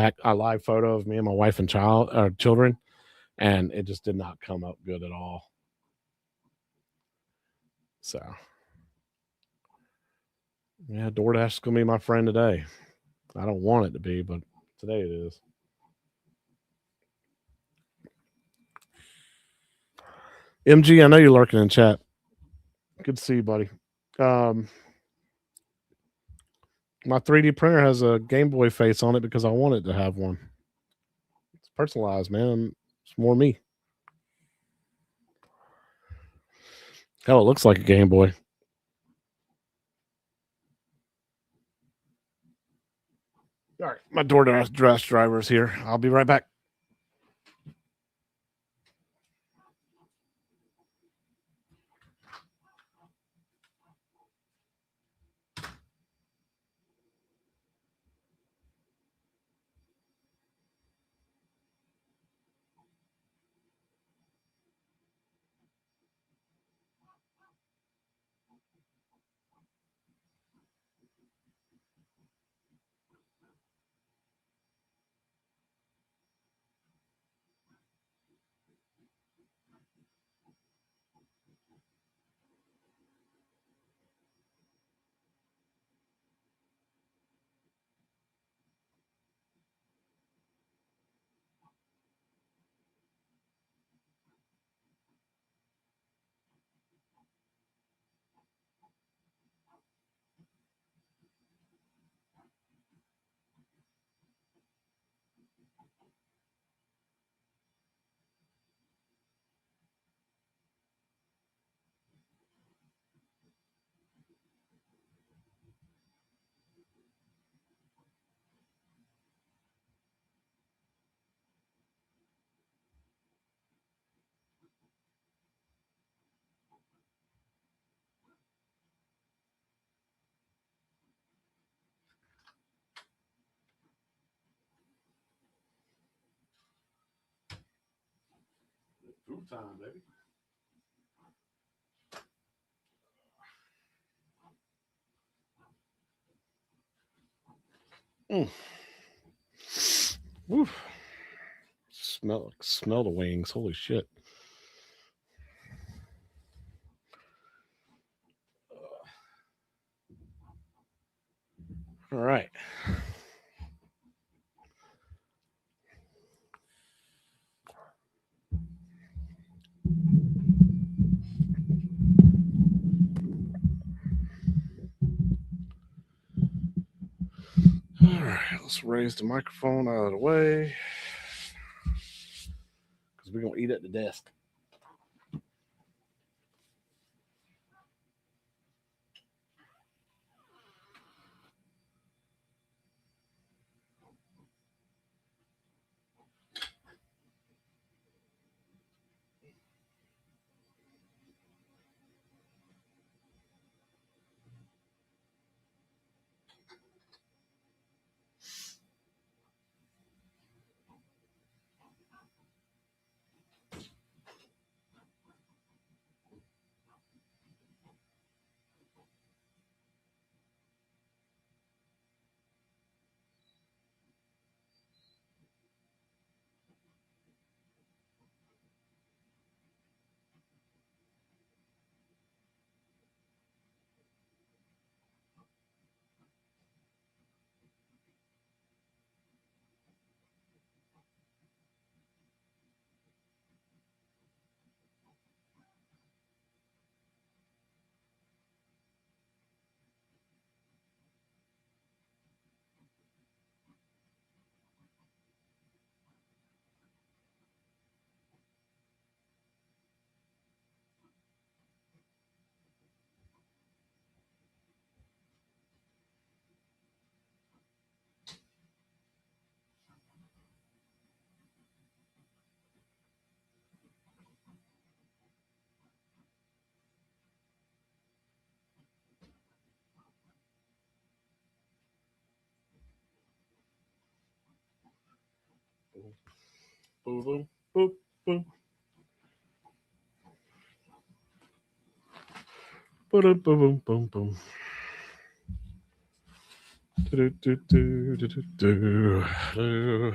photo of me and my wife and children, and it just did not come up good at all. So yeah, DoorDash is gonna be my friend today. I don't want it to be, but today it is. MG, I know you're lurking in chat. Good to see you, buddy. My 3D printer has a Game Boy face on it because I wanted to have one. It's personalized, man. It's more me. Hell, it looks like a Game Boy. All right, my DoorDash driver's here. I'll be right back. Food time, baby. Mm. Oof. Smell the wings. Holy shit. All right. All right, let's raise the microphone out of the way because we're gonna eat at the desk. Boom, boom, boom, boom. Boom, boom, boom, boom. Do, do, do, do, do, do, do.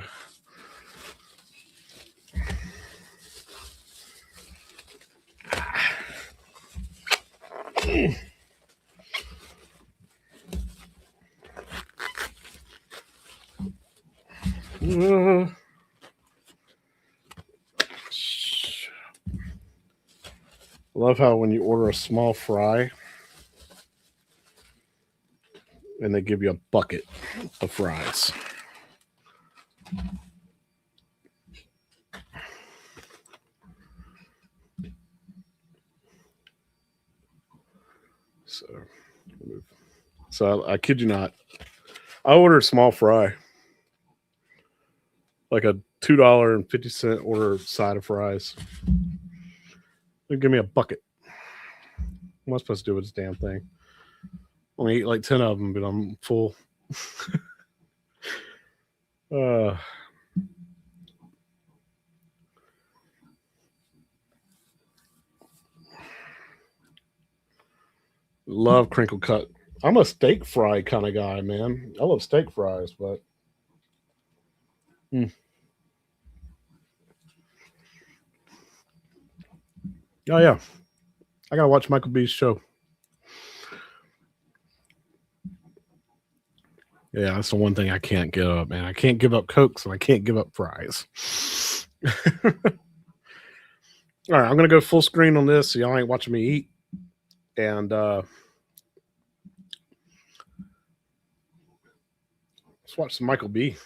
Love how when you order a small fry and they give you a bucket of fries. So I kid you not, I ordered a small fry, like a $2.50 order side of fries. They give me a bucket. What am I supposed to do with this damn thing? I'm gonna eat like 10 of them, but I'm full. uh, love crinkle cut. I'm a steak fry kind of guy, man. I love steak fries, but oh yeah, I gotta watch Michael B's show. Yeah, that's the one thing I can't give up, man. I can't give up Cokes and I can't give up fries. All right, I'm gonna go full screen on this so y'all ain't watching me eat. And let's watch some Michael B.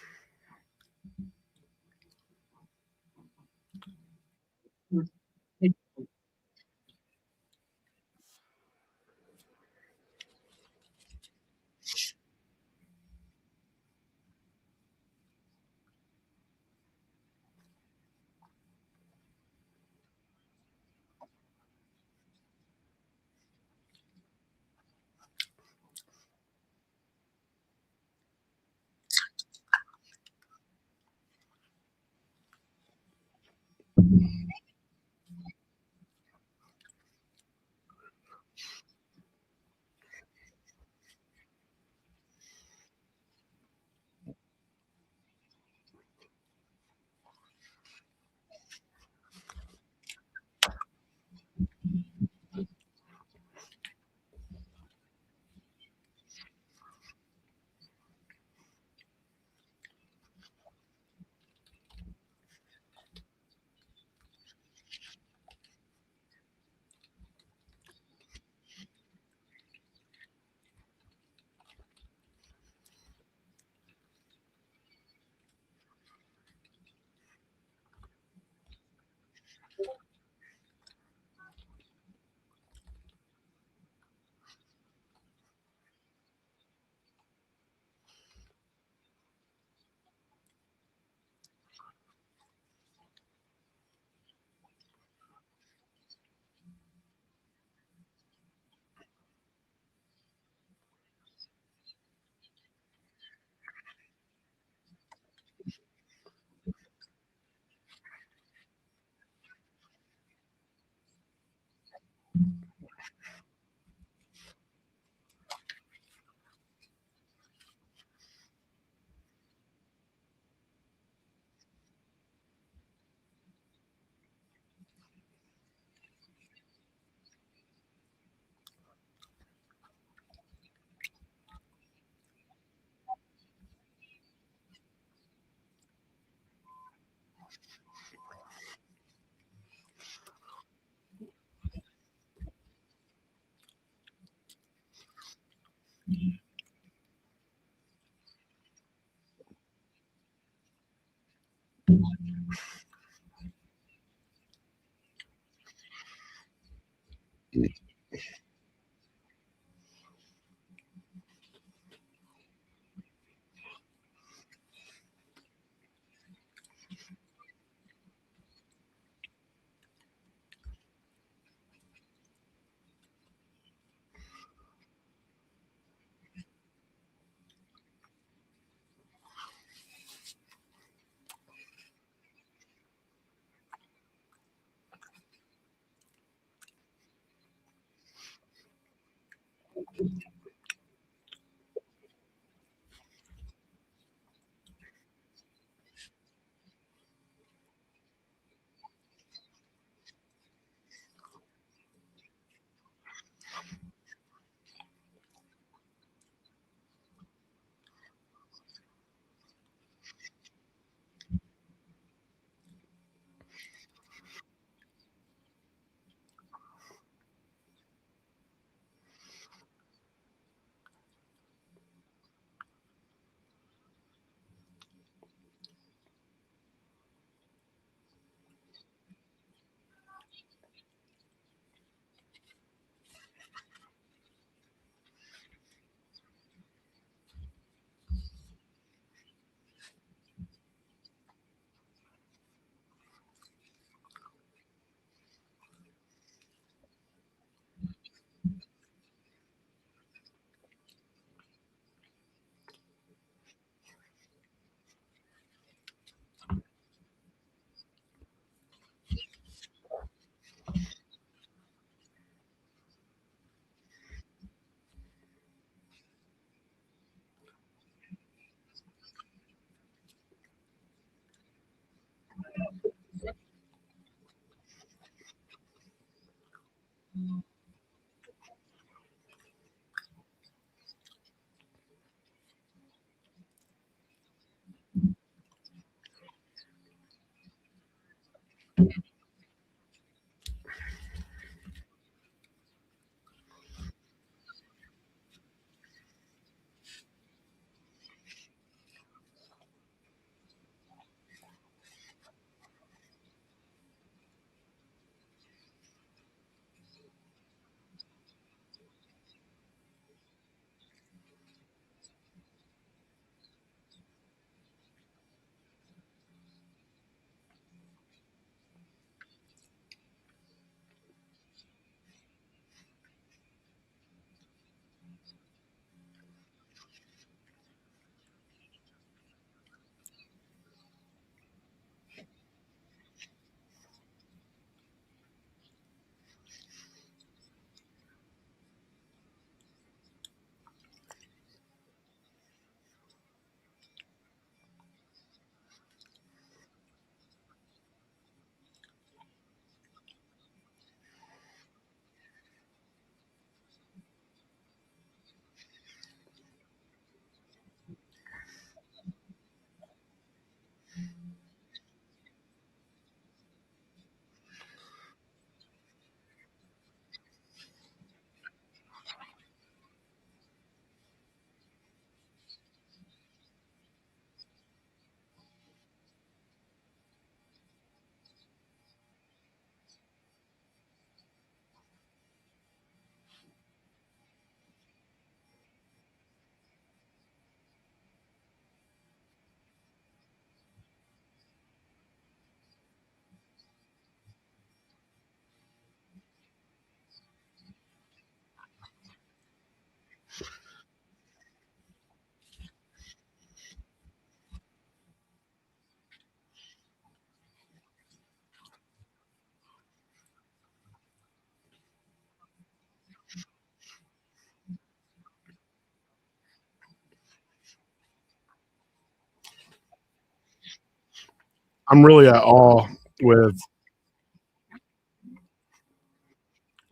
I'm really at awe with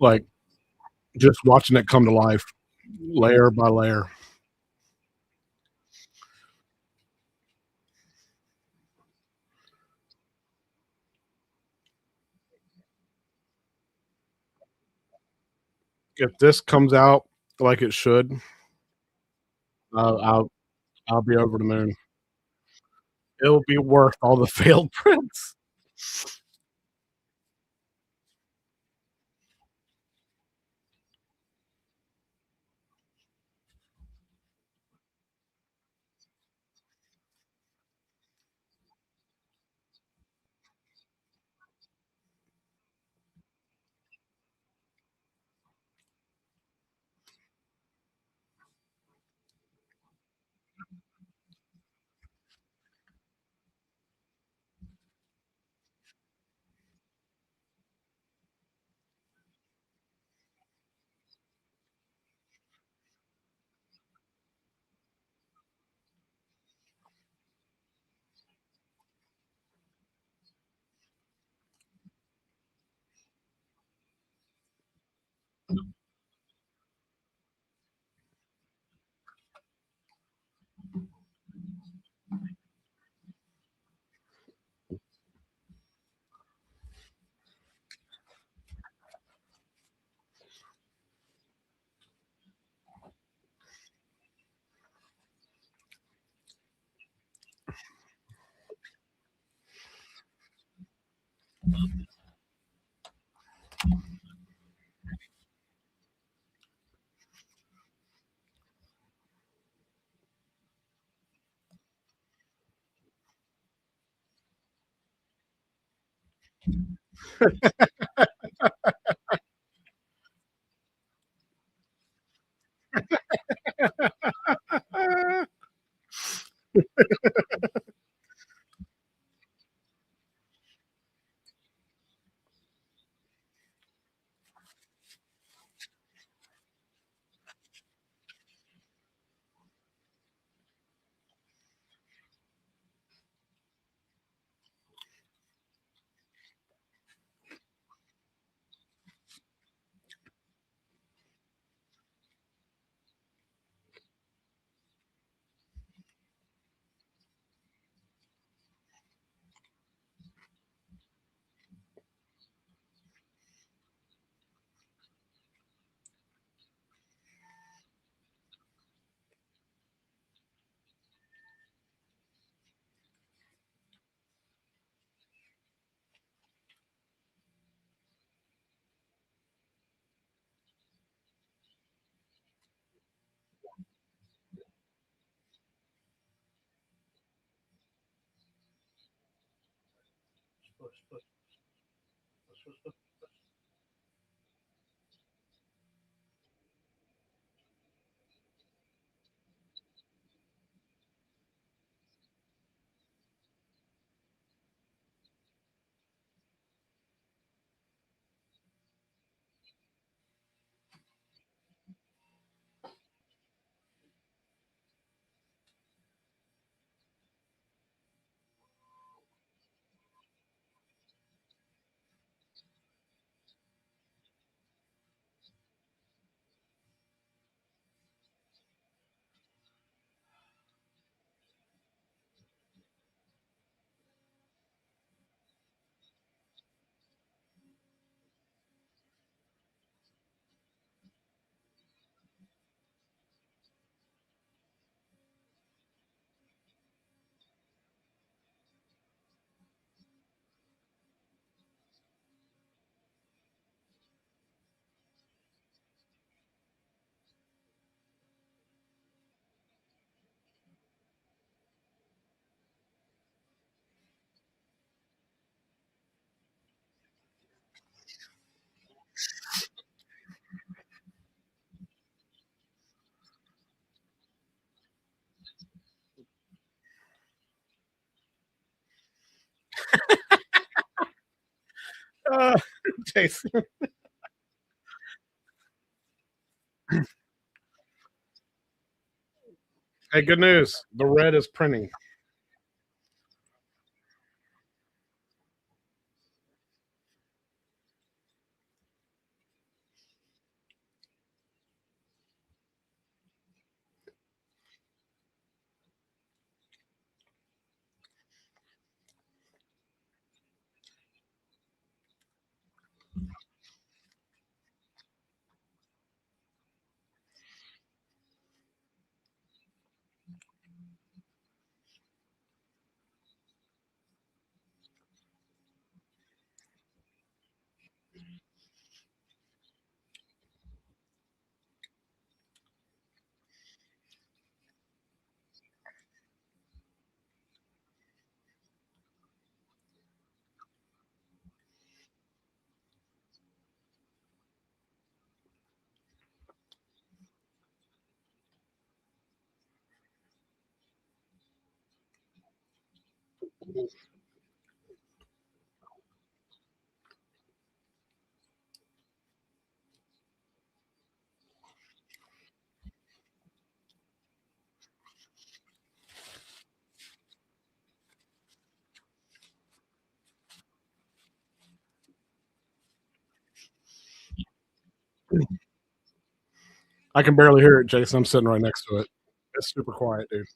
like just watching it come to life layer by layer. If this comes out like it should, I'll I'll, I'll be over the moon. It'll be worth all the failed prints. Uh, Jason. Hey, good news. The red is printing. I can barely hear it, Jason. I'm sitting right next to it. It's super quiet, dude.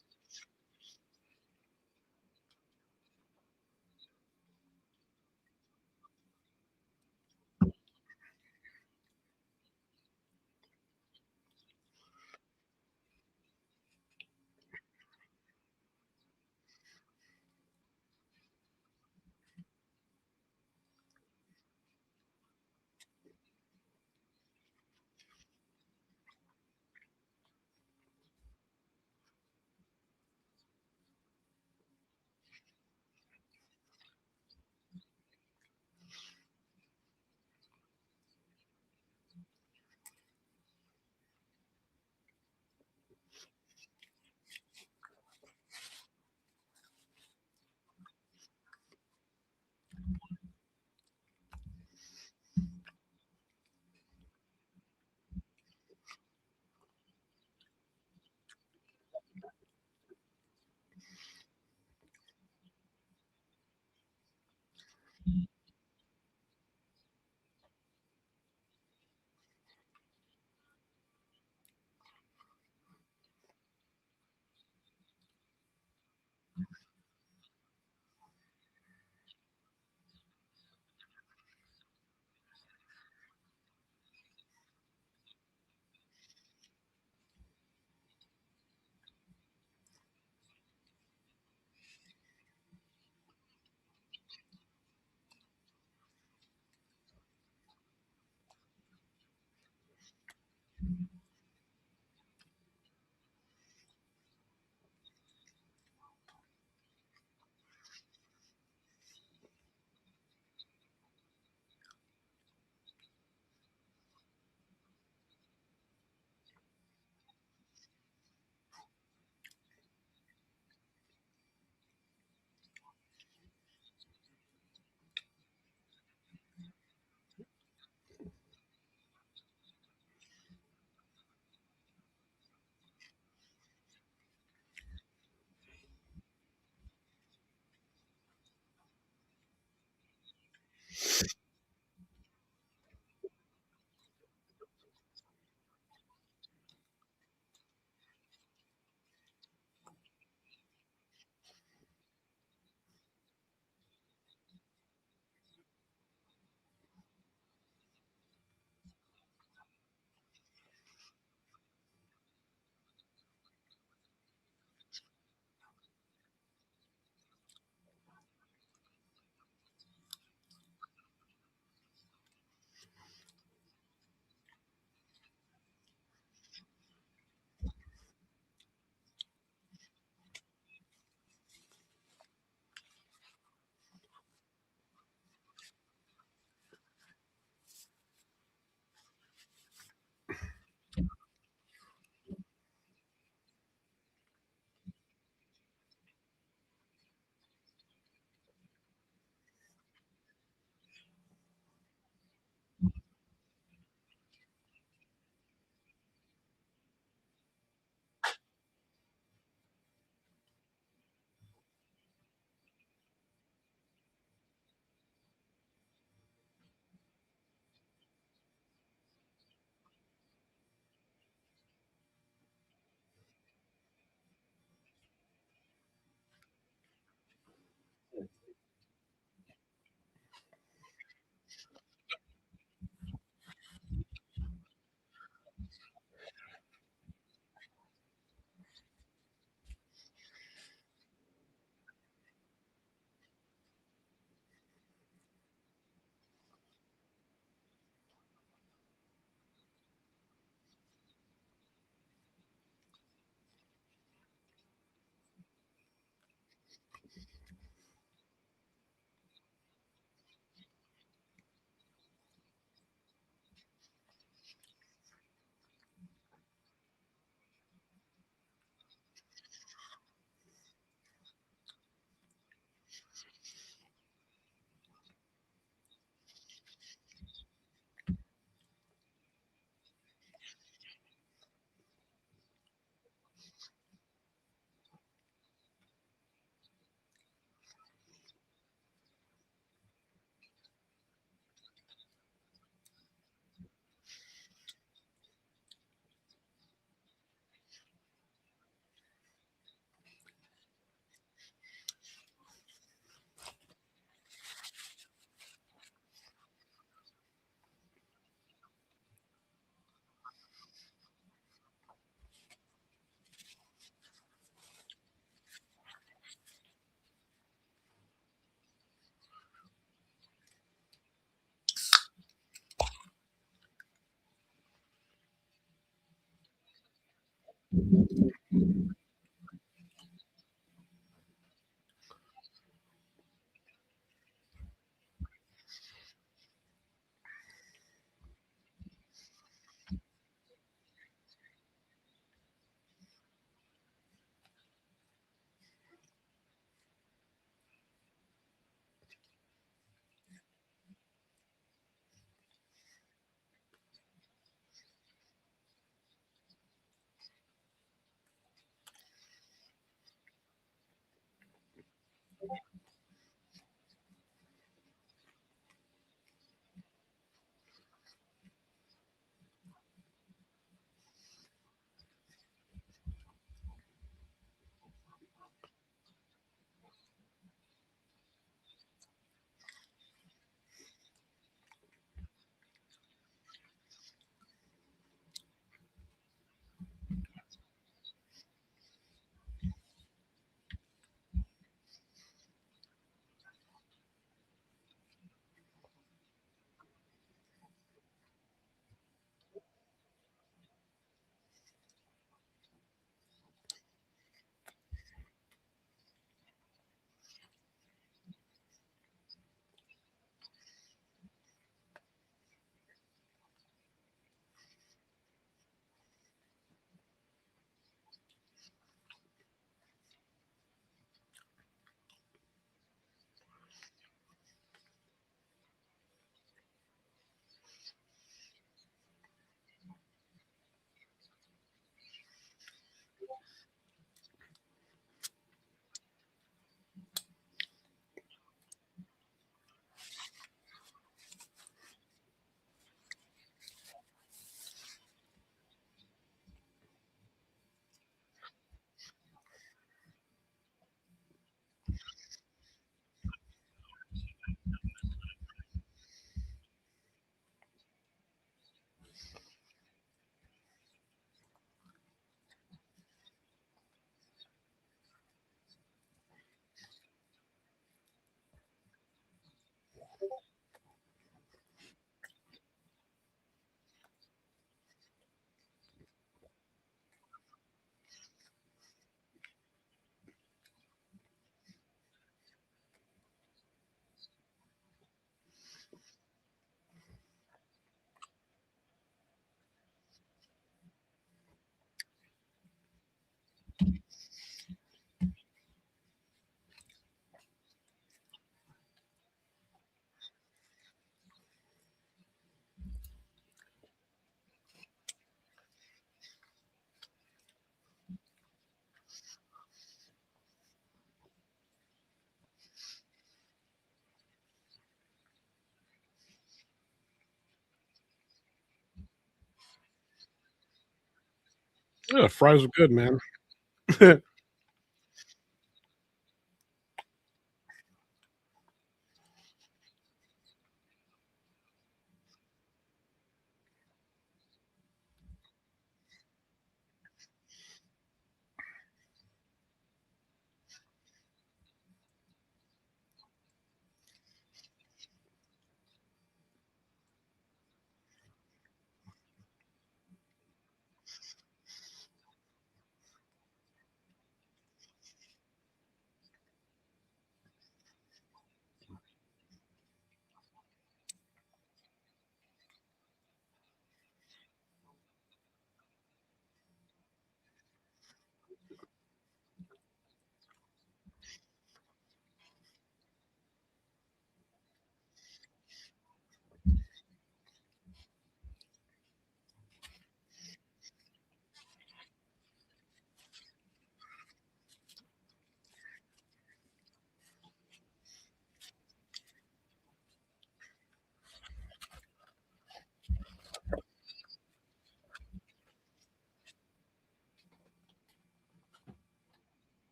Yeah, fries are good, man.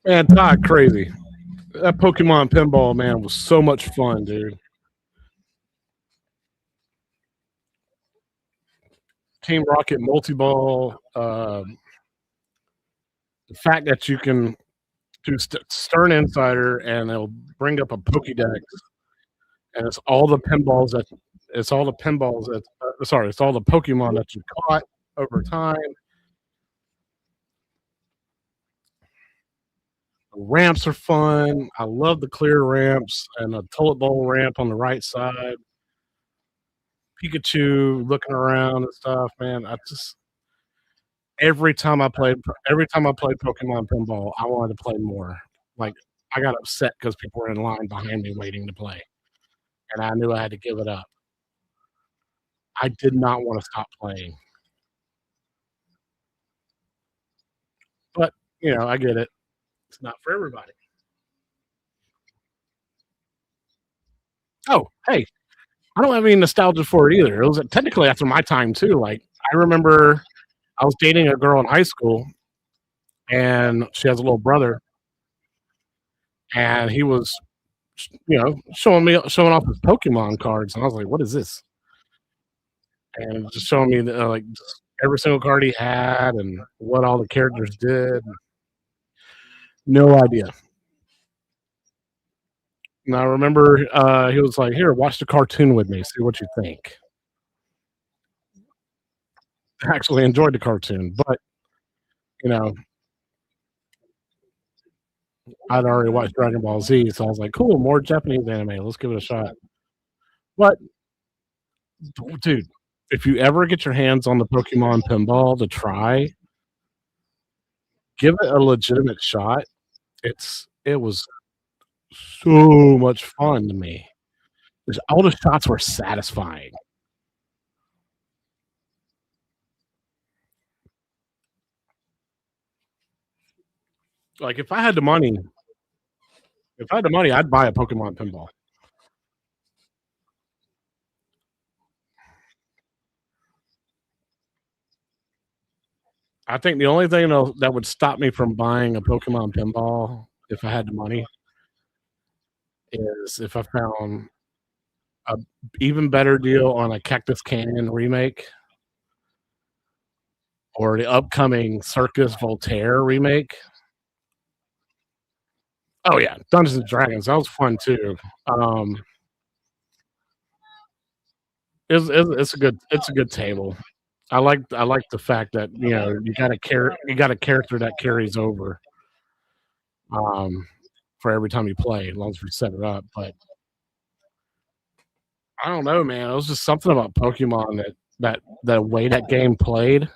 Man, Todd, crazy. That Pokemon pinball, man, was so much fun, dude. Team Rocket multi-ball. The fact that you can do Stern Insider and it'll bring up a Pokédex, and it's all the pinballs that it's all the pinballs that sorry, it's all the Pokemon that you caught over time. The ramps are fun. I love the clear ramps and the toilet bowl ramp on the right side. Pikachu looking around and stuff, man. I just every time I played Pokemon pinball, I wanted to play more. Like I got upset because people were in line behind me waiting to play, and I knew I had to give it up. I did not want to stop playing, but I get it. It's not for everybody. Oh, hey, I don't have any nostalgia for it either. It was technically after my time too. Like I remember I was dating a girl in high school, and she has a little brother, and he was, showing off his Pokemon cards, and I was like, "What is this?" And just showing me like just every single card he had and what all the characters did. No idea. And I remember he was like, "Here, watch the cartoon with me. See what you think." I actually enjoyed the cartoon, but you know, I'd already watched Dragon Ball Z, so I was like, "Cool, more Japanese anime. Let's give it a shot." But dude, if you ever get your hands on the Pokemon pinball to try, give it a legitimate shot. It was so much fun to me. All the shots were satisfying. Like if I had the money, I'd buy a Pokemon pinball. I think the only thing that would stop me from buying a Pokemon pinball if I had the money is if I found a even better deal on a Cactus Canyon remake or the upcoming Circus Voltaire remake. Oh yeah, Dungeons and Dragons, that was fun too. Um, it's a good table. I like the fact that you got a character that carries over um, for every time you play, as long as you set it up. But I don't know, man. It was just something about Pokemon that the way that game played.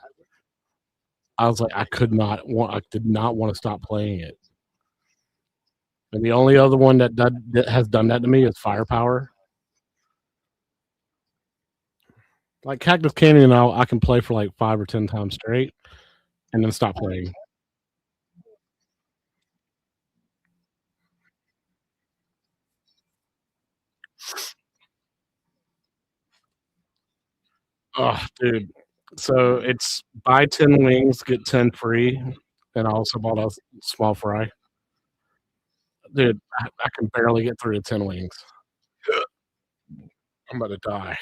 I was like, I did not want to stop playing it. And the only other one that has done that to me is Firepower. Like Cactus Canyon, I can play for like 5 or 10 times straight, and then stop playing. Oh, dude. So it's buy 10 wings, get 10 free, and I also bought a small fry. Dude, I can barely get through the 10 wings. I'm about to die.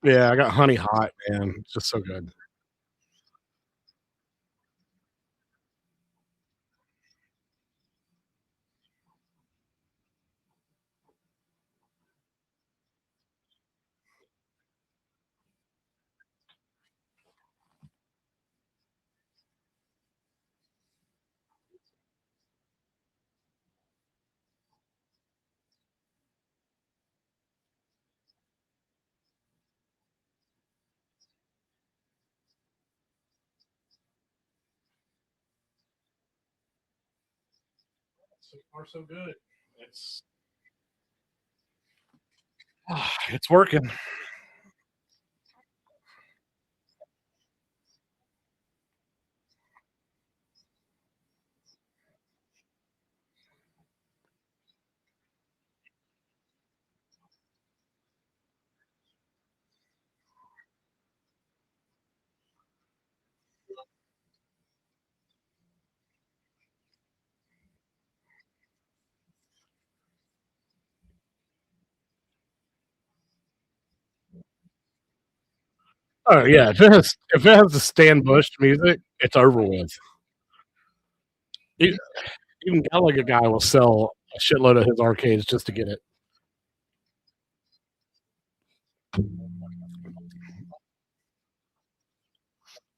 Yeah, I got honey hot, man. It's just so good. So far, so good. It's it's working. Oh yeah, if it has the Stan Bush music, it's over with. E- Even Gallagher guy will sell a shitload of his arcades just to get it.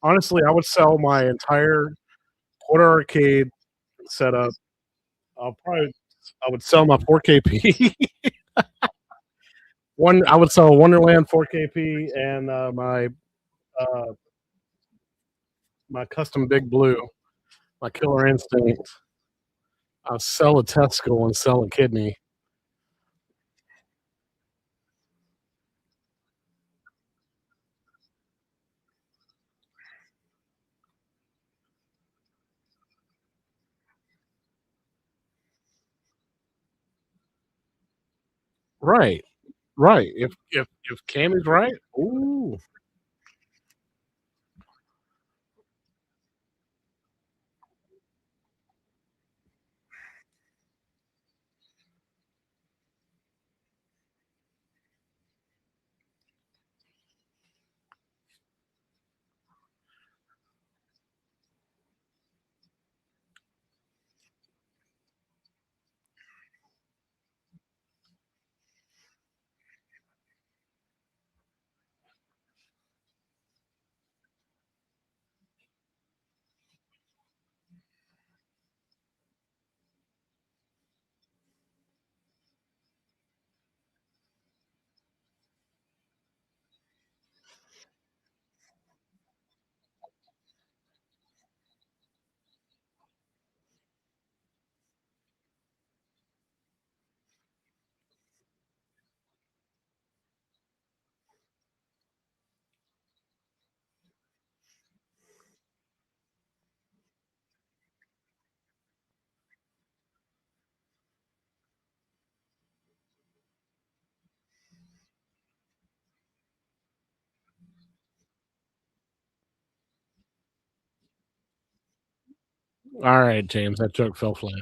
Honestly, I would sell my entire quarter arcade setup. I would sell my 4KP. One, I would sell a Wonderland 4KP and uh, my custom Big Blue, my Killer Instinct. I'll sell a testicle and sell a kidney. Right, right. If Cammy's right, ooh, all right, James, that joke fell flat.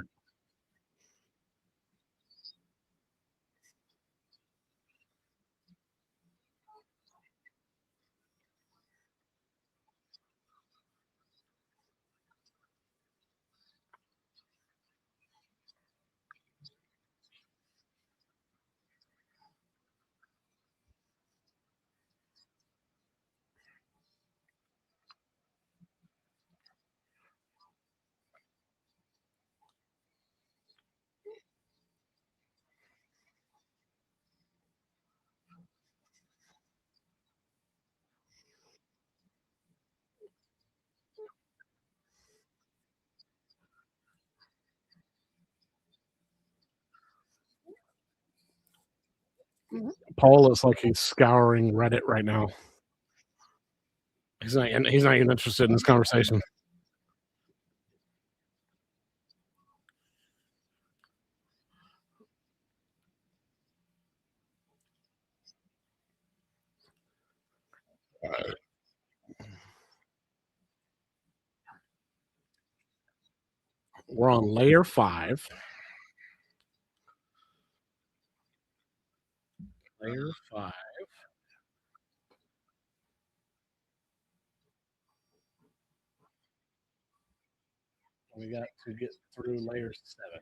Paul looks like he's scouring Reddit right now. He's not even interested in this conversation. We're on layer 5. Layer 5. We got to get through layer 7.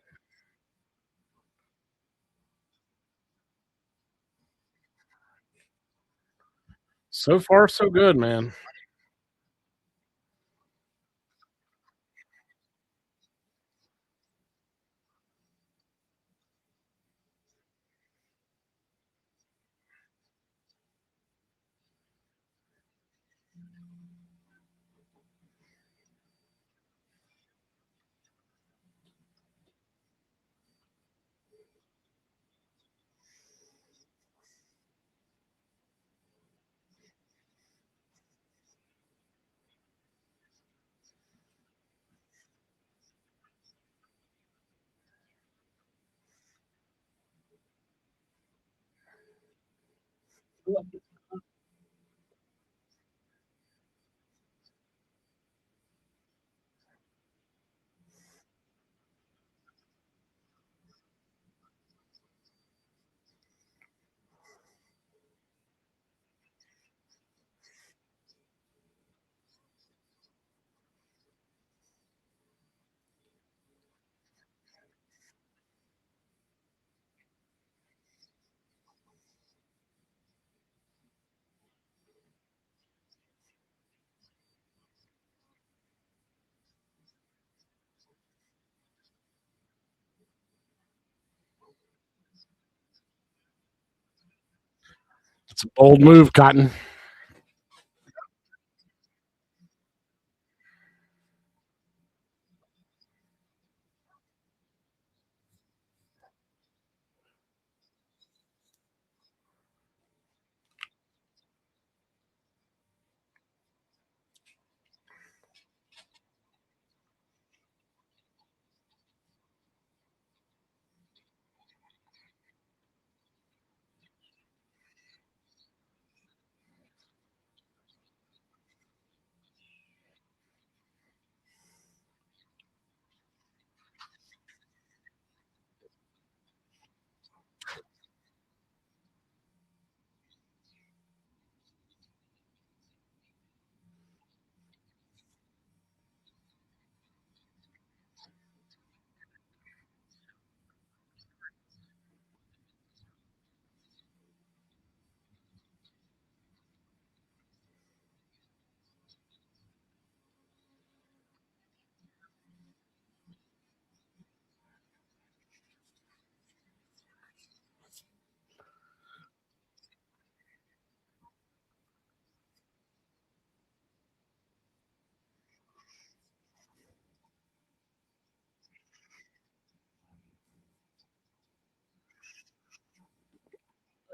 So far, so good, man. It's a bold move, Cotton.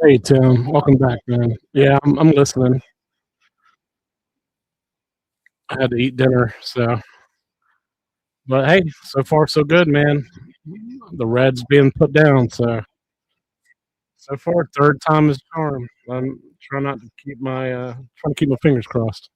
Hey, Tim. Welcome back, man. Yeah, I'm listening. I had to eat dinner, so. But hey, so far so good, man. The Reds being put down, so far third time is charm. I'm trying not to keep my trying to keep my fingers crossed.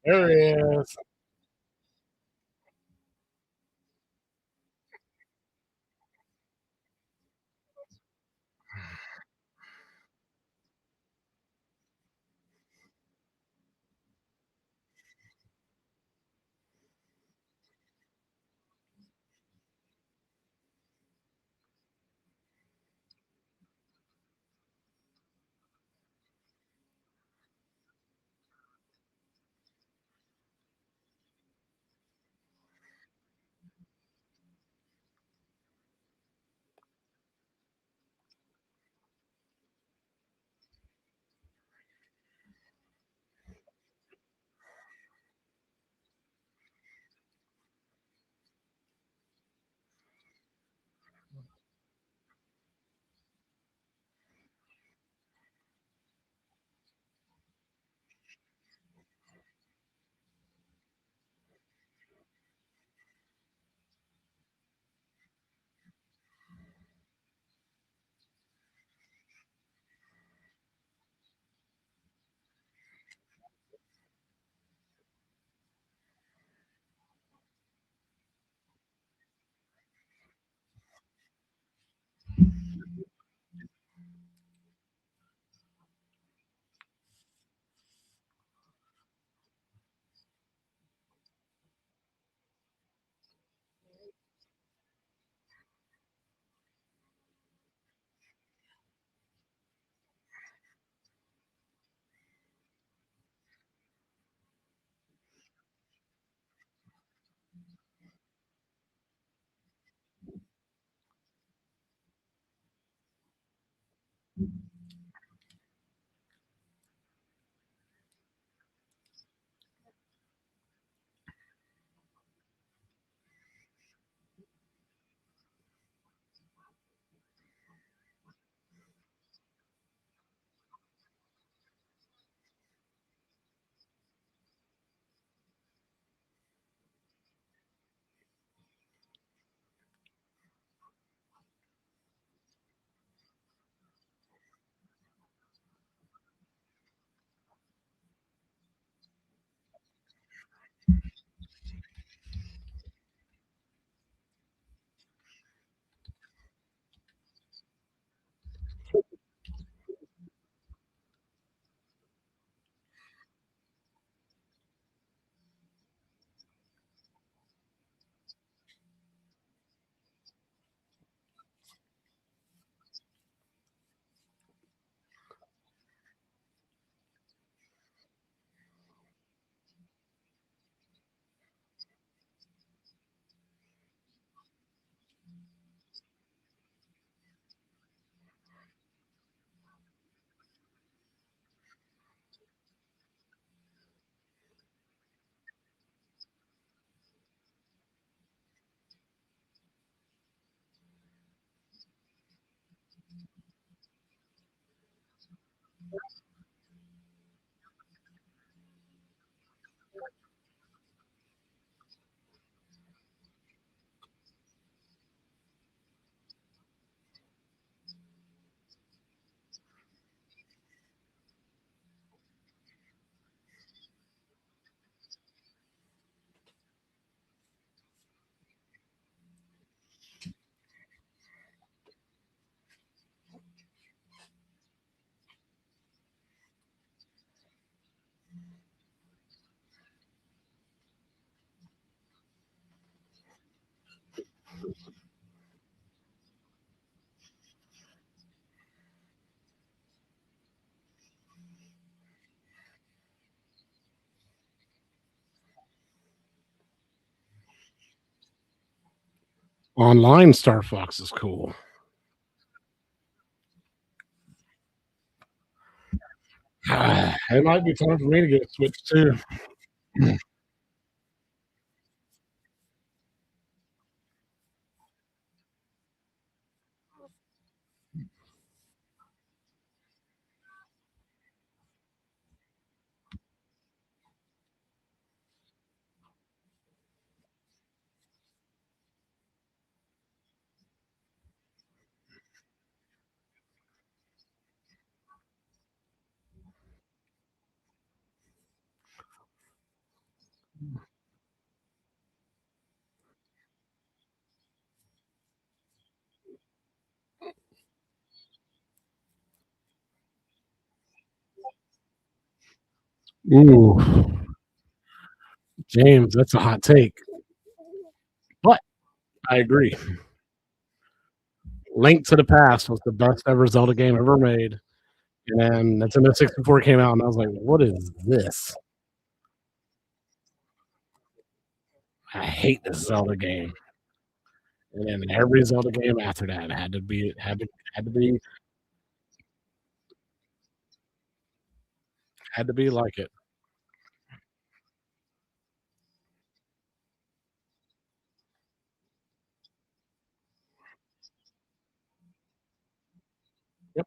There he is. Online Star Fox is cool. It might be time for me to get a Switch too. Ooh, James, that's a hot take, but I agree. Link to the Past was the best ever Zelda game ever made, and then Nintendo 64 came out, and I was like, "What is this? I hate this Zelda game." And then every Zelda game after that had to be like it. Yep.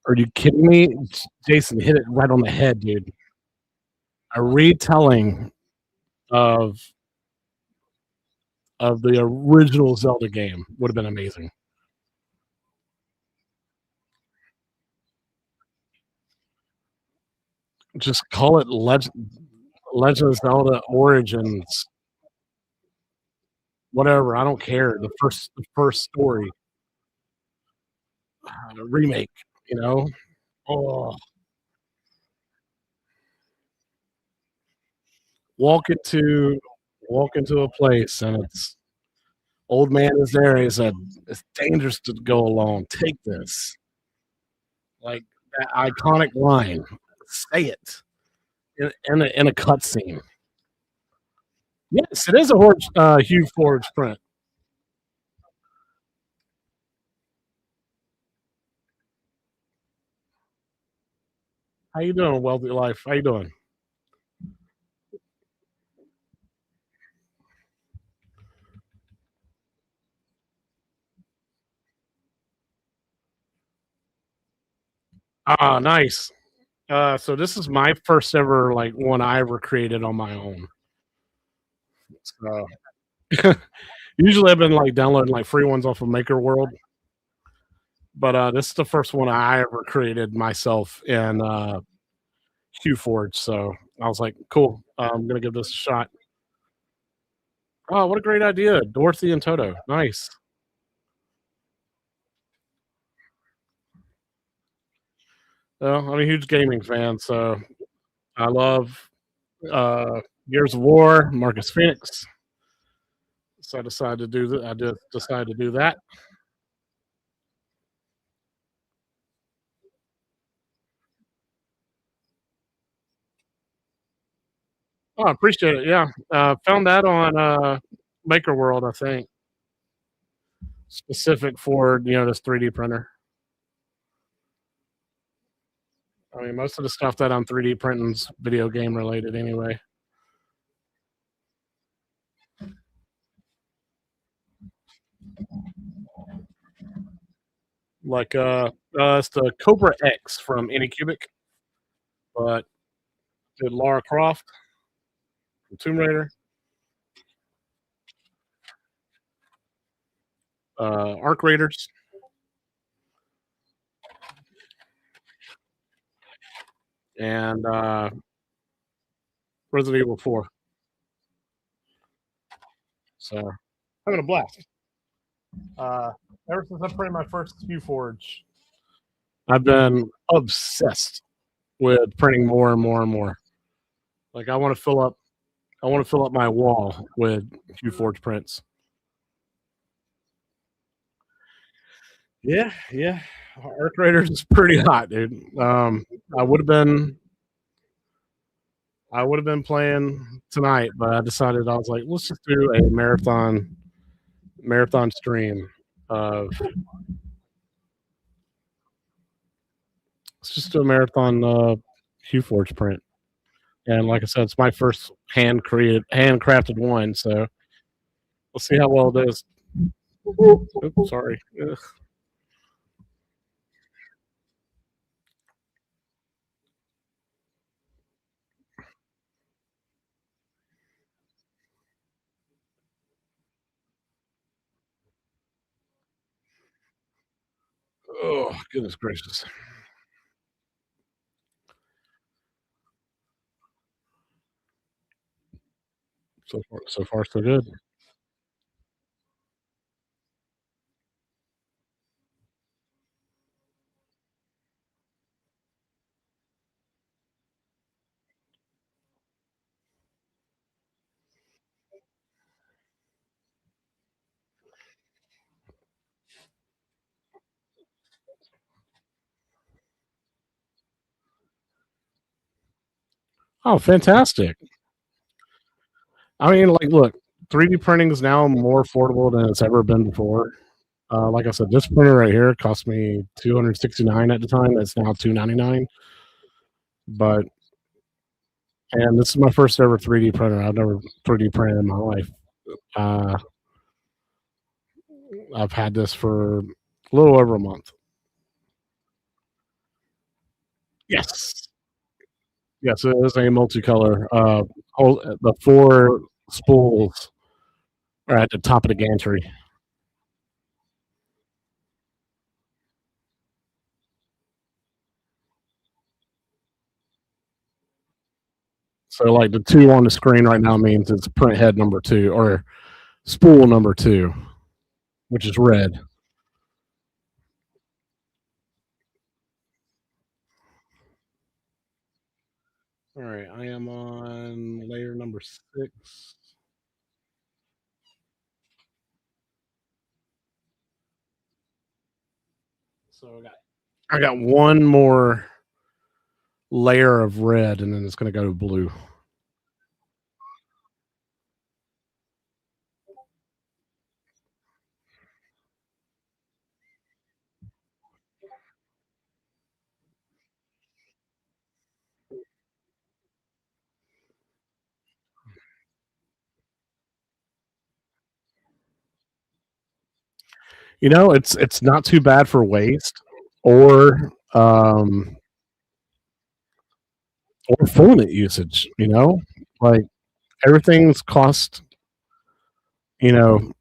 Are you kidding me? Jason hit it right on the head, dude. A retelling of the original Zelda game would have been amazing. Just call it Legend of Zelda Origins, whatever. I don't care. The first story remake. You know, oh, walk into walk into a place and it's old man is there. He said it's dangerous to go alone. Take this, like that iconic line. Say it in a cutscene. Yes, it is a HueForge print. How you doing, Wealthy Life? How you doing? Ah, nice. So this is my first ever like one I ever created on my own. So usually I've been like downloading like free ones off of Maker World, but this is the first one I ever created myself in HueForge. So I was like, cool, I'm gonna give this a shot. Oh, what a great idea, Dorothy and Toto. Nice. Well, I'm a huge gaming fan, so I love uh, Gears of War, Marcus Phoenix. So I decided to do that. I just decided to do that. Oh, I appreciate it. Yeah, found that on Maker World, I think, specific for this 3D printer. I mean, most of the stuff that I'm 3D printing's video game related anyway. Like it's the Cobra X from Anycubic, but did Lara Croft from Tomb Raider, Arc Raiders, and Resident Evil 4. So having a blast. Uh, ever since I printed my first HueForge, I've been obsessed with printing more and more and more. Like I want to fill up my wall with HueForge prints. Yeah, yeah. Arc Raiders is pretty hot, dude. I would have been playing tonight, but I decided I was like, let's just do a marathon stream of let's just do a marathon HueForge print. And like I said, it's my first handcrafted one, so We'll see how well it is. Oops, sorry. Ugh. Oh, goodness gracious. So far, so good. Oh, fantastic. I mean, like, look, 3D printing is now more affordable than it's ever been before. Like I said, this printer right here cost me 269 at the time. It's now 299. But and this is my first ever 3D printer. I've never 3D printed in my life. Uh, I've had this for a little over a month. Yes, yes, it is a multicolor. The four spools are at the top of the gantry. So, like the two on the screen right now means it's print head number two or spool number two, which is red. All right, I am on layer number 6. So I got one more layer of red, and then it's going to go to blue. You know, it's not too bad for waste or or fluent usage. You know, like everything's cost. You know,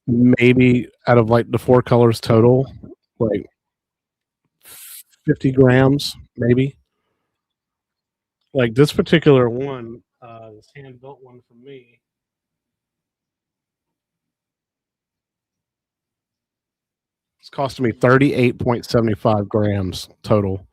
maybe out of like the four colors total, like 50 grams, maybe. Like this particular one, this hand built one for me. It's costing me 38.75 grams total.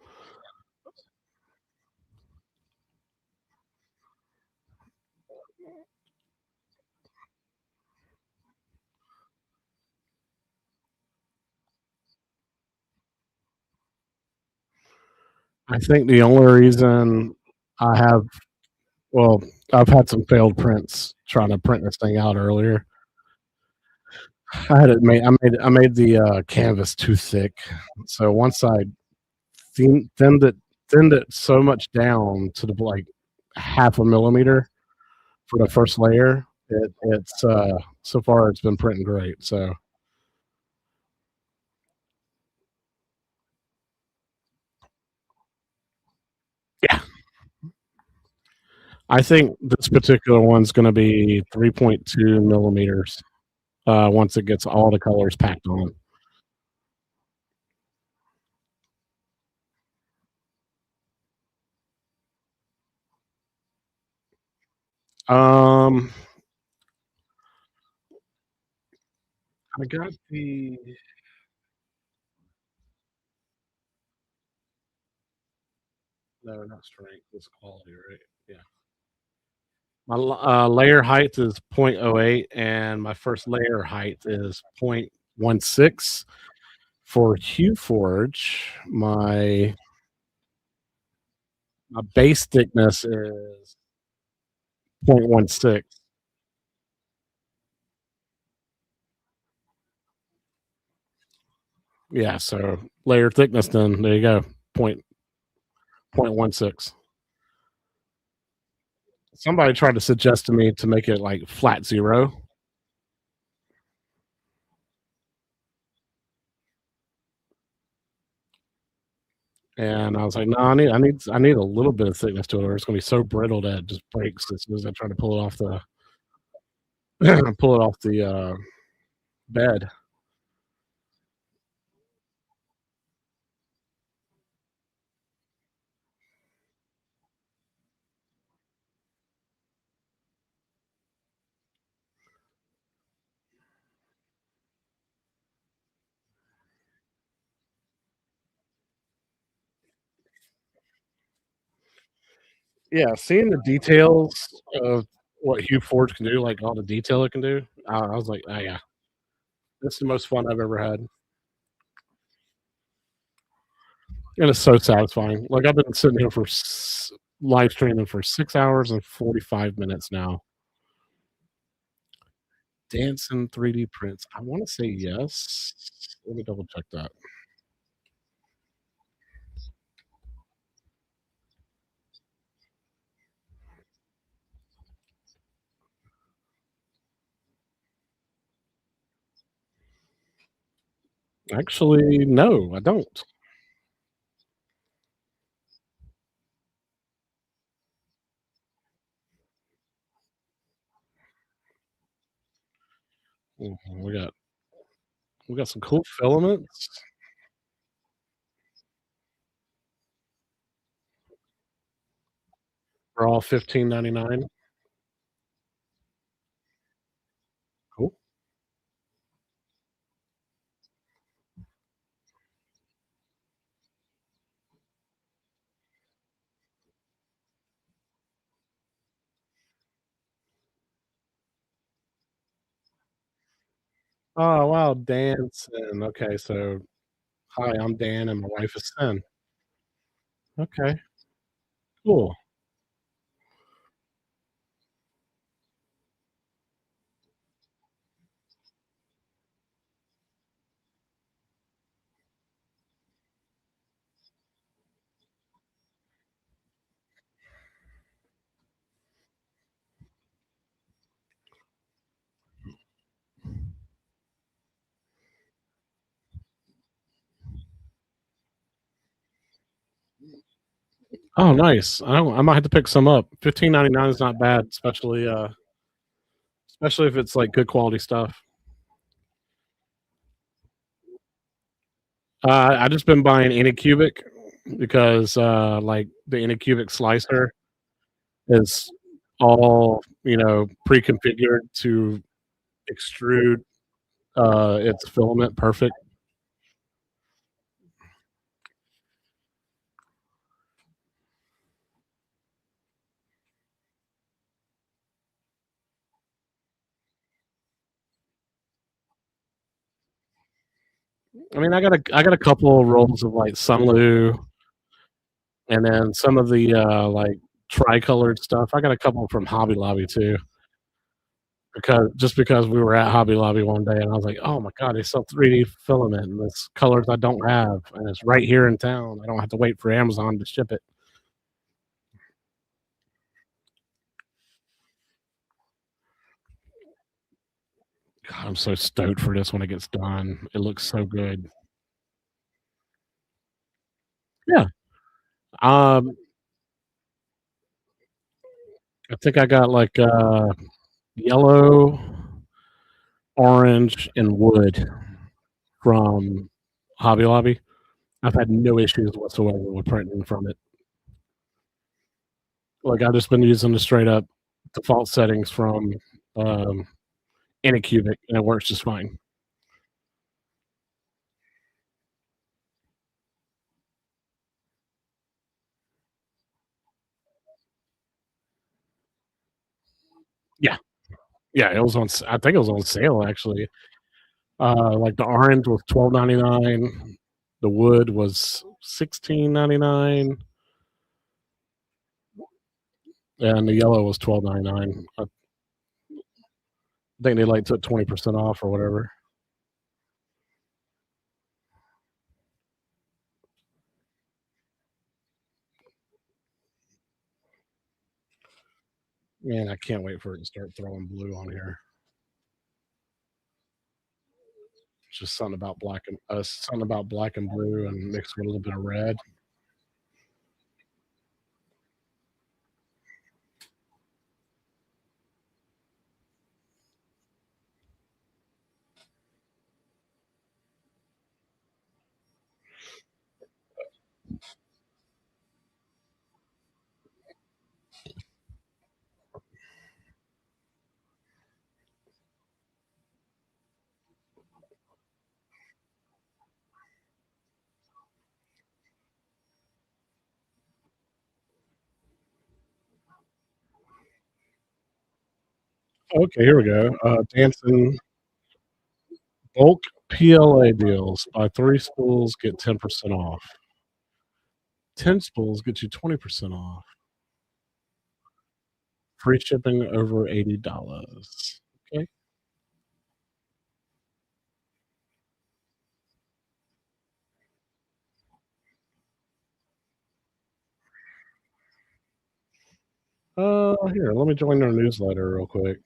I think the only reason I have, well, I've had some failed prints trying to print this thing out earlier. I had it made. I made the canvas too thick. So once I thinned it, thinned it so much down to the like half a millimeter for the first layer, it's so far it's been printing great. So yeah, I think this particular one's going to be 3.2 millimeters once it gets all the colors packed on. Um, I got the no, not strength. It's quality, right? Yeah. My layer height is 0.08, and my first layer height is 0.16. For HueForge, my base thickness is 0.16. Yeah, so layer thickness, then there you go, 0.16. Somebody tried to suggest to me to make it like flat zero, And I was like, no, I need a little bit of thickness to it, or it's gonna be so brittle that it just breaks as soon as I try to pull it off the pull it off the bed. Yeah, seeing the details of what HueForge can do, like all the detail it can do, I was like, oh yeah, that's the most fun I've ever had, and it's so satisfying. Like I've been sitting here for live streaming for 6 hours and 45 minutes now. Dancing 3D prints. I want to say yes. Let me double check that. Actually, no, I don't. Mhm, we got some cool filaments. They're all 15.99. Cool. Oh wow, dancing. Okay, so hi, I'm Dan, and my wife is Sin. Okay, cool. Oh, nice. I might have to pick some up. 15.99 is not bad, especially if it's like good quality stuff. I just been buying Anycubic because like the Anycubic slicer is all pre-configured to extrude its filament perfect. I mean, I got a couple of rolls of like Sunlu, and then some of the like tricolored stuff. I got a couple from Hobby Lobby too, because we were at Hobby Lobby one day, and I was like, oh my god, they sell 3D filament and it's colors I don't have, and it's right here in town. I don't have to wait for Amazon to ship it. God, I'm so stoked for this when it gets done. It looks so good. Yeah. Um, I think I got like yellow, orange, and wood from Hobby Lobby. I've had no issues whatsoever with printing from it. Like I've just been using the straight up default settings from um, Anycubic, and it works just fine. Yeah, yeah. It was on. I think it was on sale actually. Like the orange was 12.99. The wood was 16.99, and the yellow was 12.99. I think they like took 20% off or whatever. Man, I can't wait for it to start throwing blue on here. It's just something about black and blue and mixed with a little bit of red. Okay, here we go. Dancing bulk PLA deals. Buy 3 spools, get 10% off. 10 spools get you 20% off. Free shipping over $80. Okay. Here, let me join their newsletter real quick.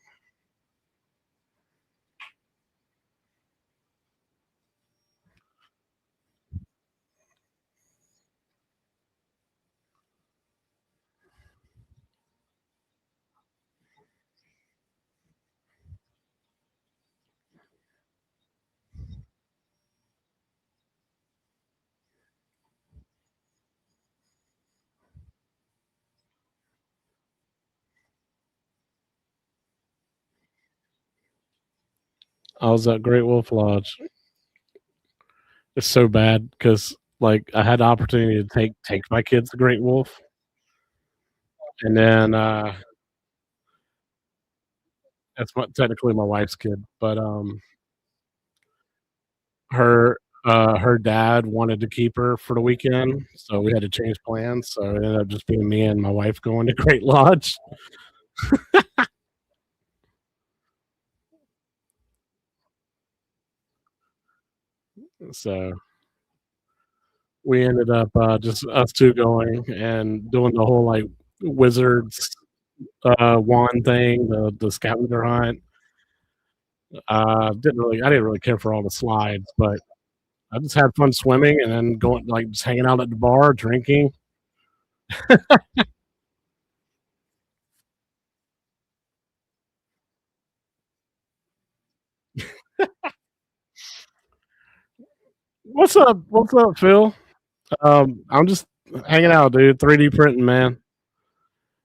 I was at Great Wolf Lodge. It's so bad because like I had the opportunity to take my kids to Great Wolf, and then that's technically my wife's kid, but her her dad wanted to keep her for the weekend, so we had to change plans. So it ended up just being me and my wife going to Great Lodge. So we ended up just us two going and doing the whole like wizards wand thing, the scavenger hunt. I didn't really care for all the slides, but I just had fun swimming and then going like just hanging out at the bar, drinking. What's up? What's up, Phil? I'm just hanging out, dude. 3D printing, man.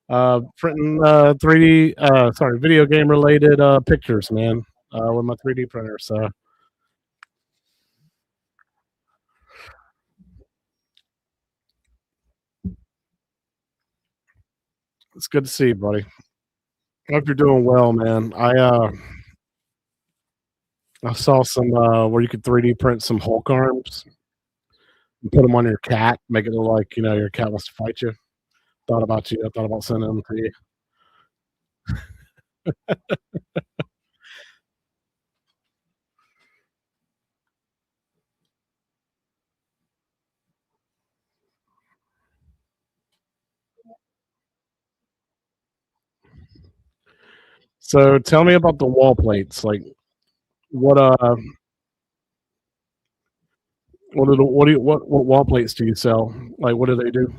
Printing 3D, sorry, video game related pictures, man, with my 3D printer. So it's good to see you, buddy. Hope you're doing well, man. I saw some where you could 3D print some Hulk arms and put them on your cat, make it look like your cat wants to fight you. Thought about you. I thought about sending them to you. So tell me about the wall plates. Like what what wall plates do you sell? Like what do they do?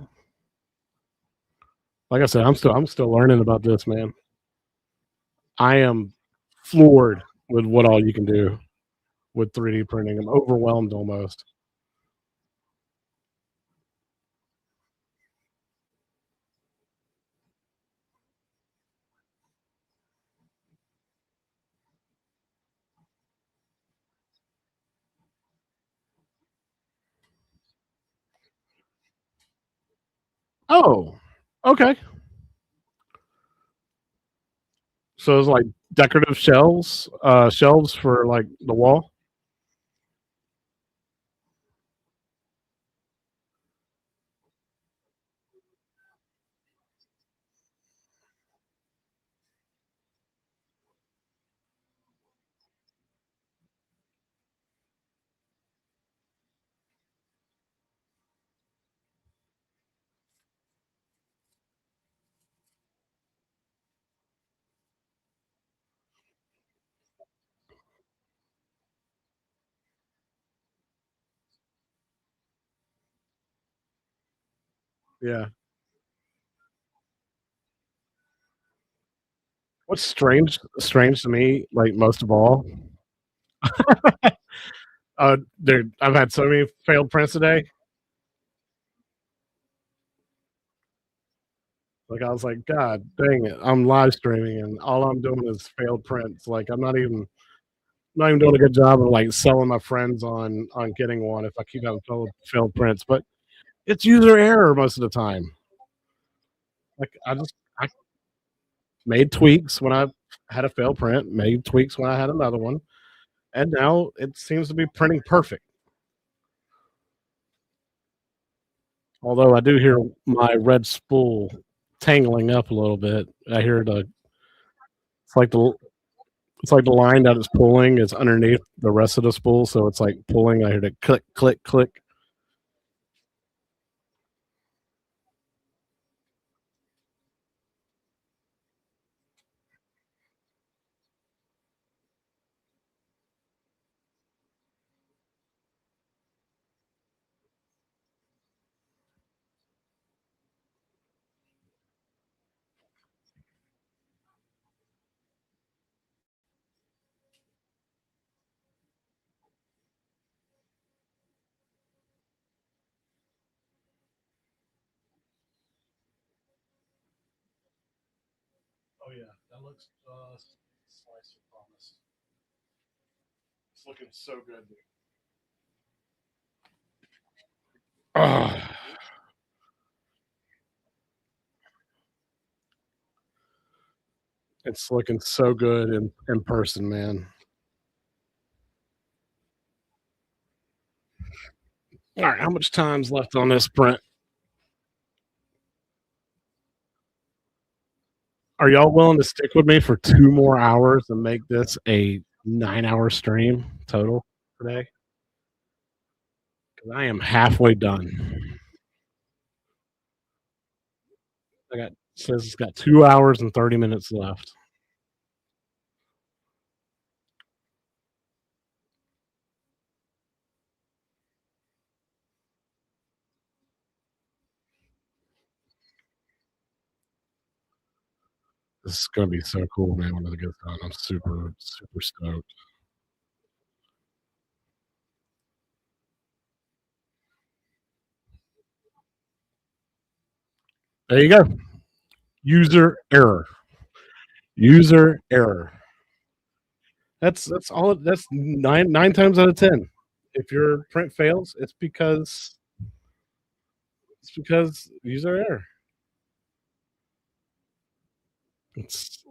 Like I said, I'm still learning about this, man. I am floored with what all you can do with 3D printing. I'm overwhelmed almost. Oh, okay. So it's like decorative shelves for like the wall. Yeah. What's strange to me, like most of all, dude, I've had so many failed prints today. Like I was like, God dang it, I'm live streaming and all I'm doing is failed prints. Like I'm not even doing a good job of like selling my friends on getting one if I keep having failed prints. But it's user error most of the time. Like I made tweaks when I had a failed print, made tweaks when I had another one, and now it seems to be printing perfect. Although I do hear my red spool tangling up a little bit. I hear it's like the it's like the line that it's pulling is underneath the rest of the spool, so it's like pulling. I hear the click, click, click. Oh yeah, that looks slicer promise. It's looking so good. Ah, it's looking so good in person, man. All right, how much time's left on this print? Are y'all willing to stick with me for 2 more hours and make this a 9-hour stream total today? Because I am halfway done. Says it's got 2 hours and 30 minutes left. This is gonna be so cool, man, when it gets done. I'm super, super stoked. There you go. User error. User error. That's all. That's nine times out of 10. If your print fails, it's because user error. It's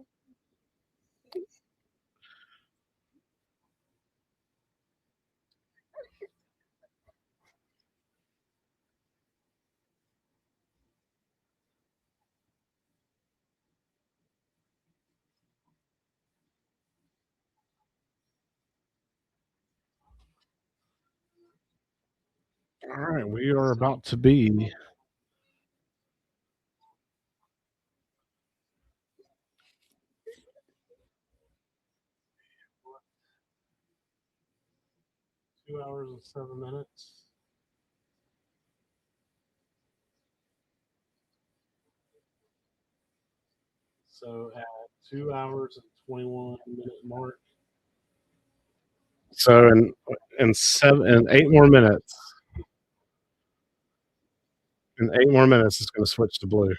all right. We are about to be 2 hours and 7 minutes. So at 2 hours and 21 minute mark. So in 8 more minutes, it's going to switch to blue.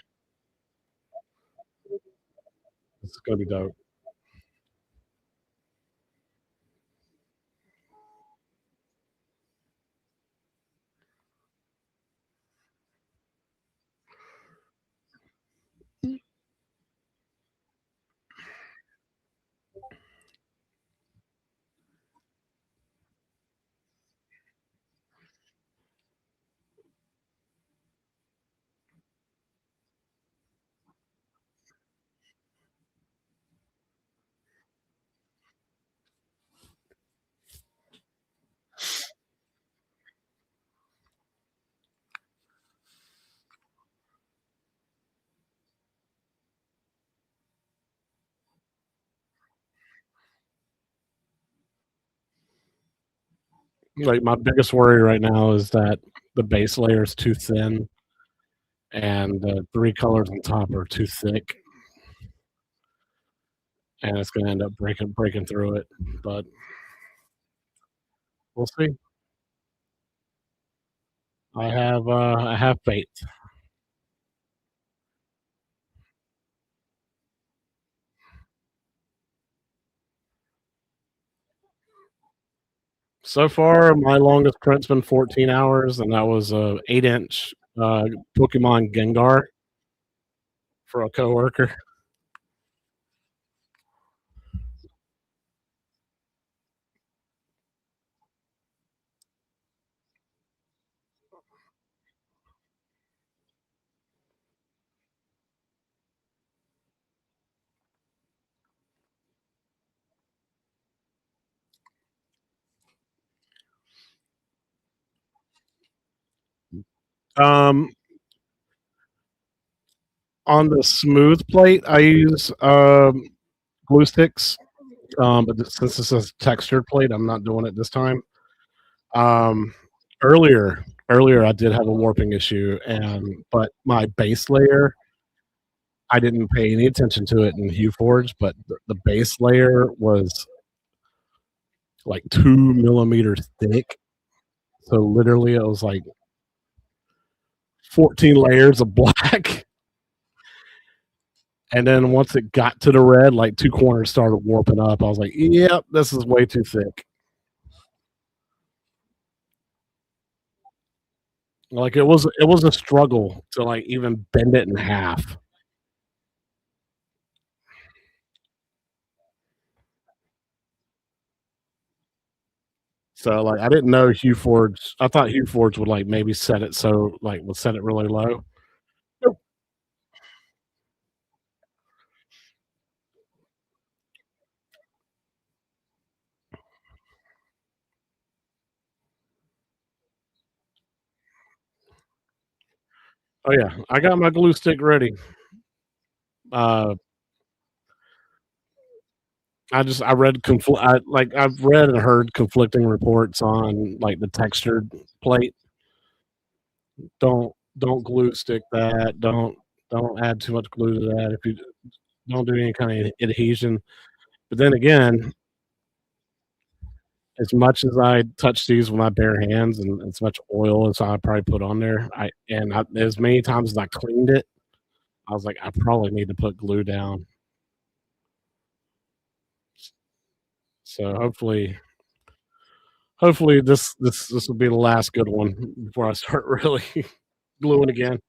It's going to be dope. Like my biggest worry right now is that the base layer is too thin and the 3 colors on top are too thick, and it's going to end up breaking through it. But we'll see. I have faith. So far, my longest print's been 14 hours, and that was a 8-inch Pokemon Gengar for a coworker. Um, on the smooth plate, I use glue sticks. Since this is a textured plate, I'm not doing it this time. Um, earlier, I did have a warping issue, and but my base layer, I didn't pay any attention to it in HueForge, but the base layer was like 2 millimeters thick. So literally, it was like 14 layers of black. And then once it got to the red, like two corners started warping up. I was like, "Yep, this is way too thick." Like it was a struggle to like even bend it in half. So like I didn't know Hugh Forge. I thought Hugh Forge would like maybe set it so like would set it really low. Nope. Oh yeah, I got my glue stick ready. Uh, I read I've read and heard conflicting reports on like the textured plate. Don't glue stick that. Don't add too much glue to that. If you don't do any kind of adhesion. But then again, as much as I touch these with my bare hands and as much oil as I probably put on there, as many times as I cleaned it, I was like, I probably need to put glue down. So hopefully this will be the last good one before I start really gluing again.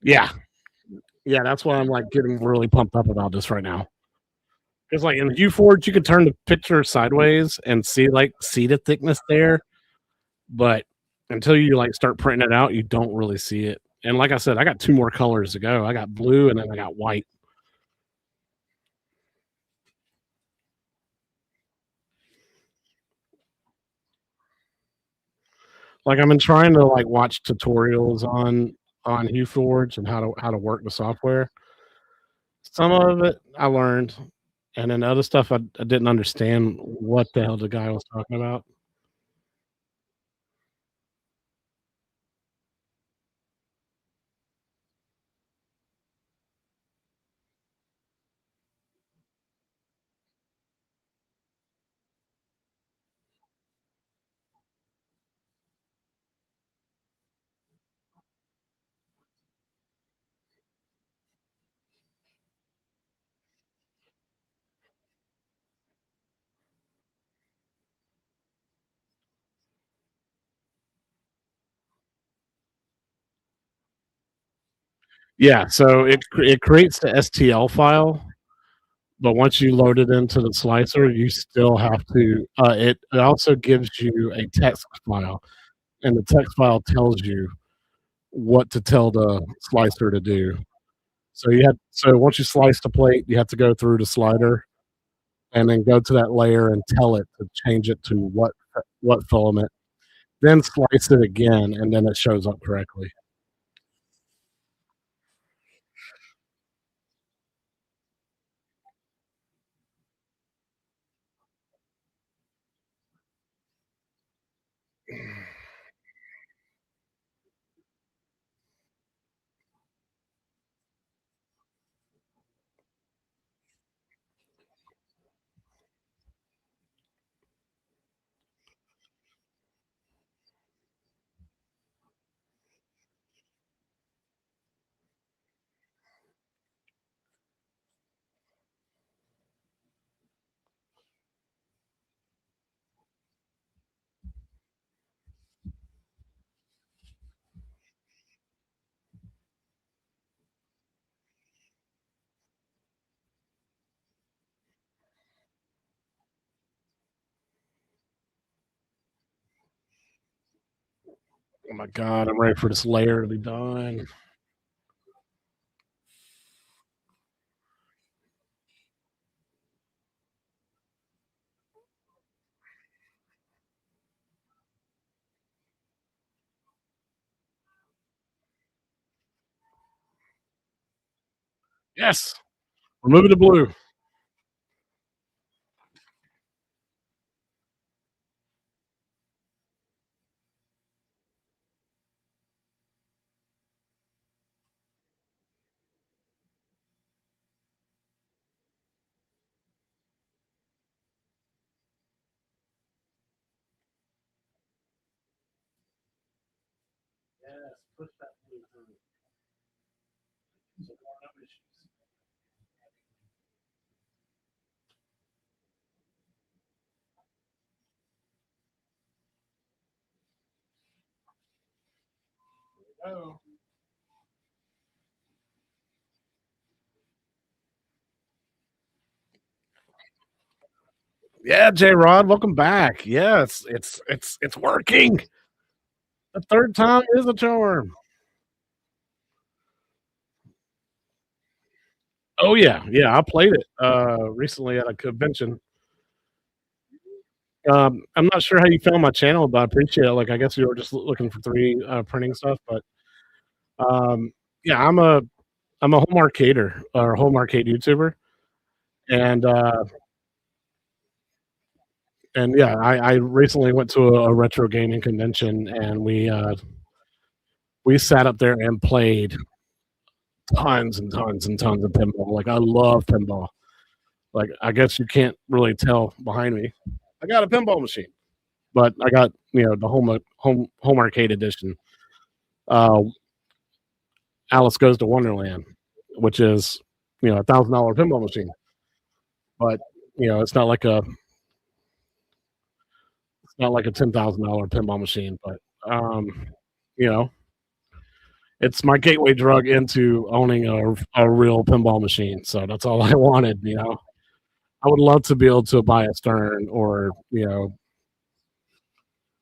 Yeah, yeah, that's why I'm like getting really pumped up about this right now. Because like in UForge, you can turn the picture sideways and see the thickness there, but until you like start printing it out, you don't really see it. And like I said, I got two more colors to go. I got blue and then I got white. Like I've been trying to like watch tutorials on HueForge and how to work the software. Some of it I learned, and then other stuff I didn't understand what the hell the guy was talking about. Yeah, so it creates the STL file, but once you load it into the slicer, you still have to. It also gives you a text file, and the text file tells you what to tell the slicer to do. So once you slice the plate, you have to go through the slider and then go to that layer and tell it to change it to what filament. Then slice it again, and then it shows up correctly. Oh my god, I'm ready for this layer to be done. Yes, removing the blue. Yes, push that blue through. So no issues. Oh. Yeah, J Rod, welcome back. Yes, it's working. The third time is a charm. Oh yeah, yeah. I played it recently at a convention. I'm not sure how you found my channel, but I appreciate it. Like, I guess you were just looking for 3 printing stuff, but um, yeah, I'm a home arcader or home arcade YouTuber, and yeah, I recently went to a retro gaming convention, and we sat up there and played tons and tons and tons of pinball. Like, I love pinball. Like, I guess you can't really tell behind me. I got a pinball machine, but I got, the home arcade edition. Uh, Alice Goes to Wonderland, which is, $1,000 pinball machine, but it's not like a $10,000 pinball machine, but um, you know, it's my gateway drug into owning a real pinball machine. So that's all I wanted. I would love to be able to buy a Stern, or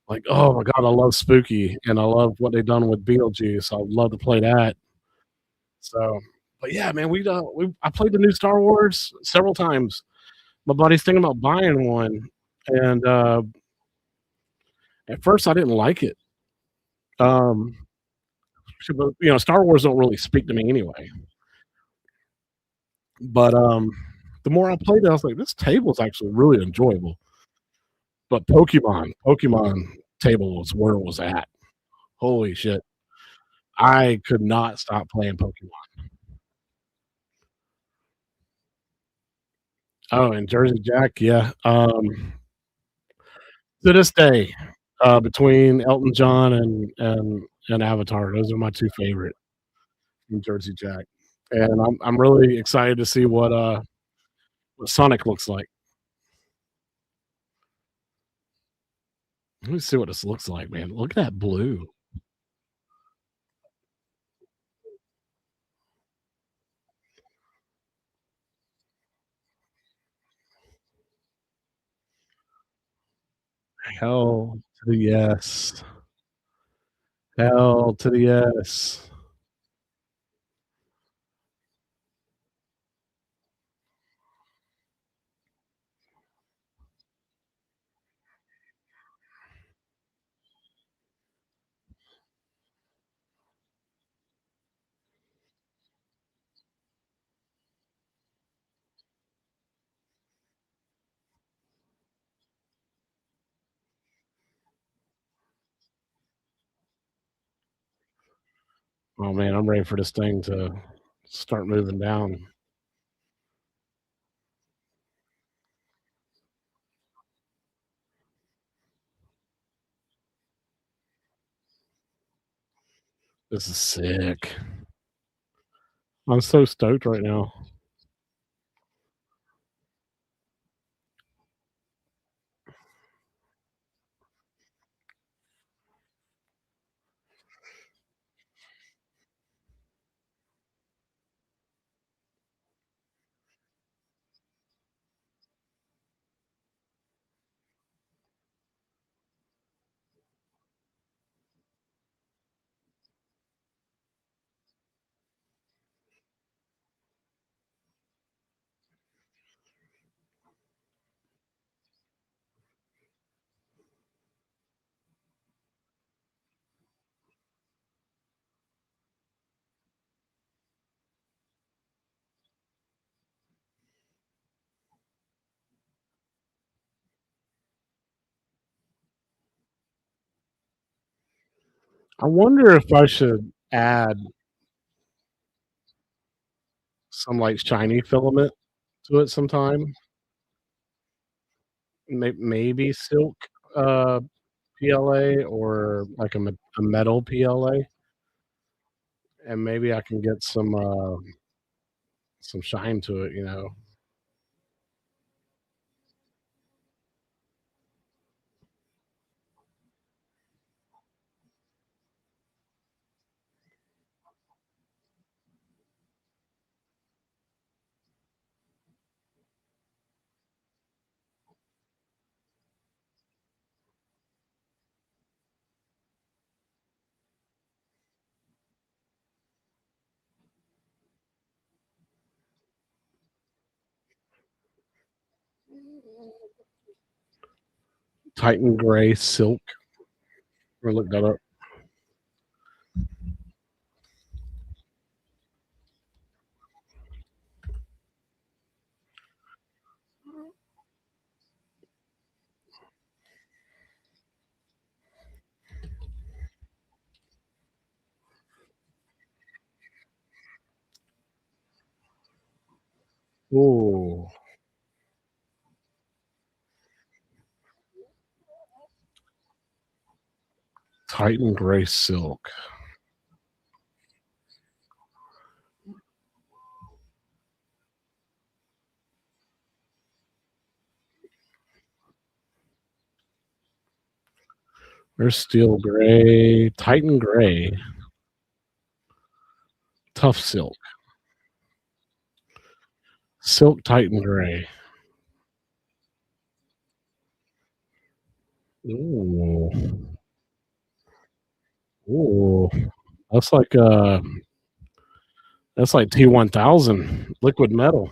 like, oh my god, I love Spooky, and I love what they've done with Beetlejuice. I'd love to play that. So, but yeah, man, I played the new Star Wars several times. My buddy's thinking about buying one, and at first I didn't like it. Um, but, Star Wars don't really speak to me anyway. But the more I played it, I was like, this table is actually really enjoyable. But Pokemon table was where it was at. Holy shit. I could not stop playing Pokemon. Oh, and Jersey Jack, yeah. To this day, between Elton John and Avatar, those are my 2 favorite from Jersey Jack. And I'm really excited to see what Sonic looks like. Let me see what this looks like, man. Look at that blue. Hell to the yes. Hell to the yes. Oh man, I'm ready for this thing to start moving down. This is sick. I'm so stoked right now. I wonder if I should add some like shiny filament to it sometime. Maybe silk uh, PLA or like a metal PLA, and maybe I can get some shine to it. You know, Titan gray silk. Or look that up. Ooh, Titan gray silk. There's steel gray, Titan gray, tough silk, silk Titan gray. Ooh, ooh, that's like uh, that's like T1000 liquid metal.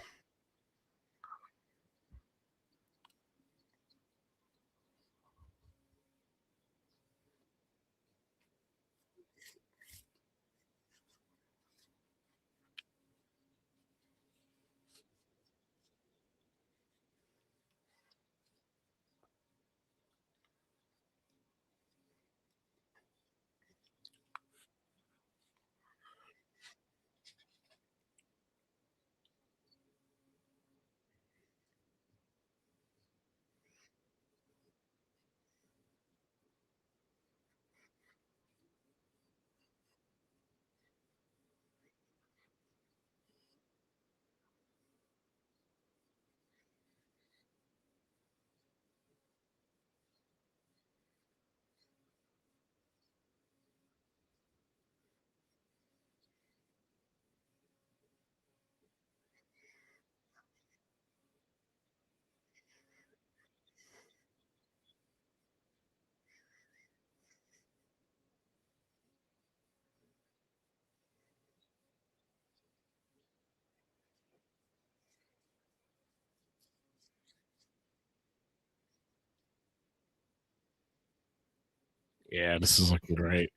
Yeah, this is looking great.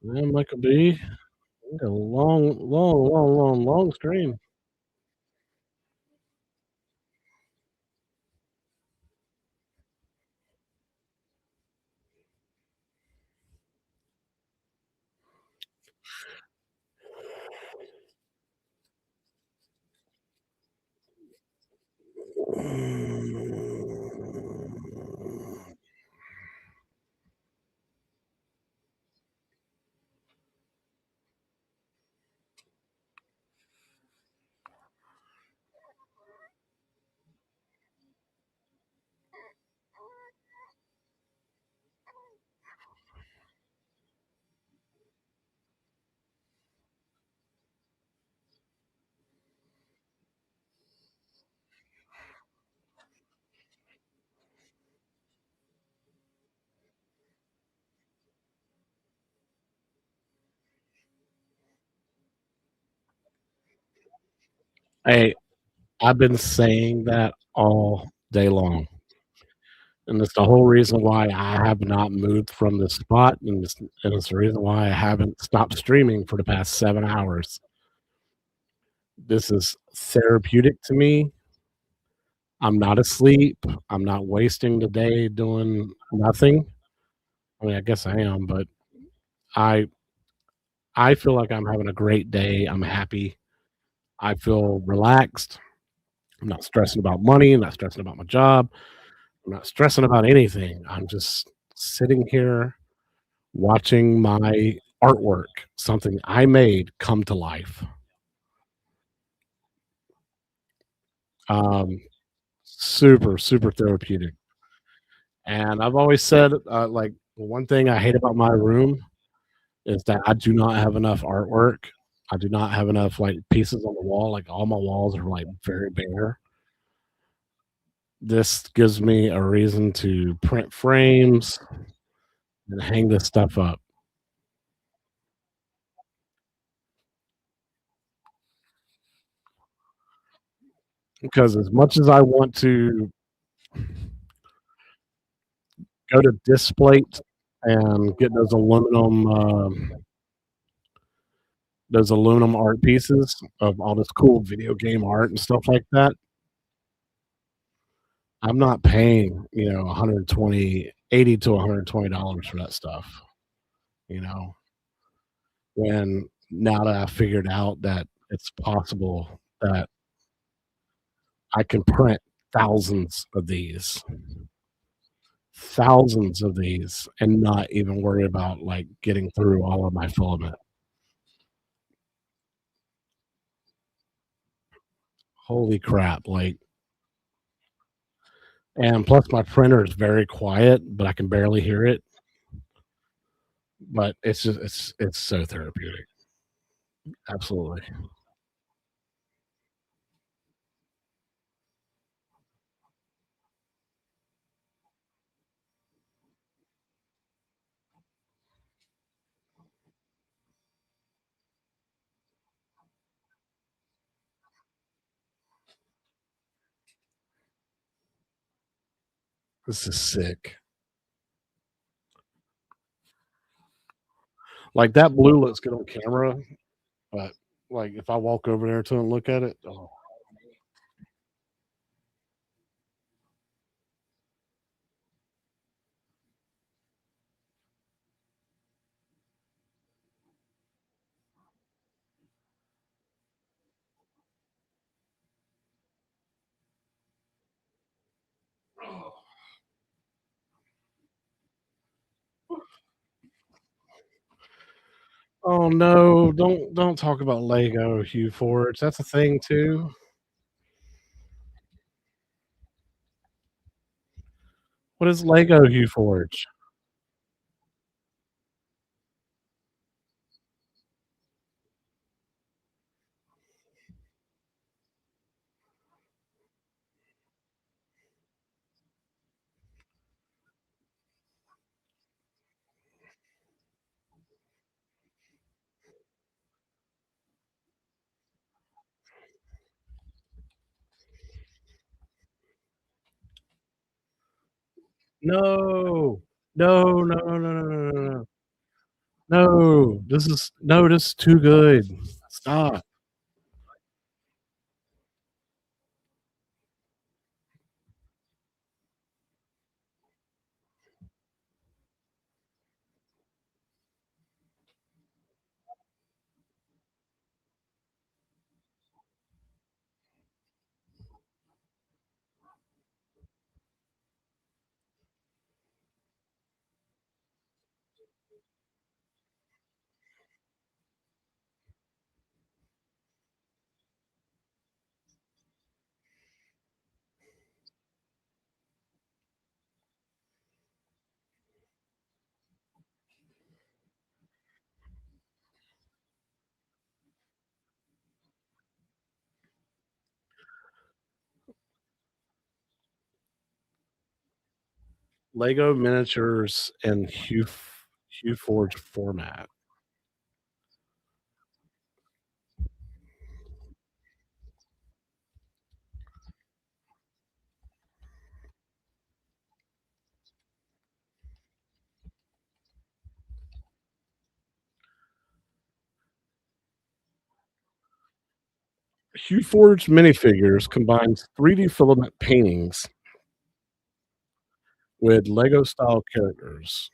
Yeah, Michael B. A long stream. Hey, I've been saying that all day long, and it's the whole reason why I have not moved from this spot, and it's the reason why I haven't stopped streaming for the past 7 hours. This is therapeutic to me. I'm not asleep. I'm not wasting the day doing nothing. I mean, I guess I am, but I I feel like I'm having a great day. I'm happy. I feel relaxed. I'm not stressing about money. I'm not stressing about my job. I'm not stressing about anything. I'm just sitting here watching my artwork, something I made, come to life. Um, super, super therapeutic. And I've always said, like, one thing I hate about my room is that I do not have enough artwork. I do not have enough like pieces on the wall. Like all my walls are like very bare. This gives me a reason to print frames and hang this stuff up because as much as I want to go to Displate and get those aluminum art pieces of all this cool video game art and stuff like that. I'm not paying, 120, 80 to $120 for that stuff, you know, when now that I figured out that it's possible that I can print thousands of these, thousands of these, and not even worry about like getting through all of my filament. Holy crap. Like, and plus my printer is very quiet, but I can barely hear it. But it's so therapeutic. Absolutely. This is sick. Like that blue looks good on camera, but like if I walk over there to and look at it, oh oh no, don't talk about Lego, HueForge. That's a thing too. What is Lego HueForge? No. No, no, no, no, no, no, no, no. No, this is too good. Stop. Lego miniatures and HueForge format. HueForge minifigures combines 3D filament paintings with Lego style characters.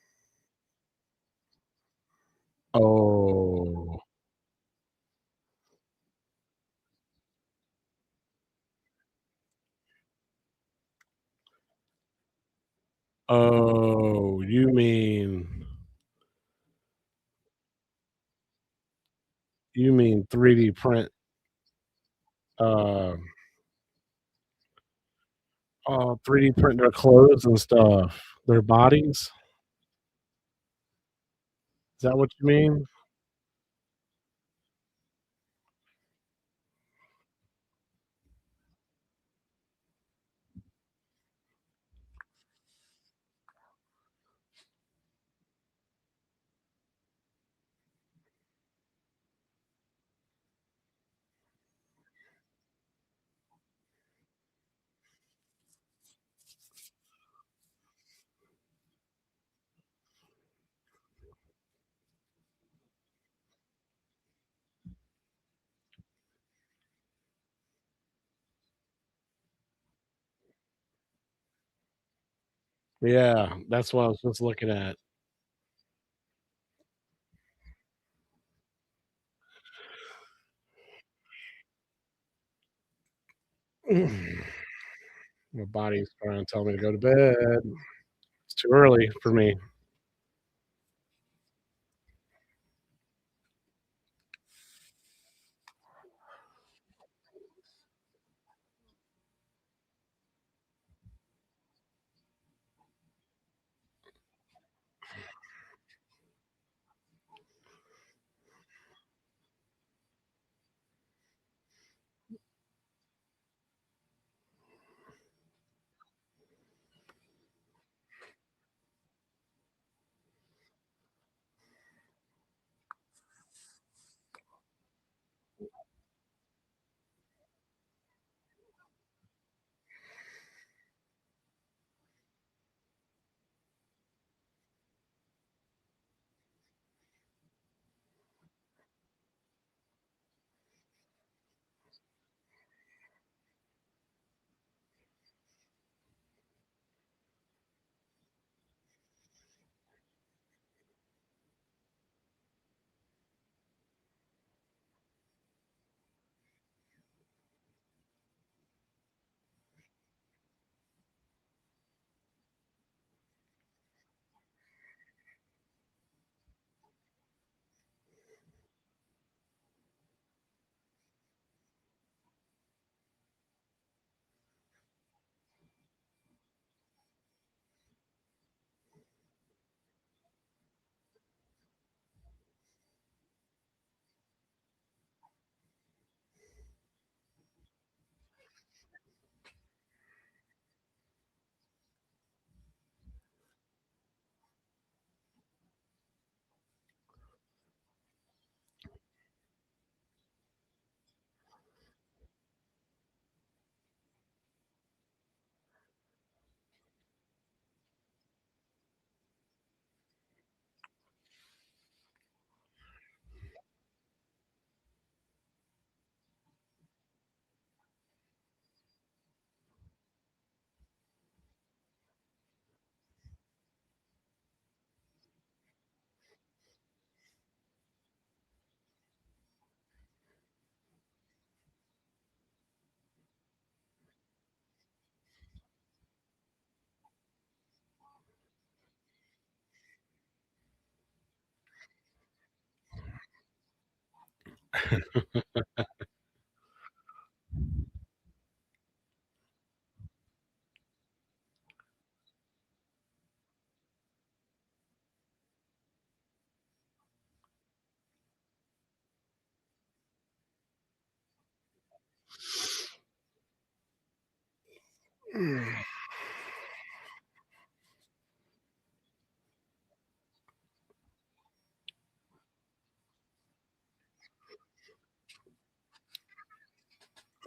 Oh. Oh, you mean 3D print, uh, 3D print their clothes and stuff, their bodies? Is that what you mean? Yeah, that's what I was just looking at. My body's trying to tell me to go to bed. It's too early for me.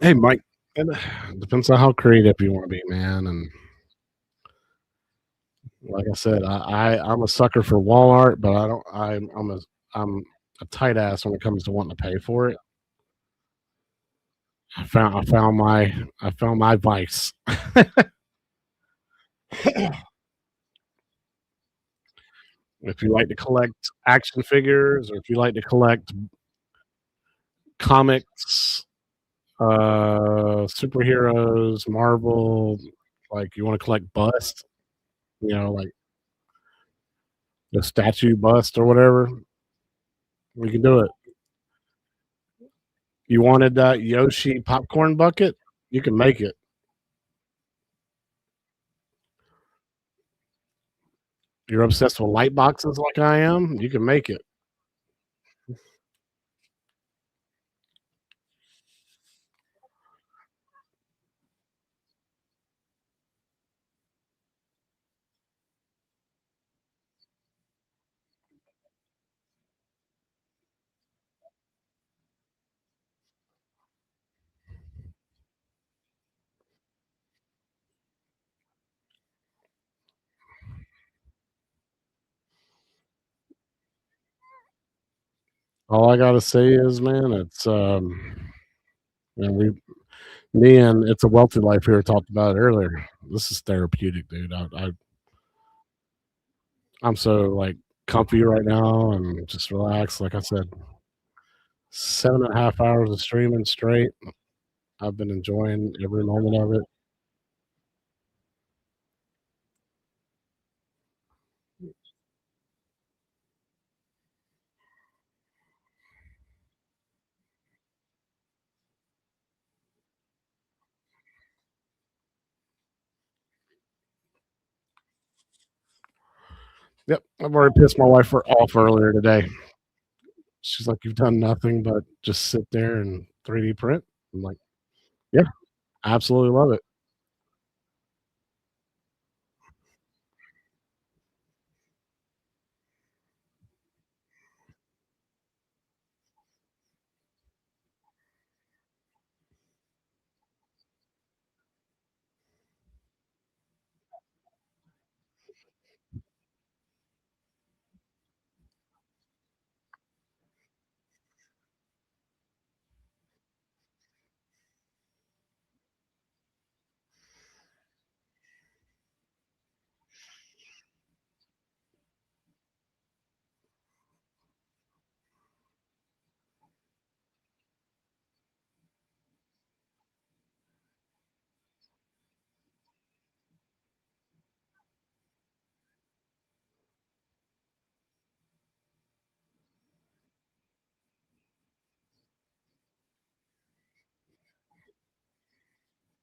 Hey, Mike, and depends on how creative you wanna be, man, and like I said, I'm a sucker for wall art, but I don't I'm a tight ass when it comes to wanting to pay for it, I found my vice. If you like to collect action figures, or if you like to collect comics, superheroes, Marvel, like you want to collect busts, like the statue bust or whatever, we can do it. You wanted that Yoshi popcorn bucket? You can make it. You're obsessed with light boxes like I am? You can make it. All I gotta say is, man, it's and me and It's a Wealthy Life here talked about it earlier. This is therapeutic, dude. I'm so like comfy right now and just relaxed. Like I said, 7.5 hours of streaming straight. I've been enjoying every moment of it. Yep, I've already pissed my wife off earlier today. She's like, "You've done nothing but just sit there and 3D print." I'm like, "Yeah, absolutely love it."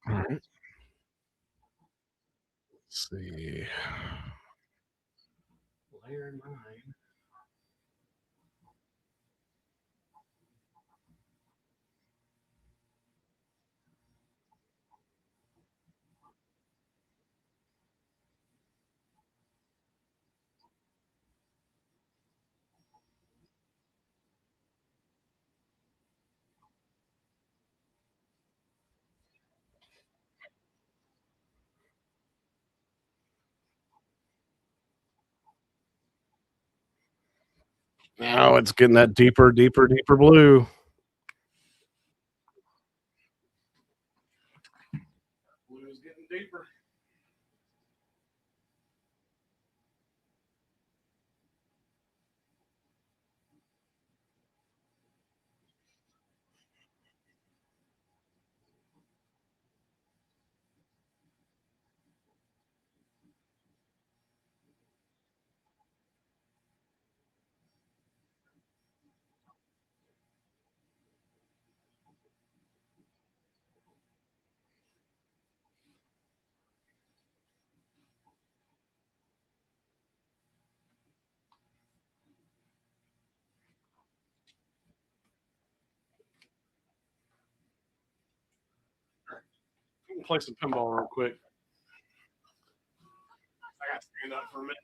All right, let's see. Layer 9. Now it's getting that deeper, deeper, deeper blue. Blue's getting deeper. We can play some pinball real quick. I got to stand up for a minute.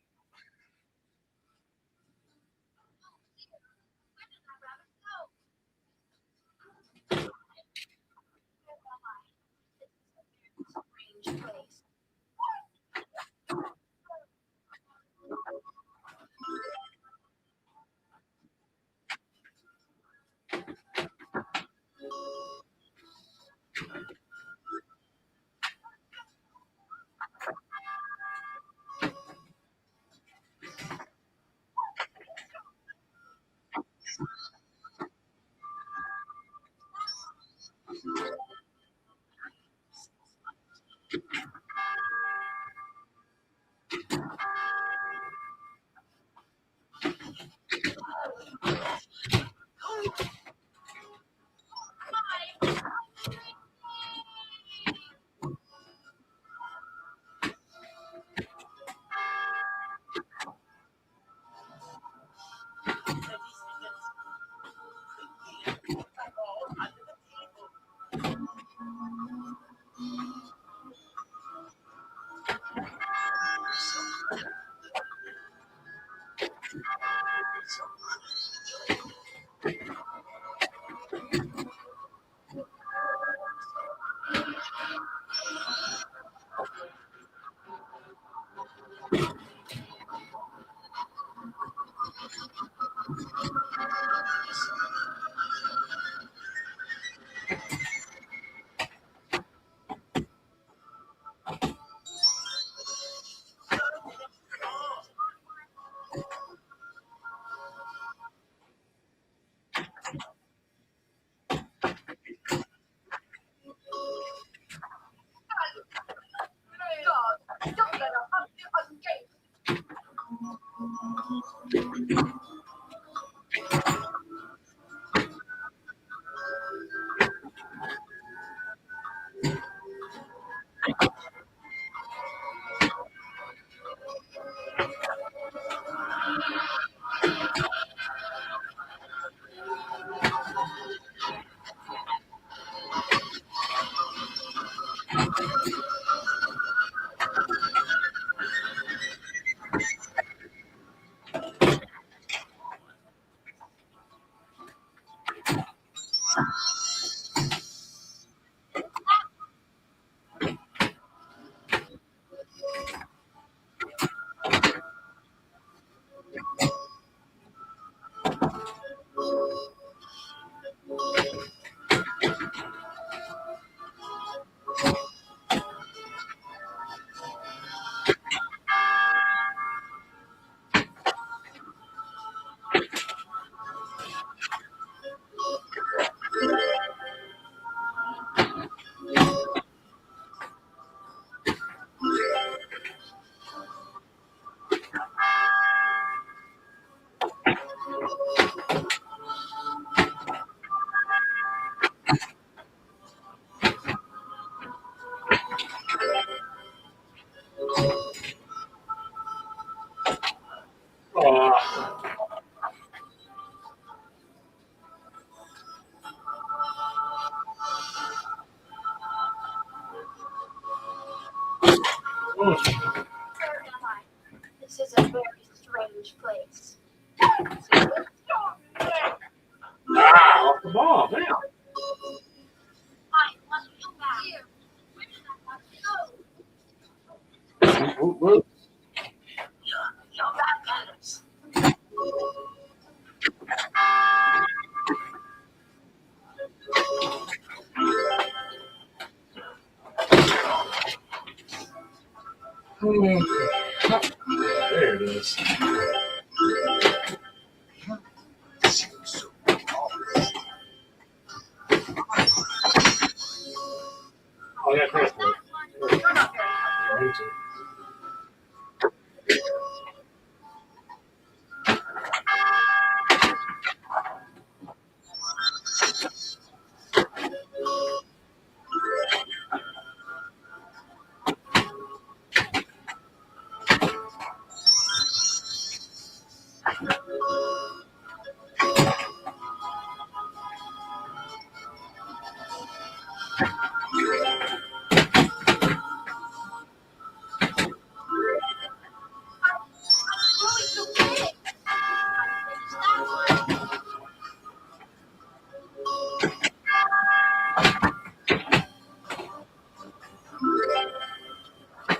This is a very strange place. Off the ball, damn. I want to go back. Where did I want to go? Whoop. You're bad manners. There it is. Oh, yeah, correct. You're not very helpful.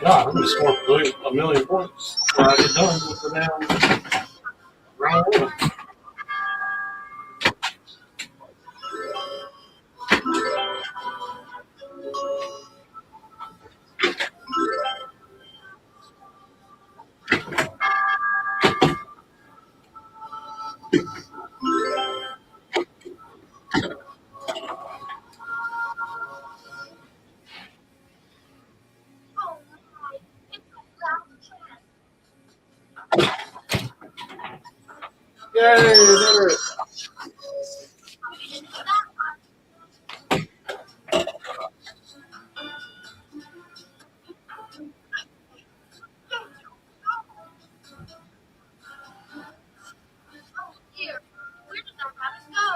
God, I'm going to score a million points before I get done with the damn round one. Oh my, it's a loud cat. Yay, there it is. Oh dear, where did that rabbit go?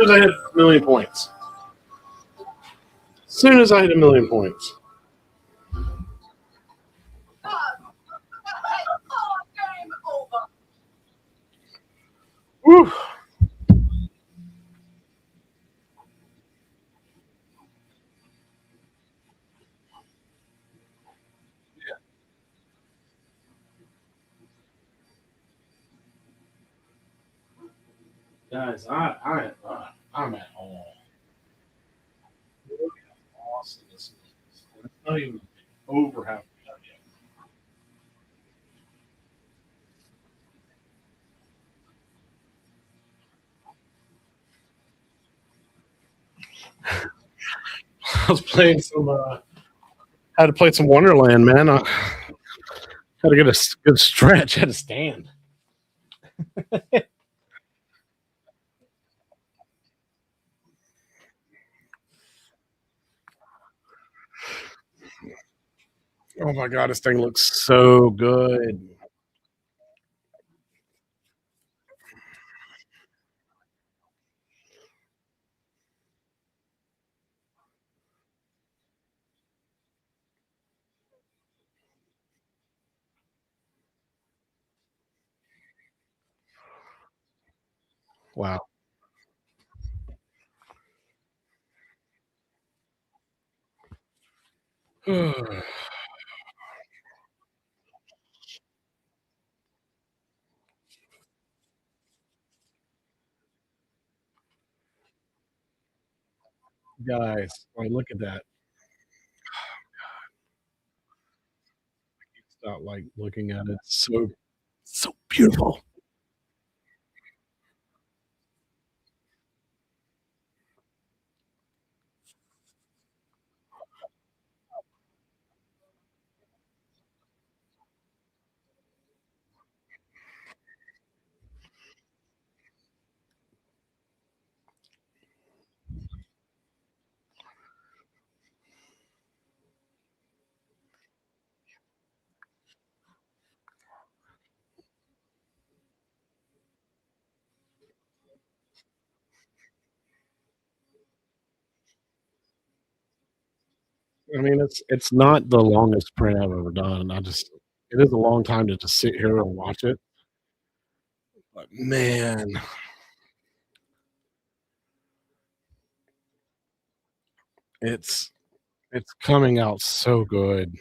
as I hit a million points. As soon as I hit a million points. Game over. Whew. Guys, I'm at all. Look how awesome this is. It's not even over half done yet. I was playing some. Had to play some Wonderland, man. I had to get a good stretch. Had to stand. Oh my god, this thing looks so good. Wow. Guys, like, look at that. Stop like looking at it. So beautiful. I mean, it's not the longest print I've ever done. It is a long time to just sit here and watch it. But man, it's it's coming out so good.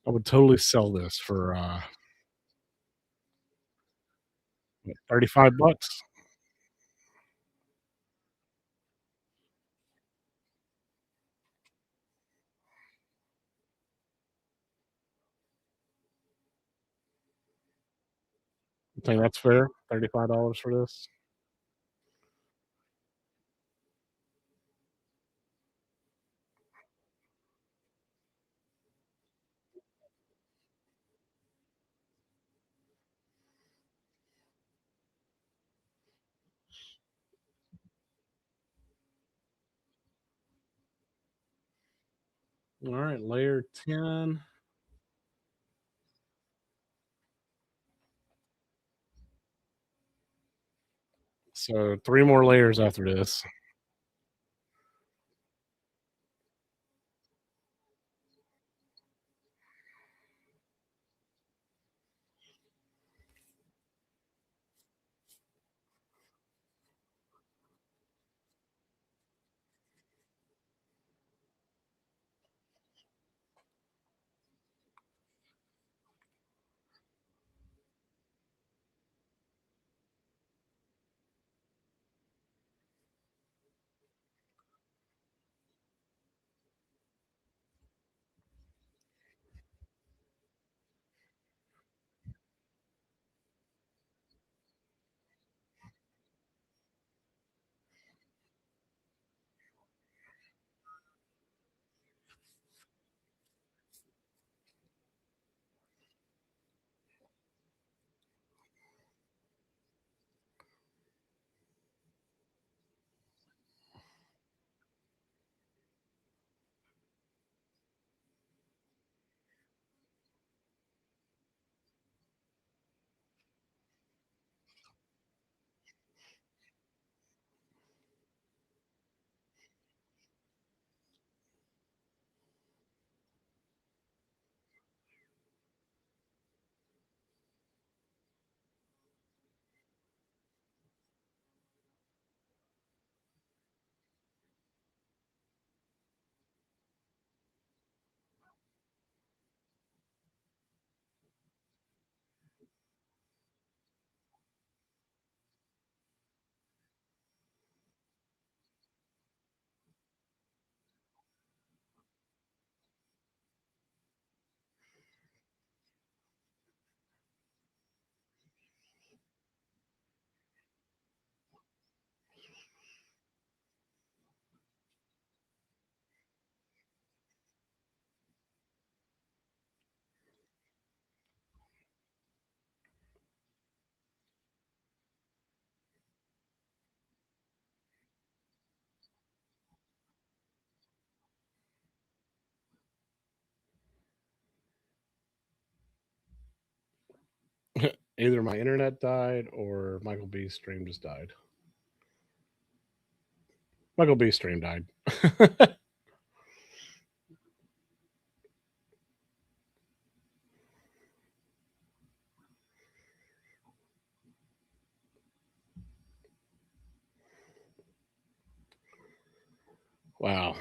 I would totally sell this for 35 bucks. I think that's fair. $35 for this. All right, layer 10. So three more layers after this. Either my internet died or Michael B's stream just died. Michael B's stream died. Wow.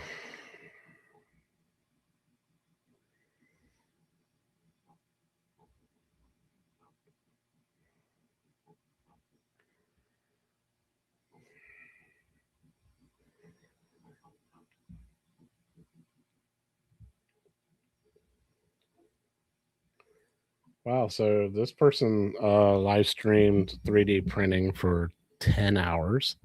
Wow. So this person live streamed 3D printing for 10 hours.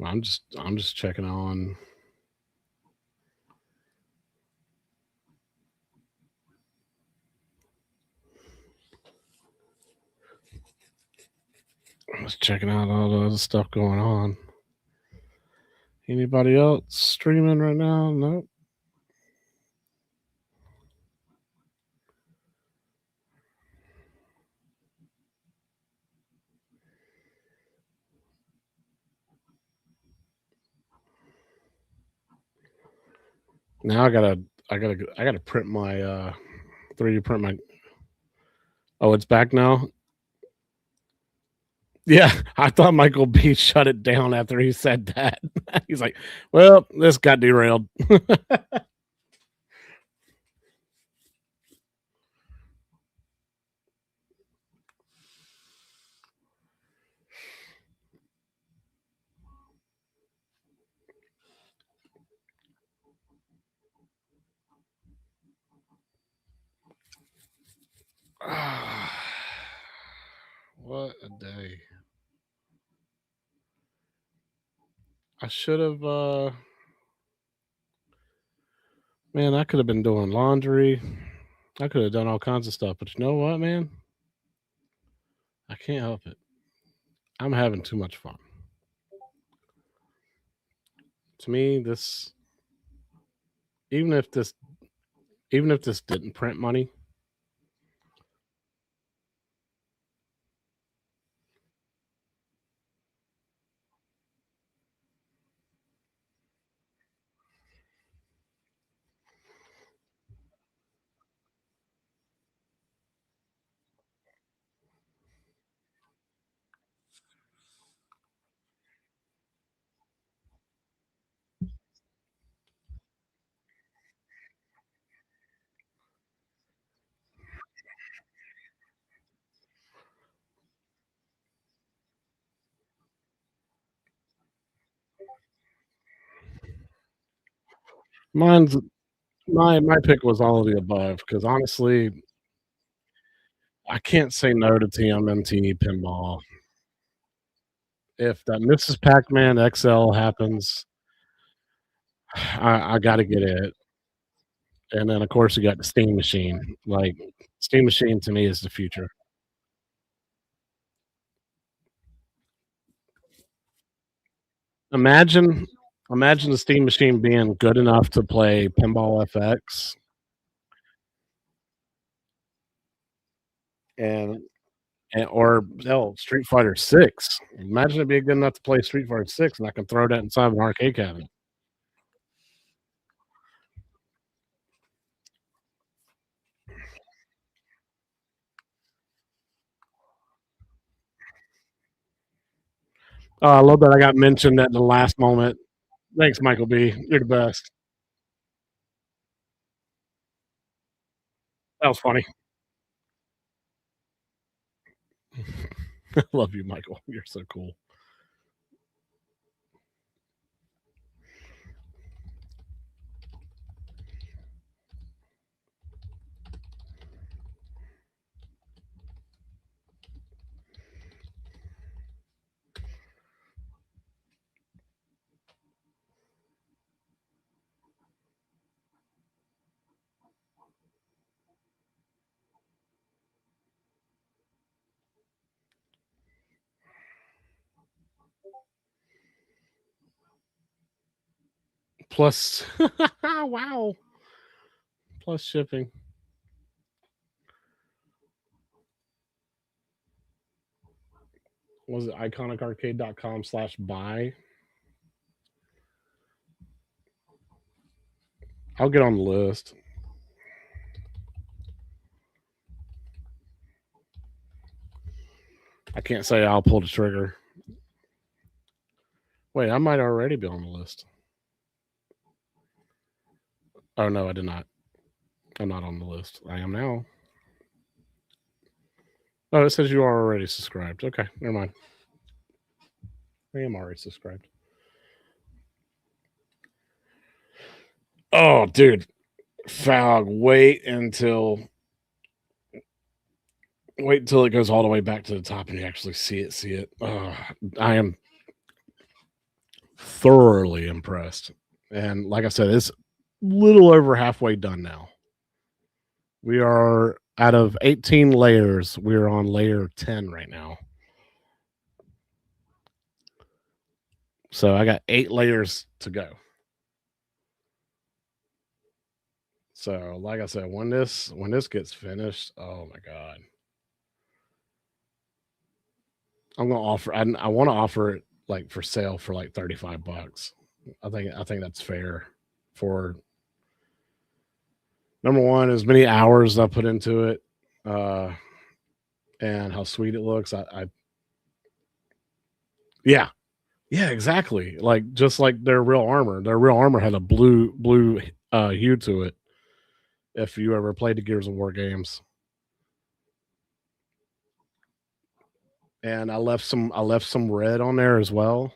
I'm just checking on. I'm just checking out all the other stuff going on. Anybody else streaming right now? Nope. Now I gotta print my 3D print my. Oh, it's back now. Yeah, I thought Michael B shut it down after he said that. He's like, "Well, this got derailed." What a day! I should have. Man, I could have been doing laundry. I could have done all kinds of stuff, but you know what, man? I can't help it. I'm having too much fun. To me, this even if this even if this didn't print money, mine's my pick was all of the above because honestly, I can't say no to TMNT pinball. If that Mrs. Pac-Man XL happens, I got to get it. And then of course you got the Steam Machine. Like Steam Machine to me is the future. Imagine, imagine the Steam Machine being good enough to play Pinball FX and or hell, Street Fighter Six. Imagine it being good enough to play Street Fighter Six, and I can throw that inside an arcade cabinet. Oh, I love that I got mentioned at the last moment. Thanks, Michael B. You're the best. That was funny. I love you, Michael. You're so cool. plus wow, plus shipping. Was it iconicarcade.com/buy? I'll get on the list. I can't say I'll pull the trigger. Wait, I might already be on the list. Oh no, I did not. I'm not on the list. I am now. Oh, it says you are already subscribed. Okay, never mind. I am already subscribed. Oh, dude, Fog, wait until it goes all the way back to the top and you actually see it. I am thoroughly impressed. And like I said, it's a little over halfway done now. We are out of 18 layers, we're on layer 10 right now. So I got 8 layers to go. So like I said, when this gets finished, oh my god. I'm gonna offer I want to offer it like for sale for like $35. I think that's fair for number one, as many hours I put into it, and how sweet it looks. Yeah, yeah, exactly. Like just like their real armor. Their real armor had a blue hue to it. If you ever played the Gears of War games, and I left some red on there as well,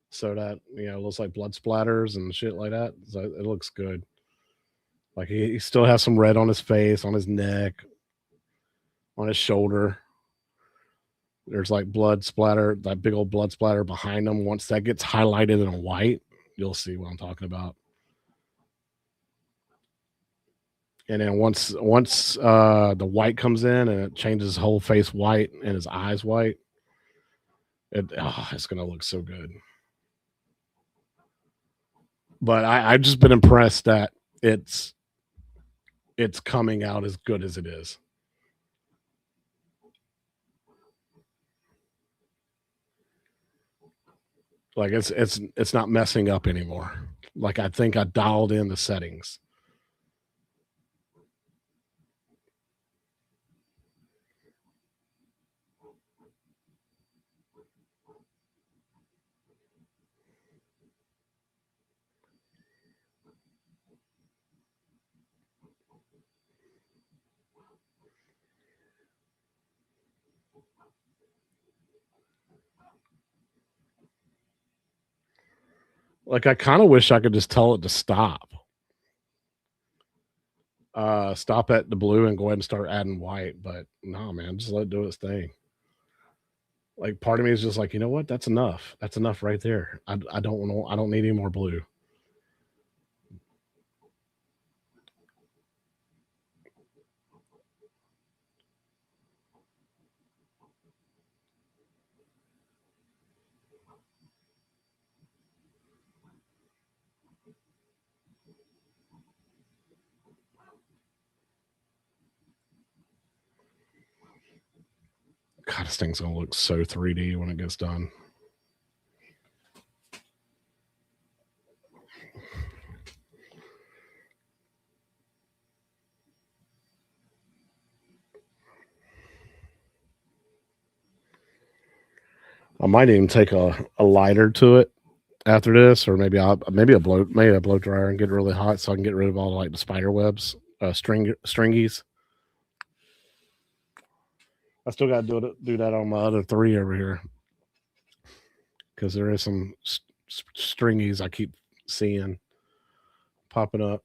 so that it looks like blood splatters and shit like that. So it looks good. Like he still has some red on his face, on his neck, on his shoulder. There's like blood splatter, that big old blood splatter behind him. Once that gets highlighted in white, you'll see what I'm talking about. And then once the white comes in and it changes his whole face white and his eyes white, it's gonna look so good. But I've just been impressed that it's coming out as good as it is. Like it's not messing up anymore. Like I think I dialed in the settings. Like I kind of wish I could just tell it to stop. Stop at the blue and go ahead and start adding white, but no, man, just let it do its thing. Like part of me is just like, you know what? That's enough. That's enough right there. I don't know. I don't need any more blue. God, this thing's gonna look so 3D when it gets done. I might even take a lighter to it after this, or maybe a blow dryer and get it really hot so I can get rid of all like the spider webs, stringies. I still got to do that on my other 3 over here because there is some stringies I keep seeing popping up.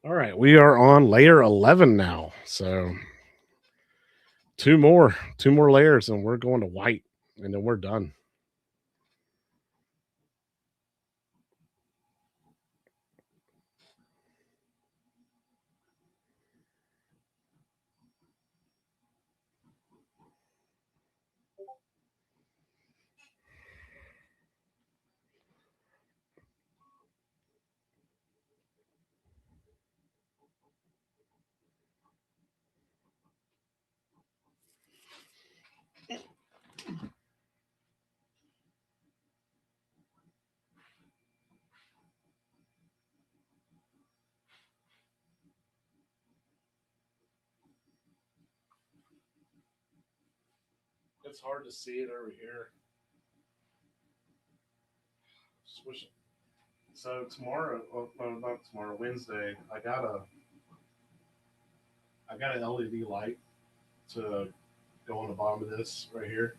All right, we are on layer 11 now. So two more layers and we're going to white and then we're done. it's hard to see it over here. Switch. So tomorrow, well, no, not tomorrow, Wednesday, I got an LED light to go on the bottom of this right here.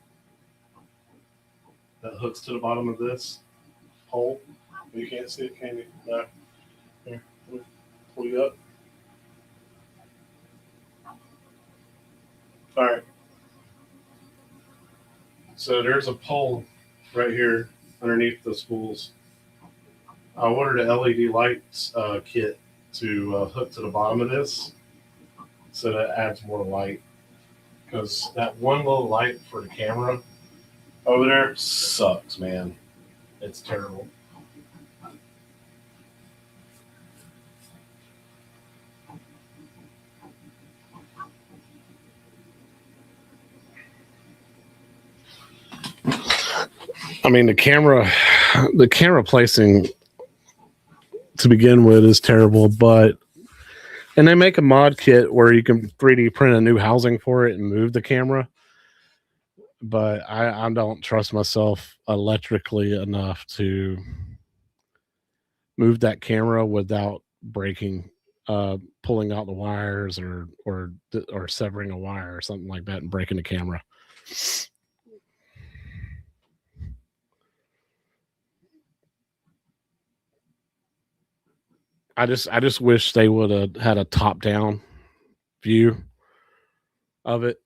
That hooks to the bottom of this hole. You can't see it, can you? No. Here, pull you up. All right. So there's a pole right here underneath the spools. I ordered an LED light kit to hook to the bottom of this, so that adds more light. Because that one little light for the camera over there sucks, man. It's terrible. I mean, the camera placing to begin with is terrible, and they make a mod kit where you can 3D print a new housing for it and move the camera. But I don't trust myself electrically enough to move that camera without breaking, pulling out the wires or severing a wire or something like that and breaking the camera. I just wish they would have had a top down view of it.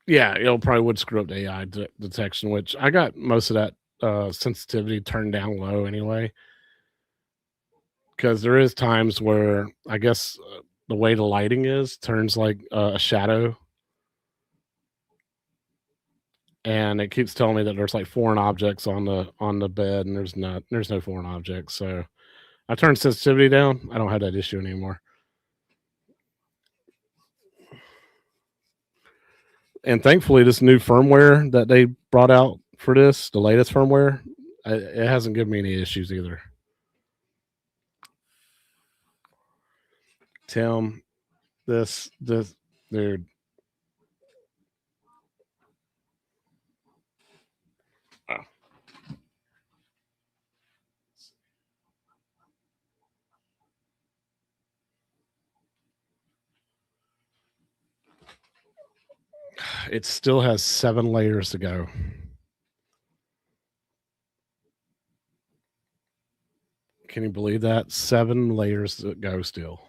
Yeah, it probably would screw up the AI detection, which I got most of that sensitivity turned down low anyway. Because there is times where I guess the way the lighting is turns like a shadow, and it keeps telling me that there's like foreign objects on the bed, and there's no foreign objects. So I turned sensitivity down. I don't have that issue anymore. And thankfully, this new firmware that they brought out for this, the latest firmware, it hasn't given me any issues either. Tim, this dude. Oh. It still has 7 layers to go. Can you believe that? 7 layers to go still.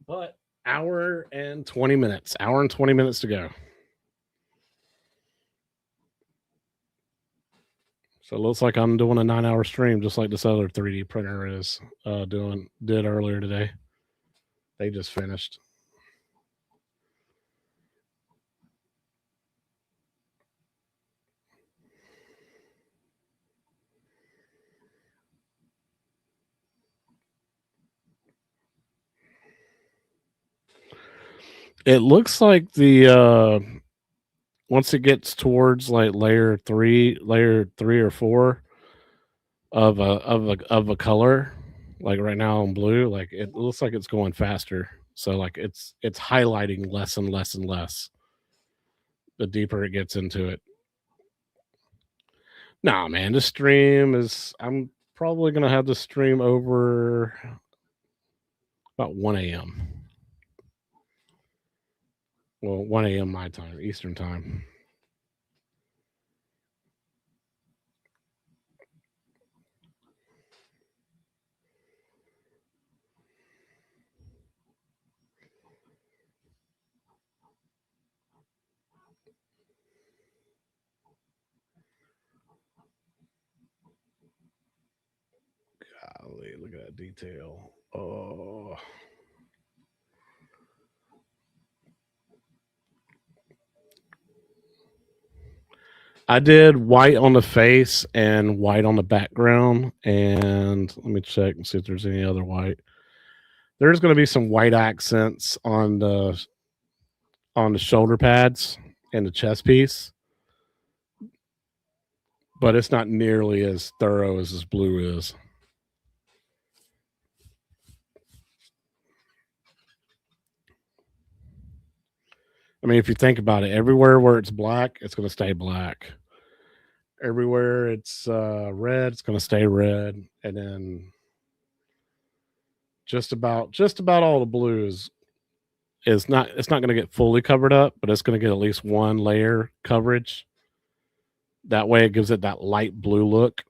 But hour and 20 minutes to go. So it looks like I'm doing a 9-hour stream, just like this other 3D printer is did earlier today. They just finished. It looks like the once it gets towards like layer 3 or 4 of a color, like right now in blue, like it looks like it's going faster. So like it's highlighting less and less and less the deeper it gets into it. Nah, man, the stream is, I'm probably gonna have the stream over about 1 a.m. Well, 1 a.m. my time, Eastern time. Golly, look at that detail. Oh. I did white on the face and white on the background. And let me check and see if there's any other white. There's going to be some white accents on the shoulder pads and the chest piece, but it's not nearly as thorough as this blue is. I mean, if you think about it, everywhere where it's black, it's going to stay black. Everywhere it's red, it's going to stay red, and then just about all the blues is not. It's not going to get fully covered up, but it's going to get at least one layer coverage. That way, it gives it that light blue look.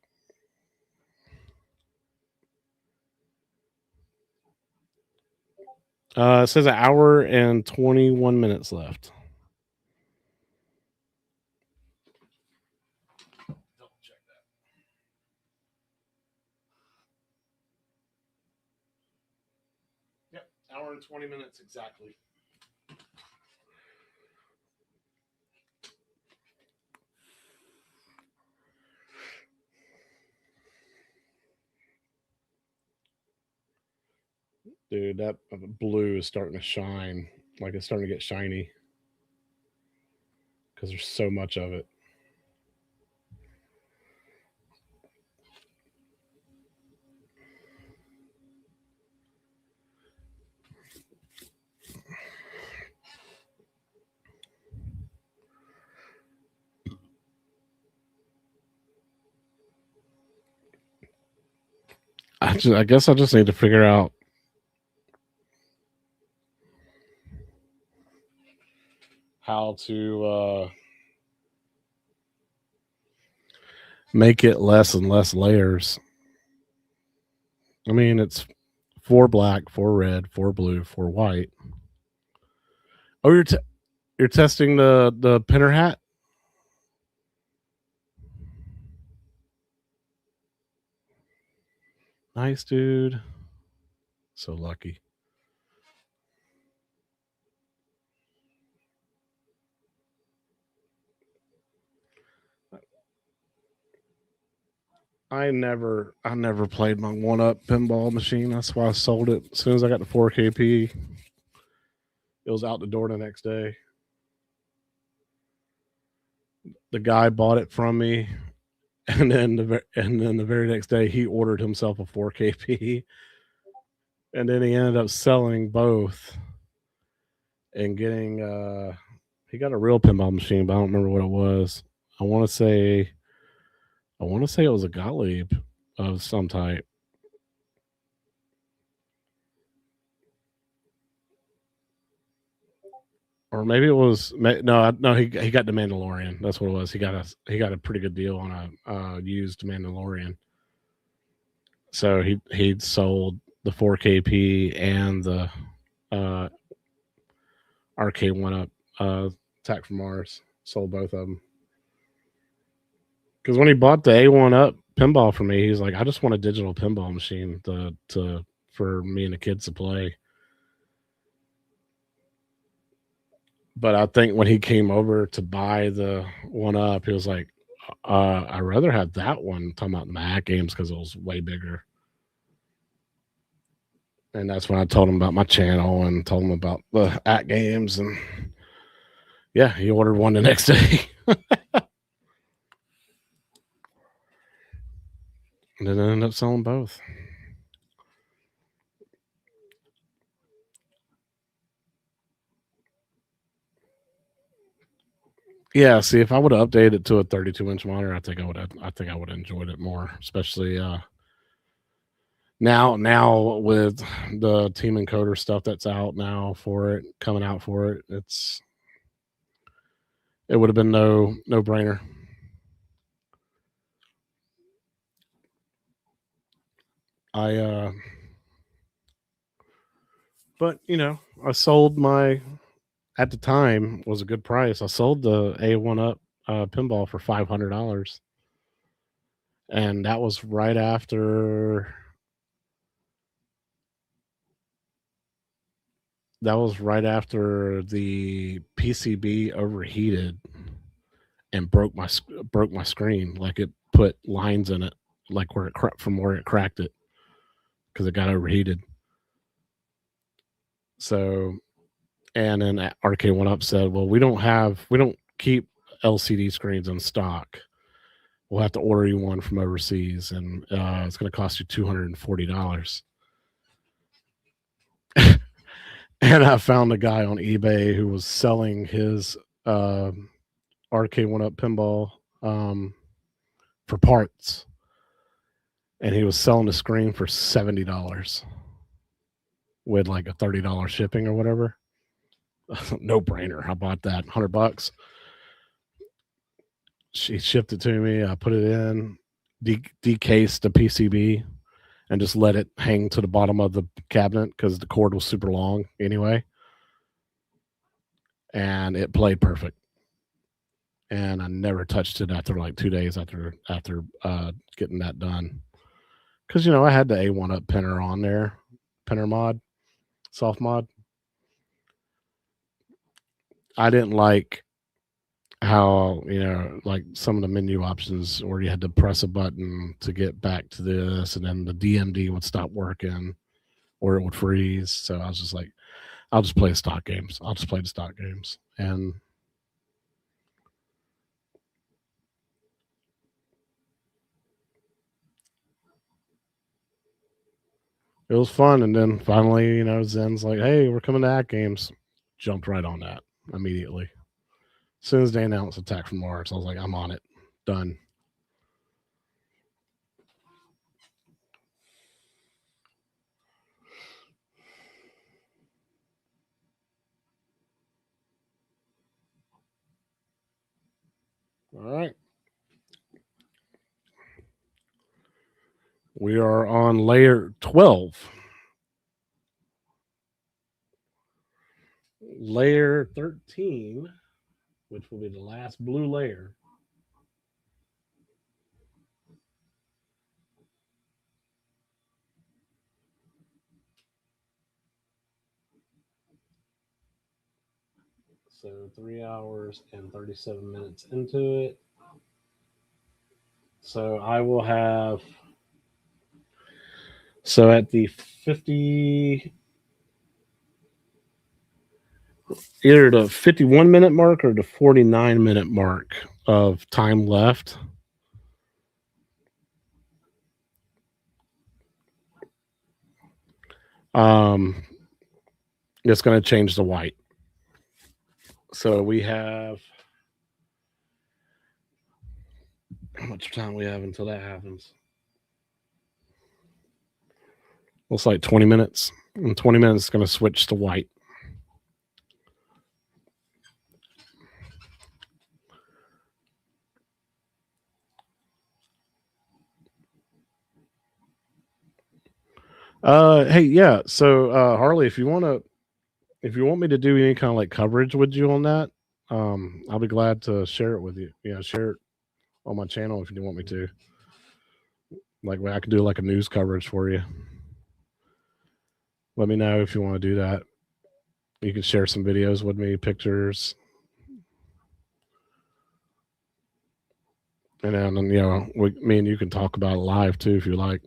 It says an hour and 21 minutes left. Double check that. Yep, hour and 20 minutes exactly. Dude, that blue is starting to shine. Like it's starting to get shiny because there's so much of it. I guess I just need to figure out how to make it less and less layers. I mean, it's 4 black, 4 red, 4 blue, 4 white. Oh, you're testing the pinner hat? Nice, dude. So lucky. I never played my 1-up pinball machine. That's why I sold it as soon as I got the 4KP. It was out the door the next day. The guy bought it from me, and then the very next day he ordered himself a 4KP, and then he ended up selling both and getting he got a real pinball machine, but I don't remember what it was. I want to say it was a Gottlieb of some type. Or maybe it was no. He got the Mandalorian. That's what it was. He got a pretty good deal on a used Mandalorian. So he sold the 4KP and the RK 1-up Attack from Mars. Sold both of them. Because when he bought the A1-up pinball for me, he's like, I just want a digital pinball machine for me and the kids to play. But I think when he came over to buy the 1-up, he was like, I'd rather have that one. Talking about the hack games because it was way bigger. And that's when I told him about my channel and told him about the at games. And yeah, he ordered one the next day. And then I ended up selling both. Yeah, see, if I would have updated it to a 32-inch monitor, I think I would have enjoyed it more, especially now with the Team Encoder stuff that's out now for it, coming out for it. It would have been no brainer. But I sold my, at the time was a good price. I sold the A1-up pinball for $500, and that was right after the PCB overheated and broke my screen. Like it put lines in it, like where it from where it cracked it, because it got overheated. So, and then RK 1-up said, well, we don't keep LCD screens in stock. We'll have to order you one from overseas, and it's going to cost you $240. And I found a guy on eBay who was selling his Arcade 1-Up pinball for parts. And he was selling the screen for $70 with like a $30 shipping or whatever. No brainer. I bought that. $100. She shipped it to me. I put it in, decased the PCB, and just let it hang to the bottom of the cabinet because the cord was super long anyway. And it played perfect. And I never touched it after like 2 days after getting that done. Because, I had the A1-Up pinner on there, pinner mod, soft mod. I didn't like how, like some of the menu options where you had to press a button to get back to this, and then the DMD would stop working or it would freeze. So I was just like, I'll just play stock games. I'll just play the stock games. And it was fun. And then finally, Zen's like, hey, we're coming to Act Games. Jumped right on that immediately. As soon as they announced Attack from Mars, I was like, I'm on it. Done. All right. We are on layer 12. Layer 13, which will be the last blue layer. So 3 hours and 37 minutes into it. So I will have. So at the 50, either the 51-minute mark or the 49-minute mark of time left. It's going to change the white. So we have. How much time we have until that happens? Looks like 20 minutes. In 20 minutes, it's going to switch to white. Hey, yeah. So, Harley, if you want me to do any kind of like coverage with you on that, I'll be glad to share it with you. Share it on my channel if you want me to. Like, I can do like a news coverage for you. Let me know if you want to do that. You can share some videos with me, pictures. And then, me and you can talk about it live too if you like.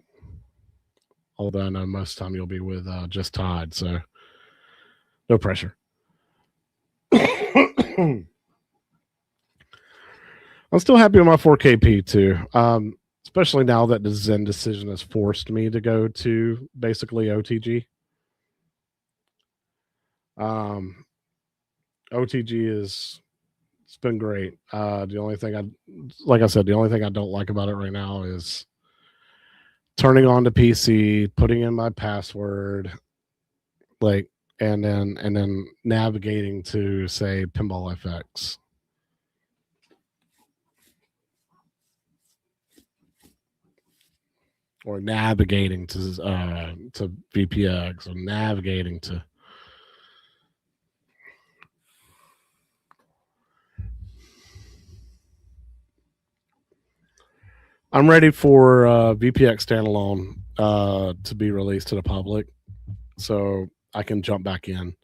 Although I know most of the time you'll be with just Todd, so no pressure. I'm still happy with my 4KP too. Especially now that the Zen decision has forced me to go to basically OTG. OTG it's been great. The only thing the only thing I don't like about it right now is turning on the PC, putting in my password, and then navigating to say Pinball FX. Or navigating to VPX, or navigating to. I'm ready for VPX standalone to be released to the public, so I can jump back in.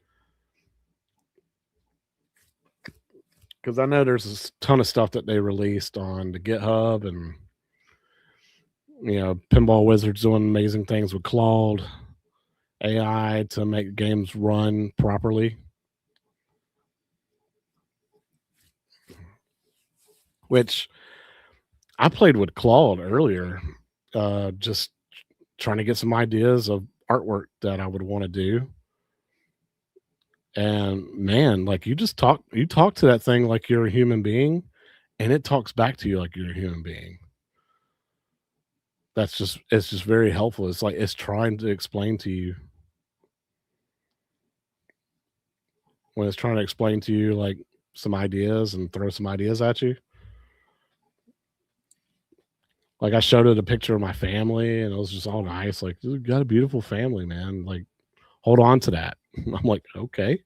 Because I know there's a ton of stuff that they released on the GitHub, and Pinball Wizard's doing amazing things with Claude AI to make games run properly. Which I played with Claude earlier, just trying to get some ideas of artwork that I would want to do. And man, like you talk to that thing like you're a human being, and it talks back to you like you're a human being. It's just very helpful. It's like it's trying to explain to you when it's trying to explain to you like some ideas and throw some ideas at you. Like I showed it a picture of my family and it was just all nice. Like, you got a beautiful family, man. Like, hold on to that. I'm like, okay.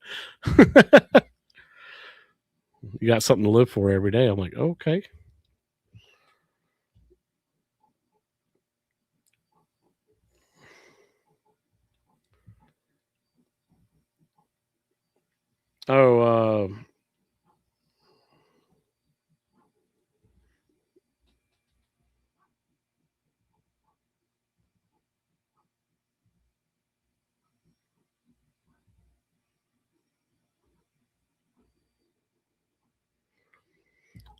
You got something to live for every day. I'm like, okay. Oh,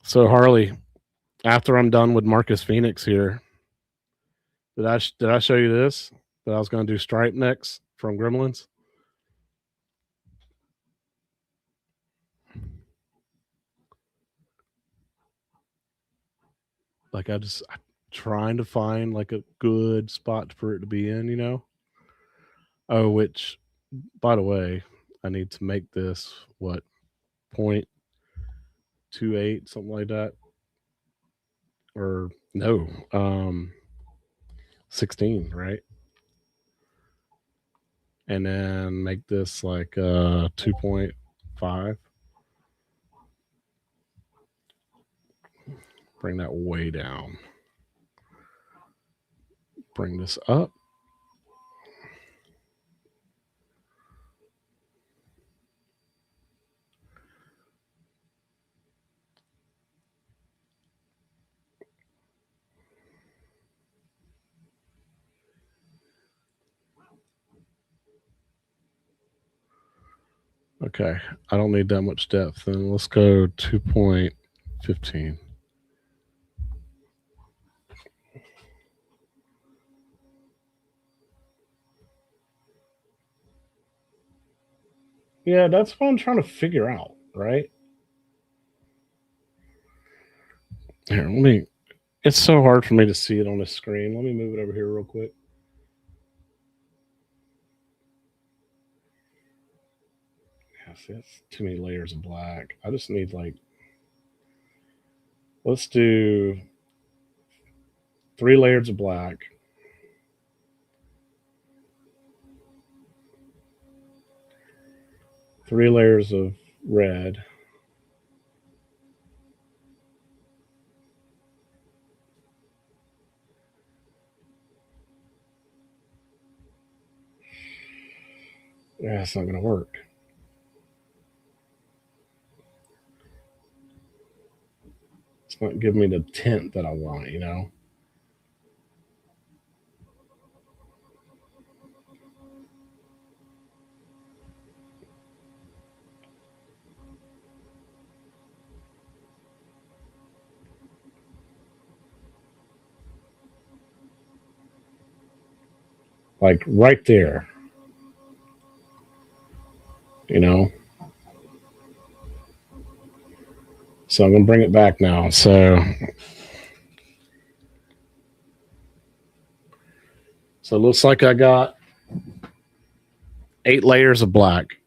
so Harley, after I'm done with Marcus Phoenix here, did I show you this? That I was going to do Stripe next from Gremlins. Like I'm trying to find like a good spot for it to be in, you know. Oh, which by the way, I need to make this what 0.28 something like that, or no, 16, right? And then make this like 2.5. Bring that way down. Bring this up. Okay, I don't need that much depth. Then let's go 2.15. Yeah, that's what I'm trying to figure out, right? Here, let me. It's so hard for me to see it on the screen. Let me move it over here real quick. Yeah, see, that's too many layers of black. I just need like, let's do 3 layers of black. Three layers of red. Yeah, it's not going to work. It's not giving me the tint that I want, you know? Like right there, you know? So I'm going to bring it back now. So it looks like I got 8 layers of black,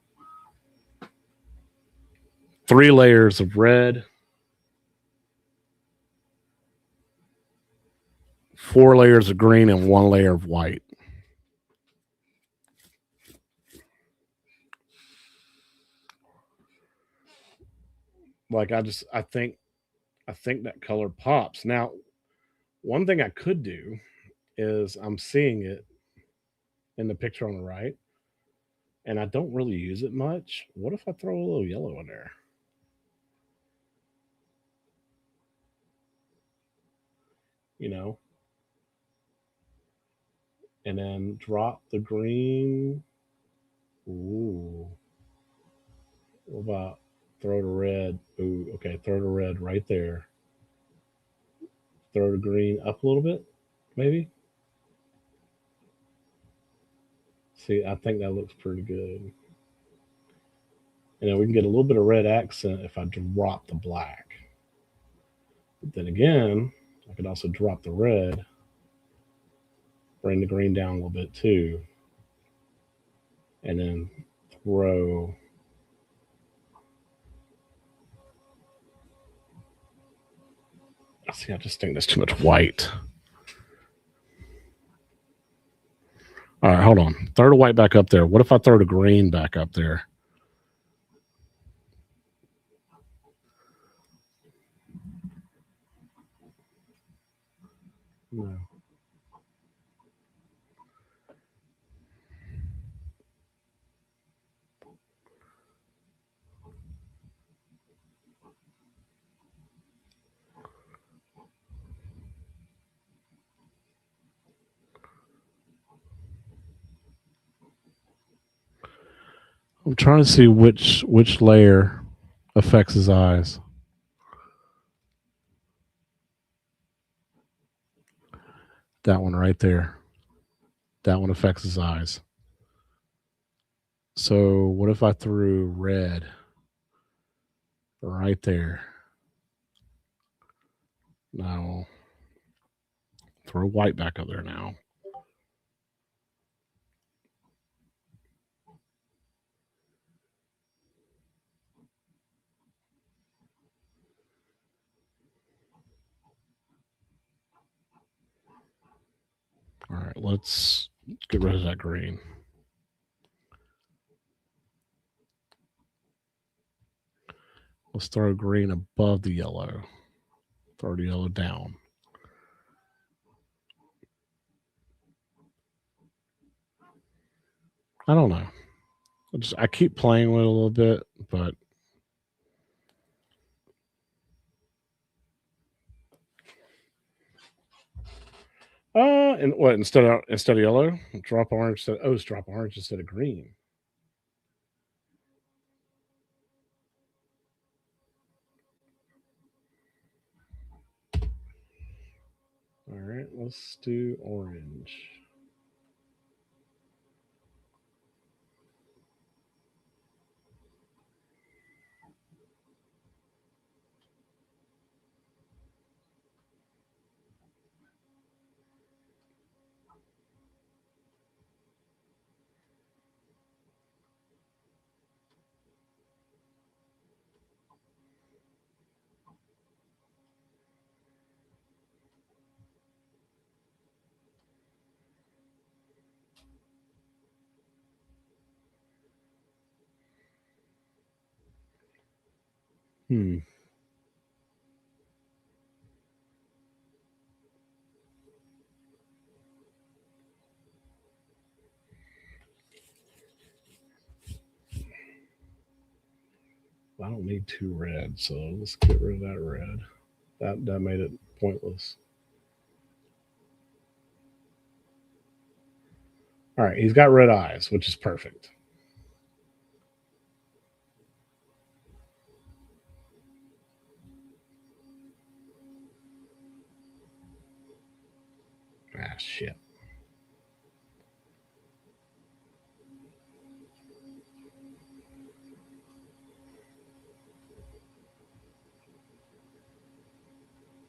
3 layers of red, 4 layers of green, and 1 layer of white. Like I think that color pops. Now, one thing I could do is I'm seeing it in the picture on the right, and I don't really use it much. What if I throw a little yellow in there? You know, and then drop the green. Ooh, what about throw the red? Ooh, okay, throw the red right there. Throw the green up a little bit, maybe. See, I think that looks pretty good. And then we can get a little bit of red accent if I drop the black. But then again, I could also drop the red, bring the green down a little bit too, and then throw. See, I just think there's too much white. All right, hold on. Throw the white back up there. What if I throw the green back up there? No. I'm trying to see which layer affects his eyes. That one right there. That one affects his eyes. So what if I threw red right there? Now throw white back up there now. All right, let's get rid of that green. Let's throw green above the yellow. Throw the yellow down. I don't know. I keep playing with it a little bit, but and what instead of yellow, drop orange. It's drop orange instead of green. All right, let's do orange. Hmm. I don't need two red, so let's get rid of that red. That made it pointless. All right, he's got red eyes, which is perfect. Ah, shit.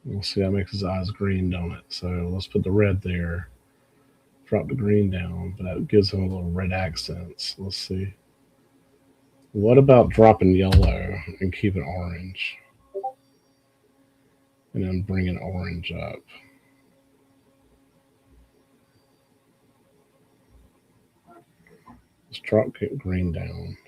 We'll see, that makes his eyes green, don't it? So let's put the red there. Drop the green down, but that gives him a little red accents. Let's see. What about dropping yellow and keeping orange? And then bringing orange up. Let's drop green down.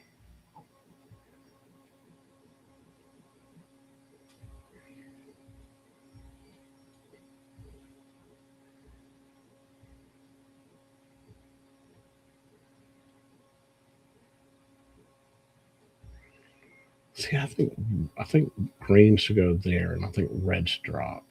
See, I think green should go there, and I think red should drop.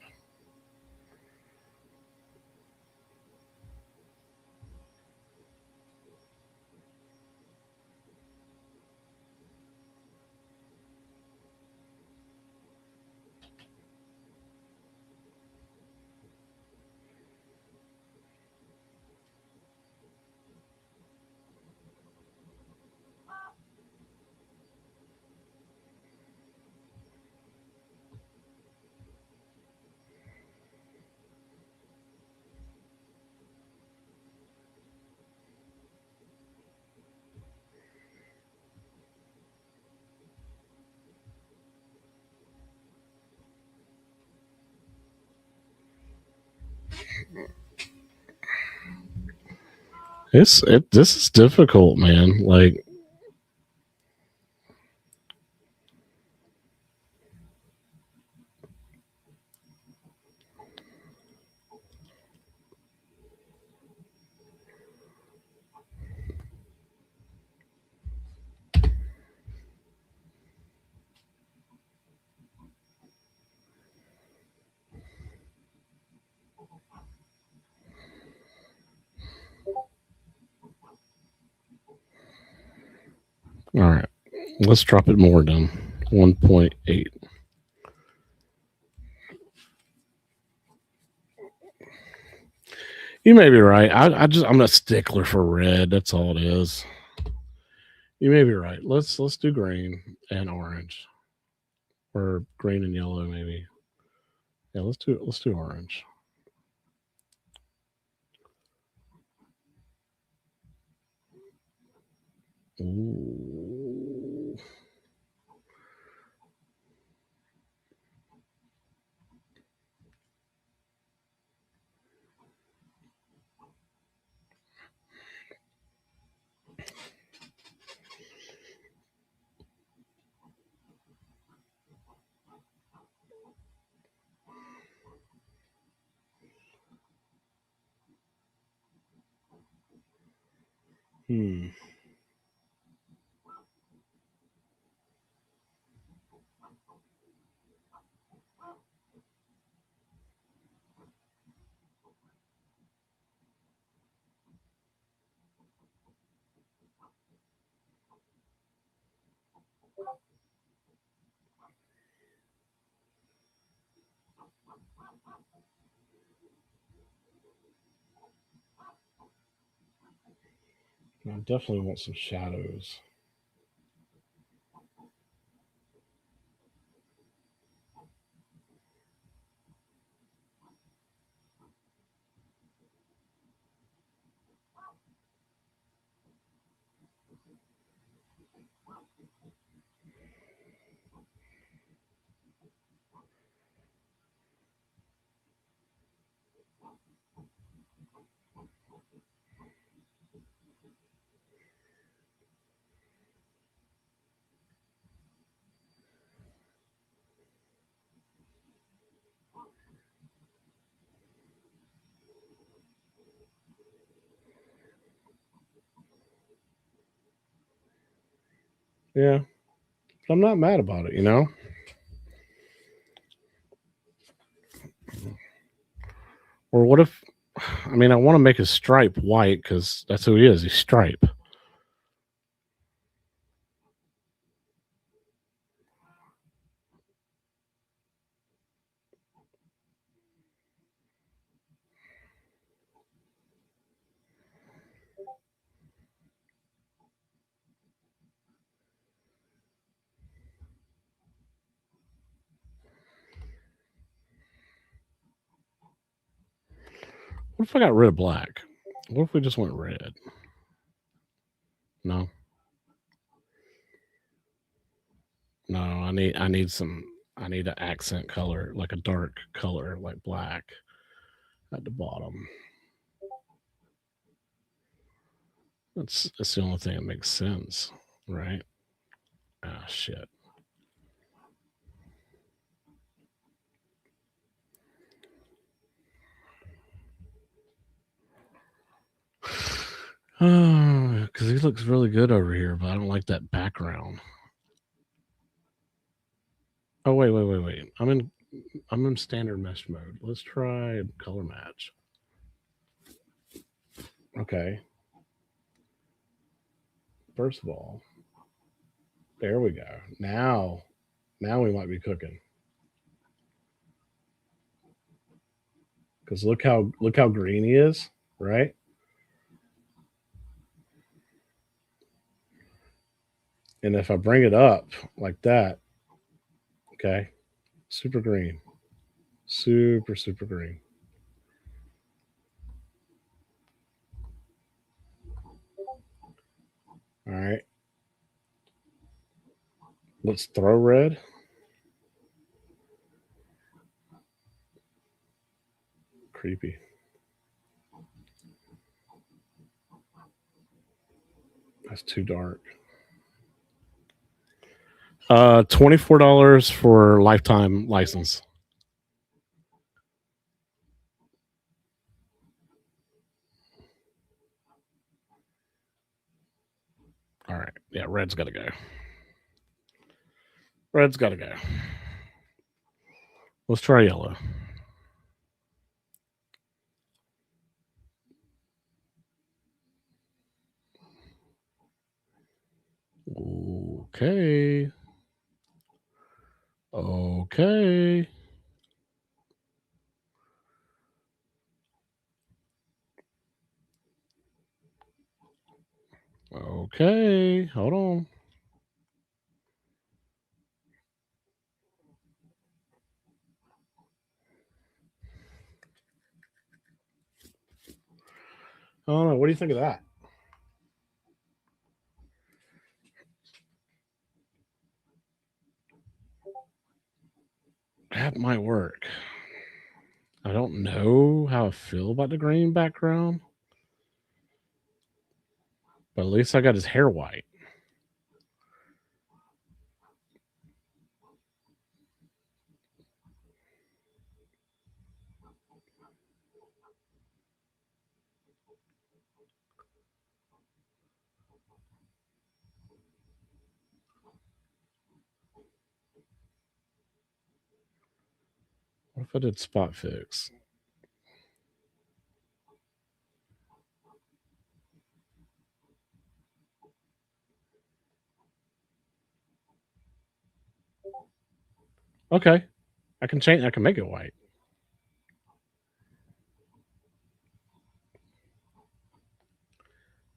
This is difficult, man. Like, all right, let's drop it more down. 1.8. You may be right. I'm a stickler for red. That's all it is. You may be right. Let's do green and orange, or green and yellow maybe. Yeah, let's do orange. Ooh. Hmm. I definitely want some shadows. Yeah, but I'm not mad about it, you know? Or what if, I mean, I want to make his stripe white because that's who he is. He's Stripe. What if I got rid of black? What if we just went red? No, no, I need some. I need an accent color, like a dark color, like black at the bottom. That's the only thing that makes sense, right? Ah, shit. Oh, because he looks really good over here, but I don't like that background. Oh wait. I'm in standard mesh mode. Let's try color match. Okay. First of all, there we go. Now we might be cooking. Because look how green he is, right? And if I bring it up like that, okay, super green, super green. All right, let's throw red. Creepy. That's too dark. $24 for lifetime license. All right. Yeah, red's got to go. Red's got to go. Let's try yellow. Okay. Okay. Okay. Hold on. I don't know. What do you think of that? That might work. I don't know how I feel about the green background, but at least I got his hair white. What if I did spot fix? Okay. I can change. I can make it white.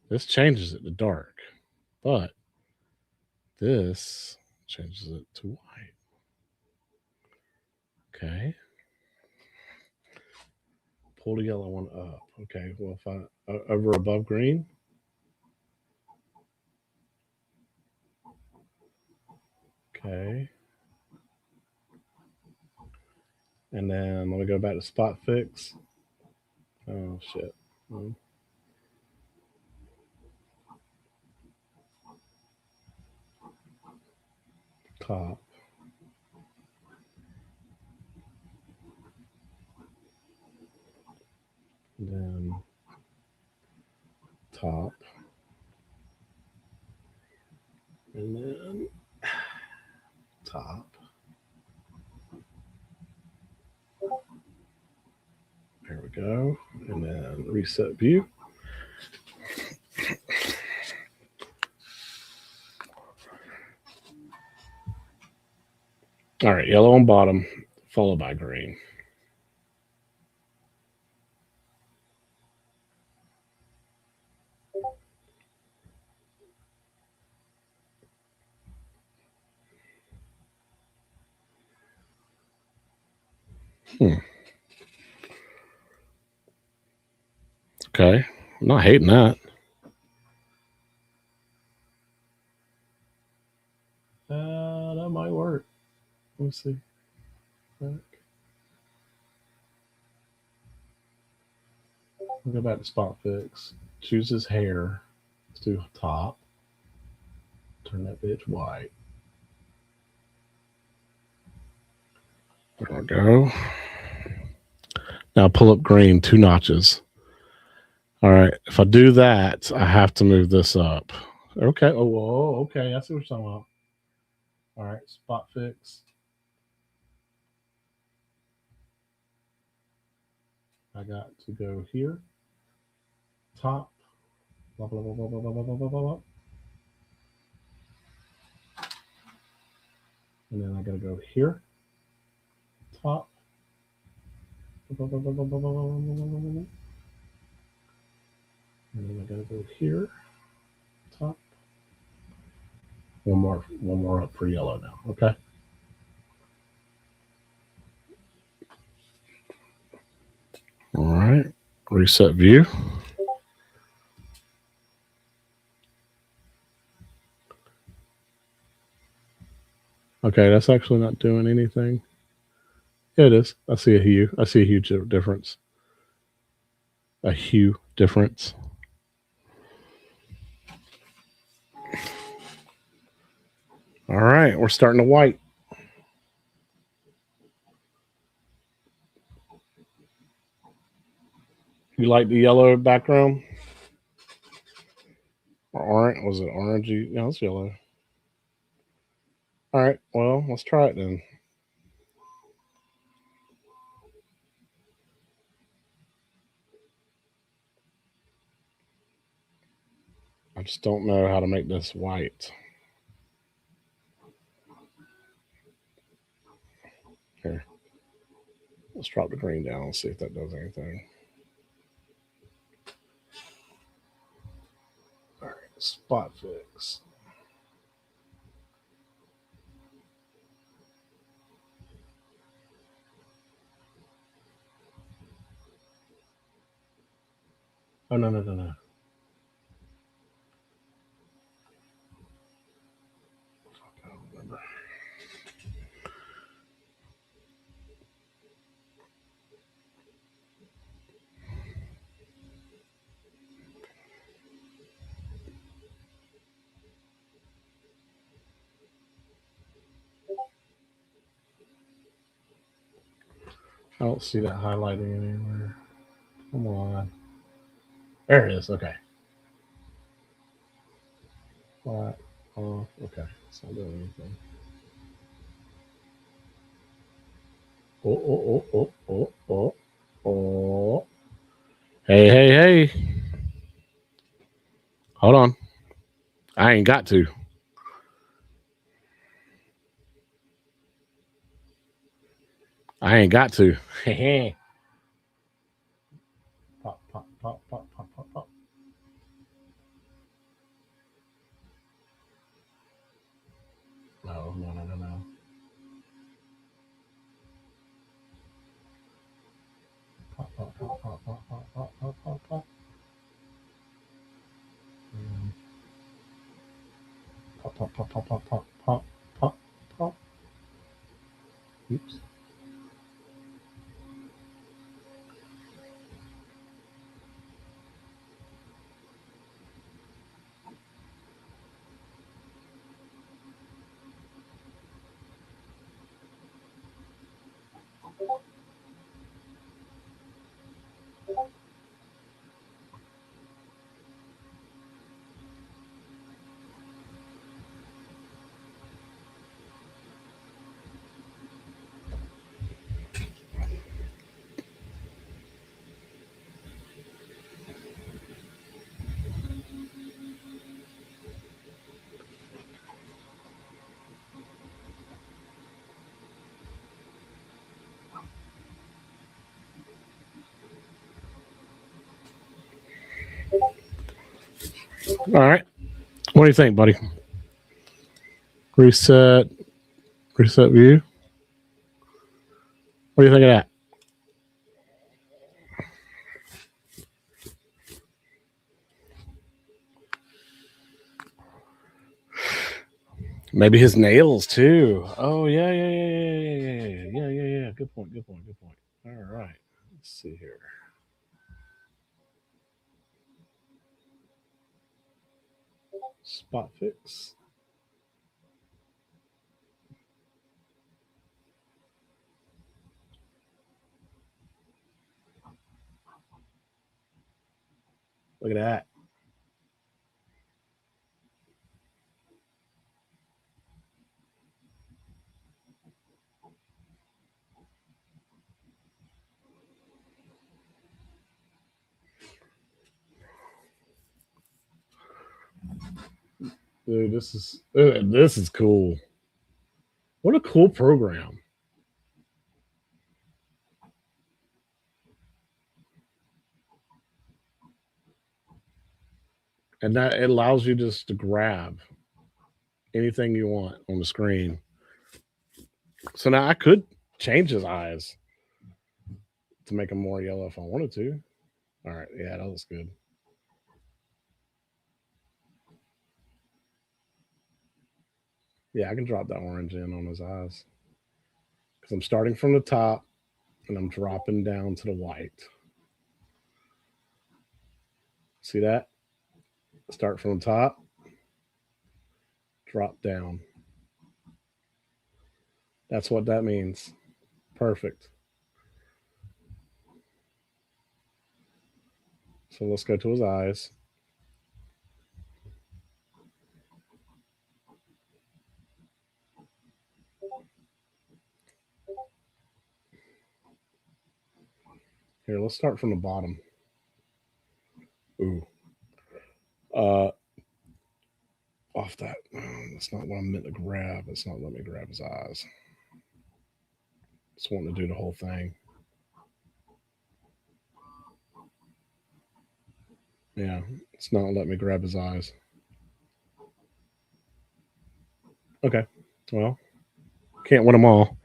This changes it to dark, but this changes it to white. Okay. Pull the yellow one up. Okay. Well, if I over above green. Okay. And then let me go back to spot fix. Oh shit. Top. And then top. And then top. There we go. And then reset view. All right, yellow on bottom, followed by green. Okay, I'm not hating that. That might work. Let's see. We'll go back to spot fix. Choose his hair. Let's do top. Turn that bitch white. There we go. Now pull up green 2 notches. All right. If I do that, I have to move this up. Okay. Oh, whoa. Okay. I see what you're talking about. All right. Spot fix. I got to go here. Top. Blah, blah, blah, blah, blah, blah, blah, blah, blah. And then I got to go here. Top. Blah, blah, blah, blah, blah, blah, blah, blah, blah, blah. And then I got to go here. Top. One more up for yellow now. Okay. All right. Reset view. Okay, that's actually not doing anything. Yeah, it is. I see a hue. I see a huge difference. A hue difference. All right, we're starting to white. You like the yellow background? Or orange? Was it orangey? No, it's yellow. All right, well, let's try it then. I just don't know how to make this white. Here, let's drop the green down and see if that does anything. All right, spot fix. Oh, no, no, no, no. I don't remember. I don't see that highlighting anywhere. Come on. There it is. Okay. Flat. Oh, okay. It's not doing anything. Oh, oh, oh, oh, oh, oh, oh. Hey, hey, hey. Hold on. I ain't got to. I ain't got to. Pop, pop, pop, pop, pop, pop, pop. No, no, no, no, no. Pop, pop, pop, pop, pop, pop, pop, pop, pop, pop. Pop, pop, pop, pop, pop, pop, pop, pop, pop. Oops. All right. What do you think, buddy? Reset. Reset view. What do you think of that? Maybe his nails too. Oh yeah, yeah, yeah, yeah, yeah, yeah, yeah, yeah, yeah. Good point. Good point. Good point. All right. Let's see here. Spot fix. Look at that. Dude, this is cool. What a cool program. And that it allows you just to grab anything you want on the screen. So now I could change his eyes to make them more yellow if I wanted to. All right, yeah, that looks good. Yeah, I can drop that orange in on his eyes because I'm starting from the top and I'm dropping down to the white. See that? Start from the top, drop down. That's what that means. Perfect. So let's go to his eyes. Here, let's start from the bottom. Ooh. Off that. That's not what I meant to grab. It's not letting me grab his eyes. Just wanting to do the whole thing. Yeah, it's not letting me grab his eyes. Okay. Well, can't win them all.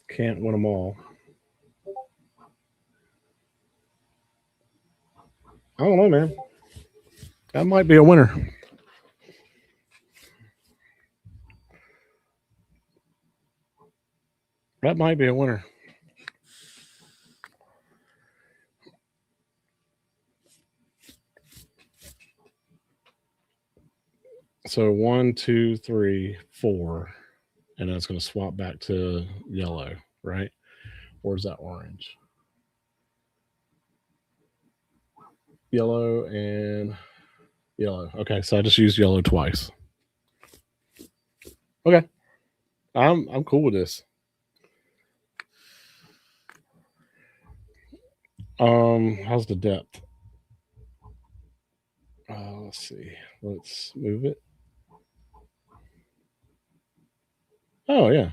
Can't win them all. I don't know, man. That might be a winner. That might be a winner. So 1, 2, 3, 4, and then it's going to swap back to yellow, right? Or is that orange? Yellow and yellow. Okay, so I just used yellow twice. Okay, I'm cool with this. How's the depth? Let's see. Let's move it. Oh yeah,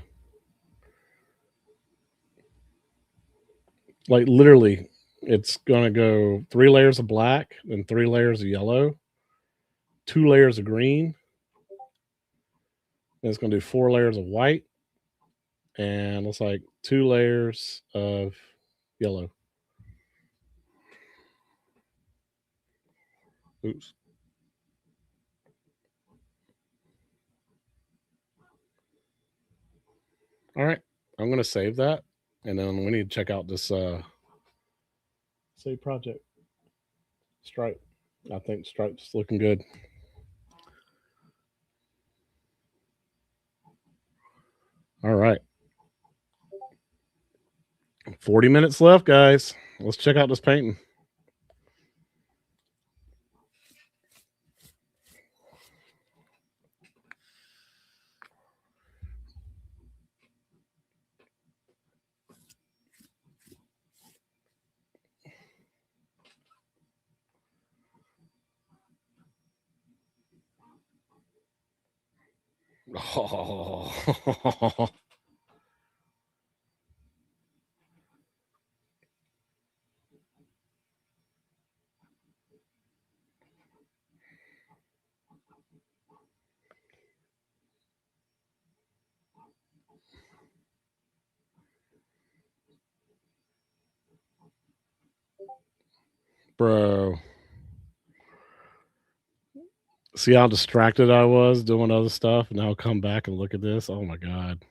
like literally, it's gonna go 3 layers of black, then 3 layers of yellow, 2 layers of green. Then it's gonna do 4 layers of white, and looks like 2 layers of yellow. Oops. All right, I'm gonna save that, and then we need to check out this save project. Stripe. I think Stripe's looking good. All right. 40 minutes left, guys. Let's check out this painting. Oh. Bro. See how distracted I was doing other stuff? And now I'll come back and look at this. Oh my God.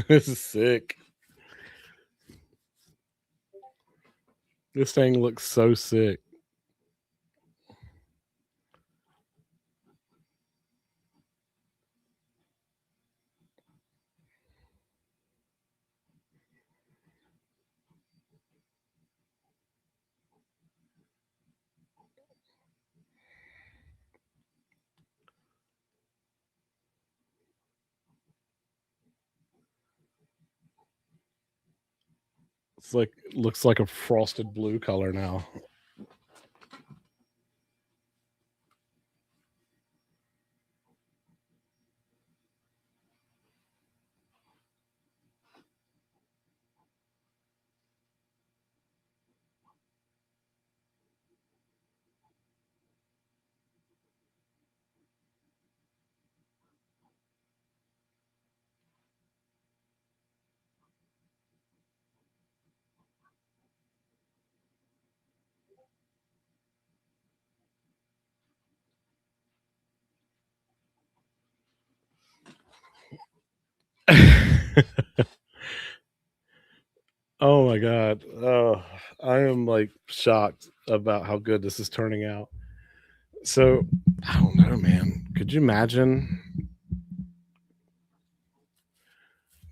This is sick. This thing looks so sick. It's like looks like a frosted blue color now. Oh my god. Oh, I am like shocked about how good this is turning out. So I don't know, man. Could you imagine?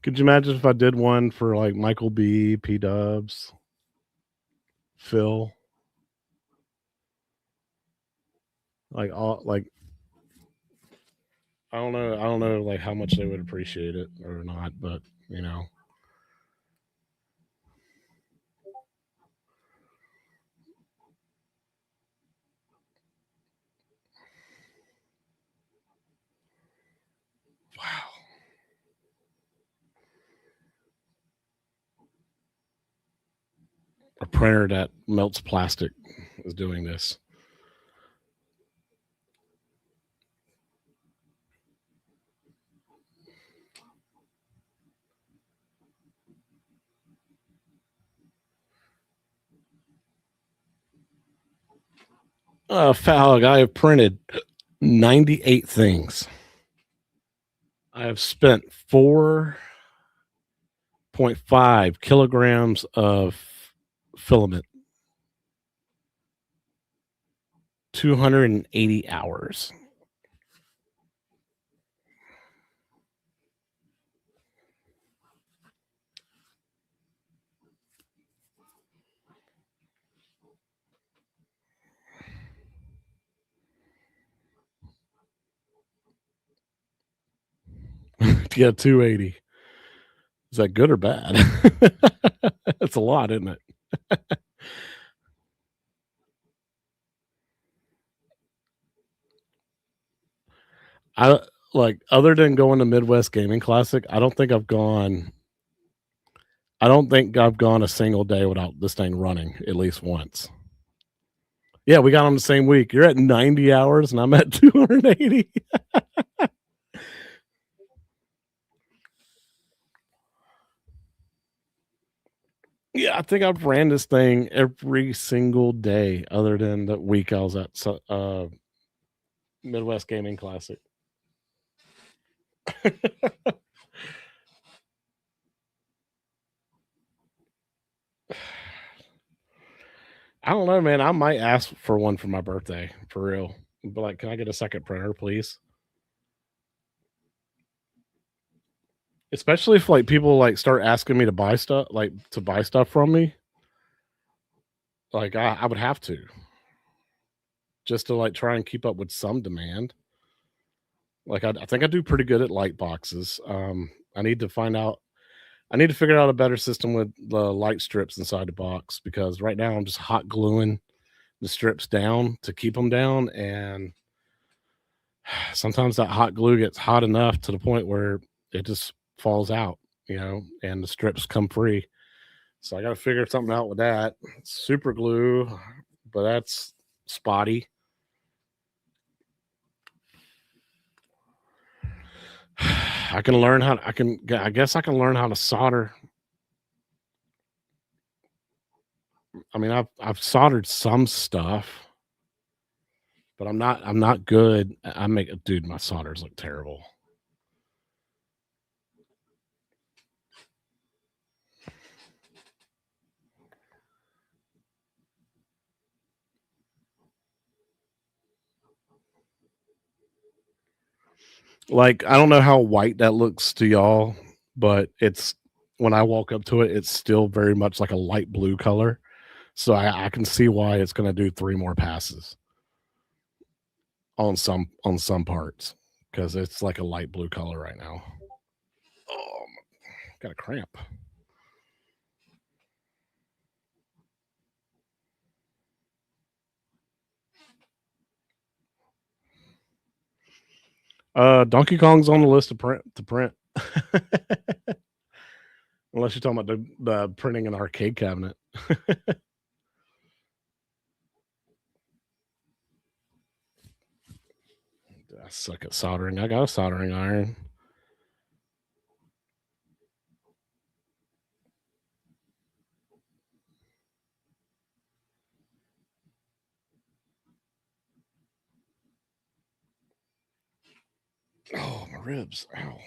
Could you imagine if I did one for like Michael B, P Dubs, Phil? Like all like I don't know. I don't know like how much they would appreciate it or not, but you know. Wow. A printer that melts plastic is doing this. Fag, I have printed 98 things. I have spent 4.5 kilograms of filament, 280 hours. Yeah, 280. Is that good or bad? That's a lot, isn't it? I like other than going to Midwest Gaming Classic, I don't think I've gone a single day without this thing running at least once. Yeah, we got on the same week. You're at 90 hours and I'm at 280. Yeah, I think I've ran this thing every single day other than the week I was at Midwest Gaming Classic. I don't know, man. I might ask for one for my birthday for real. But like, can I get a second printer, please? Especially if like people like start asking me to buy stuff, like to buy stuff from me. Like I would have to just to like try and keep up with some demand. Like I think I do pretty good at light boxes. I need to find out. I need to figure out a better system with the light strips inside the box because right now I'm just hot gluing the strips down to keep them down, and sometimes that hot glue gets hot enough to the point where it just falls out, and the strips come free. So I got to figure something out with that. Super glue, but that's spotty. I can learn how. I can. I guess I can learn how to solder. I mean, I've soldered some stuff, but I'm not good. I make dude. My solders look terrible. Like I don't know how white that looks to y'all, but it's when I walk up to it, it's still very much like a light blue color. So I can see why it's going to do 3 more passes on some parts because it's like a light blue color right now. Oh, got a cramp. Donkey Kong's on the list to print. Unless you're talking about the printing an arcade cabinet. I suck at soldering. I got a soldering iron. Oh, my ribs. Ow.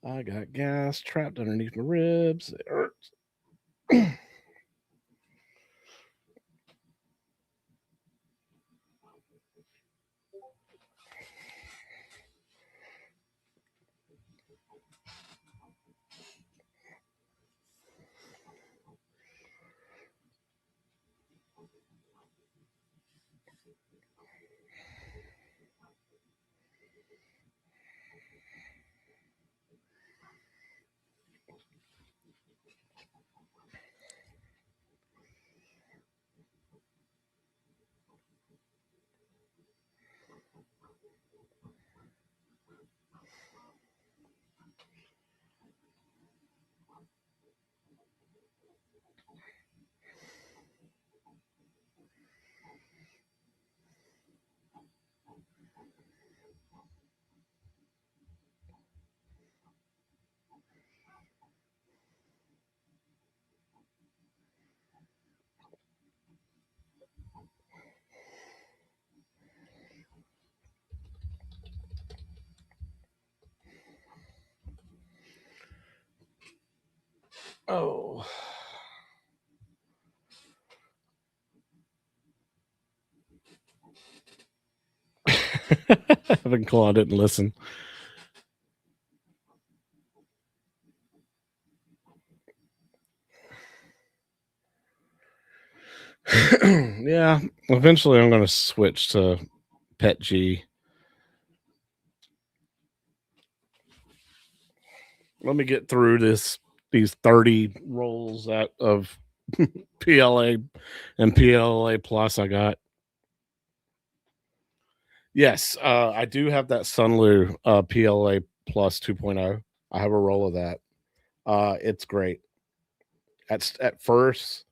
I got gas trapped underneath my ribs. It hurts. Oh. I've been cool. I didn't listen. Yeah, eventually I'm going to switch to Pet G. Let me get through these 30 rolls of PLA and PLA Plus I got. Yes, I do have that Sunlu PLA Plus 2.0. I have a roll of that. It's great. At first,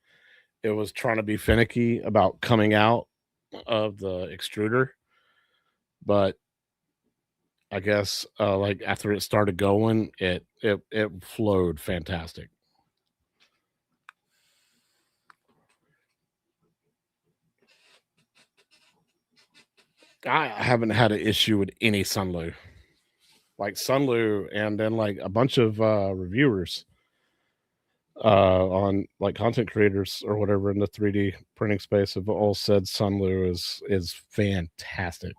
it was trying to be finicky about coming out of the extruder, but I guess like after it started going, it flowed fantastic. I haven't had an issue with any Sunlu. Like Sunlu, and then like a bunch of reviewers on like content creators or whatever in the 3D printing space have all said Sunlu is fantastic.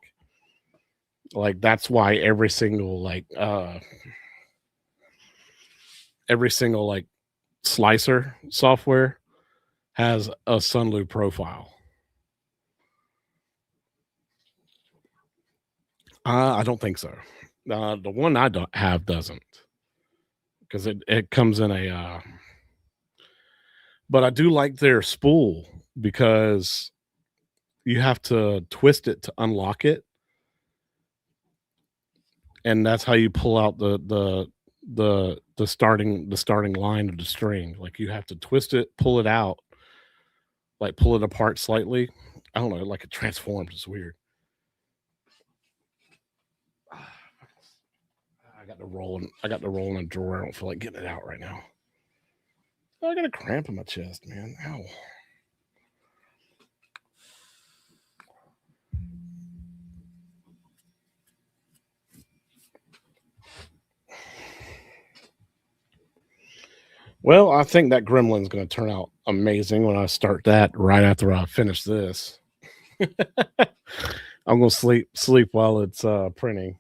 Like that's why every single like slicer software has a Sunlu profile. I don't think so. The one I don't have doesn't, because it comes in a. But I do like their spool because you have to twist it to unlock it, and that's how you pull out the starting line of the string. Like you have to twist it, pull it out, like pull it apart slightly. I don't know, like it transforms. It's weird. I got the roll in a drawer. I don't feel like getting it out right now. Oh, I got a cramp in my chest, man. Ow. Well, I think that Gremlin's going to turn out amazing when I start that right after I finish this. I'm going to sleep while it's printing.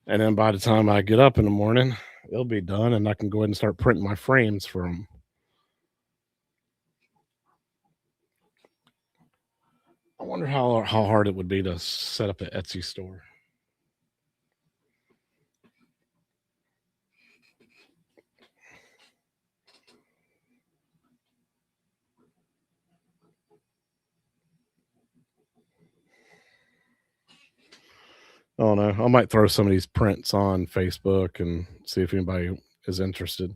And then by the time I get up in the morning, it'll be done and I can go ahead and start printing my frames for them. I wonder how hard it would be to set up an Etsy store. I don't know. I might throw some of these prints on Facebook and see if anybody is interested.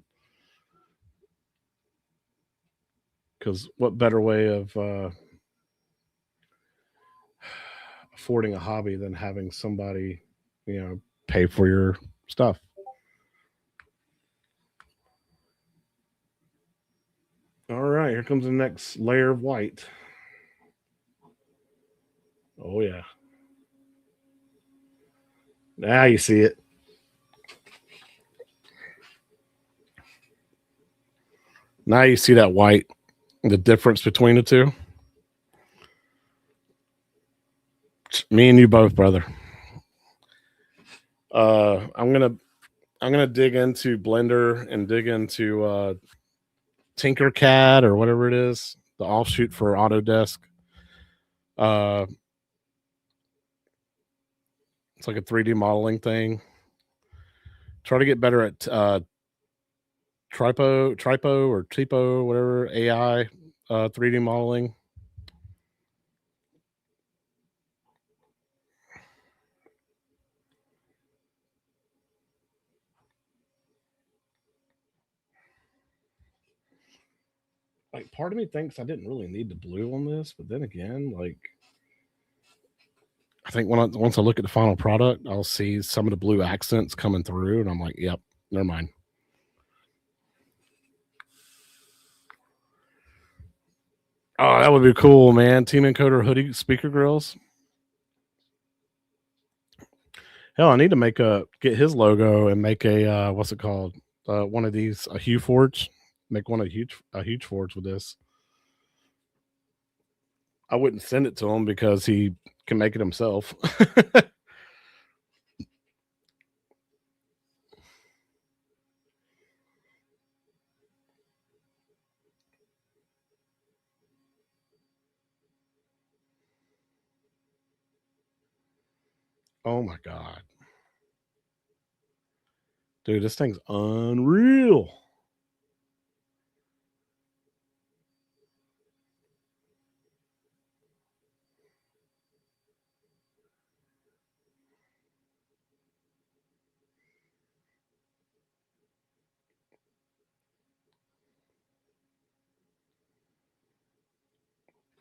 Because what better way of affording a hobby than having somebody, pay for your stuff? All right, here comes the next layer of white. Oh yeah. Now you see it. Now you see that white, the difference between the two. Me and you both, brother. I'm gonna dig into Blender and dig into Tinkercad or whatever it is, the offshoot for Autodesk. It's like a 3D modeling thing. Try to get better at Tripo or Tipo, whatever AI 3D modeling. Like, part of me thinks I didn't really need the blue on this, but then again, like, I think once I look at the final product, I'll see some of the blue accents coming through, and I'm like, yep, never mind. Oh, that would be cool, man. Team Encoder hoodie speaker grills. Hell, I need to get his logo and make a what's it called? One of these, a HueForge. Make one a huge forge with this. I wouldn't send it to him because he can make it himself. Oh my god. Dude, this thing's unreal.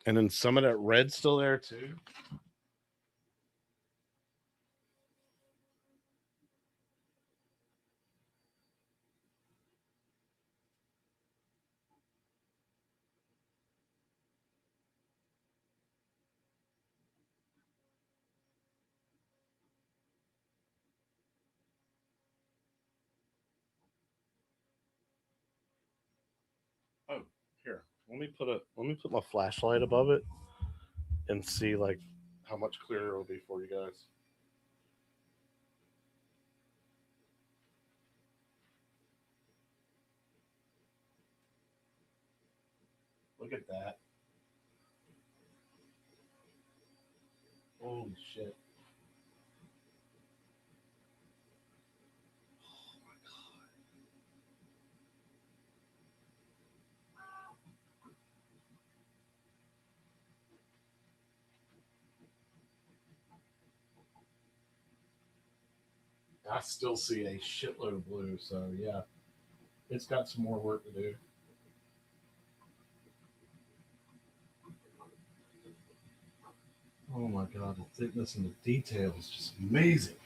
And then some of that red's still there too. Oh, here. Let me put my flashlight above it and see like how much clearer it'll be for you guys. Look at that. Holy shit. I still see a shitload of blue, so yeah, it's got some more work to do. Oh my god, the thickness and the detail is just amazing.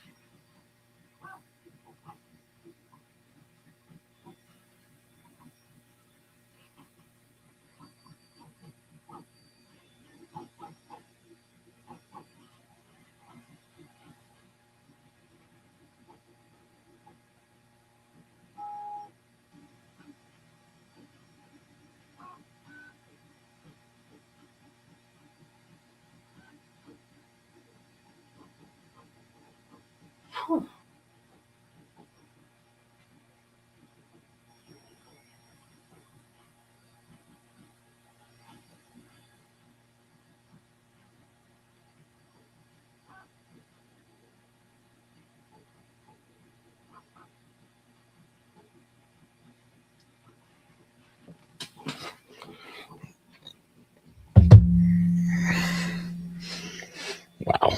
Wow.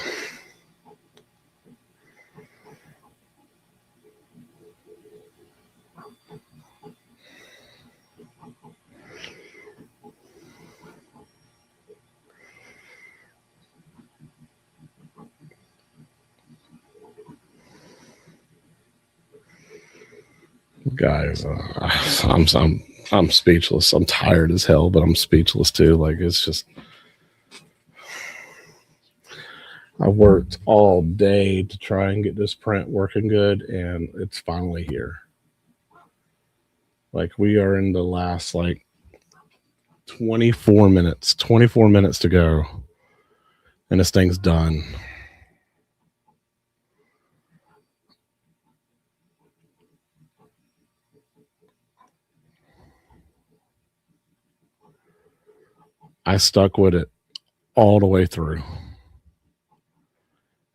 Guys, I'm speechless. I'm tired as hell, but I'm speechless too. Like, it's just, I worked all day to try and get this print working good, and it's finally here. Like we are in the last like 24 minutes. 24 minutes to go. And this thing's done. I stuck with it all the way through.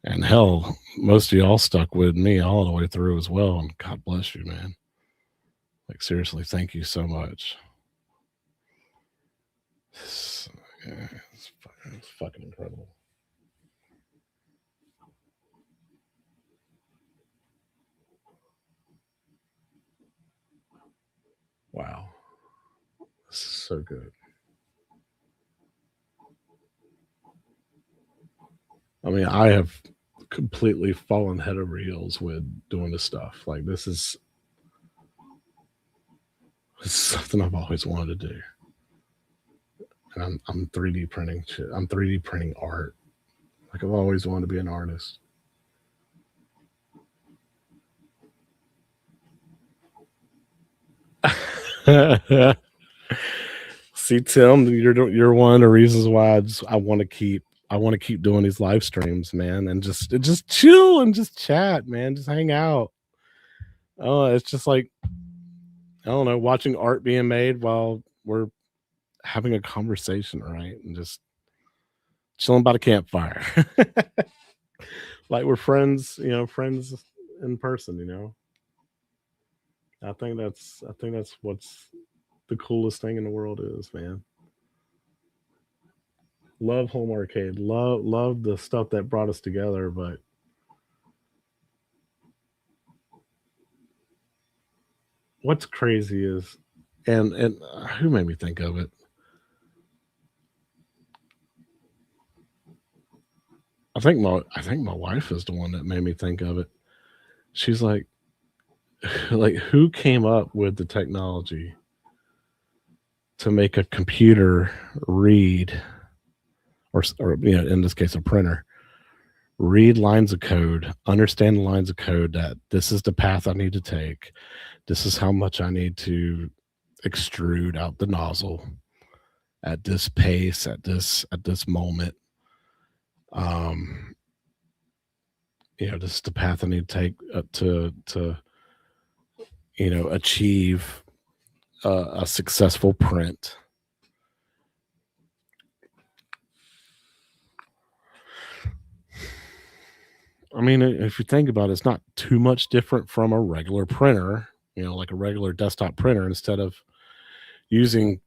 And hell, most of y'all stuck with me all the way through as well. And God bless you, man. Like, seriously, thank you so much. It's fucking incredible. Wow. This is so good. I mean, I have completely fallen head over heels with doing this stuff. Like, this is something I've always wanted to do. And I'm 3D printing shit. I'm 3D printing art. Like, I've always wanted to be an artist. See, Tim, you're one of the reasons why I want to keep doing these live streams, man, and just chill and just chat, man, just hang out. Oh, it's just like, I don't know, watching art being made while we're having a conversation, right, and just chilling by the campfire, like we're friends, friends in person. I think that's what's the coolest thing in the world is, man. Love home arcade, love the stuff that brought us together, but what's crazy is, and who made me think of it? I think my wife is the one that made me think of it. She's like, like, who came up with the technology to make a computer read, or in this case, a printer read lines of code, understand the lines of code, that this is the path I need to take, this is how much I need to extrude out the nozzle at this pace, at this moment. Um, this is the path I need to take to achieve a successful print. I mean, if you think about it, it's not too much different from a regular printer, like a regular desktop printer. Instead of using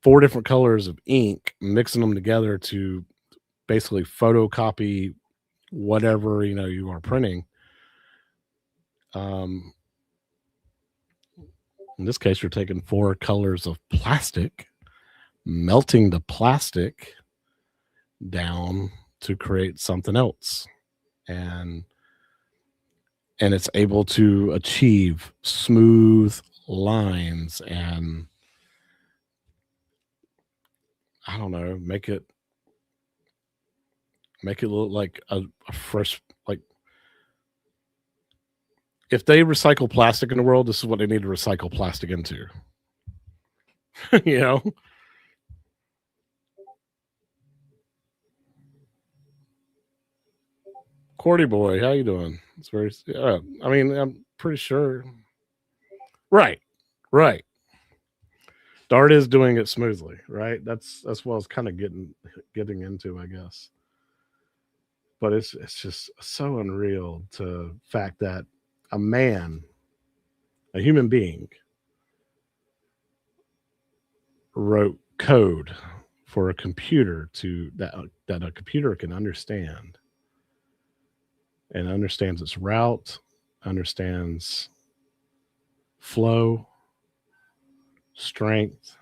4 different colors of ink, mixing them together to basically photocopy whatever you are printing. In this case, you're taking 4 colors of plastic, melting the plastic down to create something else, and it's able to achieve smooth lines, and I don't know, make it look like a fresh, like, if they recycle plastic in the world, this is what they need to recycle plastic into. you know Cordy boy, how you doing? It's very, I mean, I'm pretty sure. Right. Dart is doing it smoothly, right? That's what I was kind of getting into, I guess. But it's just so unreal to fact that a man, a human being, wrote code for a computer that a computer can understand, and understands its route, understands flow, strength.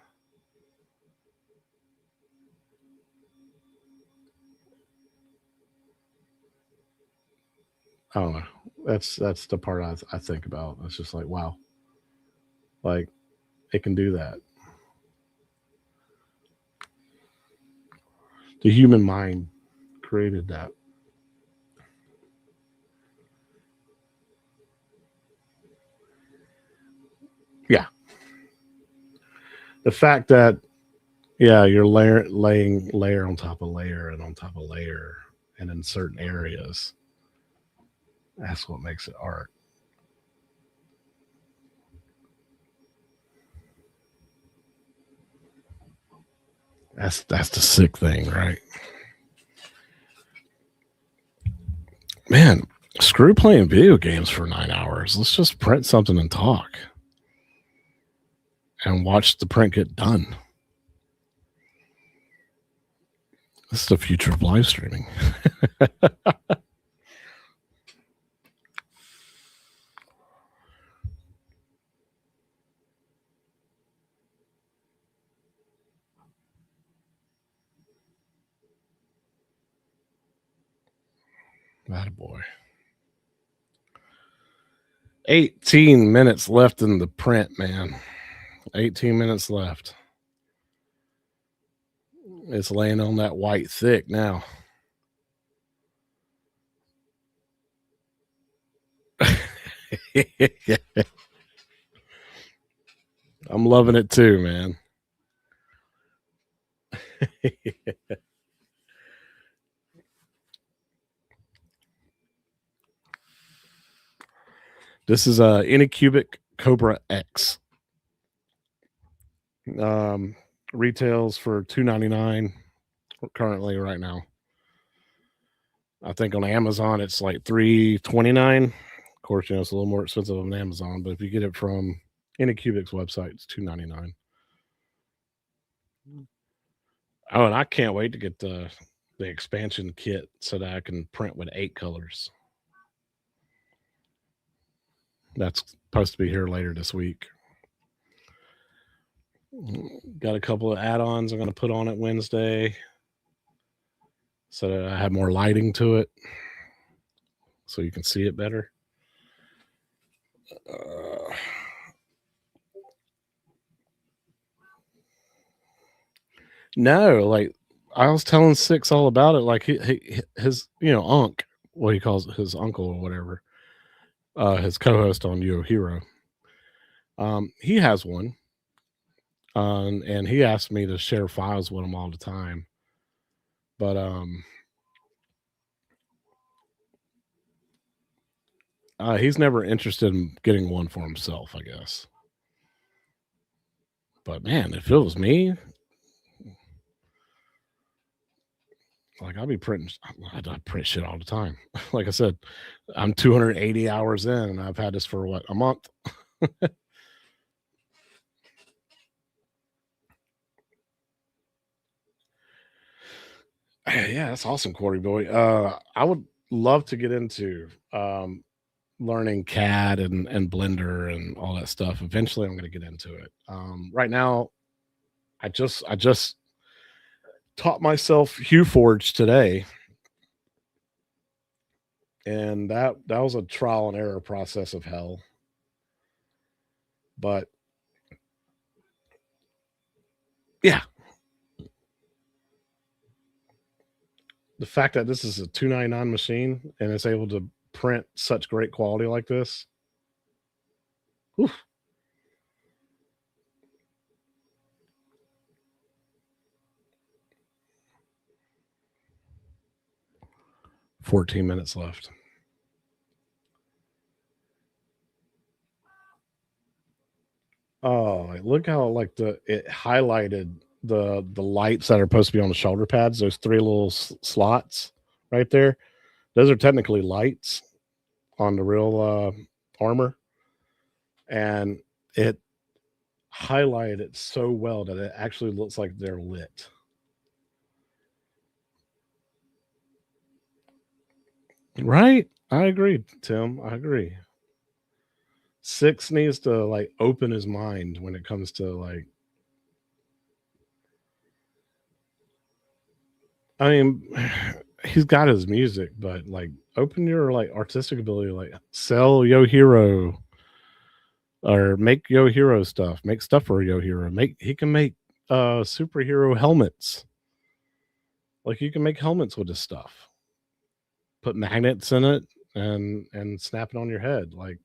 I don't know. That's the part I think about. It's just like, wow, like, it can do that. The human mind created that. Yeah. The fact that you're laying layer on top of layer and on top of layer, and in certain areas, that's what makes it art. That's the sick thing, right? Man, screw playing video games for 9 hours. Let's just print something and talk. And watch the print get done. This is the future of live streaming. That boy. 18 minutes left in the print, man. 18 minutes left. It's laying on that white thick now. I'm loving it too, man. This is a Anycubic Cobra X. Retails for $2.99 currently right now. I think on Amazon it's like $3.29. Of course, it's a little more expensive on Amazon, but if you get it from Anycubic's website, it's $2.99. Oh, and I can't wait to get the expansion kit so that I can print with 8 colors. That's supposed to be here later this week. Got a couple of add-ons I'm going to put on it Wednesday so that I have more lighting to it so you can see it better. No, like I was telling Six all about it. Like his Unc, what he calls it, his uncle or whatever, his co-host on Yo Hero. He has one, and he asked me to share files with him all the time. But he's never interested in getting one for himself, I guess. But man, if it was me, like I'd be printing, I print shit all the time. Like I said, I'm 280 hours in, and I've had this for what, a month. Yeah, that's awesome, Corey boy. I would love to get into learning CAD and Blender and all that stuff. Eventually, I'm going to get into it. Right now, I just taught myself HueForge today, and that was a trial and error process of hell. But yeah, the fact that this is a $2.99 machine and it's able to print such great quality like this. Whew. $14 minutes left. Oh, look how like it highlighted the lights that are supposed to be on the shoulder pads. Those 3 little slots right there. Those are technically lights on the real armor, and it highlighted it so well that it actually looks like they're lit. Right? I agree, Tim. I agree. Six needs to like open his mind when it comes to like, I mean, he's got his music, but like open your like artistic ability, like sell Yo Hero or make Yo Hero stuff, make stuff for Yo Hero. He can make superhero helmets. Like you can make helmets with this stuff. Put magnets in it and snap it on your head. Like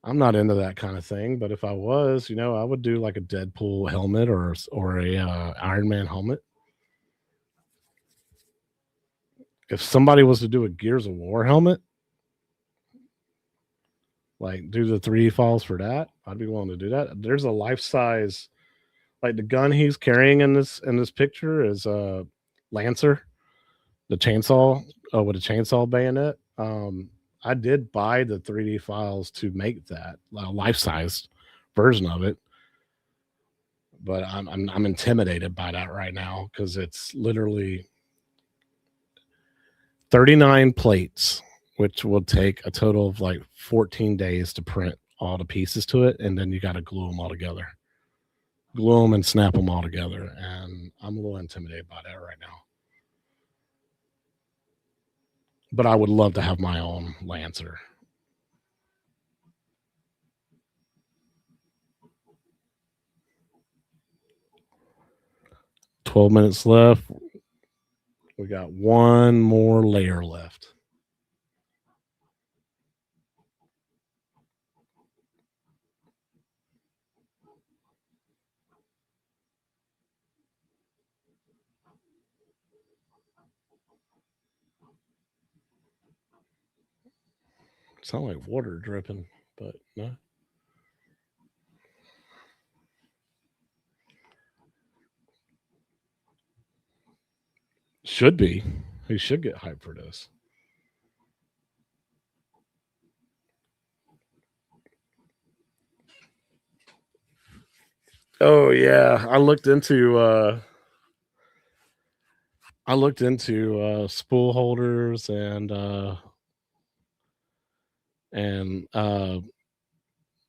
I'm not into that kind of thing, but if I was, I would do like a Deadpool helmet or a Iron Man helmet. If somebody was to do a Gears of War helmet, like do the 3D files for that, I'd be willing to do that. There's a life size, like the gun he's carrying in this picture is a Lancer, the chainsaw with a chainsaw bayonet. I did buy the 3D files to make that life sized version of it, but I'm intimidated by that right now because it's literally 39 plates, which will take a total of like 14 days to print all the pieces to it, and then you got to glue them all together, glue them and snap them all together, and I'm a little intimidated by that right now. But I would love to have my own Lancer. 12 minutes left. We got one more layer left. Sound like water dripping, but no. Should be. He should get hyped for this. Oh yeah, I looked into spool holders and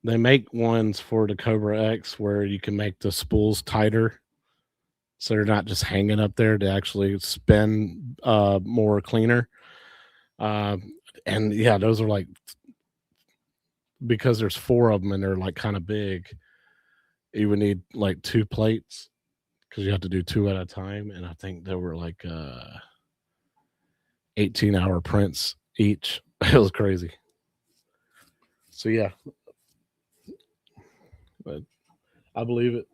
they make ones for the Cobra X where you can make the spools tighter so they're not just hanging up there to actually spin more cleaner. And yeah, those are like, because there's four of them and they're like kind of big, you would need like two plates because you have to do two at a time. And I think there were like 18-hour prints each. It was crazy. So yeah, but I believe it.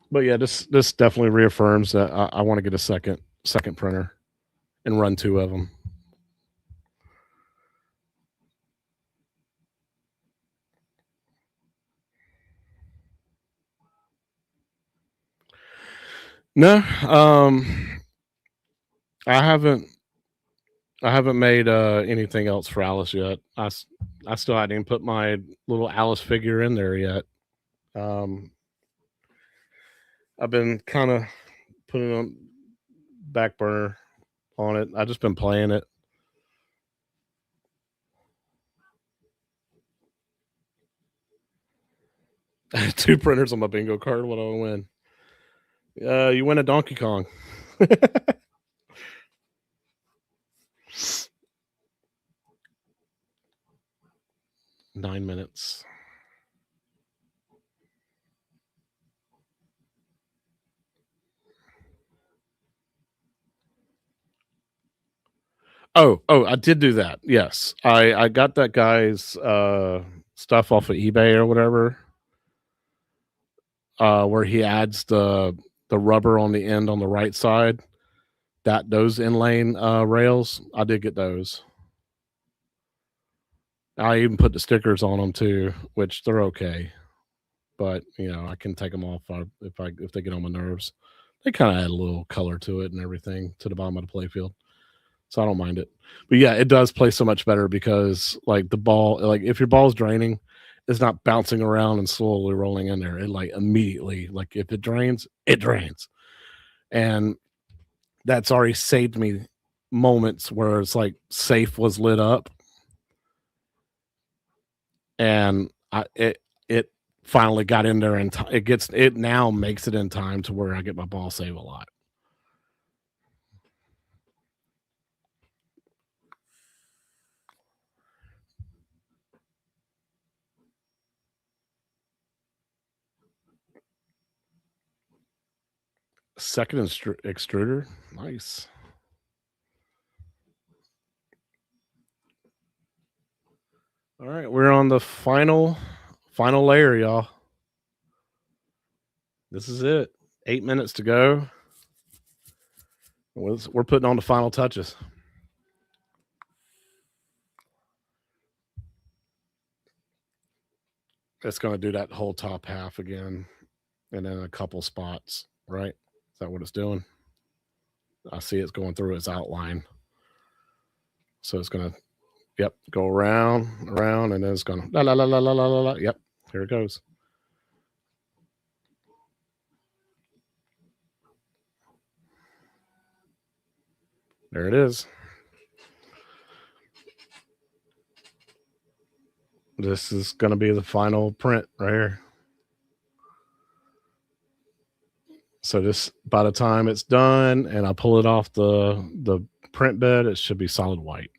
But yeah, this definitely reaffirms that I want to get a second printer and run two of them. No, I haven't. I haven't made anything else for Alice yet. I still hadn't even put my little Alice figure in there yet. Um, I've been kind of putting it on back burner on it. I've just been playing it. Two printers on my bingo card. What do I win? You win a Donkey Kong. 9 minutes. Oh, I did do that. Yes, I got that guy's stuff off of eBay or whatever, where he adds the rubber on the end on the right side. That those inlane rails, I did get those. I even put the stickers on them too, which they're okay. But I can take them off if they get on my nerves. They kind of add a little color to it and everything to the bottom of the playfield, so I don't mind it. But yeah, it does play so much better because like the ball, like if your ball's draining, it's not bouncing around and slowly rolling in there. It like immediately, like if it drains, it drains, and that's already saved me moments where it's like safe was lit up and it finally got in there and it now makes it in time to where I get my ball save a lot. Second extruder, nice. All right, we're on the final layer, y'all. This is it. 8 minutes to go. We're putting on the final touches. It's going to do that whole top half again, and then a couple spots, right? Is that what it's doing? I see it's going through its outline. So it's going to, yep, go around, and then it's going to, la, la, la, la, la, la, la. Yep, here it goes. There it is. This is going to be the final print right here. So this, by the time it's done and I pull it off the print bed, it should be solid white.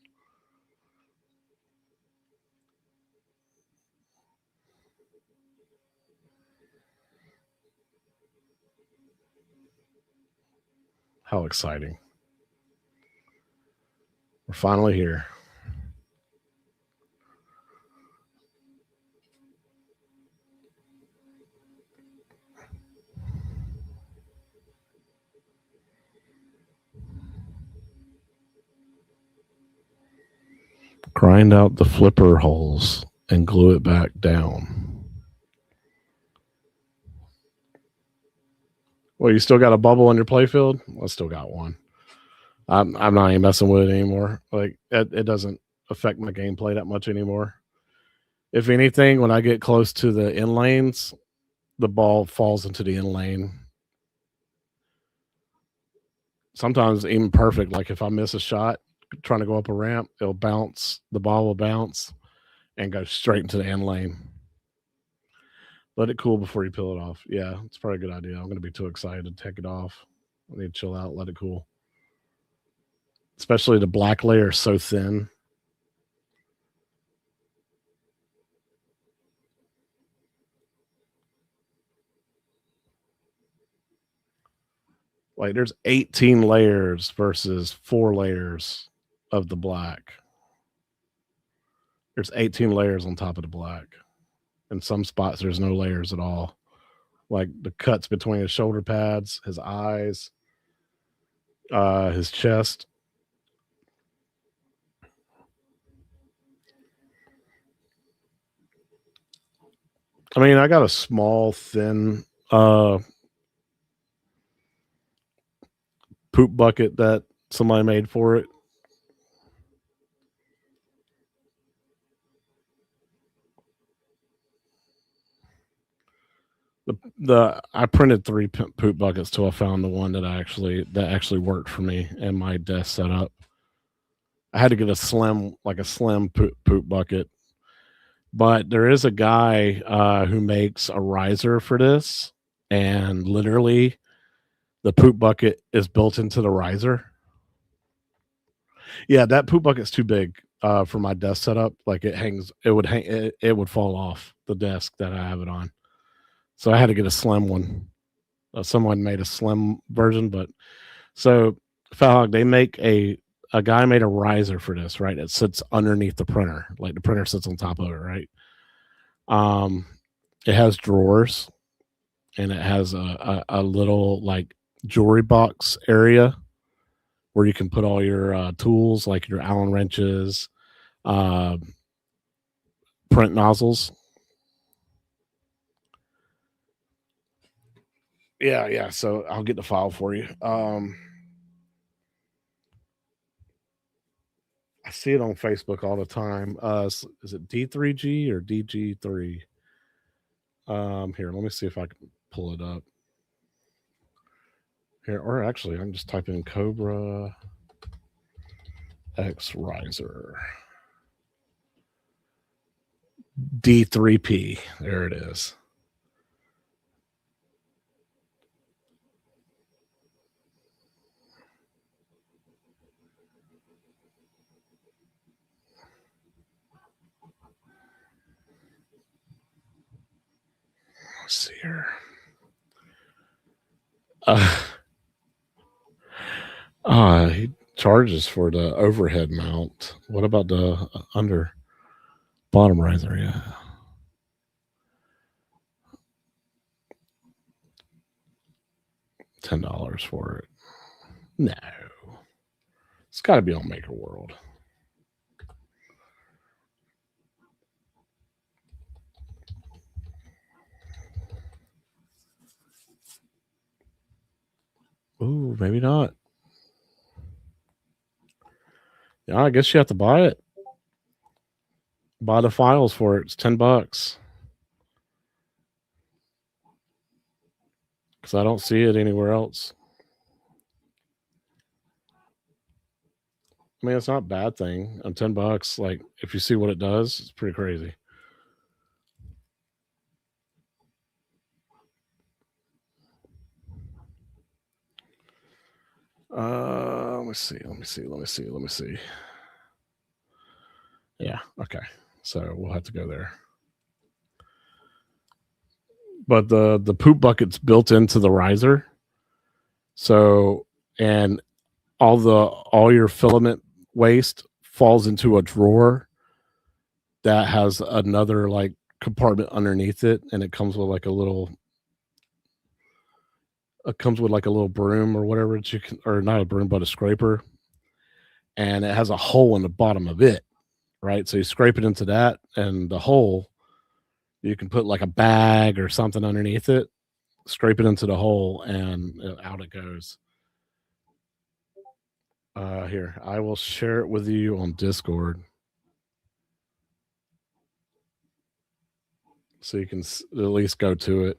How exciting. We're finally here. Grind out the flipper holes and glue it back down. Well, you still got a bubble on your playfield? I still got one. I'm not even messing with it anymore. Like it doesn't affect my gameplay that much anymore. If anything, when I get close to the in lanes, the ball falls into the in lane. Sometimes even perfect. Like if I miss a shot trying to go up a ramp, it'll bounce. The ball will bounce and go straight into the end lane. Let it cool before you peel it off. Yeah, it's probably a good idea. I'm going to be too excited to take it off. I need to chill out, let it cool. Especially the black layer is so thin. Like there's 18 layers versus 4 layers of the black. There's 18 layers on top of the black. In some spots, there's no layers at all. Like the cuts between his shoulder pads, his eyes, his chest. I mean, I got a small, thin poop bucket that somebody made for it. I printed 3 poop buckets till I found the one that actually worked for me and my desk setup. I had to get a slim poop bucket, but there is a guy who makes a riser for this, and literally the poop bucket is built into the riser. Yeah, that poop bucket's too big for my desk setup. Like it would fall off the desk that I have it on. So I had to get a slim one. Someone made a slim version, but so Falhog, they make a guy made a riser for this, right? It sits underneath the printer, like the printer sits on top of it, right? It has drawers, and it has a little like jewelry box area where you can put all your tools, like your Allen wrenches, print nozzles. Yeah. So I'll get the file for you. I see it on Facebook all the time. Is it D3G or DG3? Here, let me see if I can pull it up. Here, or actually, I'm just typing in Cobra X riser. D3P. There it is. Let's see here. He charges for the overhead mount. What about the under? Bottom riser, yeah. $10 for it. No. It's got to be on Maker World. Ooh, maybe not. Yeah, I guess you have to buy it. Buy the files for it. It's $10. Because I don't see it anywhere else. I mean, it's not a bad thing. On $10, like if you see what it does, it's pretty crazy. Let me see. Yeah, okay. So we'll have to go there. But the poop bucket's built into the riser. So, and all your filament waste falls into a drawer that has another like compartment underneath it, and it comes with like a little broom or whatever you can, or not a broom but a scraper, and it has a hole in the bottom of it, right? So you scrape it into that, and the hole, you can put like a bag or something underneath it, scrape it into the hole, and out it goes. Here, I will share it with you on Discord, so you can at least go to it.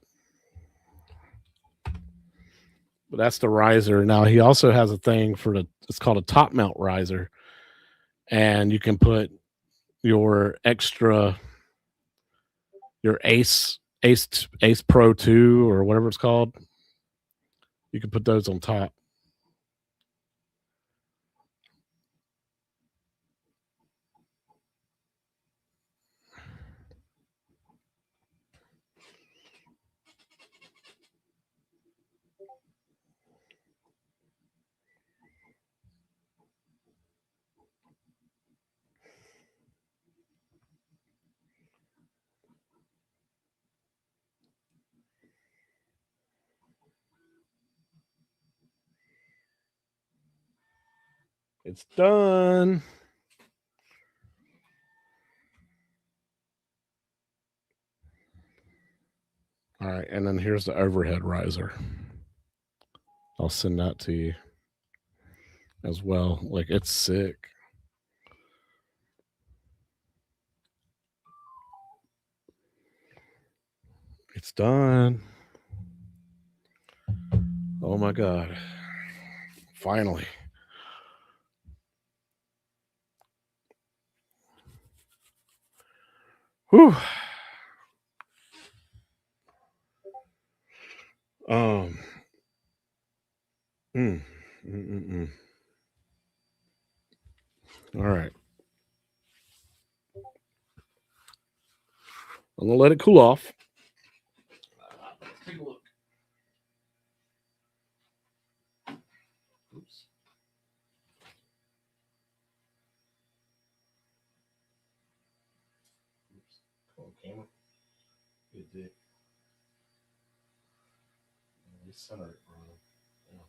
But that's the riser. Now he also has a thing for it's called a top mount riser, and you can put your Ace Pro 2 or whatever it's called. You can put those on top. It's done. All right, and then here's the overhead riser. I'll send that to you as well. Like, it's sick. It's done. Oh my God. Finally. Whew. Mm. All right. I'm gonna let it cool off. Let's take a look. Oops. Come on, camera. Good dick. Center it, bro. Yeah.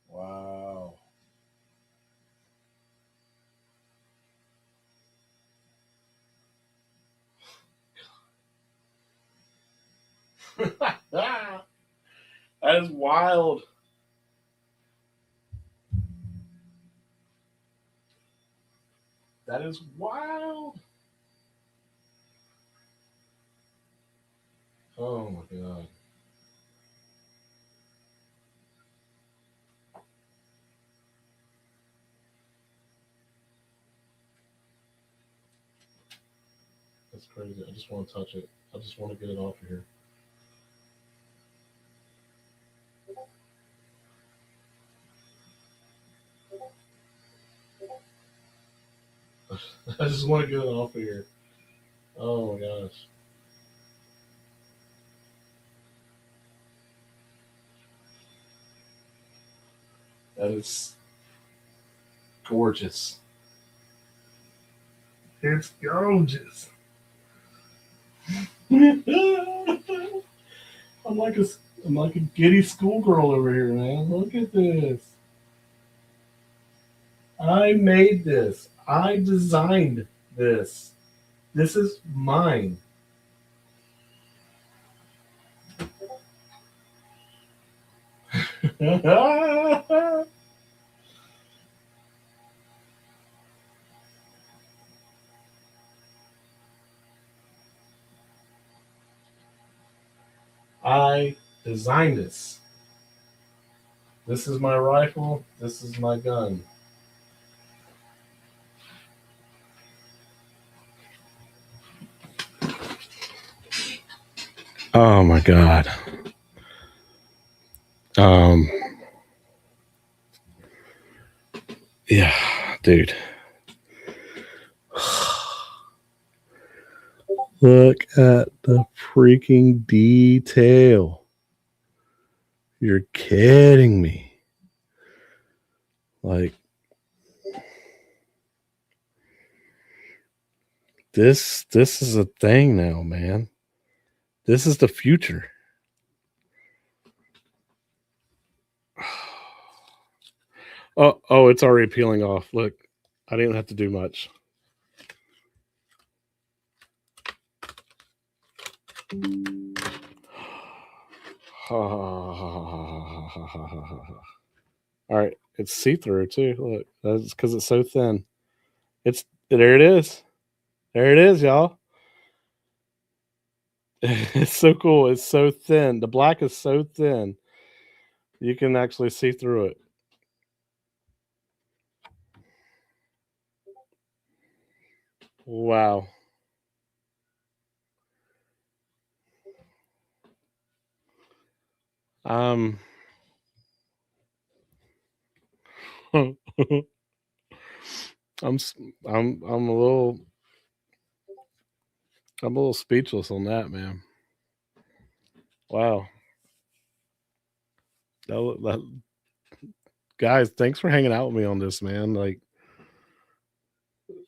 Wow. That is wild. That is wild. Oh my God. That's crazy. I just want to touch it. I just want to get it off of here. I just want to get it off of here. Oh my gosh. That is gorgeous. It's gorgeous. I'm like a giddy schoolgirl over here, man. Look at this. I made this. I designed this. This is mine. I designed this. This is my rifle. This is my gun. Oh my God. Yeah, dude. Look at the freaking detail. You're kidding me. Like, this is a thing now, man. This is the future. Oh, it's already peeling off. Look, I didn't have to do much. All right, it's see-through too. Look, that's because it's so thin. There it is. There it is, y'all. It's so cool. It's so thin. The black is so thin. You can actually see through it. Wow. I'm I'm a little speechless on that, man. Wow. Guys, thanks for hanging out with me on this, man. Like,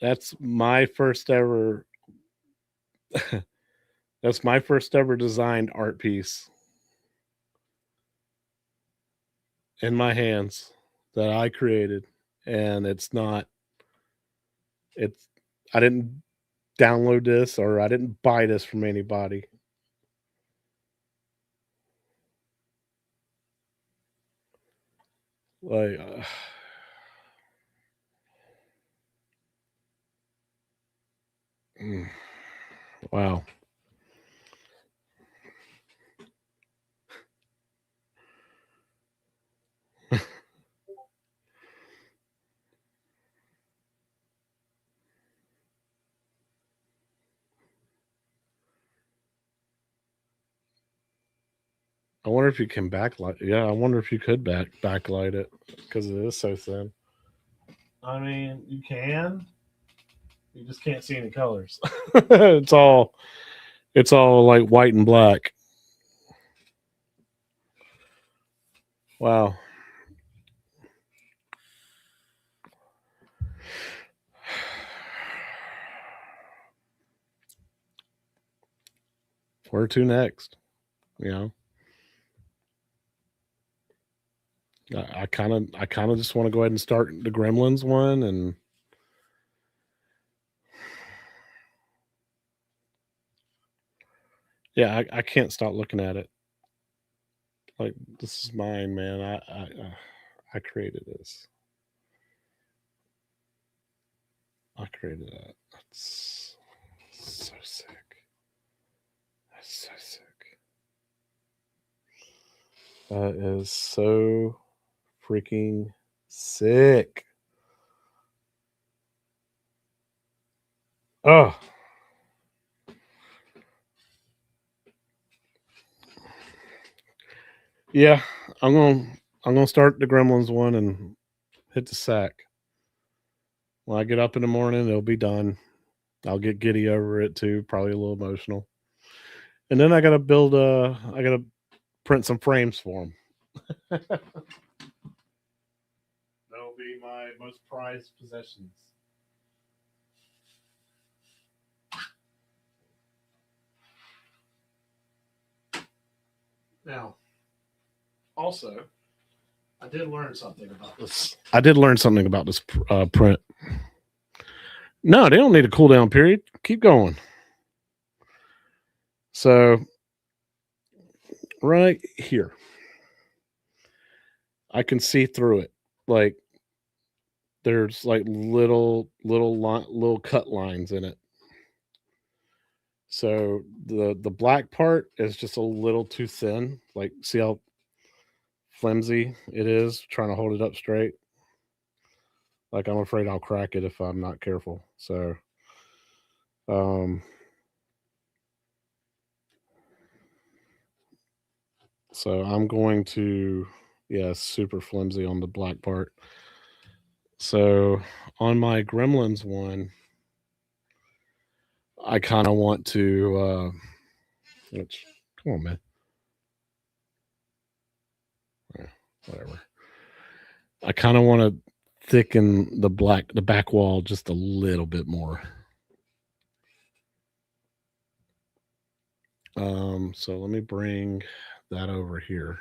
that's my first ever that's my first ever designed art piece in my hands that I created. And I didn't download this or I didn't buy this from anybody. Like, wow. I wonder if you can backlight. Yeah, I wonder if you could backlight it because it is so thin. I mean, you can. You just can't see any colors. it's all like white and black. Wow. Where to next? You know, I kind of just want to go ahead and start the Gremlins one, and yeah, I can't stop looking at it. Like, this is mine, man. I created this. I created that. That's so sick. That's so sick. That is so freaking sick. Oh. Yeah, I'm gonna start the Gremlins one and hit the sack. When I get up in the morning, it'll be done. I'll get giddy over it too, probably a little emotional. And then I gotta print some frames for them. That'll be my most prized possessions. Now, also, I did learn something about this. I did learn something about this print. No, they don't need a cooldown period. Keep going. So, right here, I can see through it. Like, there's like little cut lines in it. So the black part is just a little too thin. Like, see how flimsy it is trying to hold it up straight? Like, I'm afraid I'll crack it if I'm not careful. So, so I'm going to, yeah, super flimsy on the black part. So on my Gremlins one, I kind of want to, come on, man. Yeah, whatever. I kind of want to thicken the back wall just a little bit more. So let me bring that over here.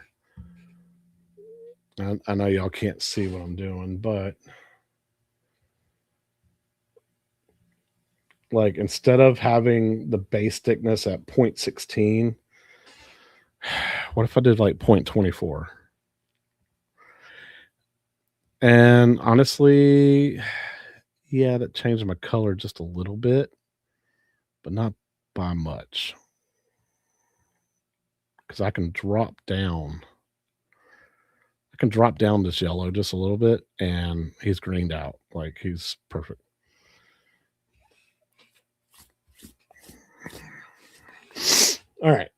I know y'all can't see what I'm doing, but like, instead of having the base thickness at 0.16, what if I did like 0.24? And honestly, yeah, that changed my color just a little bit, but not by much. Because I can drop down. I can drop down this yellow just a little bit, and he's greened out. Like, he's perfect. All right.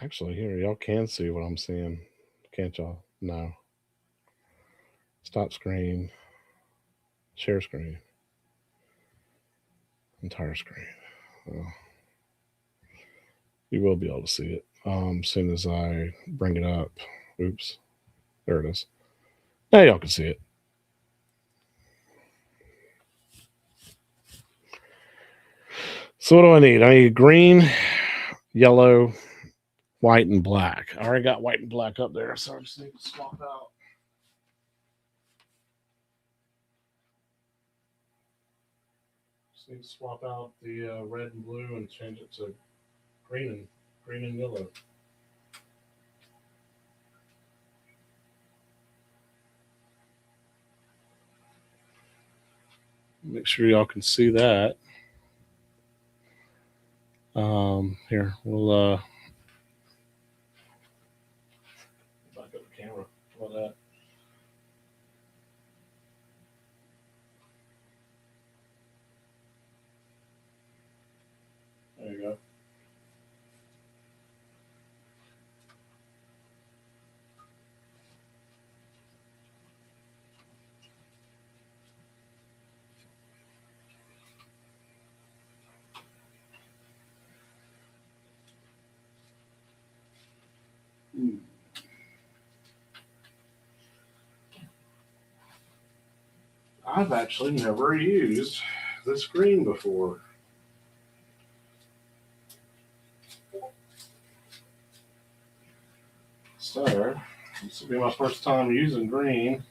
Actually, here, y'all can see what I'm seeing. Can't y'all? No. Stop screen. Share screen. Entire screen. You will be able to see it as soon as I bring it up. Oops. There it is. Now y'all can see it. So what do I need? I need green, yellow, white, and black. I already got white and black up there, so I just need to swap out. Just need to swap out the red and blue and change it to green and yellow. Make sure y'all can see that. Here, we'll back up the camera. How about that? There you go. I've actually never used this green before. So, this will be my first time using green.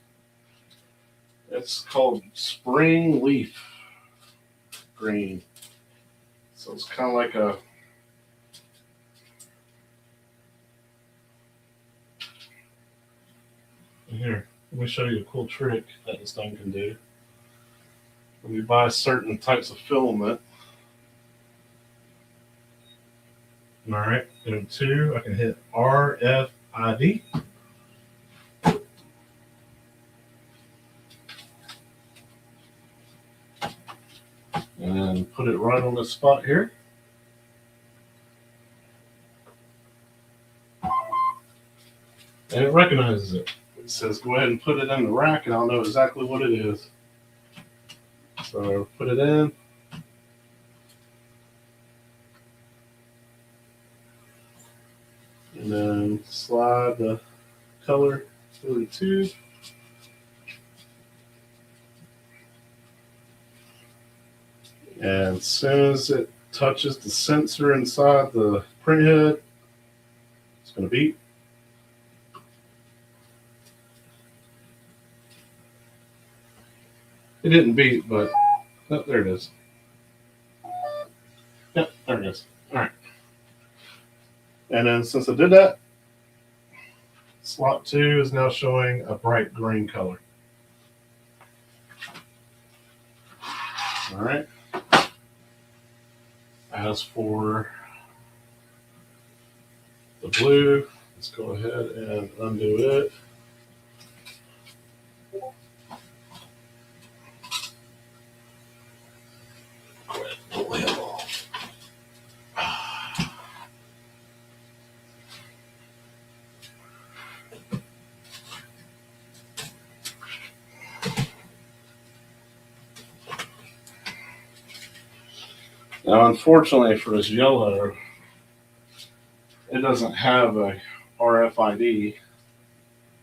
It's called Spring Leaf Green. So it's kind of like a here. Let me show you a cool trick that this thing can do. When you buy certain types of filament, all right, and two, I can hit RFID. And put it right on this spot here. And it recognizes it. It says go ahead and put it in the rack, and I'll know exactly what it is. So put it in. And then slide the color through the tube. And as soon as it touches the sensor inside the printhead, it's going to beep. It didn't beep, but oh, there it is. Yep, there it is. All right. And then since I did that, slot 2 is now showing a bright green color. All right. As for the blue, let's go ahead and undo it. Pull him off. Now, unfortunately for this yellow, it doesn't have a RFID,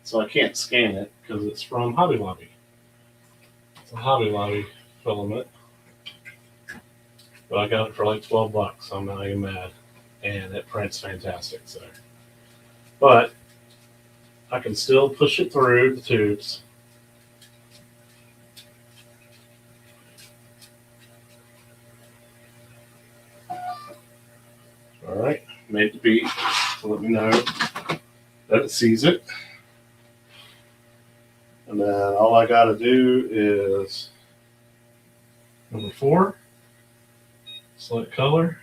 so I can't scan it because it's from Hobby Lobby. It's a Hobby Lobby filament, but I got it for like $12. So I'm not even mad, and it prints fantastic. So, but I can still push it through the tubes. All right, made the beep to let me know that it sees it. And then all I got to do is number 4, select color,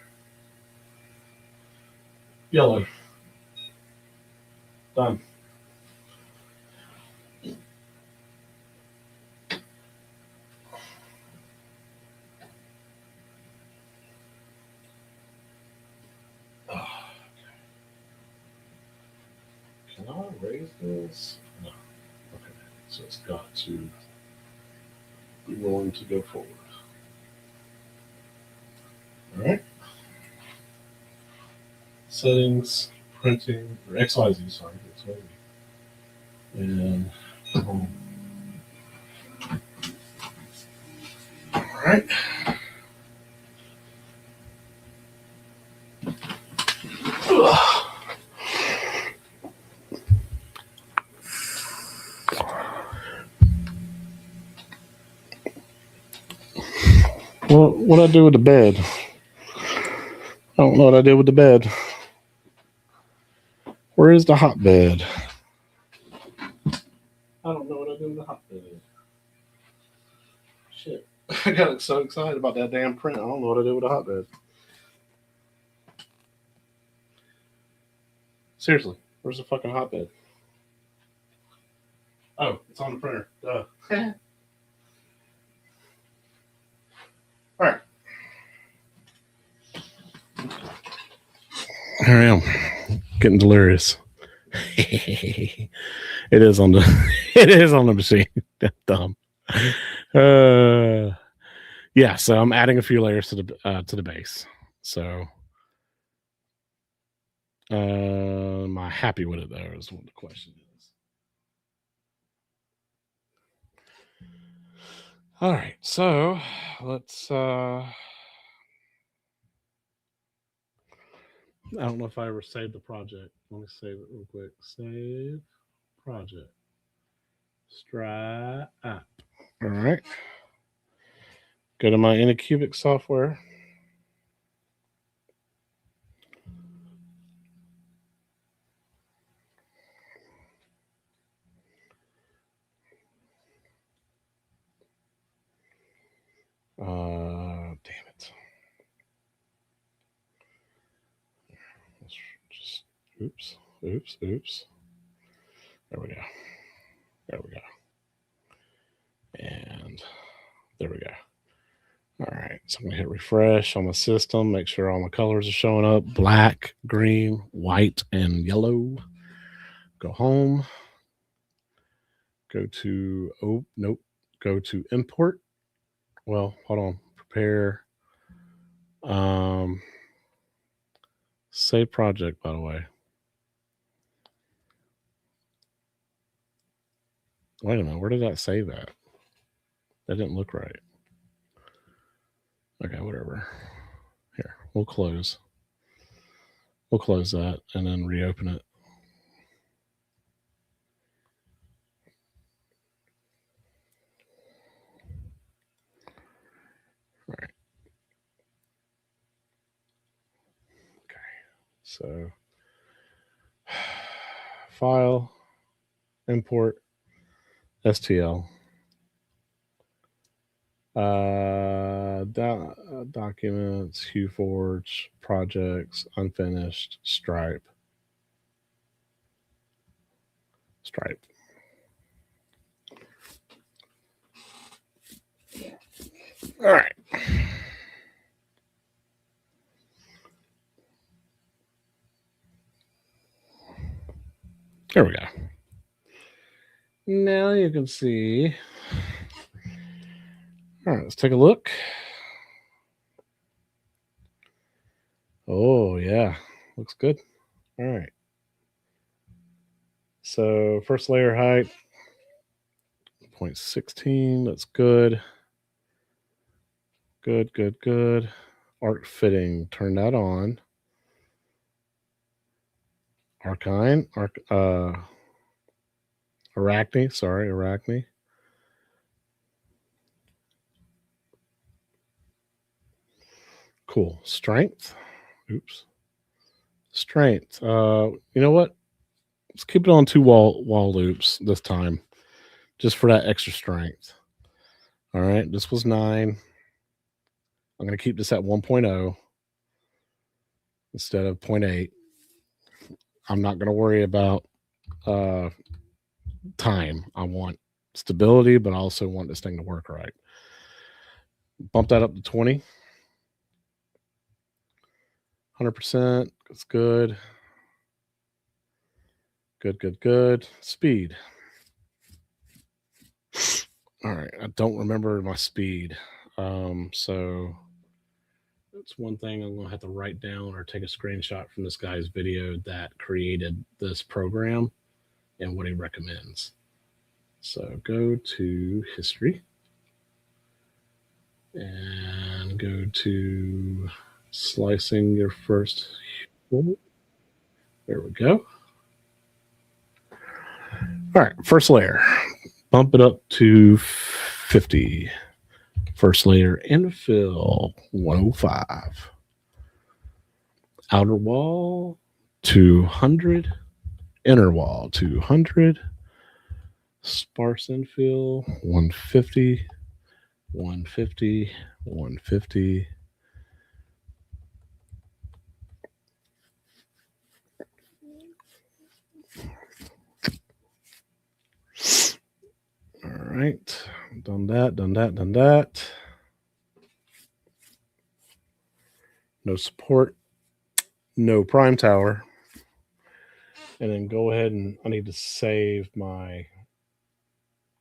yellow. Done. Can I raise this? No. Okay. So it's got to be willing to go forward. All right. Settings, printing, or XYZ, sorry. XYZ. And all right. Well, what I do with the bed? I don't know what I did with the bed. Where is the hot bed? I don't know what I did with the hot bed. Shit. I got so excited about that damn print. I don't know what I did with the hot bed. Seriously, where's the fucking hot bed? Oh, it's on the printer. Duh. All right. Here I am, getting delirious. It is on the it is on the machine. That's dumb. Yeah, so I'm adding a few layers to the base. So am I happy with it though, is what the question is. All right, so let's I don't know if I ever saved the project. Let me save it real quick. Save project. Stripe. All right. Go to my Anycubic software. Damn it. Let's just oops. There we go. And there we go. All right, so I'm gonna hit refresh on my system, make sure all my colors are showing up: black, green, white, and yellow. Go home. Go to Go to import. Well, hold on. Prepare. Save project, by the way. Wait a minute. Where did that save at? That didn't look right. Okay, whatever. Here, we'll close. We'll close that and then reopen it. All right. Okay. So, file, import, STL. Documents, HueForge, projects, unfinished, Stripe. All right. There we go. Now you can see. All right, let's take a look. Oh, yeah. Looks good. All right. So first layer height, 0.16. That's good. Good. Arc fitting. Turn that on. Arachne. Arachne. Cool. Strength. Oops. Strength. You know what? Let's keep it on 2 wall loops this time, just for that extra strength. All right. This was 9. I'm going to keep this at 1.0 instead of 0.8. I'm not going to worry about time. I want stability, but I also want this thing to work right. Bump that up to 20. 100%. That's good. Good. Speed. All right. I don't remember my speed. So that's one thing I'm going to have to write down or take a screenshot from this guy's video that created this program and what he recommends. So go to history and go to slicing your first. There we go. All right, first layer. Bump it up to 50. First layer, infill, 105. Outer wall, 200. Inner wall, 200. Sparse infill, 150. 150. All right. Done that. No support. No prime tower. And then go ahead and I need to save my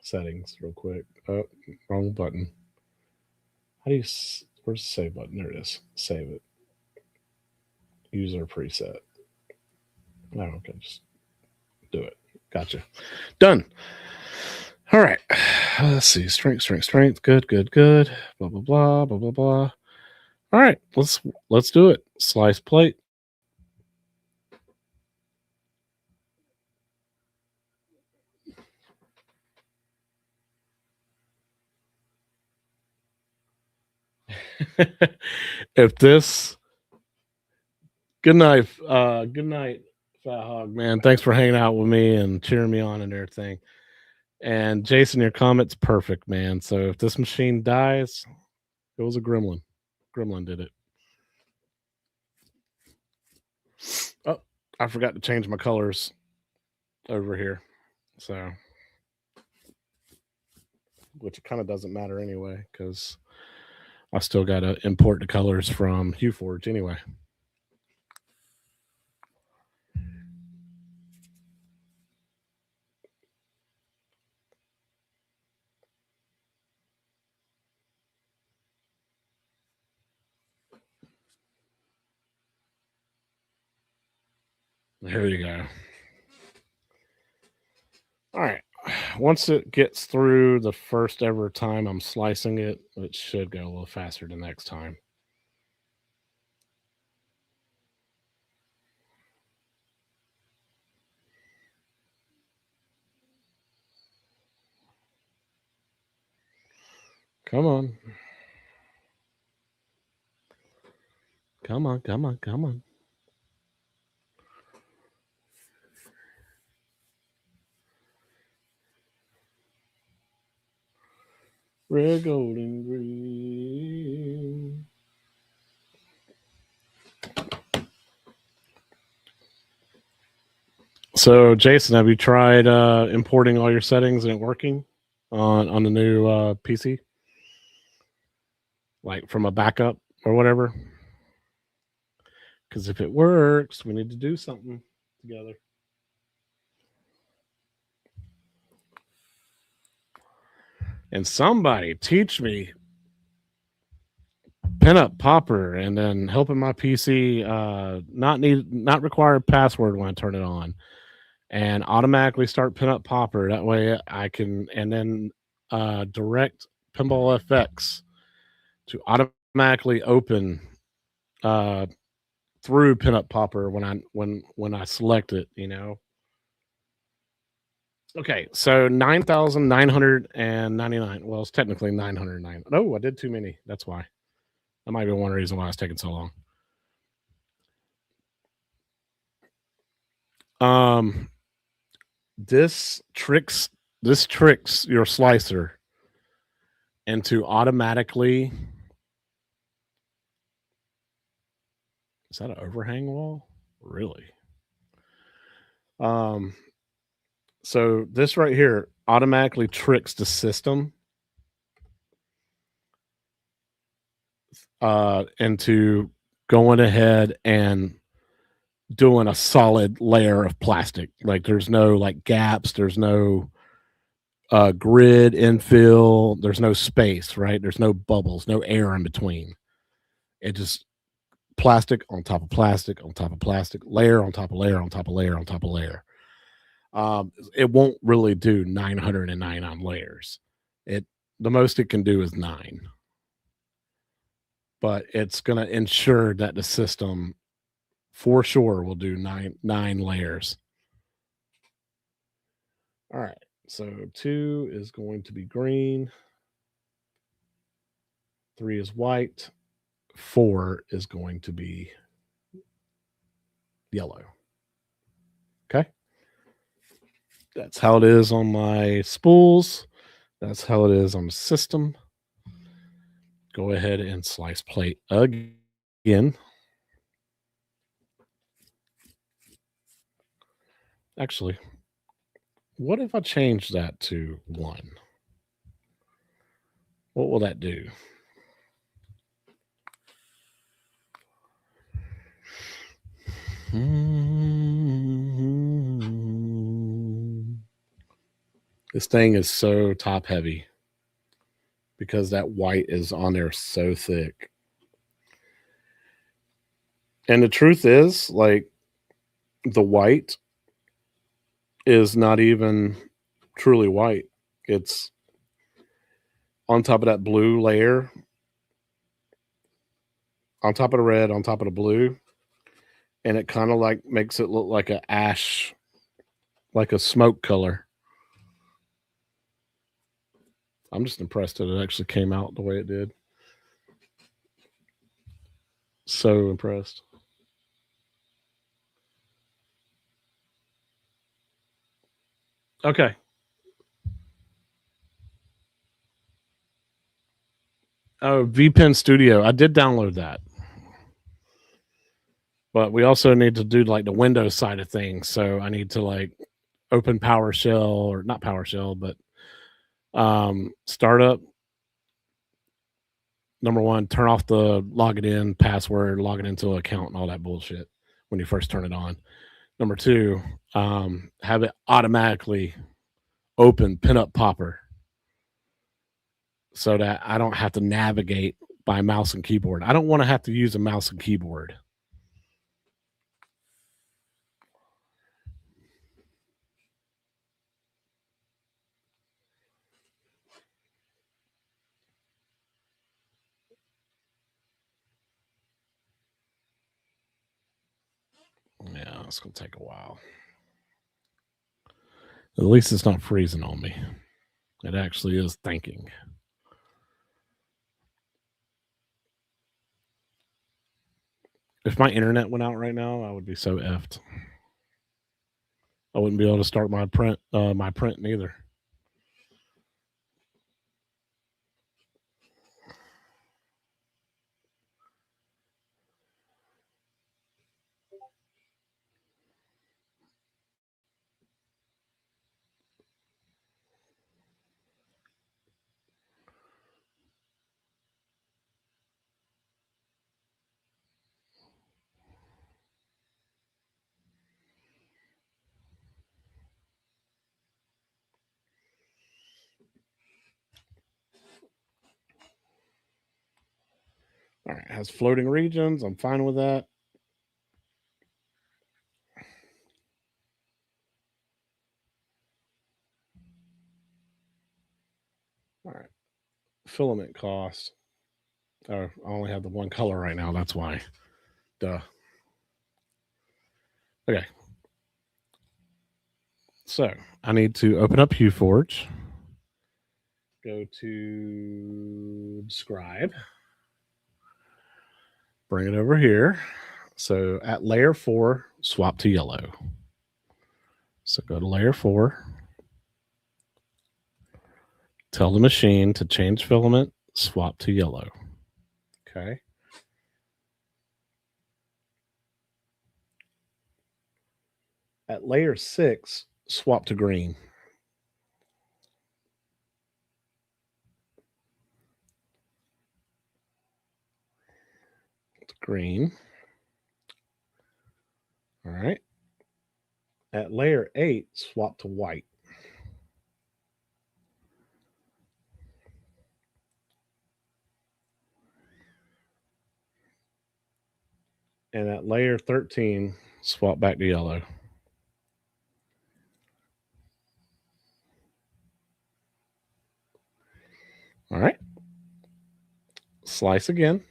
settings real quick. Oh, wrong button. Where's the save button? There it is. Save it. User preset. Oh, okay. Just do it. Gotcha. Done. All right. Let's see. Strength. Good. Blah, blah, blah. All right. Let's do it. Slice plate. If this good night, Fat Hog, man. Thanks for hanging out with me and cheering me on and everything. And Jason, your comment's perfect, man. So if this machine dies, it was a gremlin. Gremlin did it. Oh, I forgot to change my colors over here. So, which kind of doesn't matter anyway, because I still got to import the colors from HueForge anyway. There you go. All right. once it gets through the first ever time I'm slicing it, it should go a little faster the next time. Come on. Come on, come on, come on. Red, gold, and green. So, Jason, have you tried importing all your settings and it working on the new PC? Like from a backup or whatever? Because if it works, we need to do something together. And somebody teach me pinup popper and then helping my PC not require a password when I turn it on and automatically start pinup popper. That way I can, and then direct Pinball FX to automatically open through pinup popper when I select it, you know. Okay, so 9,999. Well, it's technically 909. Oh, I did too many. That's why. That might be one reason why it's taking so long. This tricks your slicer into automatically. Is that an overhang wall? Really? So this right here automatically tricks the system into going ahead and doing a solid layer of plastic. Like there's no like gaps, there's no grid infill, there's no space, right? There's no bubbles, no air in between. It just plastic on top of plastic on top of plastic, layer on top of layer on top of layer on top of layer. It won't really do 909 layers. The most it can do is 9. But it's going to ensure that the system for sure will do nine layers. All right. So 2 is going to be green. 3 is white. 4 is going to be yellow. Okay. That's how it is on my spools. That's how it is on the system. Go ahead and slice plate again. Actually, what if I change that to 1? What will that do? This thing is so top heavy because that white is on there so thick. And the truth is, like, the white is not even truly white. It's on top of that blue layer, on top of the red, on top of the blue. And it kind of like makes it look like an ash, like a smoke color. I'm just impressed that it actually came out the way it did. So impressed. Okay. Oh, VPN Studio. I did download that. But we also need to do like the Windows side of things. So I need to like open PowerShell, or not PowerShell, but startup. Number 1, turn off the log it in password, log it into an account and all that bullshit when you first turn it on. Number 2, have it automatically open pinup popper so that I don't have to navigate by mouse and keyboard. I don't want to have to use a mouse and keyboard. it's going to take a while. At least it's not freezing on me. It actually is thinking. If my internet went out right now, I would be so effed. I wouldn't be able to start my print neither. All right, it has floating regions. I'm fine with that. All right, filament cost. Oh, I only have the one color right now. That's why. Duh. Okay. So I need to open up HueForge. Go to describe. Bring it over here. So at layer 4, swap to yellow. So go to layer 4. Tell the machine to change filament, swap to yellow. Okay. At layer 6, swap to green. It's green. All right. At layer 8, swap to white. And at layer 13, swap back to yellow. All right. Slice again.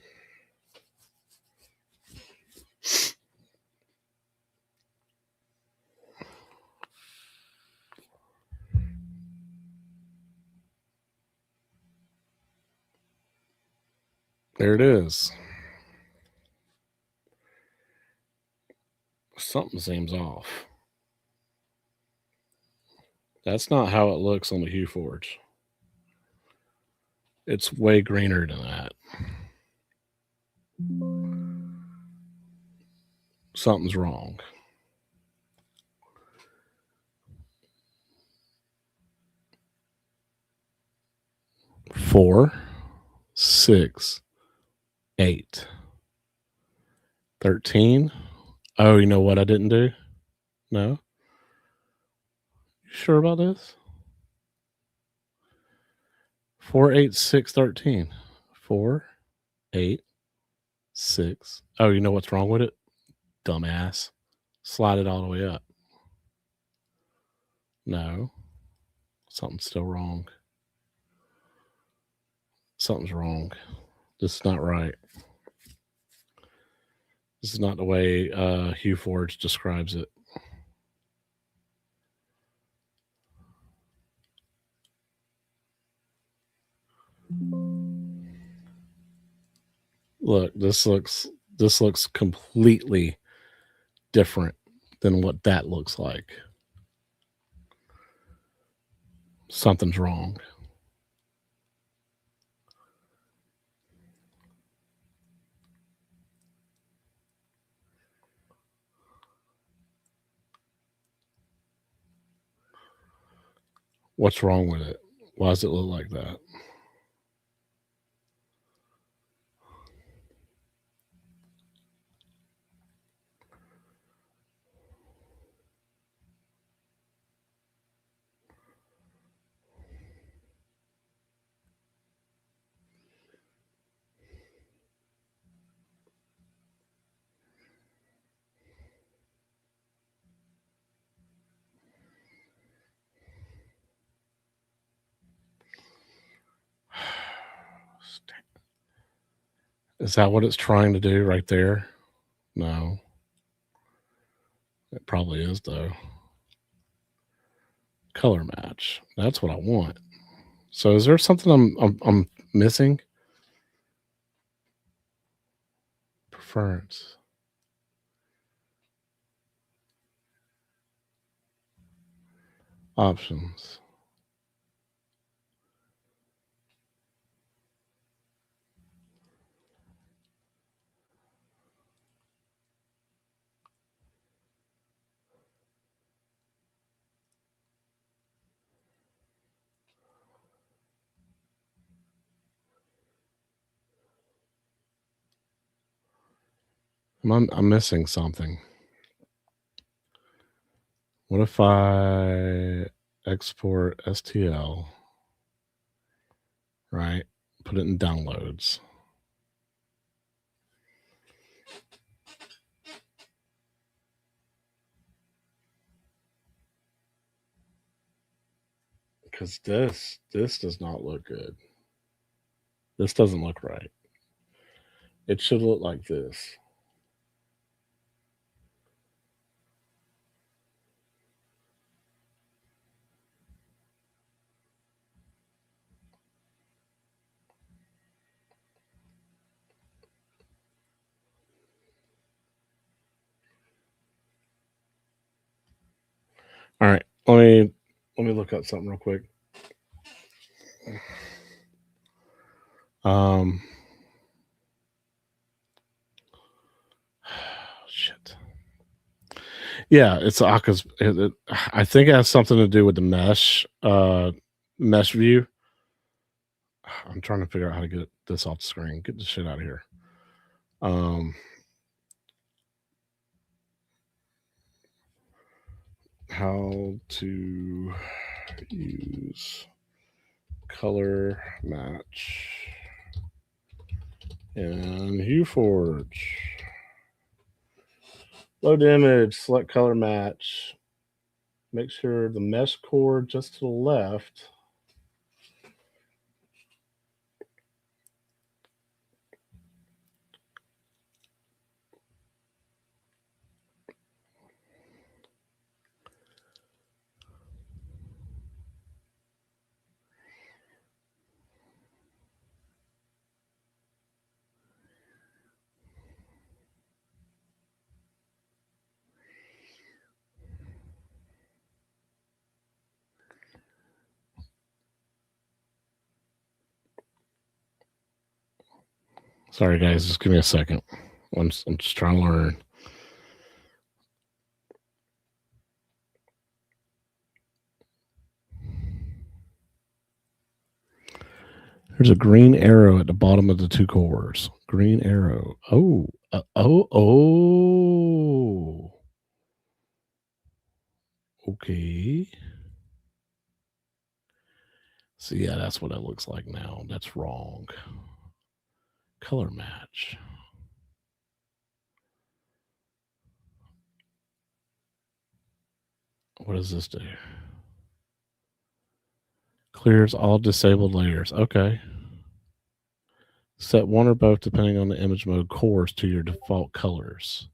There it is. Something seems off. That's not how it looks on the HueForge. It's way greener than that. Something's wrong. Four, 6, 8, 13. Oh, you know what I didn't do? No? You sure about this? 4, 8, 6, 13. 4, 8, 6. Oh, you know what's wrong with it? Dumbass. Slide it all the way up. No. Something's still wrong. Something's wrong. This is not right. This is not the way HueForge describes it. Look, this looks completely different than what that looks like. Something's wrong. What's wrong with it? Why does it look like that? Is that what it's trying to do right there? No. It probably is, though. Color match. That's what I want. So is there something I'm missing? Preference. Options. I'm missing something. What if I export STL, right? Put it in downloads. Because this does not look good. This doesn't look right. It should look like this. All right, let me look up something real quick. Shit. Yeah, it's Aka's. I think it has something to do with the mesh view. I'm trying to figure out how to get this off the screen. Get the shit out of here. How to use color match in HueForge. Load image, select color match. Make sure the mesh cord just to the left. Sorry, guys. Just give me a second. I'm just trying to learn. There's a green arrow at the bottom of the two cores. Green arrow. Oh. Okay. So, yeah, that's what it looks like now. That's wrong. Color match. What does this do? Clears all disabled layers. Okay. Set one or both, depending on the image mode, cores to your default colors.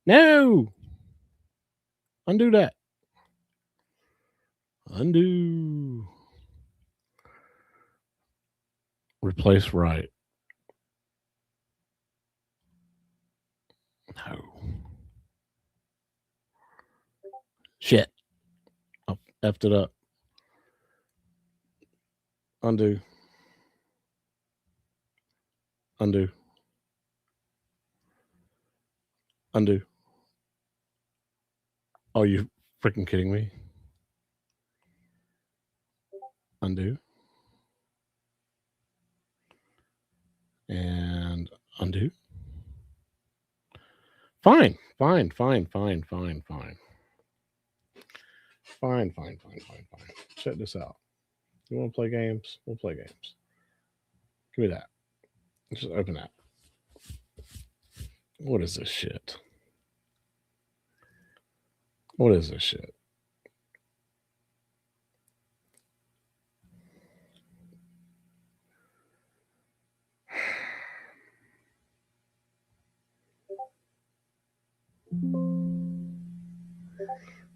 No! Undo that. Undo. Replace right. No. Shit. I effed it up. Undo. Undo. Undo. Oh, you freaking kidding me? Undo. And undo. Fine. Fine. Check this out. You want to play games? We'll play games. Give me that. Just open that. What is this shit? What is this shit?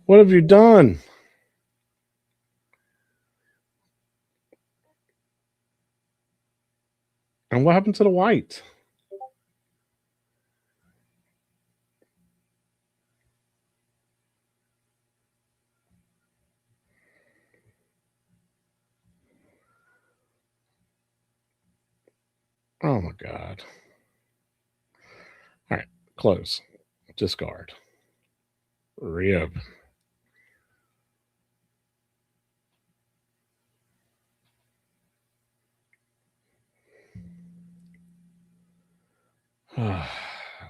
What have you done? And what happened to the white? Oh my God. All right, close. Discard. Reopen.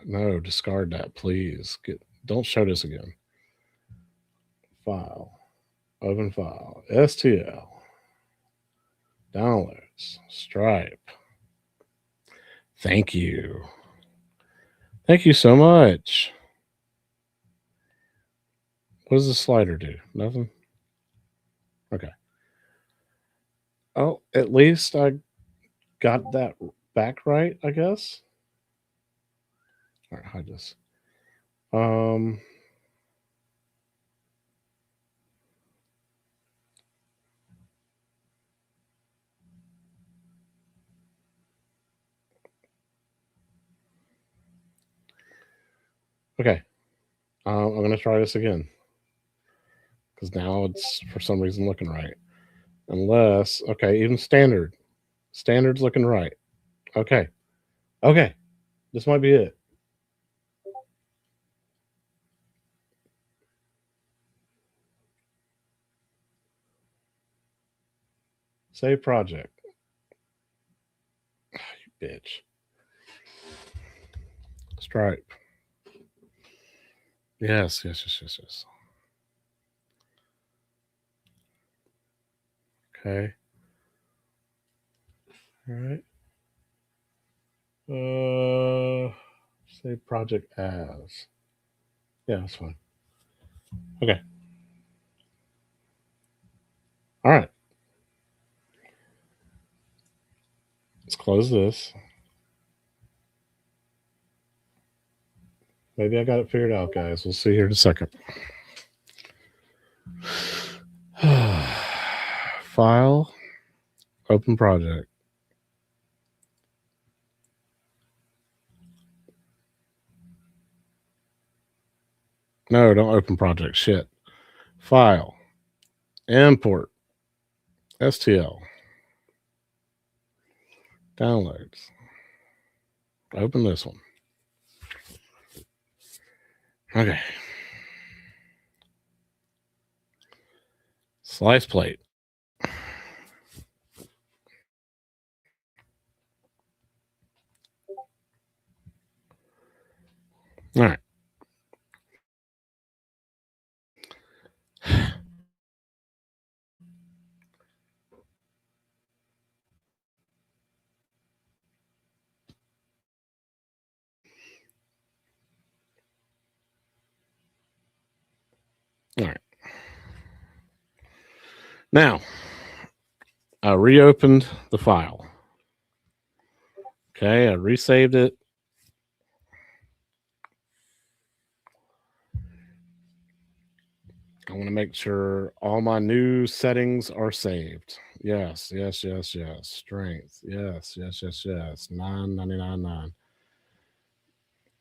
No, discard that, please. Don't show this again. File. Open file. STL. Downloads. Stripe. Thank you. Thank you so much. What does the slider do? Nothing? Okay. Oh, at least I got that back right, I guess. All right, hide this. Okay. I'm going to try this again. Because now it's, for some reason, looking right. Unless, okay, even standard. Standard's looking right. Okay. Okay. This might be it. Save project. You bitch. Stripe. Yes. Okay. All right. Save project as. Yeah, that's fine. Okay. All right. Let's close this. Maybe I got it figured out, guys. We'll see here in a second. File. Open project. No, don't open project. Shit. File. Import. STL. Downloads. Open this one. Okay. Slice plate. All right. All right. Now, I reopened the file. Okay, I resaved it. I want to make sure all my new settings are saved. Yes. Strength. Yes. 999.9.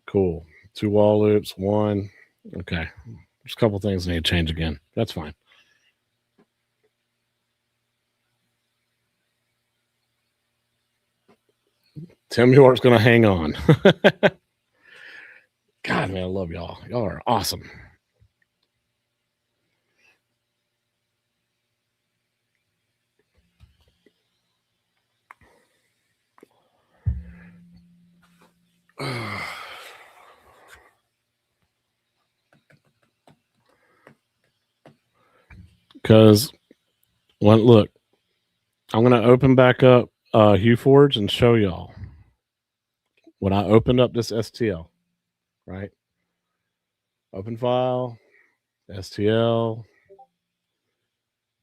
Cool. 2 wall loops. 1. Okay. There's a couple things I need to change again. That's fine. Tim York's going to hang on. God, man, I love y'all. Y'all are awesome. Because, look, I'm going to open back up HueForge and show y'all. When I opened up this STL, right? Open file, STL,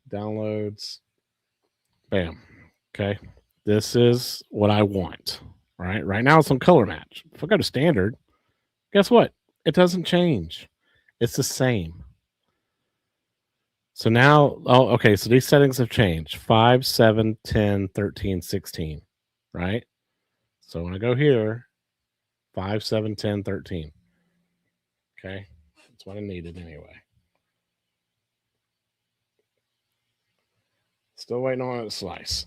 downloads, bam. Okay. This is what I want, right? Right now it's on color match. If I go to standard, guess what? It doesn't change. It's the same. So now, oh, okay. So these settings have changed 5, 7, 10, 13, 16, right? So when I go here, 5, 7, 10, 13. Okay. That's what I needed anyway. Still waiting on it to slice.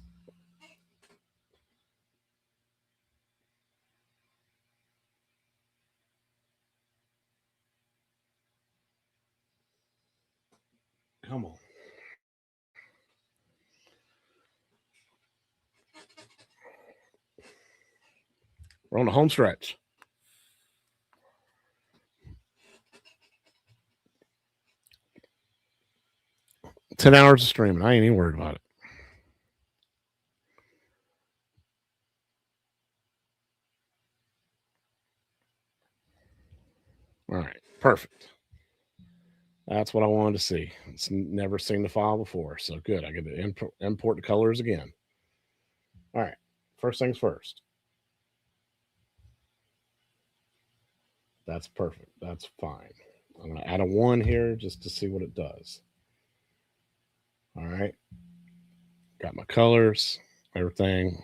Come on. We're on the home stretch. 10 hours of streaming. I ain't even worried about it. All right. Perfect. That's what I wanted to see. It's never seen the file before. So good. I get to import the colors again. All right. First things first. That's perfect. That's fine. I'm going to add a 1 here just to see what it does. All right. Got my colors, everything.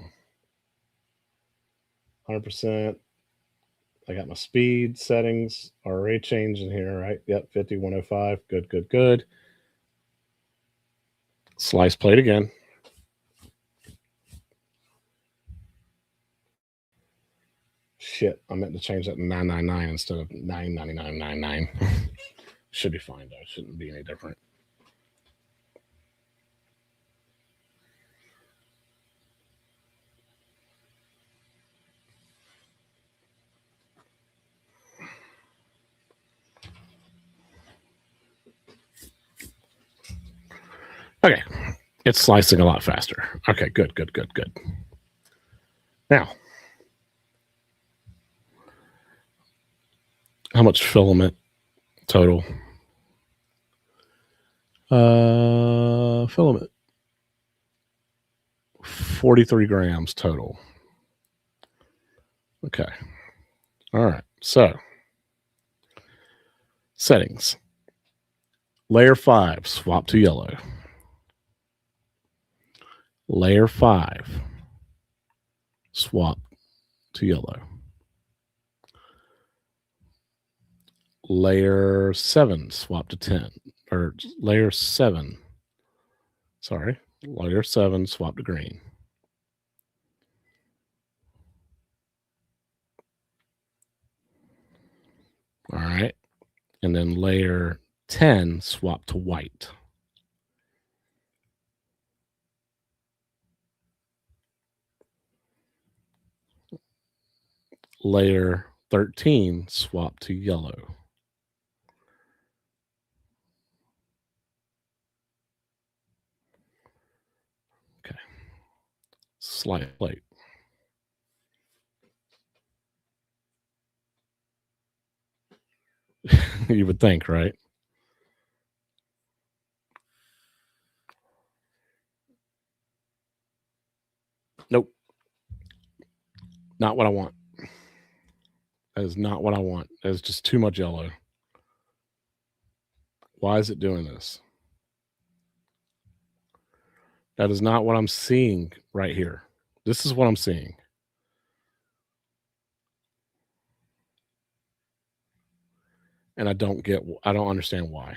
100%. I got my speed settings already changed in here, right? Yep, 50, 105. Good, good, good. Slice plate again. Shit, I meant to change that to 999 instead of 999.99. Should be fine though. Shouldn't be any different. Okay, it's slicing a lot faster. Okay, good, good, good, good. Now, how much filament total? Filament 43 grams total. Okay. All right. So settings. Layer 5, swap to yellow. Layer 5, swap to yellow. Layer 7, swap to 10. Or layer 7. Sorry. Layer 7, swap to green. All right. And then layer 10, swap to white. Layer 13, swap to yellow. Okay. Slide plate. You would think, right? Nope. Not what I want. That is not what I want. That is just too much yellow. Why is it doing this? That is not what I'm seeing right here. This is what I'm seeing. And I don't understand why.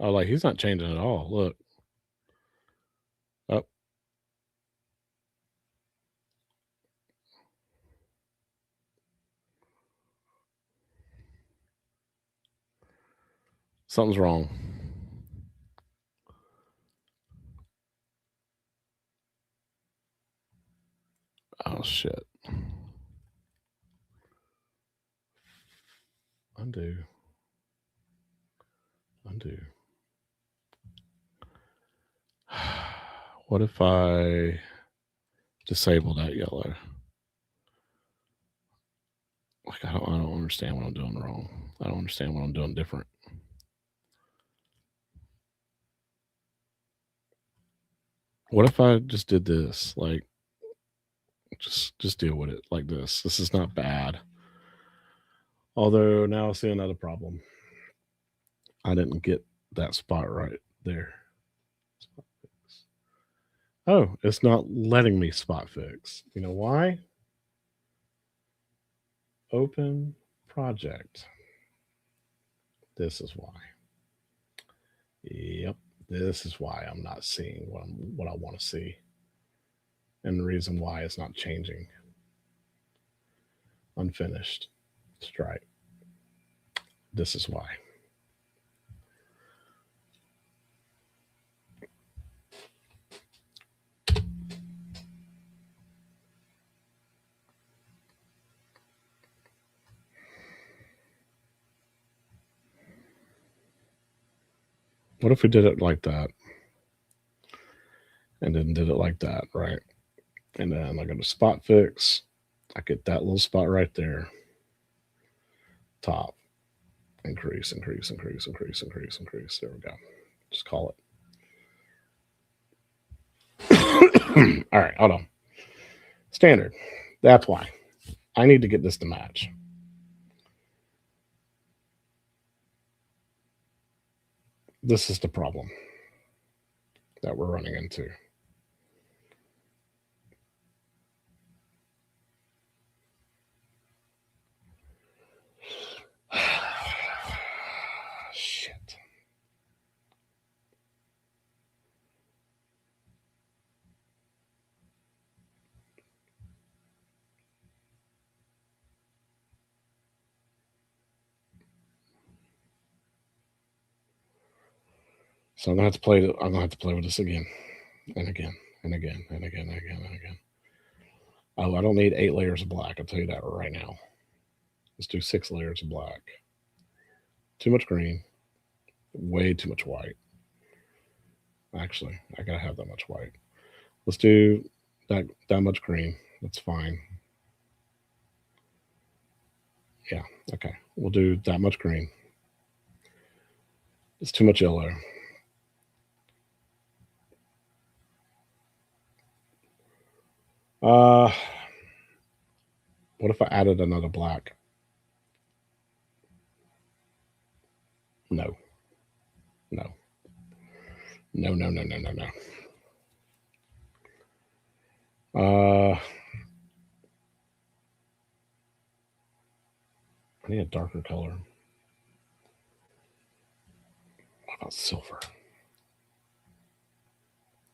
Oh, like he's not changing at all. Look. Oh. Something's wrong. Oh shit. Undo. What if I disable that yellow? Like I don't understand what I'm doing wrong. I don't understand what I'm doing different. What if I just did this? Like, just deal with it like this. This is not bad. Although now I see another problem. I didn't get that spot right there. Spot fix. Oh, it's not letting me spot fix. You know why? Open project. This is why. Yep, this is why I'm not seeing what I want to see. And the reason why it's not changing. Unfinished. Stripe. This is why. What if we did it like that? And then did it like that, right? And then I go to spot fix. I get that little spot right there. Top. Increase, increase, increase, increase, increase, increase. There we go. Just call it. All right, hold on. Standard. That's why. I need to get this to match. This is the problem that we're running into. Shit. So I'm gonna have to play. I'm gonna have to play with this again, and again, and again, and again, and again, and again. Oh, I don't need 8 layers of black. I'll tell you that right now. Let's do 6 layers of black. Too much green. Way too much white. Actually, I gotta have that much white. Let's do that much green. That's fine. Yeah, okay. We'll do that much green. It's too much yellow. What if I added another black? No. No. No, no, no, no, no, no. I need a darker color. What about silver?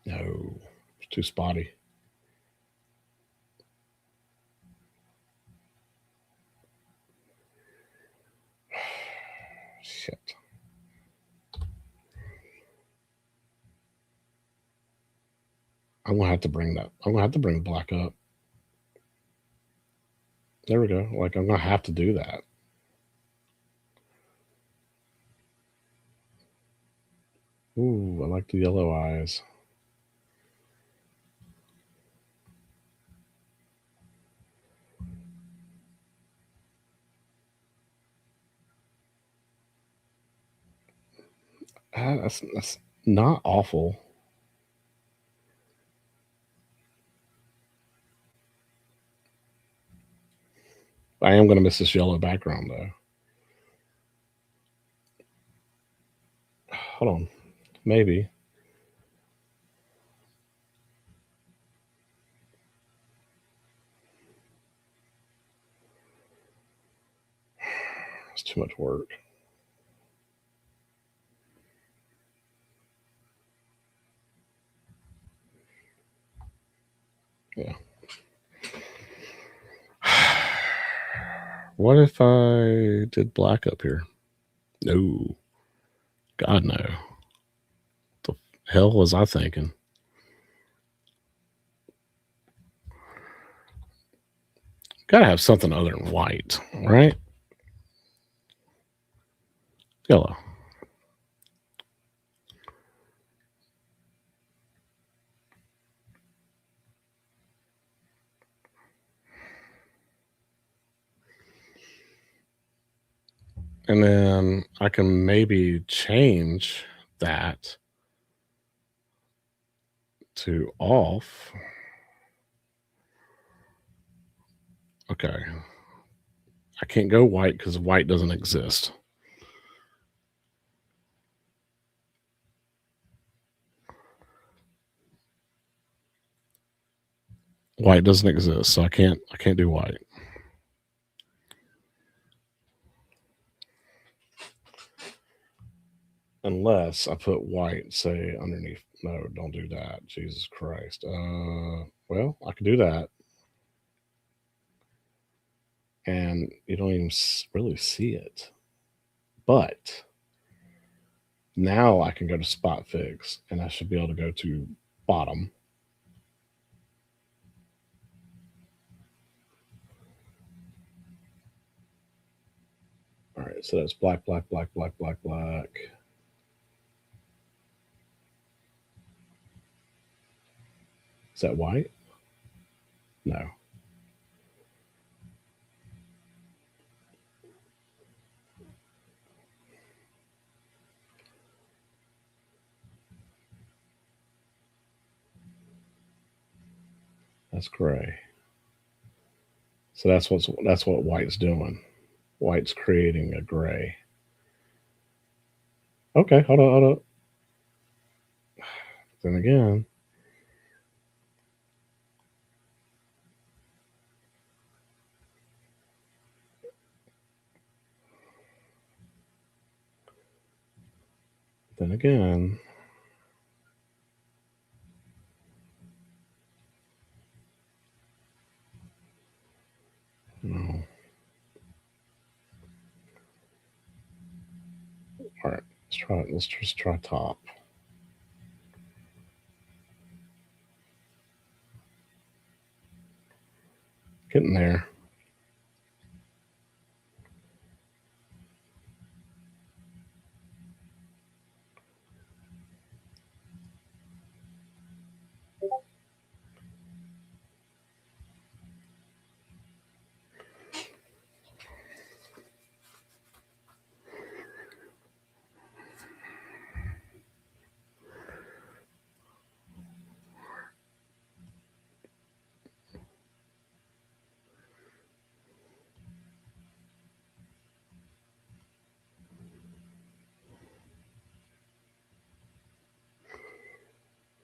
No, it's too spotty. Shit. I'm gonna have to bring that. I'm gonna have to bring black up. There we go. Like I'm gonna have to do that. Ooh, I like the yellow eyes. That's not awful. I am gonna miss this yellow background though. Hold on. Maybe. It's too much work. Yeah. What if I did black up here? No. God, no. What the hell was I thinking? Gotta have something other than white, right? Yellow. And then I can maybe change that to off. Okay. I can't go white because white doesn't exist. White doesn't exist, so I can't do white. Unless I put white, say, underneath. No, don't do that. Jesus Christ. Well, I can do that. And you don't even really see it. But now I can go to spot fix, and I should be able to go to bottom. All right, so that's black, black, black, black, black, black. Is that white? No. That's gray. So that's what white's doing. White's creating a gray. Okay, hold on. Then again, no. All right, let's try it. Let's just try top. Getting there.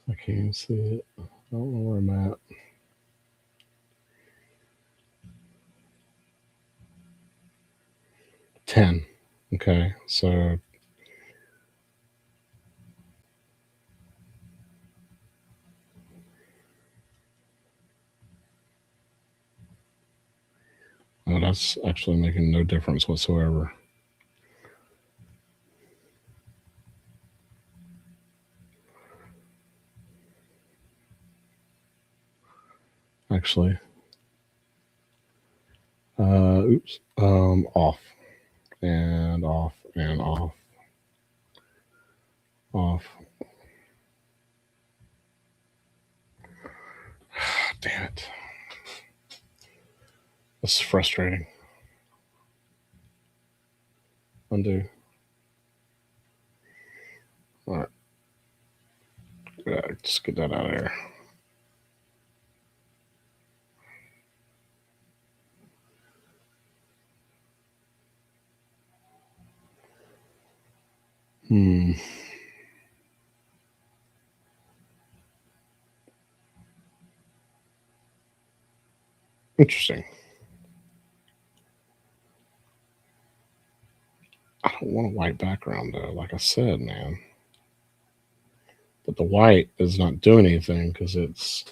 I can't see it. I don't know where I'm at. $10. Okay, so that's actually making no difference whatsoever. Actually, oops, off and off and off, off. Damn it. This is frustrating. Undo. All right. Yeah, just get that out of there. Interesting. I don't want a white background though, like I said, man. But the white is not doing anything because it's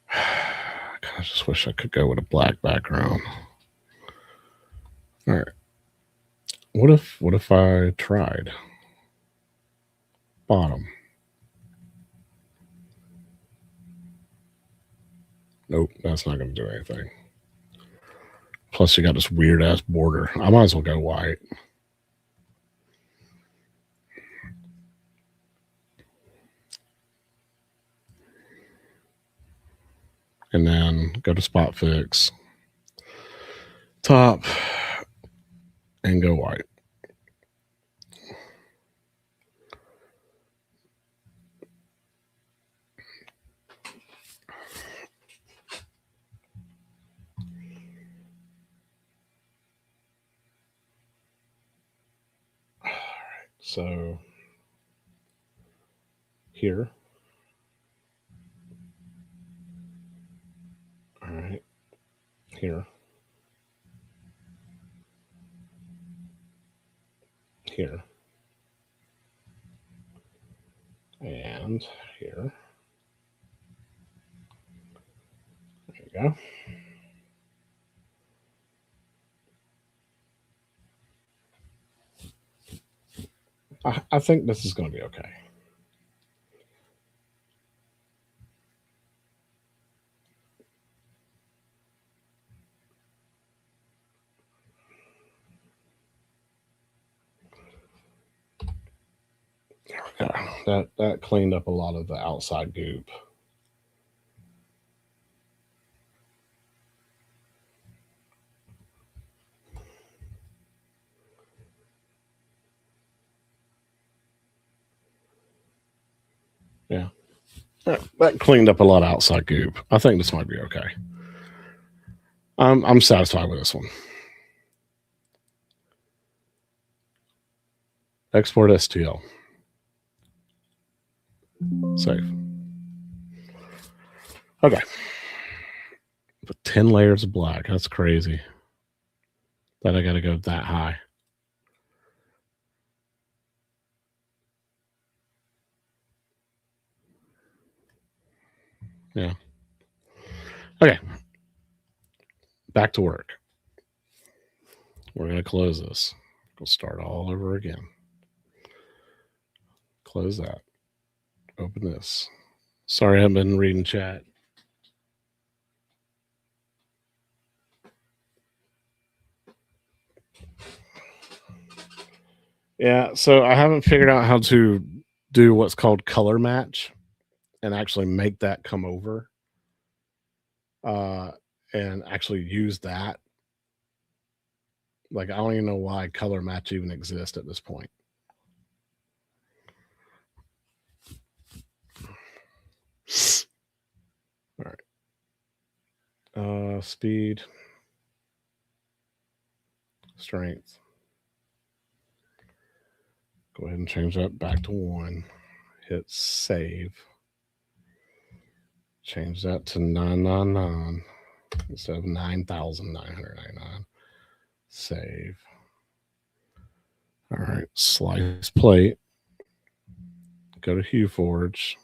I just wish I could go with a black background. All right. What if I tried bottom? Nope, that's not going to do anything. Plus, you got this weird ass border. I might as well go white. And then go to spot fix. top and go white. So here, all right, here, here, and here. There you go. I think this is going to be okay. There we go. That cleaned up a lot of the outside goop. Yeah. That cleaned up a lot of outside goop. I think this might be okay. I'm satisfied with this one. Export STL. Save. Okay. But 10 layers of black. That's crazy. That I got to go that high. Yeah. Okay. Back to work. We're going to close this. We'll start all over again. Close that. Open this. Sorry, I haven't been reading chat. Yeah, so I haven't figured out how to do what's called color match and actually make that come over and actually use that. Like, I don't even know why color match even exists at this point. All right. Speed, strength. Go ahead and change that back to 1. Hit save. Change that to 999 instead of 9,999. Save. All right. Slice plate. Go to HueForge.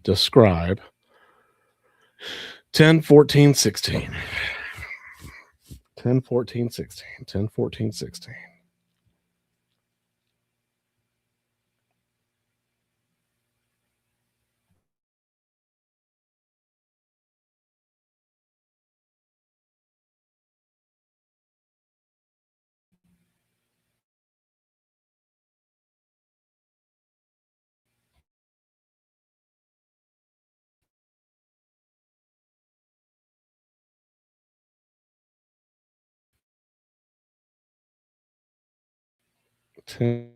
Describe. 10, 14, 16. 10, 14, 16. 10, 14, 16. Ten,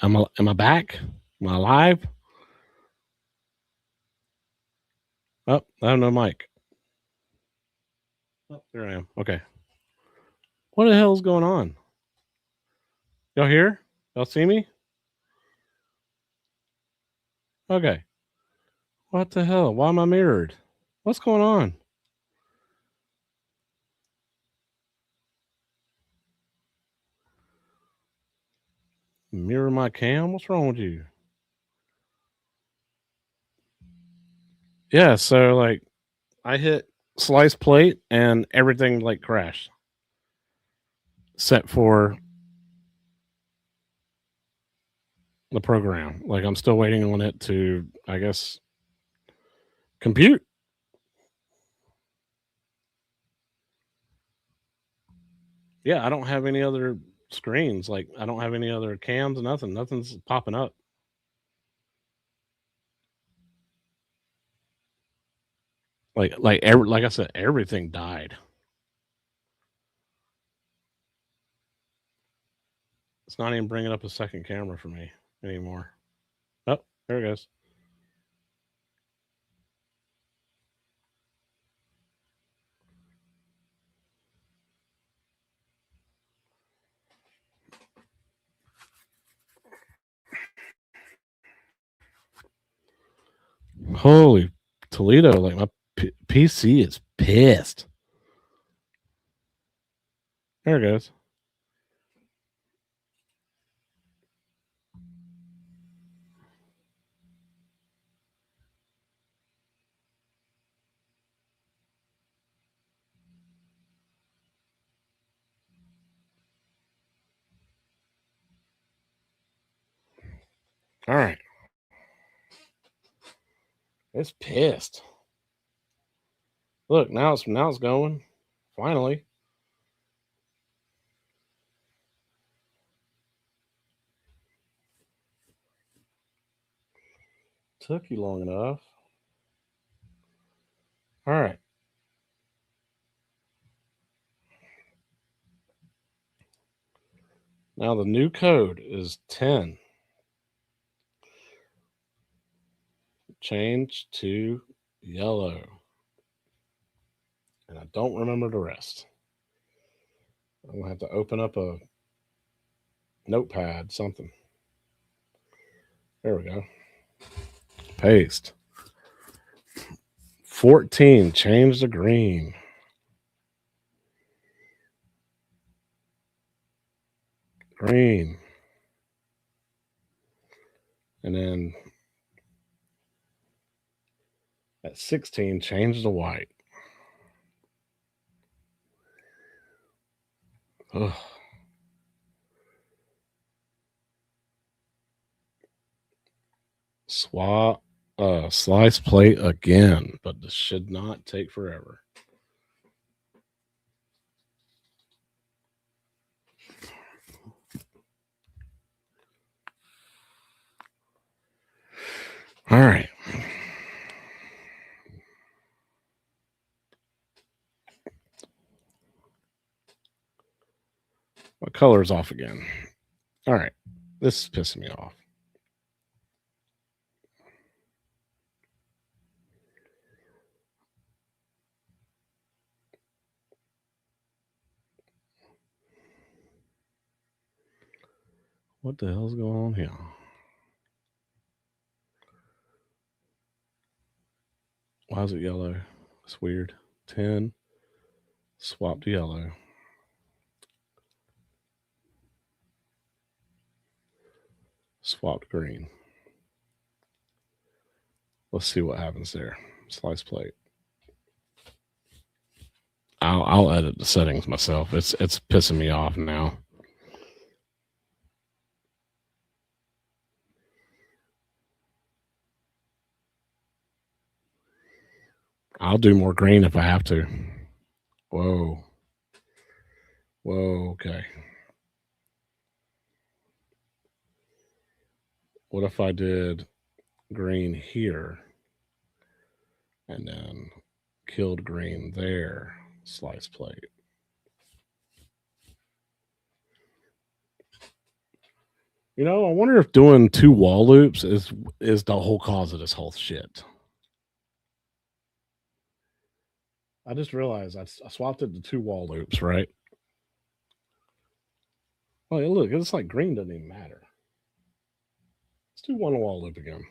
Am I back? Am I live? Oh, I have no mic. Oh, there I am. Okay. What the hell is going on? Y'all here? Y'all see me? Okay. What the hell? Why am I mirrored? What's going on? Mirror my cam? What's wrong with you? Yeah, so like I hit slice plate and everything like crashed. Except for the program. Like I'm still waiting on it to, I guess, compute. Yeah, I don't have any other screens. Like I don't have any other cams, nothing. Nothing's popping up. Like I said, everything died. It's not even bringing up a second camera for me anymore. Oh, there it goes. Holy Toledo! Like my PC is pissed. There it goes. All right. It's pissed. Look, now it's going. Finally. Took you long enough. All right. Now the new code is 10. Change to yellow. And I don't remember the rest. I'm going to have to open up a notepad, something. There we go. Paste. 14, change to green. Green. And then at 16, change to white. Ugh. Slice plate again, but this should not take forever. All right. My color's off again. All right. This is pissing me off. What the hell's going on here? Why is it yellow? It's weird. 10. Swap to yellow. Swap to green. Let's see what happens there. Slice plate. I'll edit the settings myself. It's pissing me off now. I'll do more green if I have to. Whoa. Okay. What if I did green here and then killed green there? Slice plate. You know, I wonder if doing 2 wall loops is the whole cause of this whole shit. I just realized I swapped it to 2 wall loops, right? Well, look, it's like green doesn't even matter. Let's do 1 wall loop again.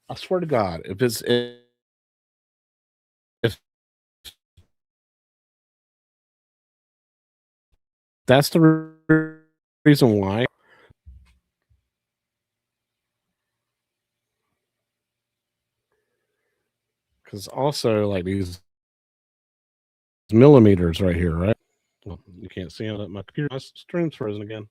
I swear to God, if that's the reason why. Because also, like these millimeters right here, right? Well, you can't see it. My computer, my stream's frozen again.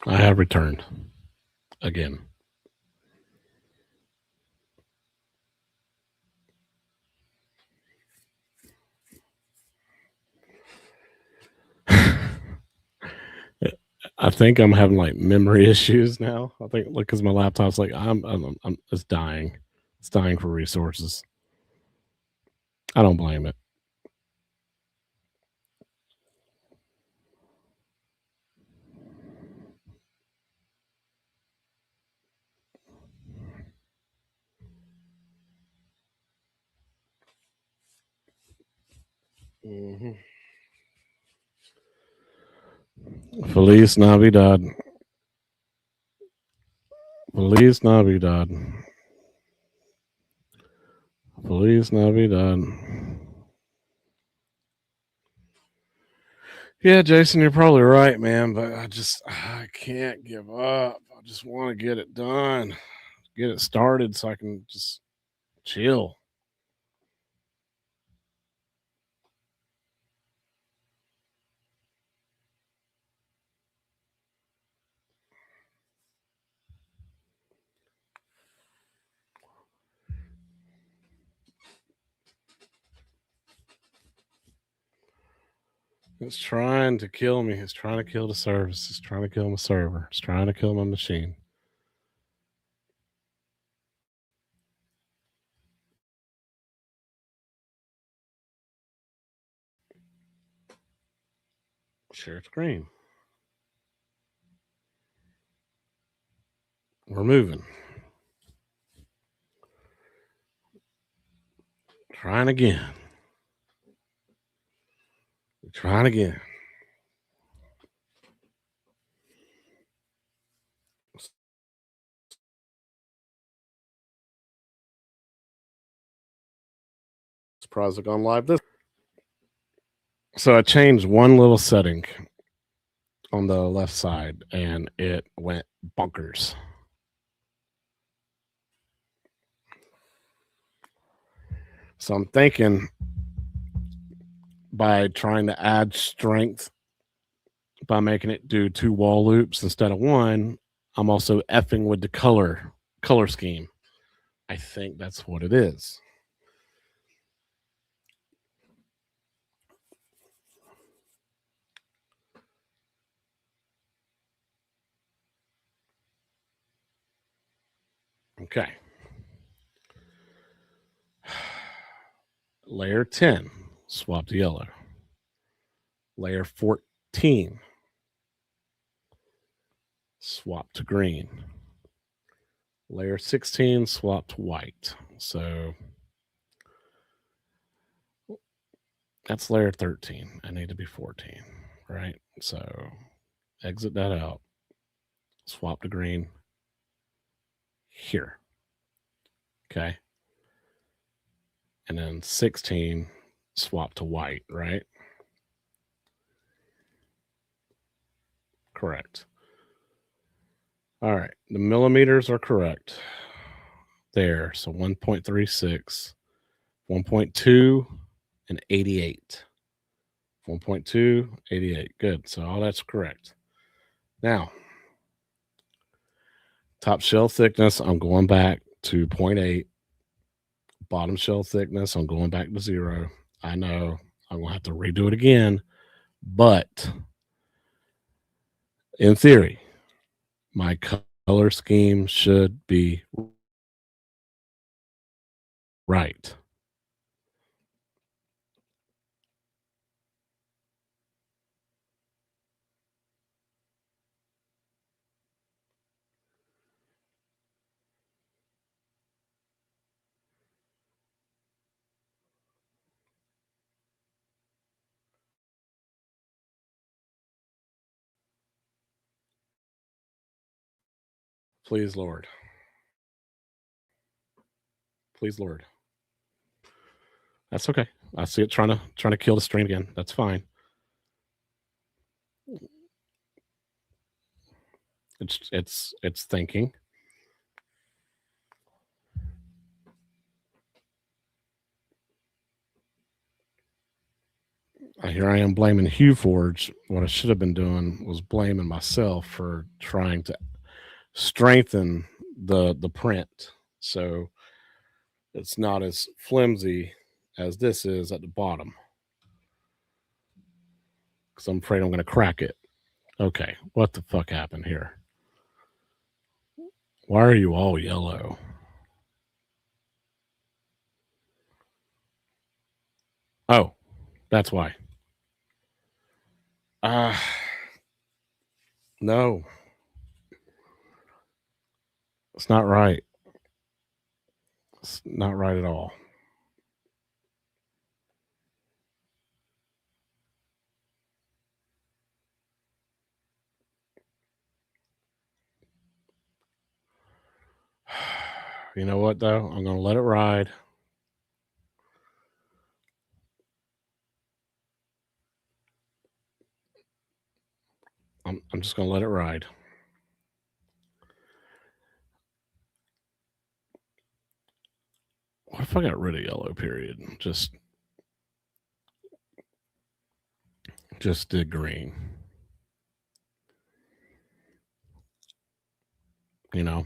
I have returned again. I think I'm having like memory issues now. I think because my laptop's like I'm it's dying. It's dying for resources. I don't blame it. Mm-hmm. Feliz Navidad. Feliz Navidad. Please now be done. Yeah, Jason, you're probably right, man, but I can't give up. I just want to get it done, get it started so I can just chill. It's trying to kill me. It's trying to kill the service. It's trying to kill my server. It's trying to kill my machine. Share screen. We're moving. Trying again. Trying again. Surprised I've gone live this. So I changed one little setting on the left side and it went bonkers. So I'm thinking by trying to add strength by making it do 2 wall loops instead of 1, I'm also effing with the color scheme. I think that's what it is. Okay. Layer 10, swap to yellow. Layer 14, swap to green. Layer 16, swap to white. So that's layer 13. I need to be 14, right? So exit that out. Swap to green here. Okay. And then 16, swap to white, right? Correct. All right. The millimeters are correct there. So 1.36, 1.2, and 88. 1.2, 88. Good. So all that's correct. Now, top shell thickness, I'm going back to 0.8. Bottom shell thickness, I'm going back to 0. I know I'm going to have to redo it again, but in theory, my color scheme should be right. Please, Lord. Please, Lord. That's okay. I see it trying to kill the stream again. That's fine. It's thinking. Here I am blaming HueForge. What I should have been doing was blaming myself for trying to strengthen the print so it's not as flimsy as this is at the bottom. Because I'm afraid I'm going to crack it. Okay, what the fuck happened here? Why are you all yellow? Oh, that's why. No. It's not right. It's not right at all. You know what, though? I'm going to let it ride. I'm just gonna let it ride. What if I got rid of yellow period? Just did green. You know?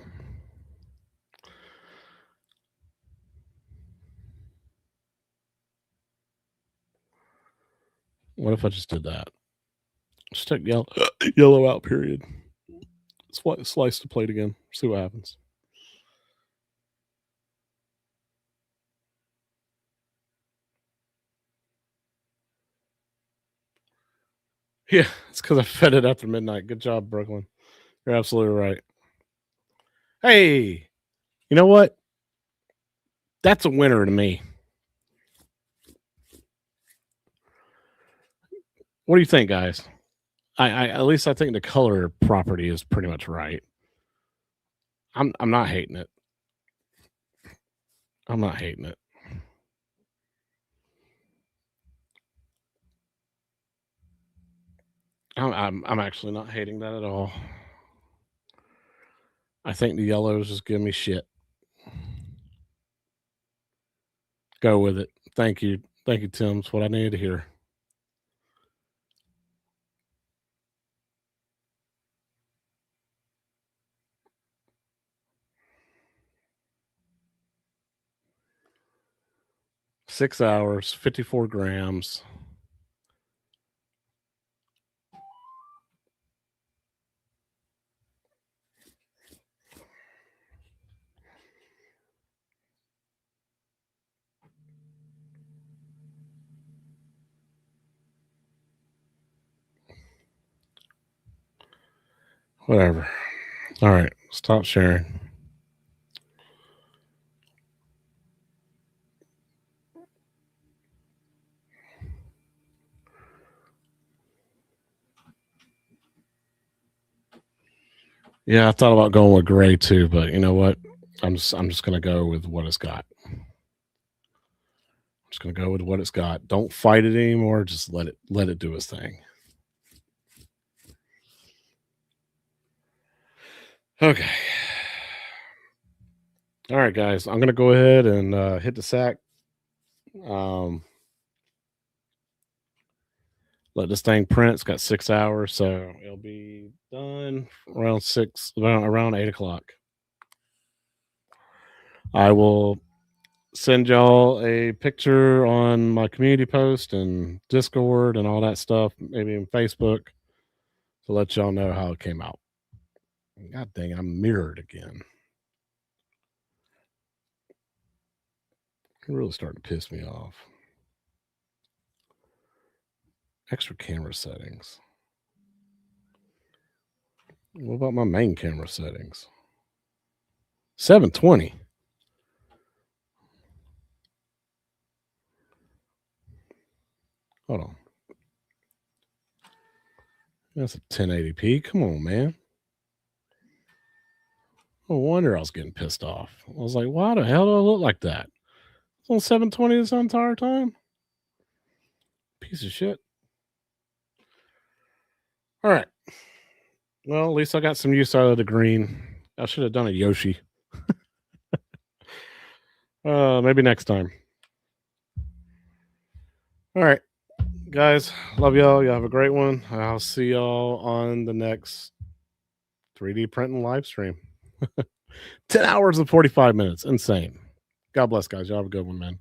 What if I just did that? Just take yellow out period. Slice the plate again. See what happens. Yeah, it's because I fed it after midnight. Good job, Brooklyn. You're absolutely right. Hey, you know what? That's a winner to me. What do you think, guys? I at least I think the color property is pretty much right. I'm not hating it. I'm not hating it. I'm actually not hating that at all. I think the yellows just give me shit. Go with it. Thank you, Tim. It's what I needed to hear. Six hours, 54 grams. Whatever. All right, stop sharing. Yeah, I thought about going with gray too, but you know what? I'm just gonna go with what it's got. I'm just gonna go with what it's got. Don't fight it anymore. Just let it do its thing. Okay. All right, guys. I'm gonna go ahead and hit the sack. Let this thing print. It's got 6 hours, so it'll be done around 8 o'clock. I will send y'all a picture on my community post and Discord and all that stuff, maybe in Facebook, to let y'all know how it came out. God dang it, I'm mirrored again. It's really starting to piss me off. Extra camera settings. What about my main camera settings? 720. Hold on. That's a 1080p. Come on, man. No wonder I was getting pissed off. I was like, why the hell do I look like that? It's on 720 this entire time? Piece of shit. All right. Well, at least I got some use out of the green. I should have done a Yoshi. Maybe next time. All right, guys. Love y'all. Y'all have a great one. I'll see y'all on the next 3D printing live stream. 10 hours and 45 minutes. Insane. God bless, guys. Y'all have a good one, man.